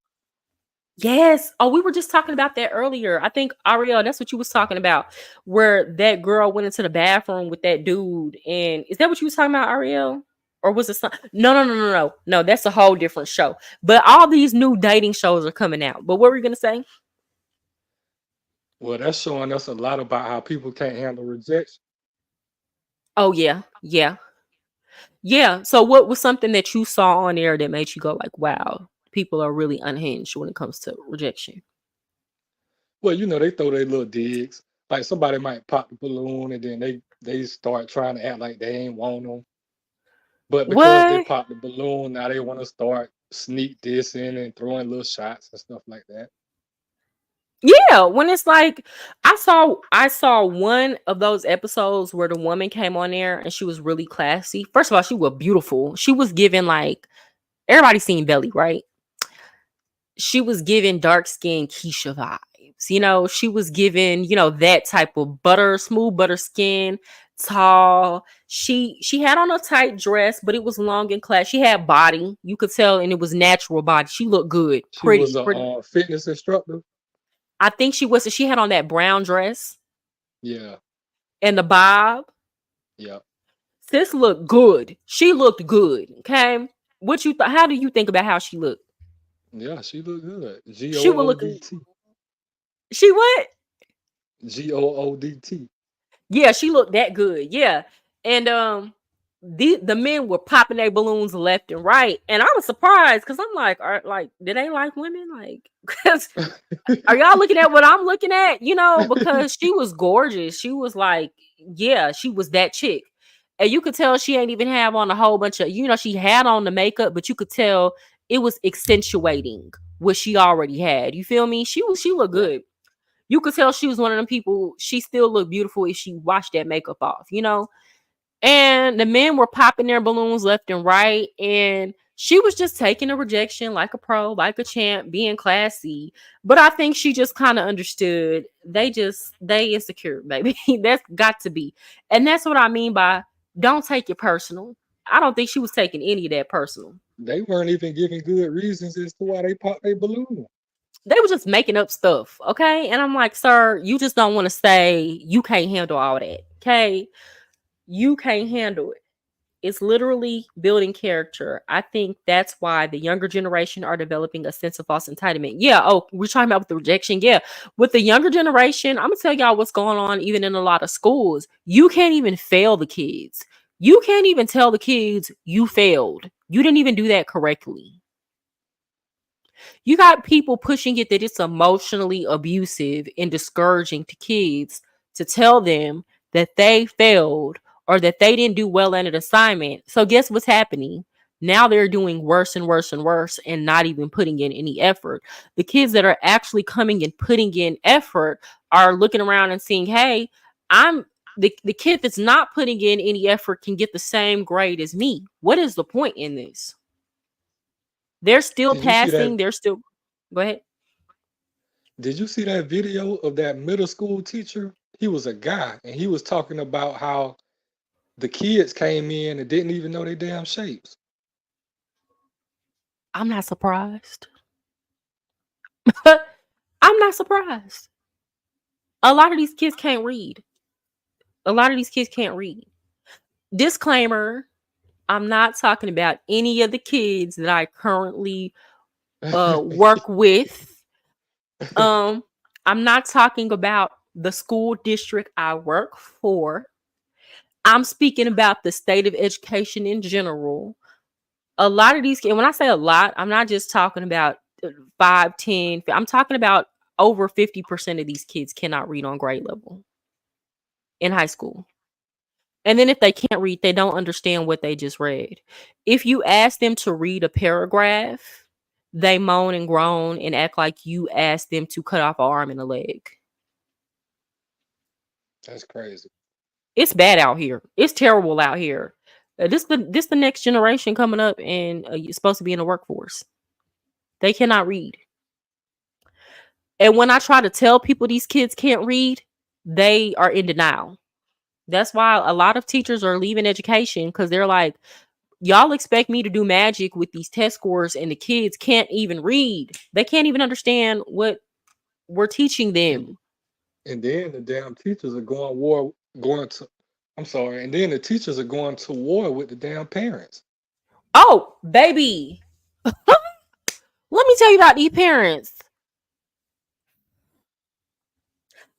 Yes. Oh, we were just talking about that earlier. I think Ariel, that's what you was talking about, where that girl went into the bathroom with that dude. And is that what you was talking about, Ariel? Or was it some? No, no, no, no, no. No, that's a whole different show. But all these new dating shows are coming out. But what were you gonna say? Well, that's showing us a lot about how people can't handle rejection. Oh yeah, yeah, yeah. So what was something that you saw on there that made you go like, wow, people are really unhinged when it comes to rejection? Well, they throw their little digs. Like somebody might pop the balloon and then they start trying to act like they ain't want them. But because they What? popped the balloon, now they want to start sneak dissing and throwing little shots and stuff like that. Yeah, when it's like I saw one of those episodes where the woman came on there and she was really classy. First of all, she was beautiful. She was giving like everybody seen Belly, right? She was giving dark skinned Keisha vibes. She was giving, that type of smooth butter skin, tall. She had on a tight dress, but it was long and class. She had body. You could tell, and it was natural body. She looked good, She was pretty, a pretty. fitness instructor. I think she had on that brown dress Yeah, and the bob. yeah, Sis looked good. She looked good. Okay. How do you think about how she looked? yeah. She looked good. G O She was O D looking T. she what? GOODT. Yeah, she looked that good. Yeah. And the men were popping their balloons left and right. And I was surprised because I'm like, do they like women? Like, because are y'all looking at what I'm looking at? Because she was gorgeous. She was like, yeah, she was that chick. And you could tell she ain't even have on a whole bunch of, she had on the makeup, but you could tell it was accentuating what she already had. You feel me? She looked Right. good. You could tell she was one of them people. She still looked beautiful if she washed that makeup off. And the men were popping their balloons left and right. And she was just taking a rejection like a pro, like a champ, being classy. But I think she just kind of understood they insecure, baby. That's got to be. And that's what I mean by don't take it personal. I don't think she was taking any of that personal. They weren't even giving good reasons as to why they popped their balloon. They were just making up stuff. Okay. And I'm like, sir, you just don't want to say you can't handle all that. Okay. You can't handle it. It's literally building character. I think that's why the younger generation are developing a sense of false entitlement. Yeah. Oh, we're talking about with the rejection. Yeah. With the younger generation, I'm going to tell y'all what's going on even in a lot of schools. You can't even fail the kids. You can't even tell the kids you failed. You didn't even do that correctly. You got people pushing it that it's emotionally abusive and discouraging to kids to tell them that they failed or that they didn't do well in an assignment. So guess what's happening? Now they're doing worse and worse and worse and not even putting in any effort. The kids that are actually coming and putting in effort are looking around and seeing, hey, I'm the kid that's not putting in any effort can get the same grade as me. What is the point in this? They're still Did you see passing. that? They're still. Go ahead. Did you see that video of that middle school teacher? He was a guy, and he was talking about how the kids came in and didn't even know their damn shapes. I'm not surprised. I'm not surprised. A lot of these kids can't read. A lot of these kids can't read. Disclaimer, I'm not talking about any of the kids that I currently work with. Um, I'm not talking about the school district I work for. I'm speaking about the state of education in general. A lot of these kids, when I say a lot, I'm not just talking about 5, 10. I'm talking about over 50% of these kids cannot read on grade level in high school. And then if they can't read, they don't understand what they just read. If you ask them to read a paragraph, they moan and groan and act like you asked them to cut off an arm and a leg. That's crazy. It's bad out here. It's terrible out here. This the next generation coming up and you're supposed to be in the workforce. They cannot read. And when I try to tell people these kids can't read, they are in denial. That's why a lot of teachers are leaving education, because they're like, y'all expect me to do magic with these test scores and the kids can't even read. They can't even understand what we're teaching And them. and then the damn teachers are going to I'm sorry, and then the teachers are going to war with the damn parents. Oh, baby. Let me tell you about these parents.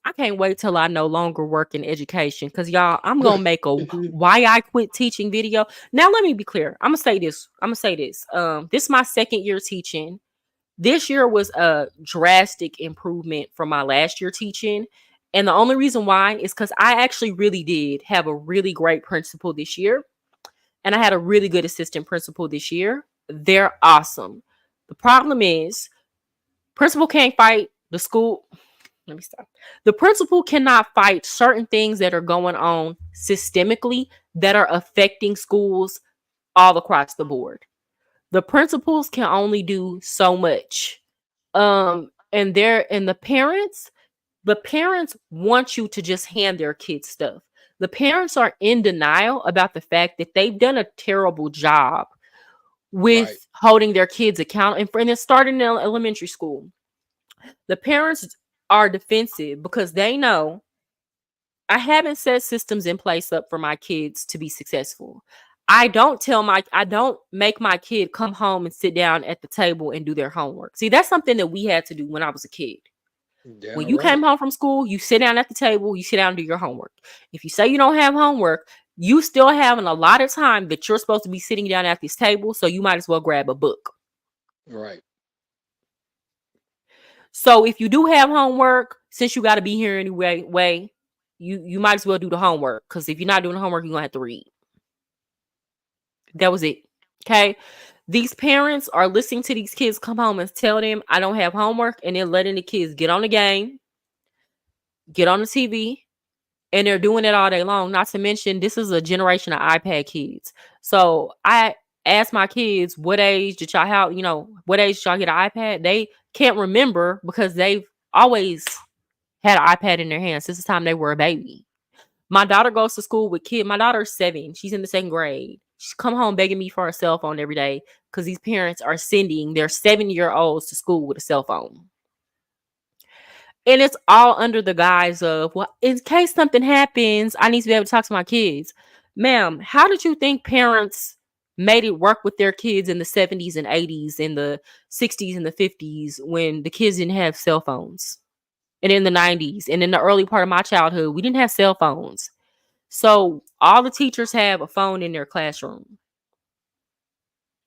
I can't wait till I no longer work in education, because y'all, I'm gonna make a why I quit teaching video. Now let me be clear. I'm gonna say this. This is my second year teaching. This year was a drastic improvement from my last year teaching. And the only reason why is because I actually really did have a really great principal this year. And I had a really good assistant principal this year. They're awesome. The problem is, principal can't fight the school. Let me stop. The principal cannot fight certain things that are going on systemically that are affecting schools all across the board. The principals can only do so much. And the parents want you to just hand their kids stuff. The parents are in denial about the fact that they've done a terrible job Right, with holding their kids accountable, and it's starting in elementary school. The parents are defensive because they know I haven't set systems in place up for my kids to be successful. I don't make my kid come home and sit down at the table and do their homework. See, that's something that we had to do when I was a kid. When damn you right, came home from school, you sit down at the table, you sit down and do your homework. If you say you don't have homework, you still having a lot of time that you're supposed to be sitting down at this table, so you might as well grab a book. right, So if you do have homework, since you got to be here anyway, you might as well do the homework, because if you're not doing the homework, you're gonna have to read. That was it. Okay. These parents are listening to these kids come home and tell them I don't have homework, and then letting the kids get on the game, get on the TV, and they're doing it all day long. Not to mention, this is a generation of iPad kids. So I asked my kids, what age did y'all have, what age did y'all get an iPad? They can't remember because they've always had an iPad in their hands since the time they were a baby. My daughter goes to school with kids. My daughter's 7. She's in the second grade. She's come home begging me for a cell phone every day because these parents are sending their 7-year-olds to school with a cell phone. And it's all under the guise of, well, in case something happens, I need to be able to talk to my kids. Ma'am, how did you think parents made it work with their kids in the 70s and 80s, in the 60s and the 50s, when the kids didn't have cell phones? And in the 90s and in the early part of my childhood, we didn't have cell phones. So all the teachers have a phone in their classroom.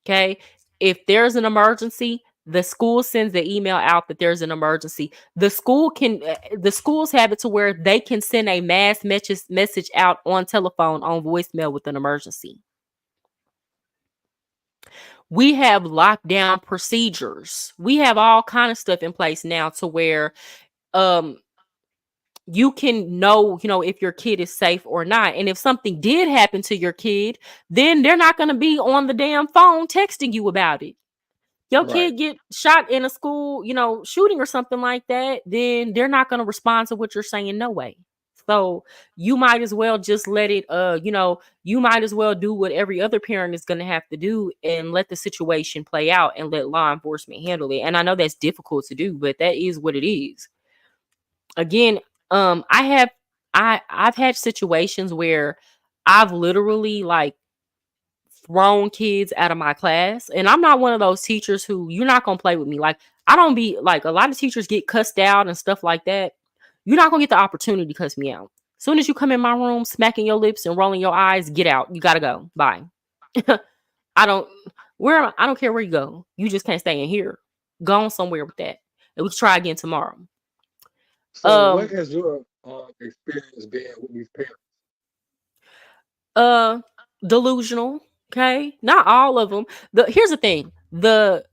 Okay. If there's an emergency, the school sends the email out that there's an emergency. The schools have it to where they can send a mass message out on telephone, on voicemail, with an emergency. We have lockdown procedures. We have all kind of stuff in place now to where um you can know, if your kid is safe or not. And if something did happen to your kid, then they're not going to be on the damn phone texting you about it. Your right, kid get shot in a school, shooting or something like that, then they're not going to respond to what you're saying, no way. So you might as well just let it, you might as well do what every other parent is going to have to do and let the situation play out and let law enforcement handle it. And I know that's difficult to do, but that is what it is. Again, I've had situations where I've literally like thrown kids out of my class, and I'm not one of those teachers who, you're not gonna play with me. Like, I don't be like, a lot of teachers get cussed out and stuff like that. You're not gonna get the opportunity to cuss me out. As soon as you come in my room smacking your lips and rolling your eyes, get out. You gotta go. Bye. I don't I don't care where you go. You just can't stay in here. Go on somewhere with that. And we can try again tomorrow. So, what Um has your experience been with these parents? uh Delusional. Okay, not all of them. Here's the thing: the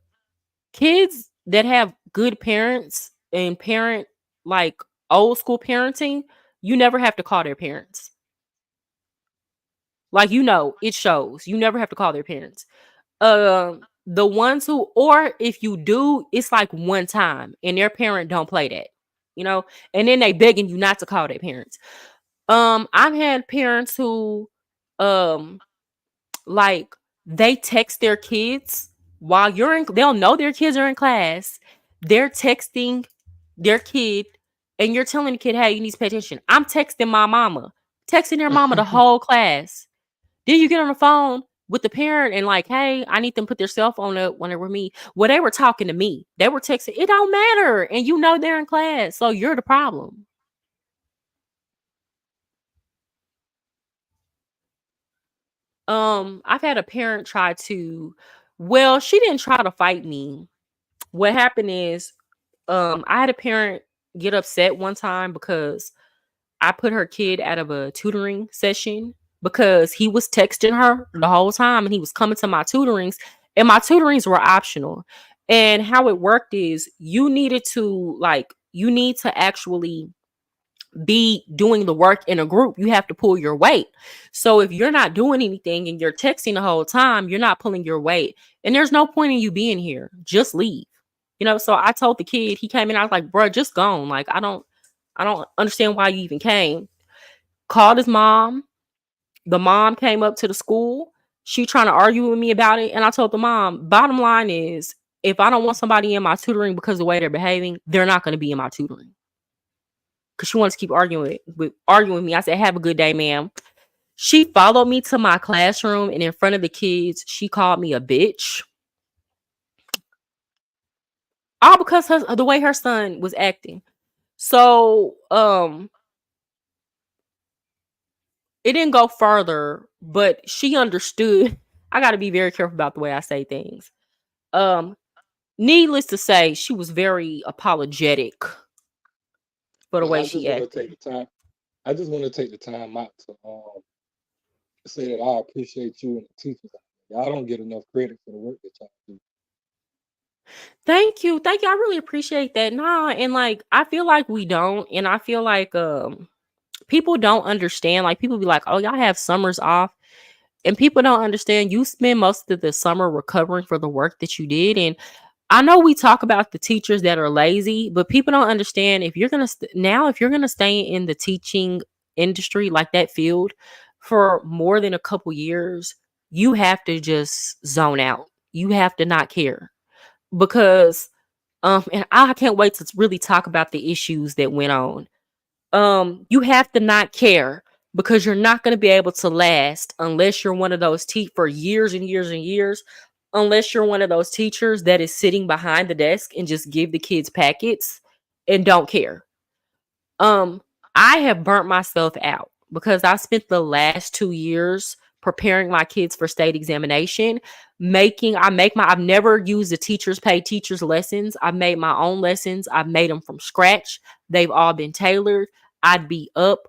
kids that have good parents and parent like old school parenting, you never have to call their parents. Like, it shows. You never have to call their parents. The ones who, or if you do, it's like one time and their parent don't play that, you know, and then they begging you not to call their parents. I've had parents who, um, like they text their kids while you're in, they'll know their kids are in class. They're texting their kid and you're telling the kid, hey, you need to pay attention. I'm texting my mama, texting their mama the whole class. Then you get on the phone with the parent and like, hey, I need them to put their cell phone up when they were me. Well, they were talking to me. They were texting. It don't matter. And you know they're in class. So you're the problem. I've had a parent try to, well, she didn't try to fight me. What happened is, I had a parent get upset one time because I put her kid out of a tutoring session because he was texting her the whole time and he was coming to my tutorings, and my tutorings were optional. And how it worked is you needed to, like, you need to actually be doing the work in a group. You have to pull your weight. So if you're not doing anything and you're texting the whole time, you're not pulling your weight. And there's no point in you being here. Just leave. You know, so I told the kid, he came in, I was like, bro, just gone. Like, I don't understand why you even came. Called his mom. The mom came up to the school. She trying to argue with me about it. And I told the mom, bottom line is, if I don't want somebody in my tutoring because of the way they're behaving, they're not going to be in my tutoring. Because she wants to keep arguing with me. I said, have a good day, ma'am. She followed me to my classroom, and in front of the kids, she called me a bitch. All because of the way her son was acting. So, it didn't go further, but she understood. I got to be very careful about the way I say things. Um, Needless to say, she was very apologetic for the And way I just she want to take acted. the time. I just want to take the time out to say that I appreciate you and the teachers. Y'all don't get enough credit for the work that y'all do. Thank you. Thank you. I really appreciate that. Nah, and like I feel like we don't, and I feel like people don't understand. Like people be like, "Oh, y'all have summers off." And people don't understand you spend most of the summer recovering for the work that you did. And I know we talk about the teachers that are lazy, but people don't understand if you're going to now if you're going to stay in the teaching industry, like that field, for more than a couple years, you have to just zone out. You have to not care because and I can't wait to really talk about the issues that went on. You have to not care because you're not going to be able to last unless you're one of those for years and years and years, unless you're one of those teachers that is sitting behind the desk and just give the kids packets and don't care. um I have burnt myself out because I spent the last 2 years preparing my kids for state examination. I've never used a teacher's paid teachers lessons. I've made my own lessons. I've made them from scratch. They've all been tailored. I'd be up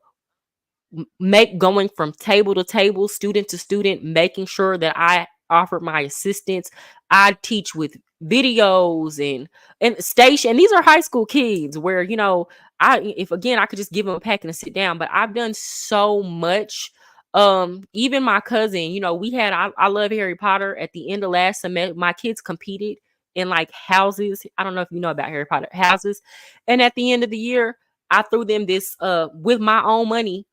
make going from table to table, student to student, making sure that I offered my assistance. I teach with videos and station. And these are high school kids where, if again I could just give them a packet and sit down, but I've done so much. Even my cousin, I love Harry Potter. At the end of last semester, my kids competed in like houses. I don't know if you know about Harry Potter houses. And at the end of the year, I threw them this with my own money,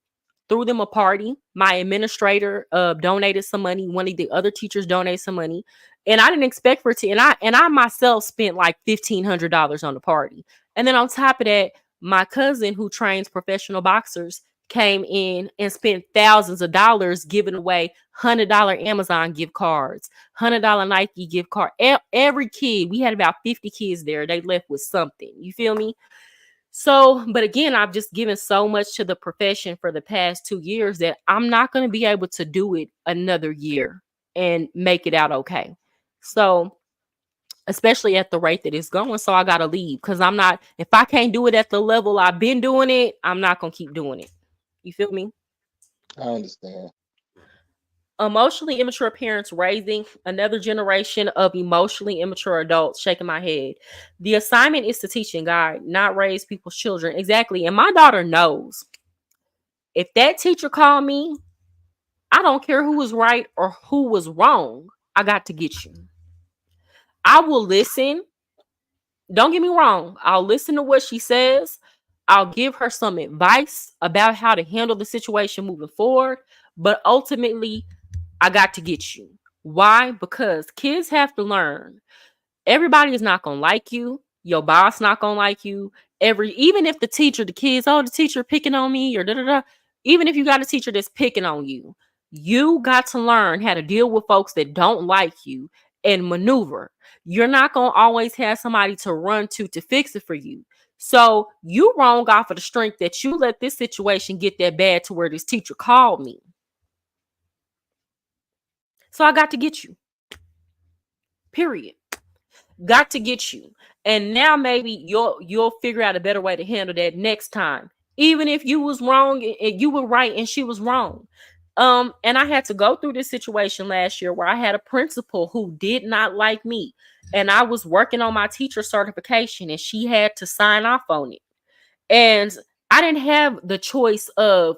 threw them a party. My administrator donated some money. One of the other teachers donated some money, and I didn't expect for it to. And I myself spent like $1,500 on the party. And then on top of that, my cousin who trains professional boxers came in and spent thousands of dollars giving away $100 Amazon gift cards, $100 Nike gift card. Every kid, we had about 50 kids there. They left with something. You feel me? So, but again, I've just given so much to the profession for the past 2 years that I'm not going to be able to do it another year and make it out okay. So, especially at the rate that it's going. So, I got to leave because if I can't do it at the level I've been doing it, I'm not going to keep doing it. You feel me? I understand. Emotionally immature parents raising another generation of emotionally immature adults. Shaking my head. The assignment is to teach and guide, not raise people's children. Exactly. And my daughter knows if that teacher called me, I don't care who was right or who was wrong. I got to get you. I will listen. Don't get me wrong. I'll listen to what she says. I'll give her some advice about how to handle the situation moving forward. But ultimately, I got to get you. Why? Because kids have to learn. Everybody is not gonna like you. Your boss not gonna like you. Even if the teacher, the kids, oh, the teacher picking on me or da da da. Even if you got a teacher that's picking on you, you got to learn how to deal with folks that don't like you and maneuver. You're not gonna always have somebody to run to fix it for you. So you wrong off of the strength that you let this situation get that bad to where this teacher called me. So I got to get you. Period. Got to get you. And now maybe you'll figure out a better way to handle that next time. Even if you was wrong and you were right and she was wrong. And I had to go through this situation last year where I had a principal who did not like me. And I was working on my teacher certification and she had to sign off on it. And I didn't have the choice of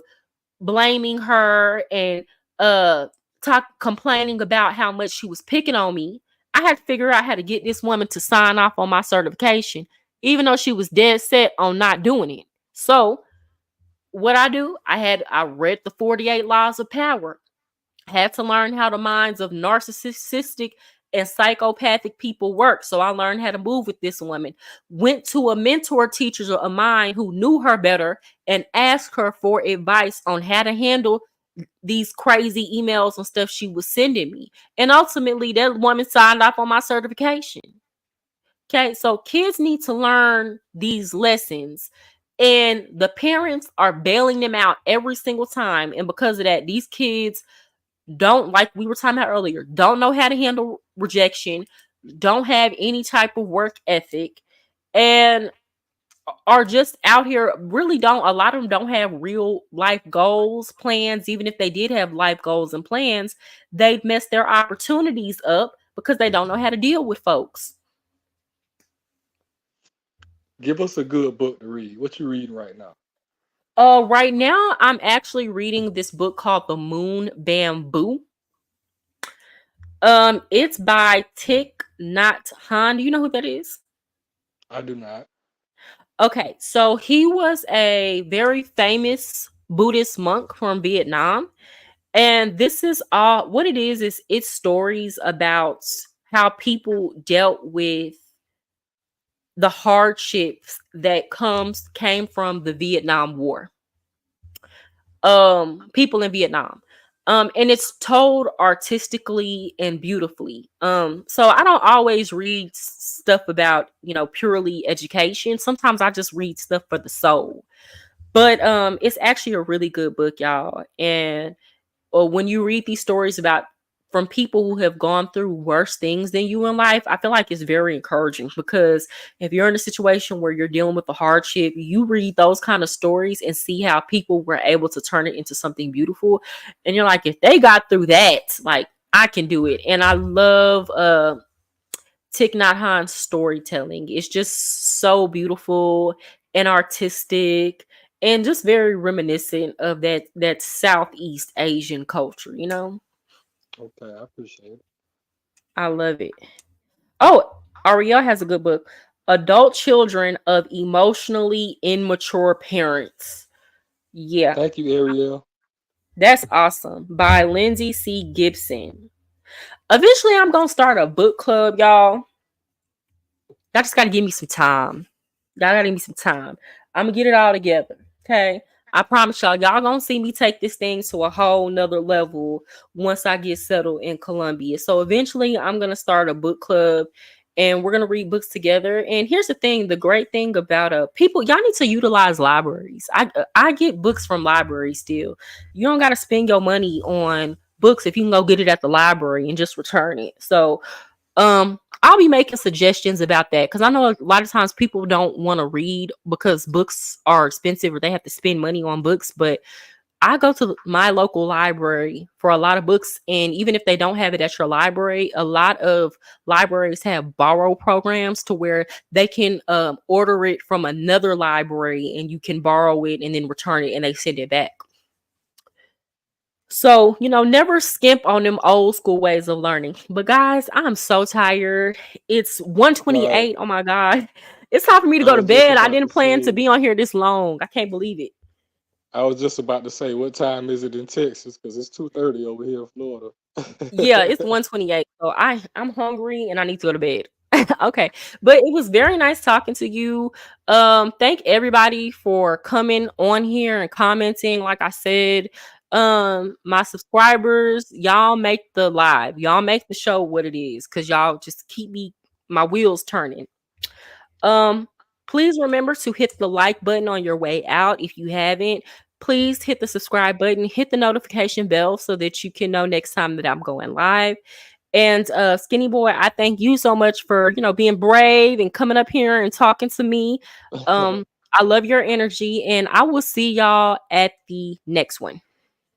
blaming her and complaining about how much she was picking on me. I had to figure out how to get this woman to sign off on my certification, even though she was dead set on not doing it. So what I do, I read the 48 laws of power. Had to learn how the minds of narcissistic and psychopathic people work. So I learned how to move with this woman. Went to a mentor teacher of mine who knew her better and asked her for advice on how to handle these crazy emails and stuff she was sending me. And ultimately, that woman signed off on my certification. Okay, so kids need to learn these lessons. And the parents are bailing them out every single time. And because of that, these kids don't, like we were talking about earlier, don't know how to handle rejection, don't have any type of work ethic, and are just out here, really don't, a lot of them don't have real life goals, plans. Even if they did have life goals and plans, they've messed their opportunities up because they don't know how to deal with folks. Give us a good book to read. What you reading right now? Right now I'm actually reading this book called The Moon Bamboo. It's by Thich Nhat Hanh. Do you know who that is? I do not. Okay, so he was a very famous Buddhist monk from Vietnam. And this is all what it is it's stories about how people dealt with the hardships that came from the Vietnam War. People in Vietnam. And it's told artistically and beautifully. So I don't always read stuff about, purely education. Sometimes I just read stuff for the soul. But it's actually a really good book, y'all. And or when you read these stories about from people who have gone through worse things than you in life, I feel like it's very encouraging, because if you're in a situation where you're dealing with a hardship, you read those kind of stories and see how people were able to turn it into something beautiful. And you're like, if they got through that, like, I can do it. And I love Thich Nhat Hanh's storytelling. It's just so beautiful and artistic and just very reminiscent of that Southeast Asian culture, Okay, I appreciate it. I love it. Oh, Ariel has a good book. Adult Children of Emotionally Immature Parents. Yeah, Thank you, Ariel. that's awesome. By Lindsay C. Gibson. Eventually, I'm going to start a book club, y'all. Y'all just got to give me some time. Y'all got to give me some time. I'm going to get it all together. Okay. I promise y'all going to see me take this thing to a whole nother level once I get settled in Columbia. So eventually I'm going to start a book club and we're going to read books together. And here's the thing. The great thing about people, y'all need to utilize libraries. I get books from libraries still. You don't got to spend your money on books if you can go get it at the library and just return it. So I'll be making suggestions about that, because I know a lot of times people don't want to read because books are expensive or they have to spend money on books. But I go to my local library for a lot of books, and even if they don't have it at your library, a lot of libraries have borrow programs to where they can order it from another library and you can borrow it and then return it and they send it back. So, never skimp on them old school ways of learning. But guys, I'm so tired. It's Right. 1:28. Oh my God. It's time for me to I go to was just bed. I about to didn't plan to say. be on here this long. I can't believe it. I was just about to say, what time is it in Texas? Because it's 2:30 over here in Florida. Yeah, it's 1:28. So I'm hungry and I need to go to bed. Okay. But it was very nice talking to you. Thank everybody for coming on here and commenting. Like I said, my subscribers, y'all make the live. Y'all make the show what it is, cuz y'all just keep my wheels turning. Um, Please remember to hit the like button on your way out if you haven't. Please hit the subscribe button, hit the notification bell so that you can know next time that I'm going live. And Skinny Boy, I thank you so much for, being brave and coming up here and talking to me. I love your energy and I will see y'all at the next one.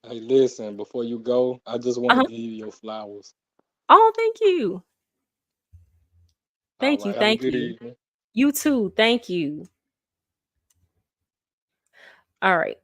Hey, listen, before you go, I just want to Uh-huh. give you your flowers. Oh, thank you. All Thank you. right, have a Thank good you. evening. You too. Thank you. All right.